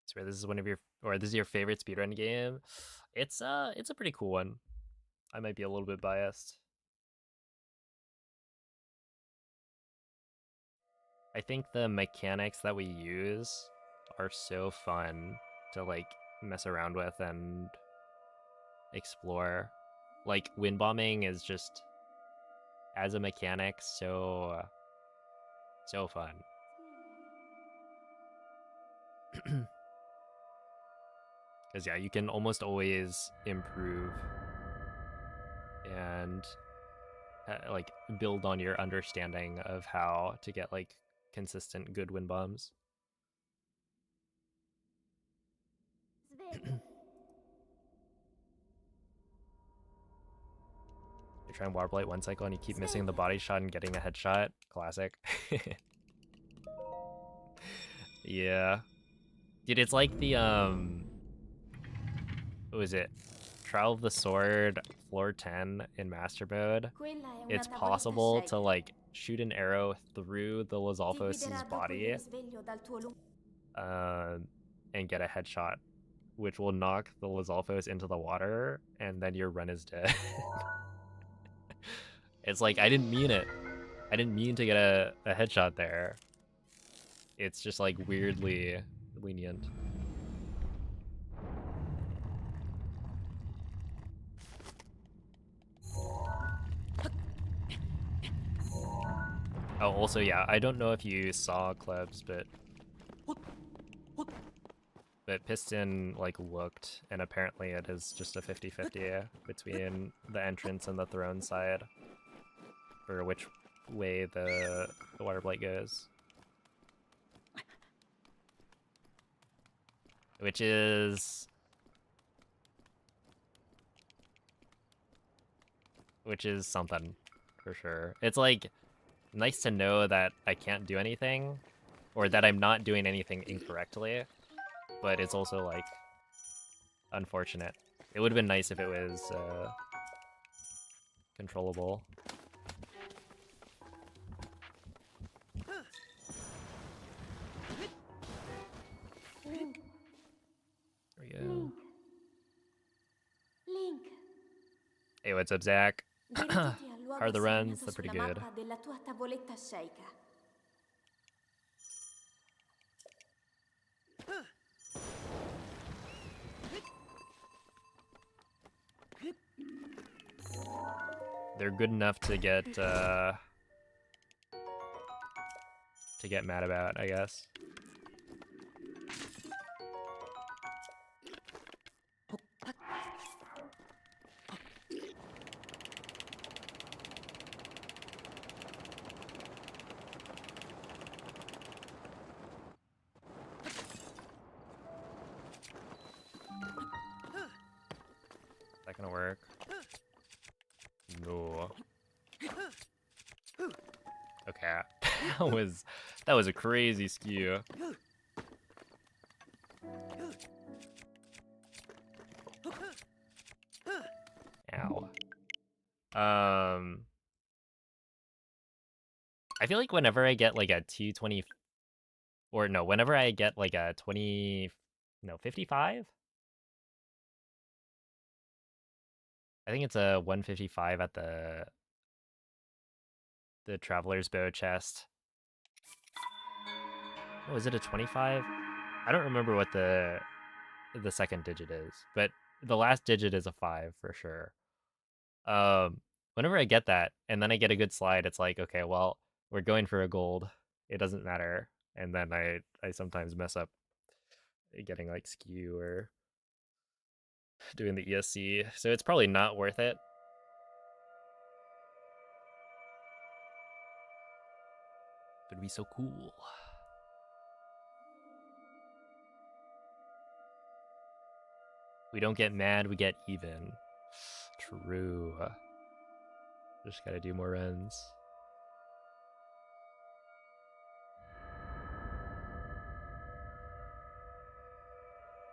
Swear this is one of your, or this is your favorite speedrun game. It's a pretty cool one. I might be a little bit biased. I think the mechanics that we use are so fun to like mess around with and explore. Like wind bombing is just, as a mechanic, so fun. Because yeah, you can almost always improve and like build on your understanding of how to get like consistent good wind bombs. You try and Waterblight one cycle and you keep missing the body shot and getting a headshot. Classic. Yeah. Dude, it's like the what was it? Trial of the Sword, floor 10 in master mode. It's possible to like shoot an arrow through the Lizalfos' body and get a headshot, which will knock the Lizalfos into the water, and then your run is dead. It's like, I didn't mean it. I didn't mean to get a headshot there. It's just like weirdly lenient. Oh, also, yeah, I don't know if you saw Klebs, but Piston like looked, and apparently it is just a 50-50 between the entrance and the throne side for which way the Waterblight goes. Which is something for sure. It's like nice to know that I can't do anything, or that I'm not doing anything incorrectly, but it's also like unfortunate. It would have been nice if it was controllable. There we go.
Link.
Hey, what's up, Zach?
Dirigiti al luogo
How are the runs?
assegnato
They're pretty
sulla
good.
mappa della tua tavoletta sceicca.
They're good enough to get mad about, I guess. Is that gonna work? No. Okay. that was a crazy skew. Ow. I feel like whenever I get like a 220, or no, whenever I get like a 55? I think it's a 155 at the Traveler's Bow chest. Oh, is it a 25? I don't remember what the second digit is, but the last digit is a 5 for sure. Whenever I get that, and then I get a good slide, it's like, okay, well, we're going for a gold. It doesn't matter. And then I sometimes mess up getting like skew or doing the ESC, so it's probably not worth it. It'd be so cool. We don't get mad, we get even. True. Just gotta do more runs.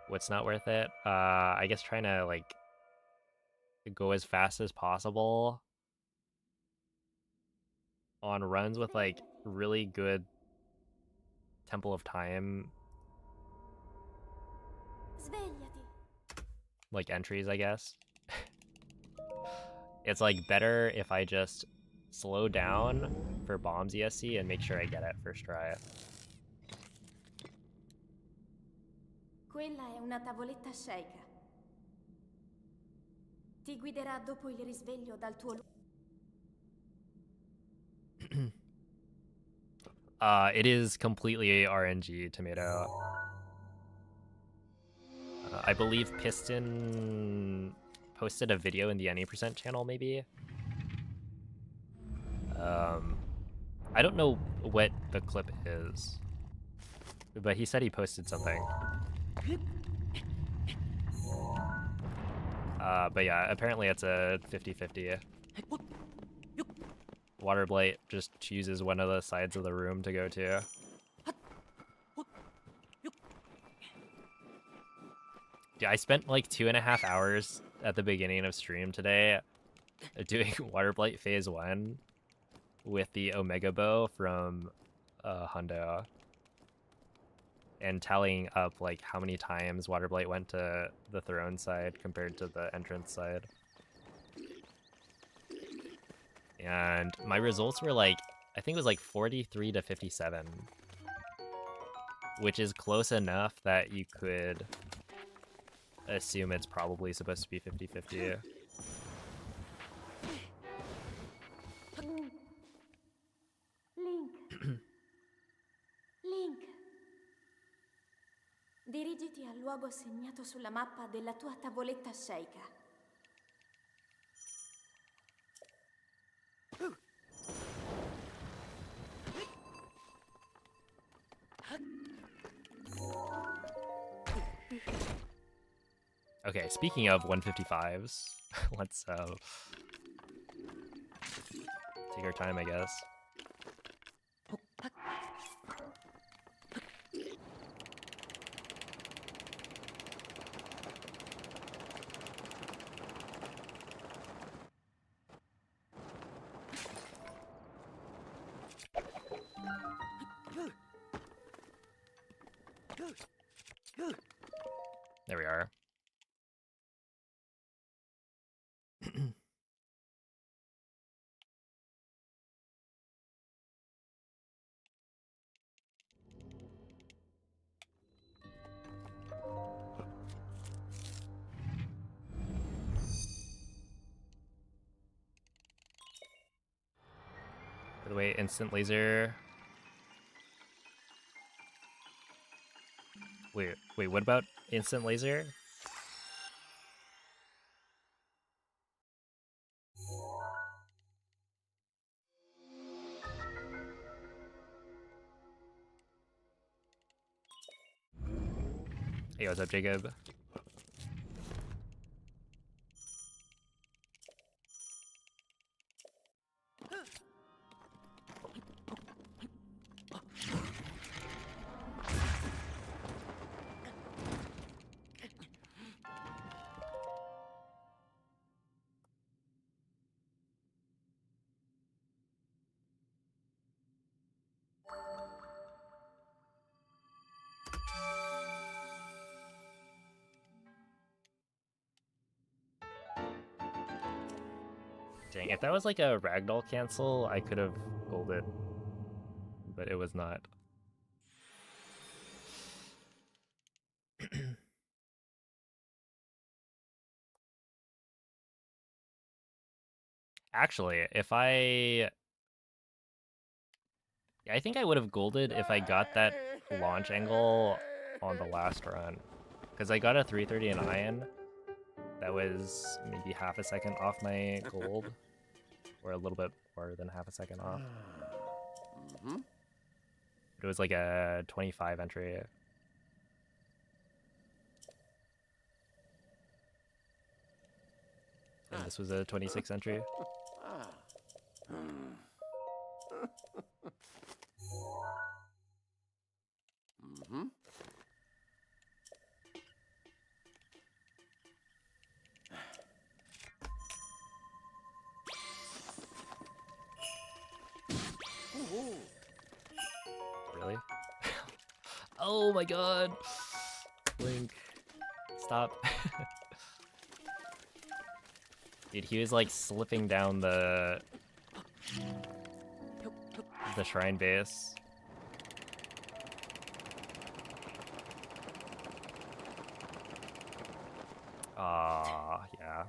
What's not worth it? I guess trying to like go as fast as possible on runs with like really good tempo of time,
Svegliati.
like entries, I guess. It's like better if I just slow down for bombs ESC and make sure I get it first try.
Quella è una tavoletta sceicca. Ti guiderà dopo il risveglio dal tuo
It is completely RNG tomato. I believe Piston posted a video in the Any% channel, maybe. I don't know what the clip is, but he said he posted something. But yeah, apparently it's a 50-50. Waterblight just chooses one of the sides of the room to go to. Yeah, I spent like 2.5 hours at the beginning of stream today doing Waterblight Phase 1 with the Omega Bow from Hundo. And tallying up like how many times Waterblight went to the throne side compared to the entrance side. And my results were like, I think it was like 43 to 57. Which is close enough that you could assume it's probably supposed to be 50-50.
Link. Link. Dirigiti al luogo segnato sulla mappa della tua tavoletta sceicca.
Okay, speaking of 155s, let's take our time, I guess. There we are. By the way, instant laser. Wait, what about instant laser? Hey, what's up, Jacob? Dang, if that was like a ragdoll cancel, I could have golded. But it was not. Actually, if I think I would have golded if I got that launch angle on the last run. Because I got a 339 that was maybe half a second off my gold. Or a little bit more than half a second off. It was like a 25 entry. And this was a 26 entry.
Mm-hmm.
Really? Oh my god! Link. Stop. Dude, he was like slipping down the shrine base. Yeah.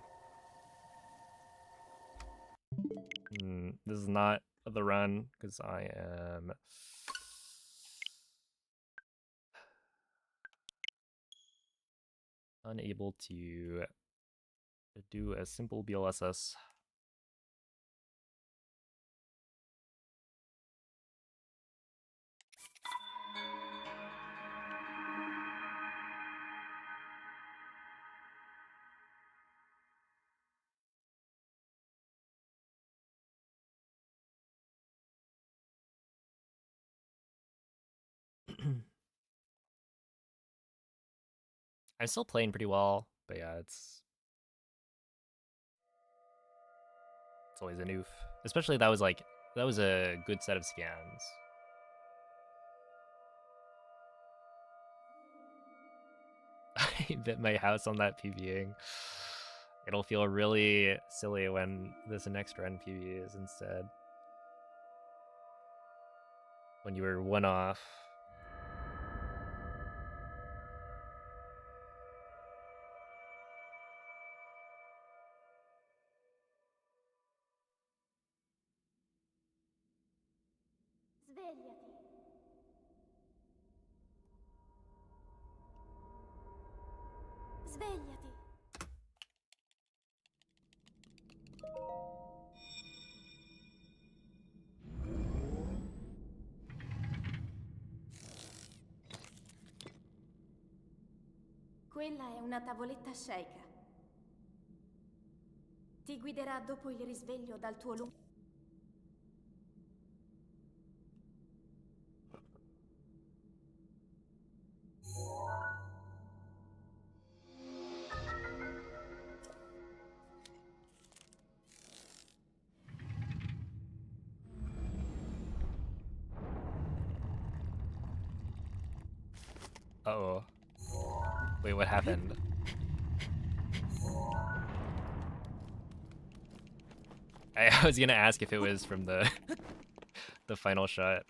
This is not the run, because I am... unable to do a simple BLSS. I'm still playing pretty well, but yeah, it's always an oof. Especially that was a good set of scans. I bet my house on that PBing. It'll feel really silly when this next run PB is instead. When you were one off.
Svegliati. Svegliati. Quella è una tavoletta sceicca. Ti guiderà dopo il risveglio dal tuo lungo...
Uh-oh. Wait, what happened? I was gonna ask if it was from the the final shot.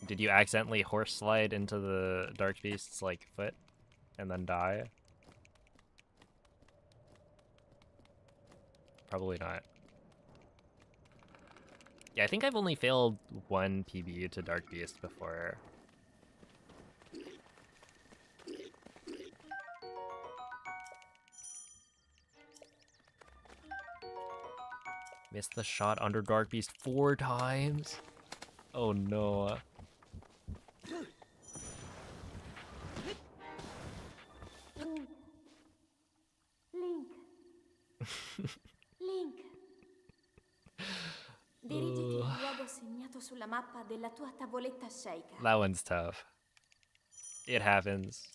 Did you accidentally horse slide into the Dark Beast's like foot and then die? Probably not. Yeah, I think I've only failed one PB to Dark Beast before. Missed the shot under Dark Beast 4 times? Oh no.
Link. Link. Dirigiti al luogo segnato sulla mappa della tua tavoletta sceicca.
That one's tough. It happens.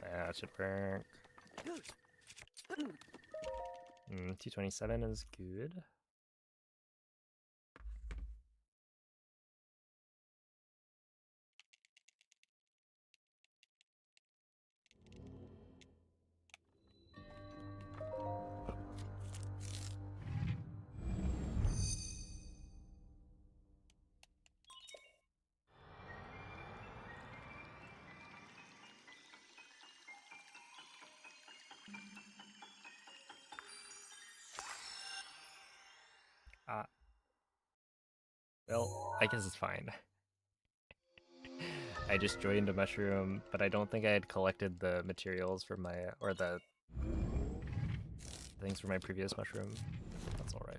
That should work. 227 is good. Well, I guess it's fine. I just joined a mushroom, but I don't think I had collected the materials for my, or the things for my previous mushroom. That's alright.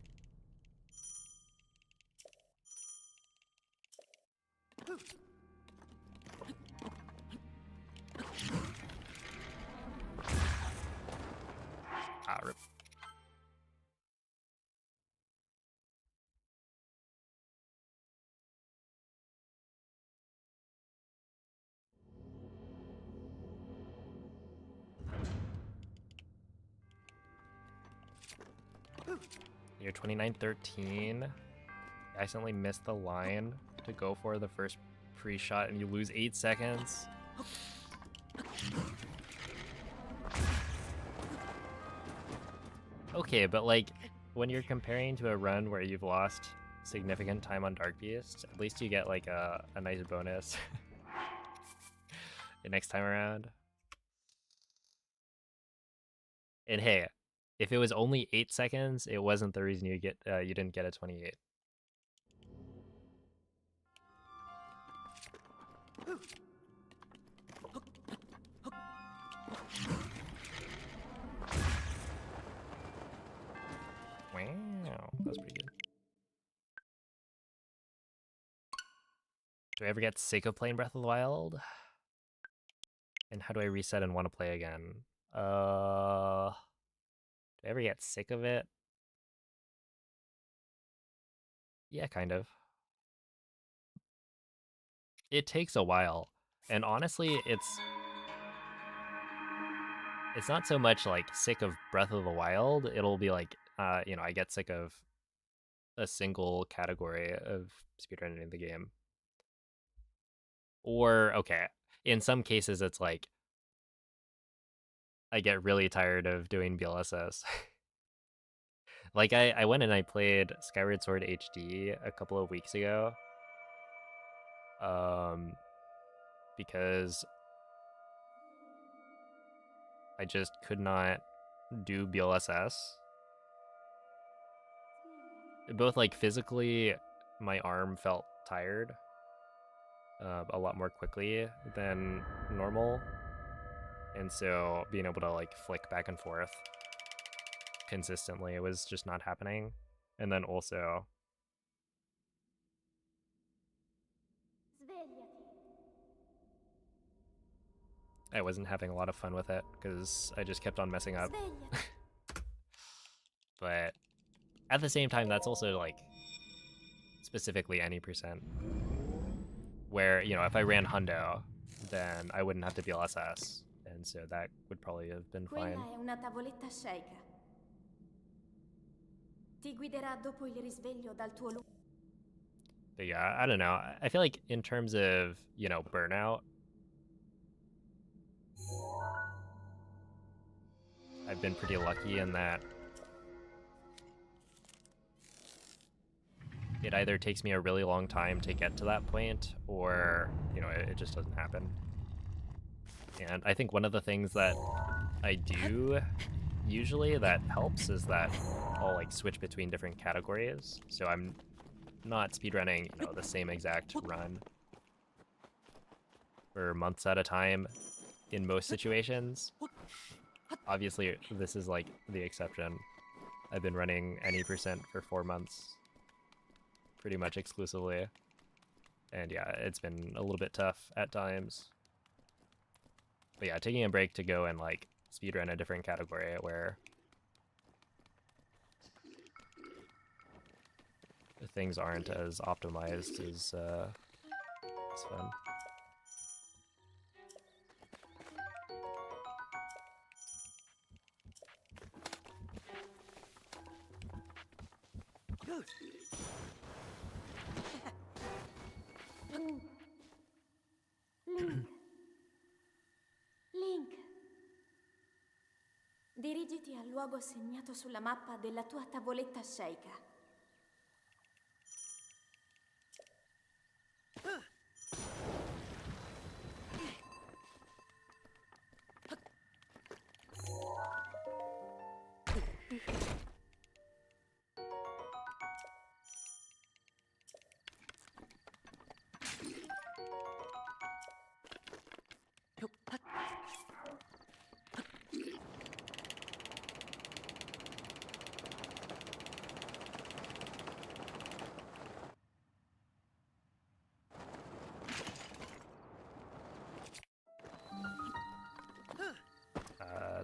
Ah, rip. Year 2913. I accidentally missed the line to go for the first pre-shot and you lose 8 seconds. Okay, but like, when you're comparing to a run where you've lost significant time on Dark Beast, at least you get like a nice bonus the next time around. And hey, if it was only 8 seconds, it wasn't the reason you didn't get a 28. Wow, that was pretty good. Do I ever get sick of playing Breath of the Wild? And how do I reset and want to play again? Do I ever get sick of it? Yeah, kind of. It takes a while. And honestly, it's not so much like sick of Breath of the Wild. It'll be like, I get sick of a single category of speedrunning the game. Or, okay, in some cases it's like, I get really tired of doing BLSS. Like, I went and I played Skyward Sword HD a couple of weeks ago. Because I just could not do BLSS. Both like physically, my arm felt tired a lot more quickly than normal. And so being able to like flick back and forth consistently was just not happening. And then also I wasn't having a lot of fun with it because I just kept on messing up. But at the same time, that's also like specifically any percent. Where, if I ran Hundo, then I wouldn't have to BLSS. And so that would probably have been fine.
Quella è una tavoletta sceicca. Ti guiderà dopo il risveglio dal tuo luogo.
But yeah, I don't know. I feel like in terms of, burnout, I've been pretty lucky in that it either takes me a really long time to get to that point or, it just doesn't happen. And I think one of the things that I do usually that helps is that I'll like switch between different categories. So I'm not speedrunning, the same exact run for months at a time in most situations. Obviously, this is like the exception. I've been running any percent for 4 months pretty much exclusively. And yeah, it's been a little bit tough at times. But yeah, taking a break to go and like speedrun a different category where things aren't as optimized is fun.
Link. Dirigiti al luogo segnato sulla mappa della tua tavoletta sceicca.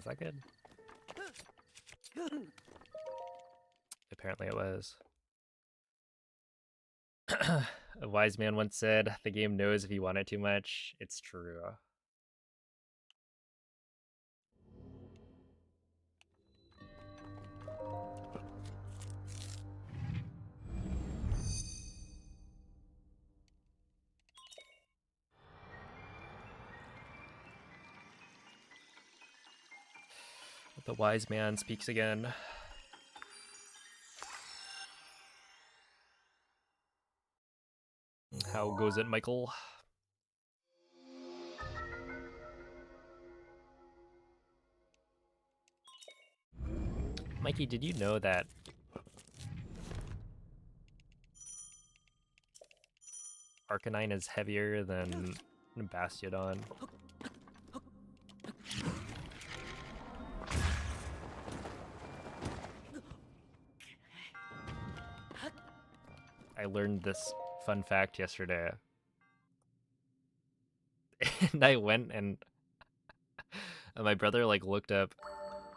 that good? Apparently it was. A wise man once said, the game knows if you want it too much. It's true. The wise man speaks again. How goes it, Michael? Mikey, did you know that Arcanine is heavier than Bastiodon? I learned this fun fact yesterday. And I went and my brother like looked up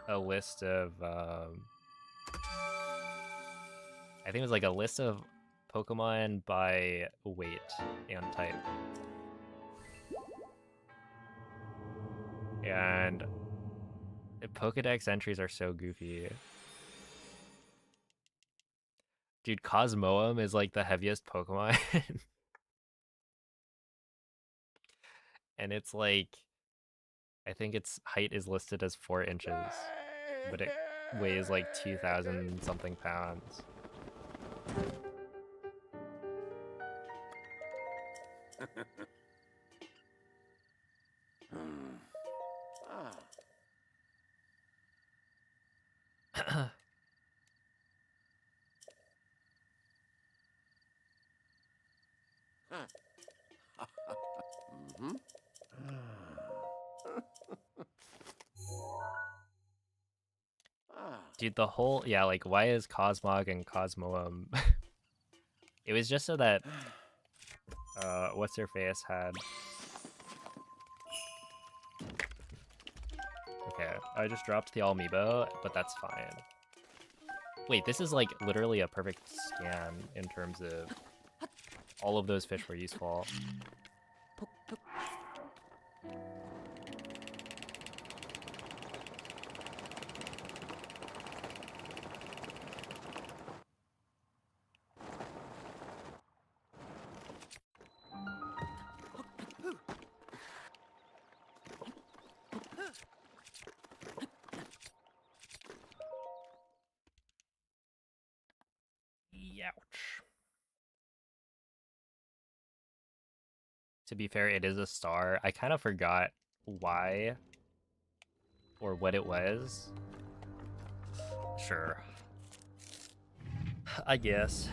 a list of I think it was like a list of Pokemon by weight and type. And the Pokedex entries are so goofy. Dude, Cosmoem is like the heaviest Pokemon. And it's like, I think its height is listed as 4 inches, but it weighs like 2,000 something pounds.
Mm-hmm.
Dude, the whole, yeah, like, why is Cosmog and Cosmoem? It was just so that, what's her face had. Okay, I just dropped the Amiibo, but that's fine. Wait, this is like literally a perfect scan in terms of all of those fish were useful. Youch. To be fair, it is a star. I kind of forgot why or what it was. Sure. I guess.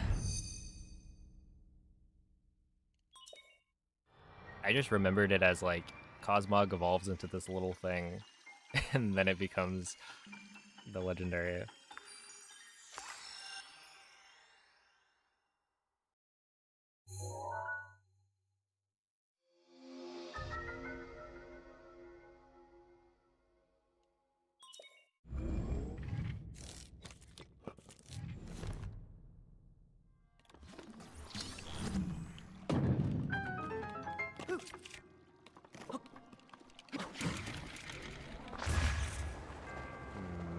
I just remembered it as like Cosmog evolves into this little thing and then it becomes the legendary.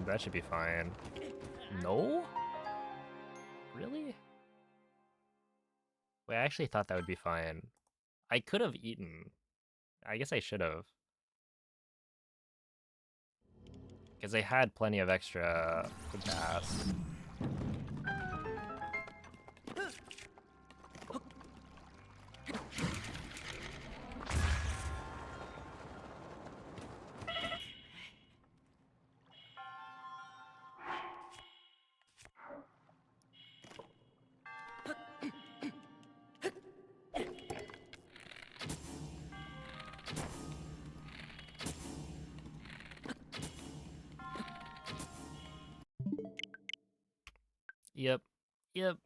That should be fine. No? Really? Wait, I actually thought that would be fine. I could have eaten. I guess I should have. Because I had plenty of extra gas. Yep. Yep.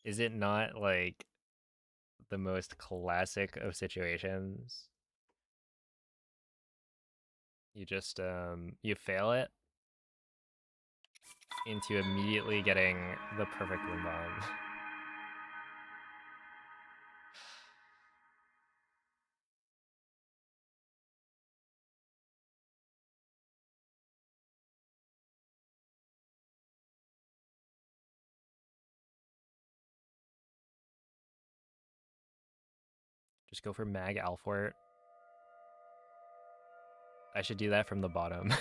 Is it not like the most classic of situations? You just you fail it into immediately getting the perfect wind bomb. Just go for Mag Alfort. I should do that from the bottom.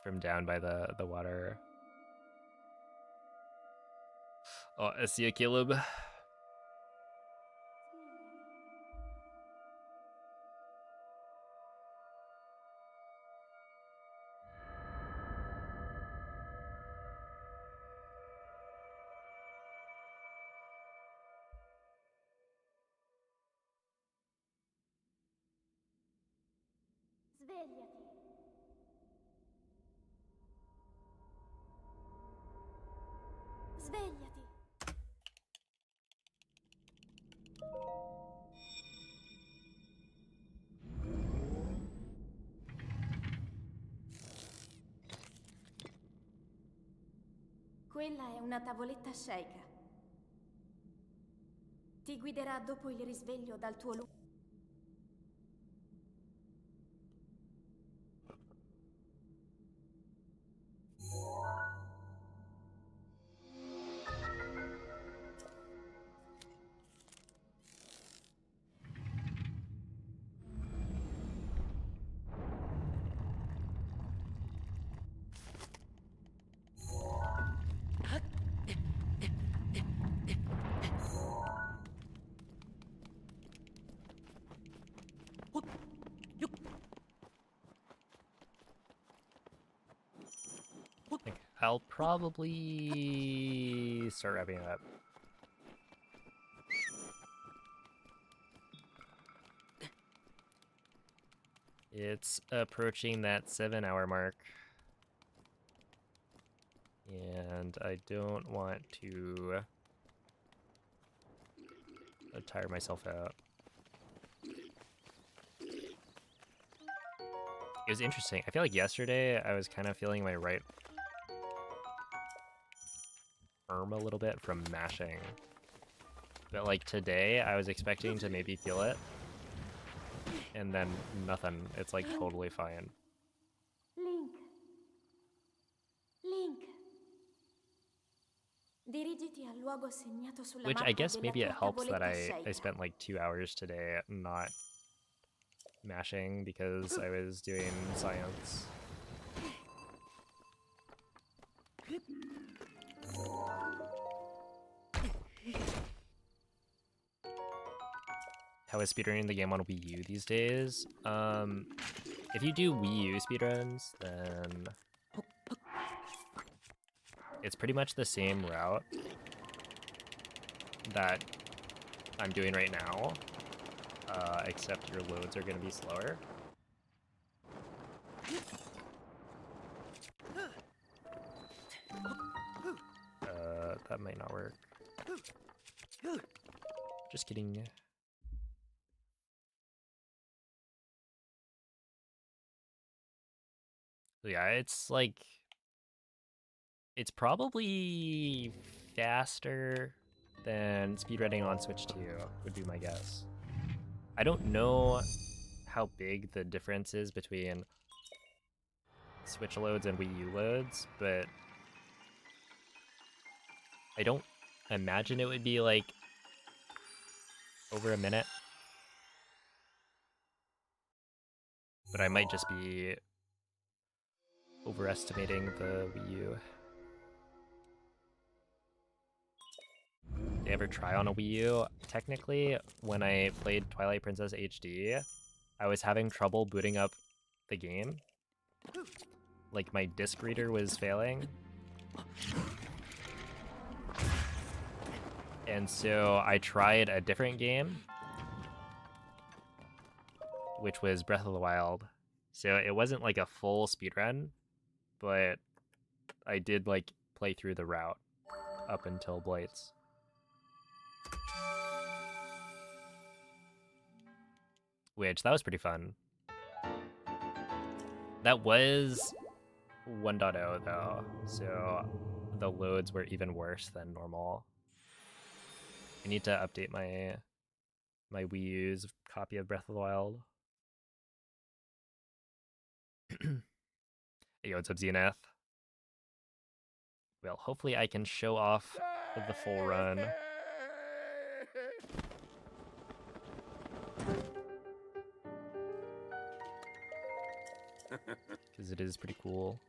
From down by the water. Oh, I see a Caleb.
Svegliati. Svegliati. Quella è una tavoletta sceicca. Ti guiderà dopo il risveglio dal tuo luogo.
I'll probably start wrapping it up. It's approaching that 7-hour mark. And I don't want to tire myself out. It was interesting. I feel like yesterday I was kind of feeling my right arm a little bit from mashing. But like today I was expecting to maybe feel it. And then nothing. It's like totally fine.
Link. Link. Dirigiti al luogo segnato sulla
Which
mappa
I guess maybe it
della tua
helps that
tavoletta
I
sceicca.
spent like 2 hours today not mashing because I was doing science. How is speedrunning the game on Wii U these days? If you do Wii U speedruns, then it's pretty much the same route that I'm doing right now, except your loads are going to be slower. That might not work. Just kidding. Yeah, it's like, it's probably faster than speedrunning on Switch 2, would be my guess. I don't know how big the difference is between Switch loads and Wii U loads, but I don't imagine it would be like over a minute. But I might just be overestimating the Wii U. Did you ever try on a Wii U? Technically, when I played Twilight Princess HD, I was having trouble booting up the game. Like, my disc reader was failing. And so I tried a different game, which was Breath of the Wild. So it wasn't like a full speedrun, but I did like play through the route up until Blights. which that was pretty fun. That was 1.0 though, so the loads were even worse than normal. I need to update my Wii U's copy of Breath of the Wild. Yo, what's up, Zenith? Well, hopefully I can show off the full run. Because it is pretty cool.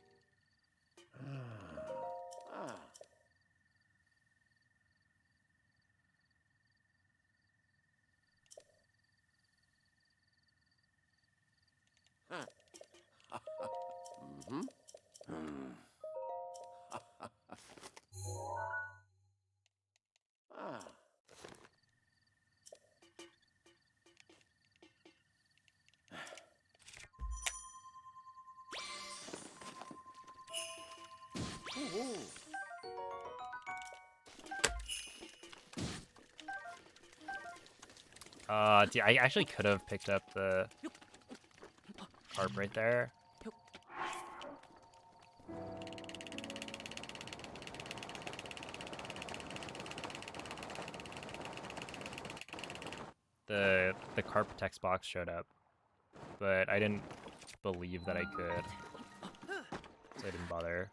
I actually could have picked up the harp right there. The carp text box showed up, but I didn't believe that I could, so I didn't bother.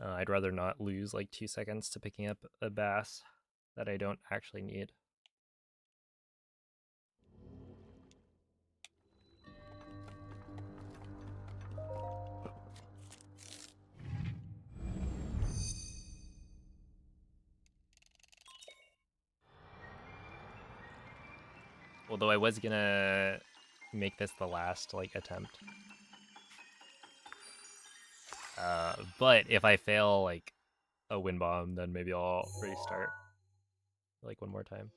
I'd rather not lose like 2 seconds to picking up a bass that I don't actually need. Although I was gonna make this the last like attempt. But if I fail like a wind bomb, then maybe I'll restart like one more time.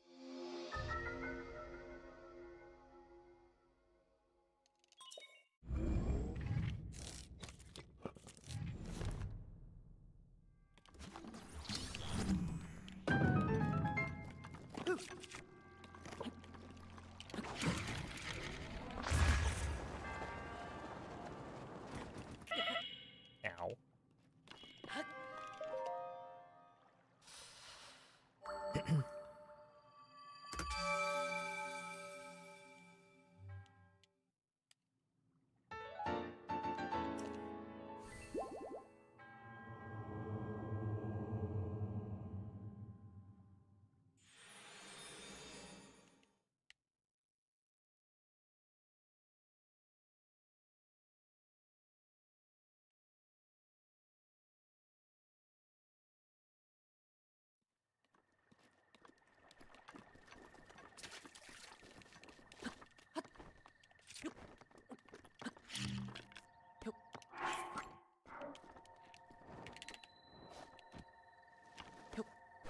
Ow.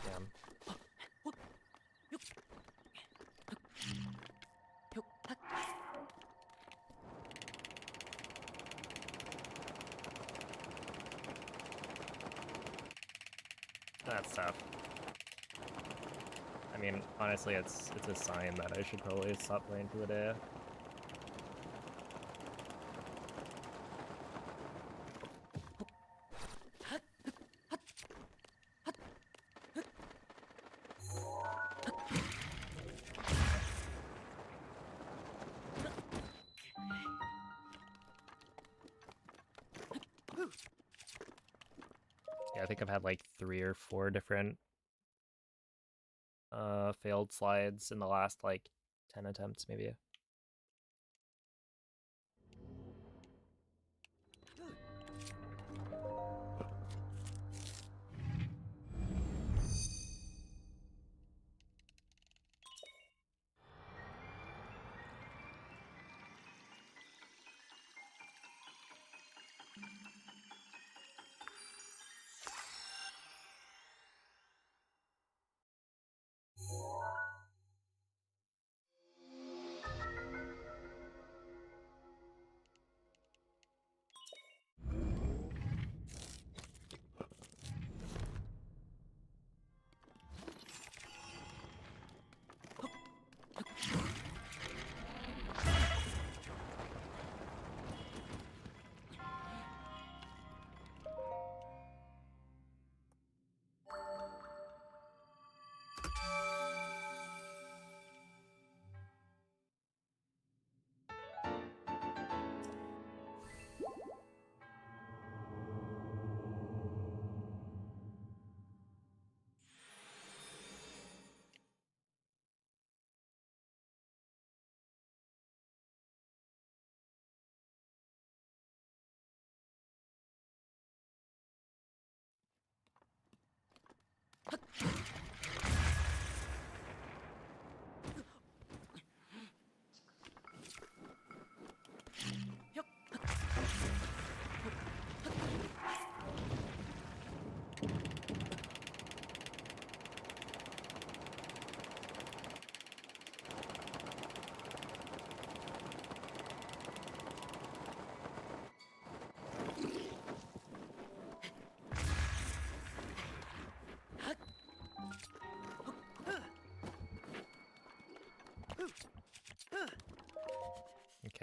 Damn. That's tough. I mean, honestly, it's a sign that I should probably stop playing for the day. Yeah, I think I've had like 3 or 4 different failed slides in the last like 10 attempts maybe.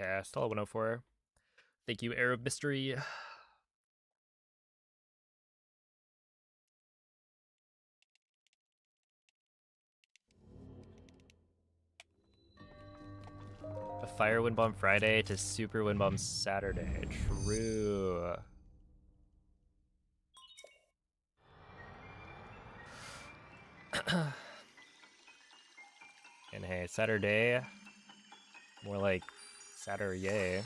Okay, still at 104. Thank you, Arab Mystery. A fire wind bomb Friday to super wind bomb Saturday. True. And hey, Saturday, more like Saturday.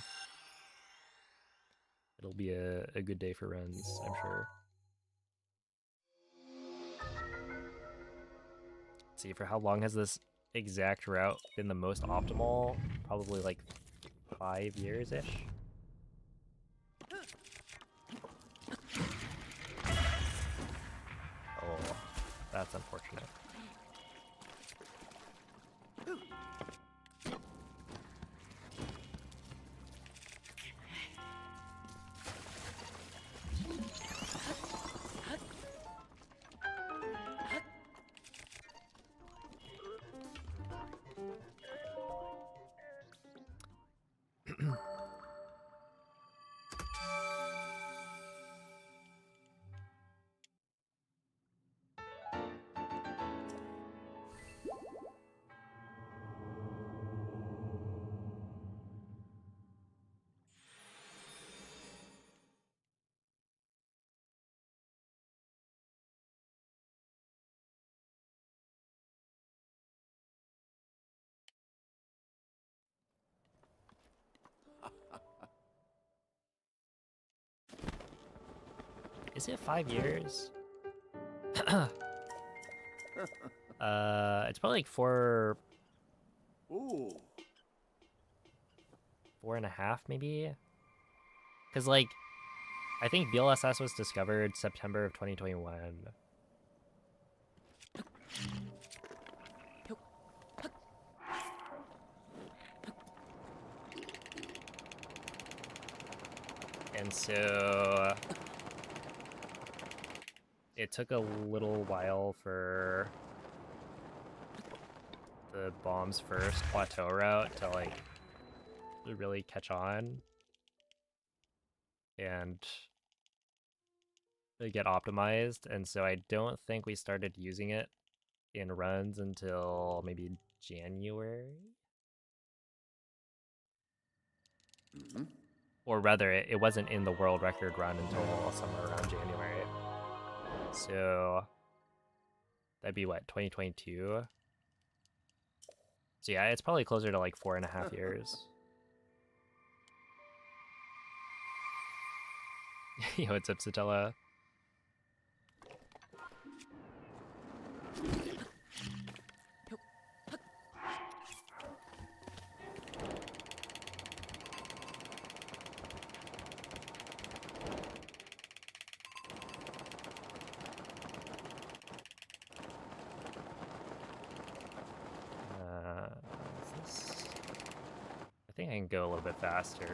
It'll be a good day for runs, I'm sure. Let's see, for how long has this exact route been the most optimal? Probably like 5 years-ish. Oh, that's unfortunate. Is it 5 years? It's probably like four
Ooh.
4.5 maybe? Because like, I think BLSS was discovered September of 2021. And so it took a little while for the bomb's first plateau route to like really catch on and get optimized, and so I don't think we started using it in runs until maybe January.
Mm-hmm.
Or rather, it wasn't in the world record run until somewhere around January. So that'd be what, 2022? So yeah, it's probably closer to like 4.5 years. Yo, what's up, Satella? Is this... I think I can go a little bit faster.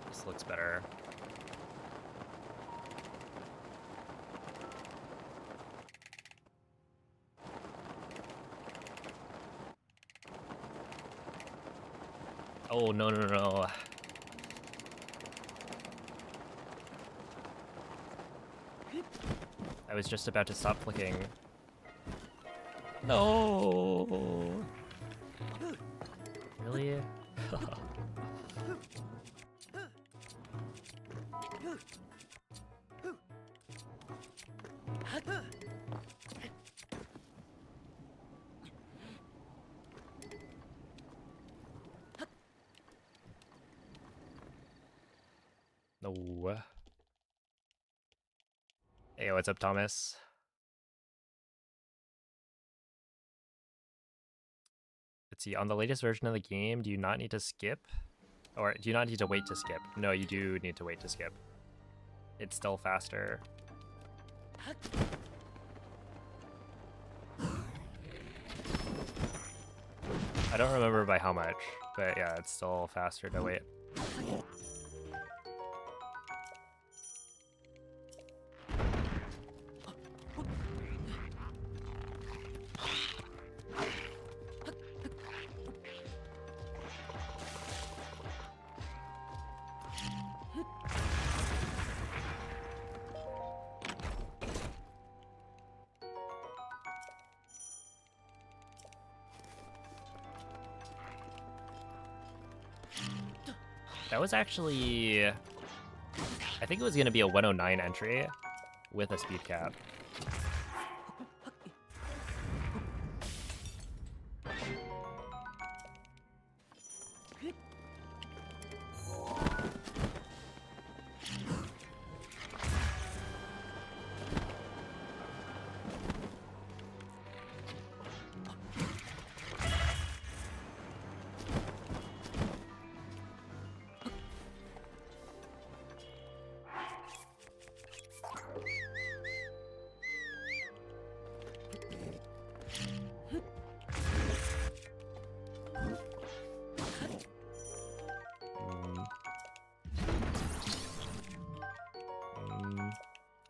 This looks better. Oh, no, no, no. I was just about to stop clicking. No! Really? No. Hey, what's up, Thomas? Let's see, on the latest version of the game, do you not need to skip? Or do you not need to wait to skip? No, you do need to wait to skip. It's still faster. I don't remember by how much, but yeah, it's still faster to wait. That was actually... I think it was going to be a 109 entry with a speed cap.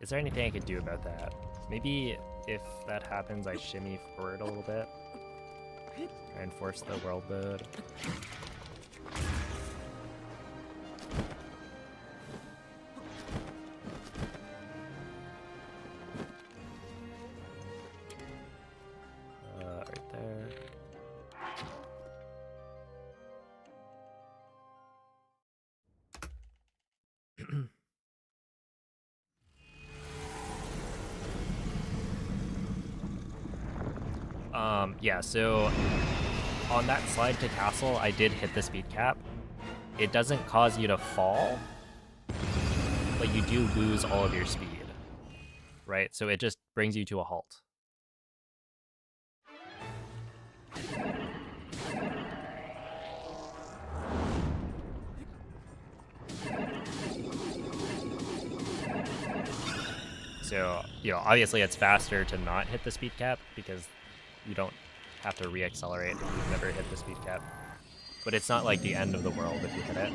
Is there anything I could do about that? Maybe if that happens, I shimmy forward a little bit. Try and force the world mode. Right there. Yeah, so on that slide to castle, I did hit the speed cap. It doesn't cause you to fall, but you do lose all of your speed, right? So it just brings you to a halt. So, you know, obviously it's faster to not hit the speed cap because you don't have to re-accelerate if you've never hit the speed cap. But it's not like the end of the world if you hit it.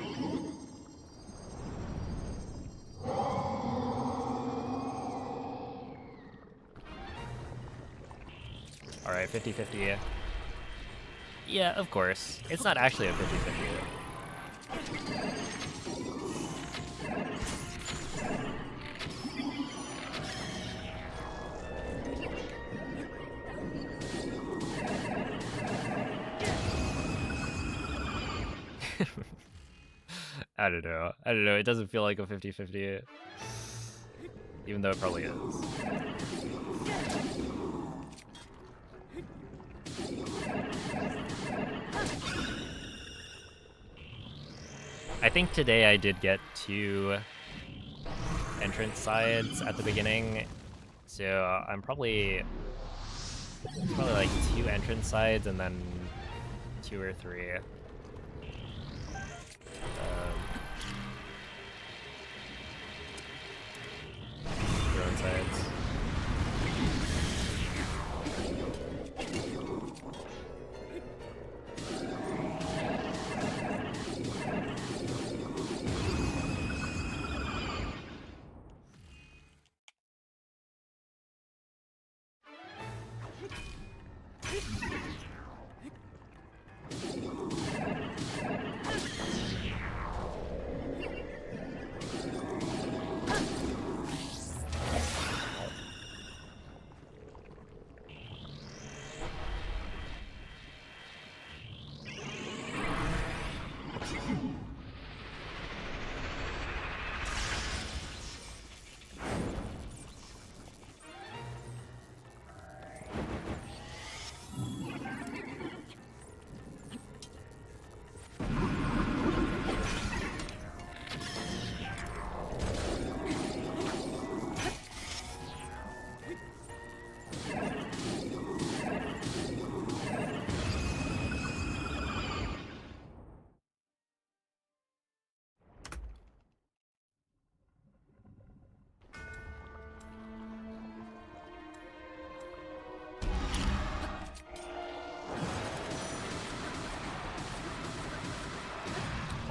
Alright, 50-50. Yeah, of course. It's not actually a 50-50. I don't know. It doesn't feel like a 50-50. Even though it probably is. I think today I did get 2 entrance sides at the beginning. So I'm probably like 2 entrance sides and then 2 or 3. Drone sides.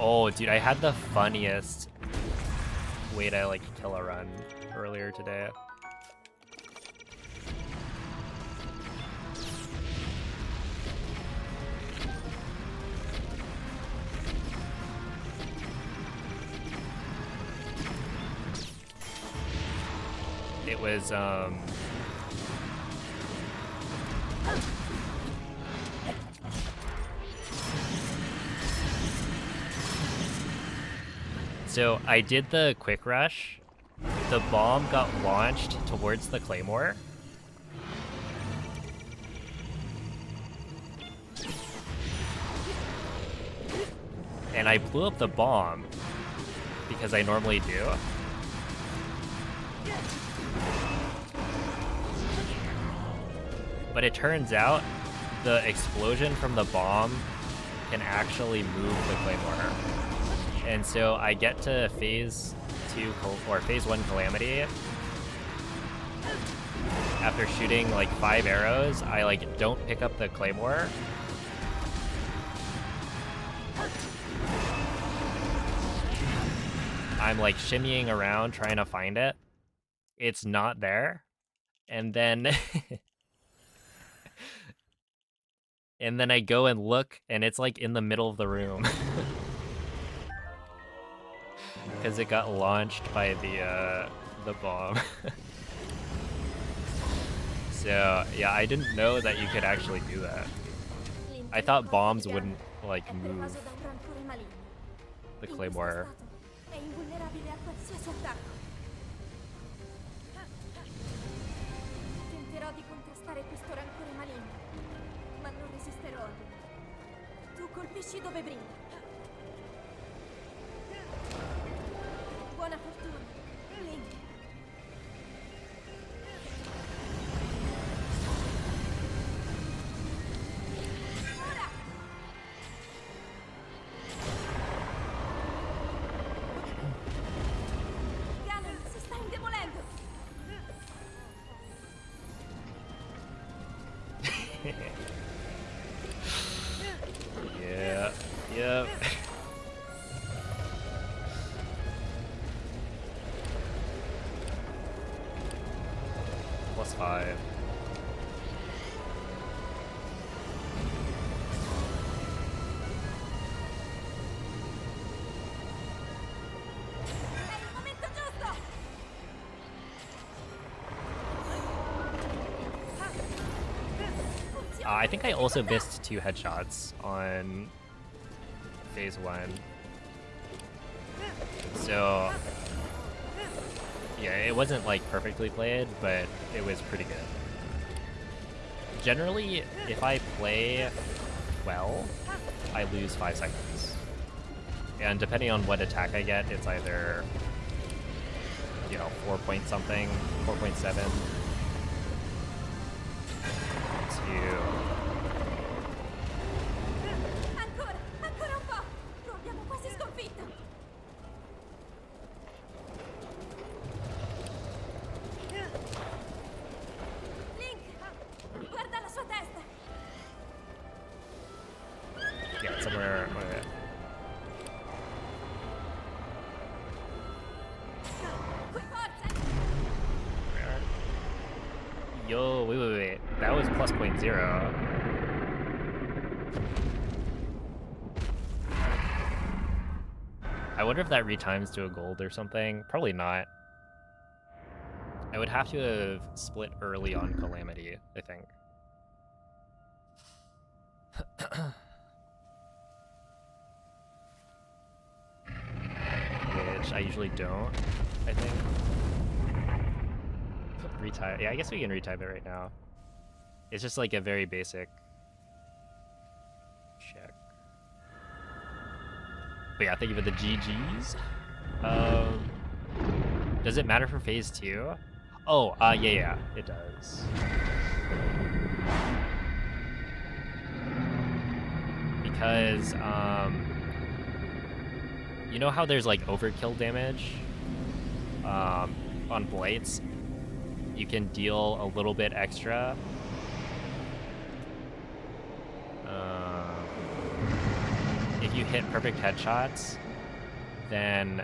Oh, dude, I had the funniest way to, like, kill a run earlier today. It was, So I did the quick rush. The bomb got launched towards the claymore. And I blew up the bomb because I normally do. But it turns out the explosion from the bomb can actually move the claymore. And so I get to phase 2 or phase 1 calamity. After shooting like 5 arrows, I like don't pick up the claymore. I'm like shimmying around trying to find it. It's not there. And then and then I go and look and it's like in the middle of the room. Because it got launched by the bomb. So yeah, I didn't know that you could actually do that. I thought bombs wouldn't like move the claymore.
Tenterò di contrastare questo rancore maligno, ma non resisterò. Tu colpisci dove brilli. Buona fortuna, Link. Ora! Ganon si sta indemolendo.
Yeah, yep. +5.
È il momento giusto!
I think I also missed 2 headshots on phase 1. So yeah, it wasn't like perfectly played, but it was pretty good. Generally, if I play well, I lose 5 seconds. And depending on what attack I get, it's either, you know, 4 point something, 4.7 to...
Ancora, ancora un po'! Lo abbiamo quasi sconfitto! Link! Guarda la sua testa!
Yeah, somewhere...
Qui forza!
Yo, wait. That was +0. I wonder if that retimes to a gold or something. Probably not. I would have to have split early on Calamity, I think. Which I usually don't, I think. Retime. Yeah, I guess we can retime it right now. It's just like a very basic check. But yeah, thank you for the GGs. Does it matter for phase 2? Oh, yeah, it does. Because, you know how there's like overkill damage on blights? You can deal a little bit extra. If you hit perfect headshots, then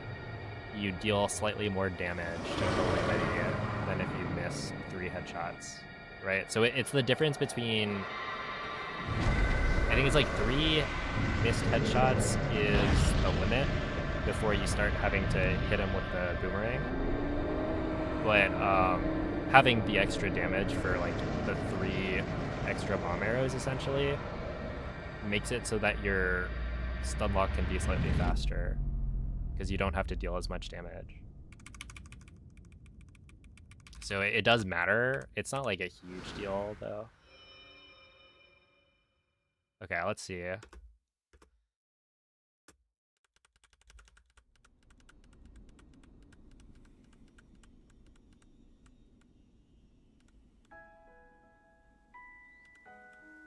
you deal slightly more damage to Calamity than if you miss 3 headshots, right? So it's the difference between, I think it's like 3 missed headshots is the limit before you start having to hit him with the boomerang. But having the extra damage for like the 3 extra bomb arrows essentially makes it so that your stun lock can be slightly faster. because you don't have to deal as much damage. So it does matter. It's not like a huge deal though. Okay, let's see.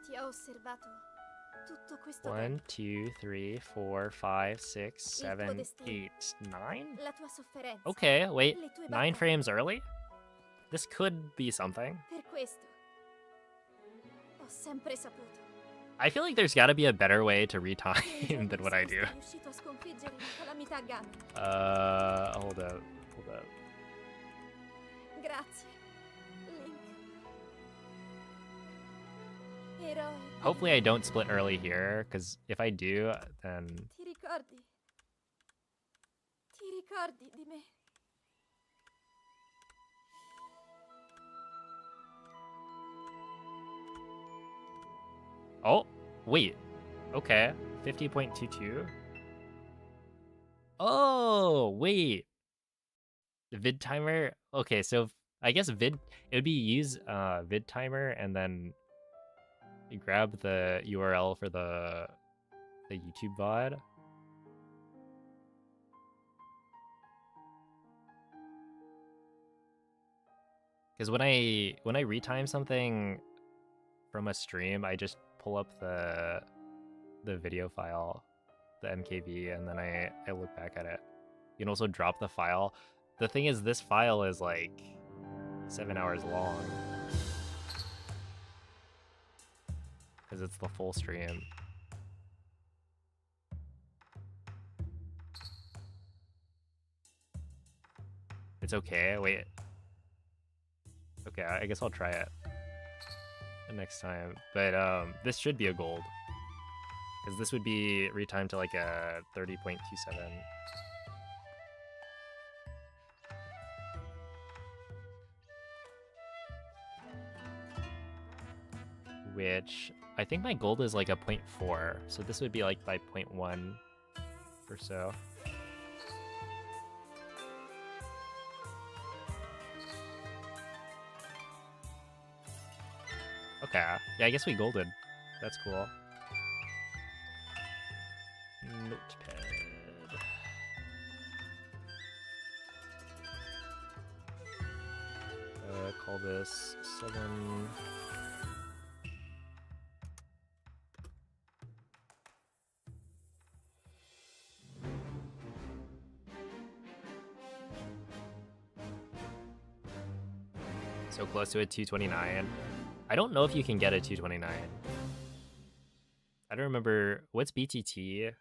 Ti ho osservato tutto questo
1,
tempo.
2, 3, 4, 5, 6,
Il tuo
7,
destino.
8, 9?
La tua sofferenza.
Okay, wait.
Le tue
9
battaglie.
frames early? This could be something.
Per questo ho sempre saputo.
I feel like there's gotta be a better way to
che un
retime
giorno
than what I do.
saresti riuscito a sconfiggere la calamità Ganon.
Hold up.
Grazie, Link. Eroe.
Hopefully I don't split early here, because if I do, then...
Ti ricordi? Ti ricordi di me?
Oh, wait. Okay. 50.22. Oh, wait. Vid timer. Okay, so I guess it would be use vid timer and then you grab the URL for the YouTube VOD. Because when I retime something from a stream, I just pull up the video file, the MKV, and then I look back at it. You can also drop the file. The thing is, this file is like 7 hours long because it's the full stream. It's okay. Wait. Okay, I guess I'll try it next time. But this should be a gold, because this would be retimed to like a 30.27. Which I think my gold is like a 0.4, so this would be like by 0.1 or so. Okay, yeah, I guess we golded. That's cool. Notepad. Call this 7. So close to a 229. I don't know if you can get a 229. I don't remember. What's BTT?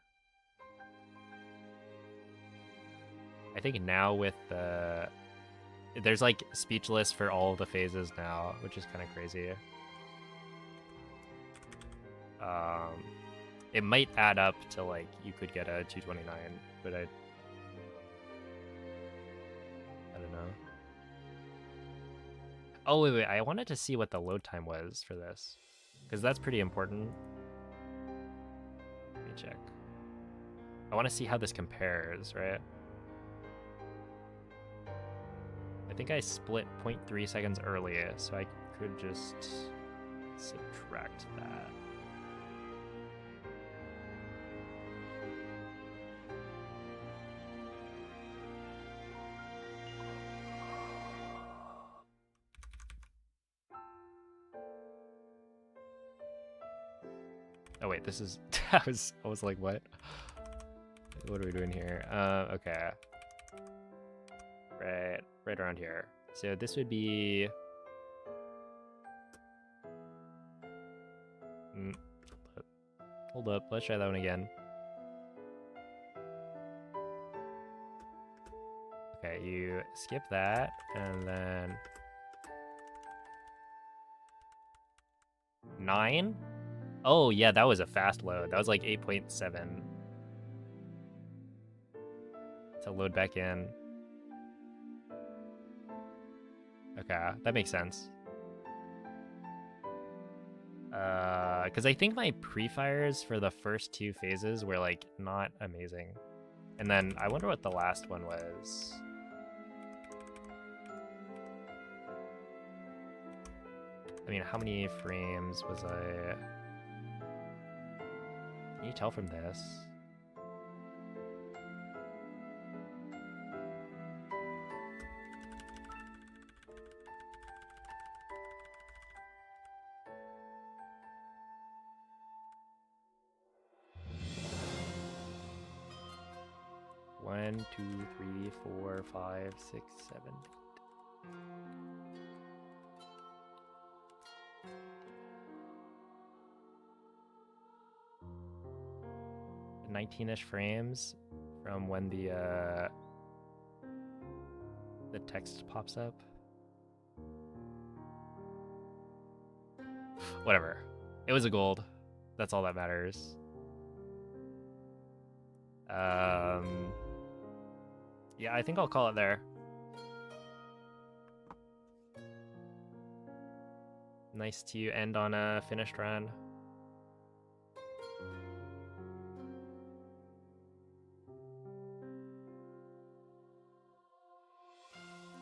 I think now with the... There's like speechless for all of the phases now, which is kind of crazy. It might add up to like you could get a 229, but I don't know. Oh wait, I wanted to see what the load time was for this, because that's pretty important. Let me check. I want to see how this compares, right? I think I split 0.3 seconds earlier, so I could just subtract that. Oh wait, this is... I was like, what? What are we doing here? Okay. Right around here. So this would be... Hold up, let's try that one again. Okay, you skip that, and then... 9? Oh yeah, that was a fast load. That was like 8.7 to load back in. Okay, that makes sense. Because I think my pre-fires for the first 2 phases were like not amazing. And then I wonder what the last one was. I mean, how many frames was I? Can you tell from this? One, two, three, four, five, six, 7, 19-ish frames from when the text pops up. Whatever. It was a gold. That's all that matters. Yeah, I think I'll call it there. Nice to end on a finished run.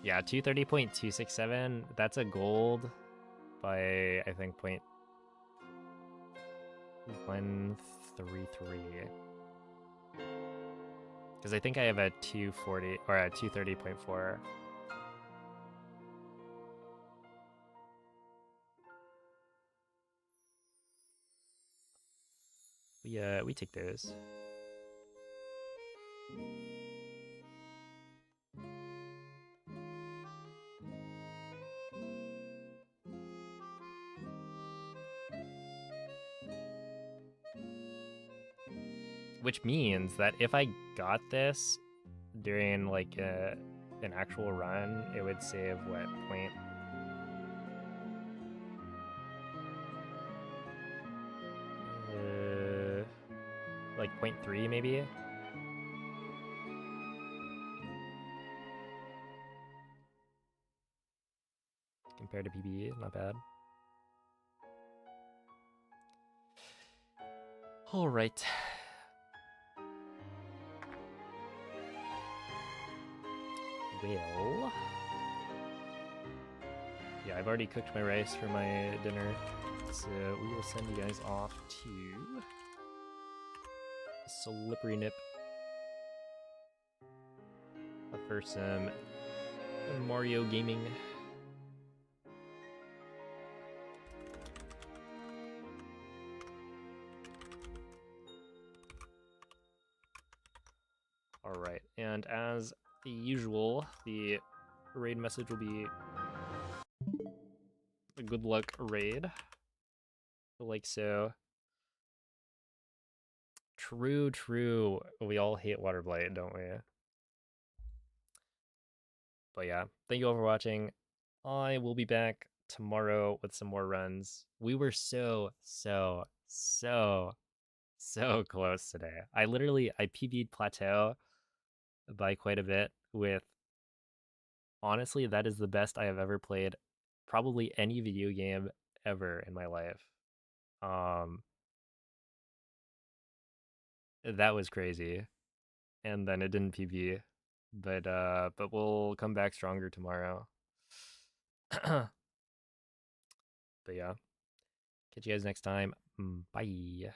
Yeah, 230.267. That's a gold by, I think, 0.133. Because I think I have a 240 or a 230.4. We take those. Which means that if I got this during like an actual run, it would save what, point? Like 0.3 maybe? Compared to PB, not bad. All right. Well, yeah, I've already cooked my rice for my dinner, so we will send you guys off to Slippery Nip for some Mario gaming. Alright, and as usual, the raid message will be a good luck raid. Like so. True, true. We all hate Waterblight, don't we? But yeah, thank you all for watching. I will be back tomorrow with some more runs. We were so close today. I PB'd Plateau by quite a bit with, honestly, that is the best I have ever played probably any video game ever in my life. That was crazy. And then it didn't PB. But we'll come back stronger tomorrow. But yeah. Catch you guys next time. Bye.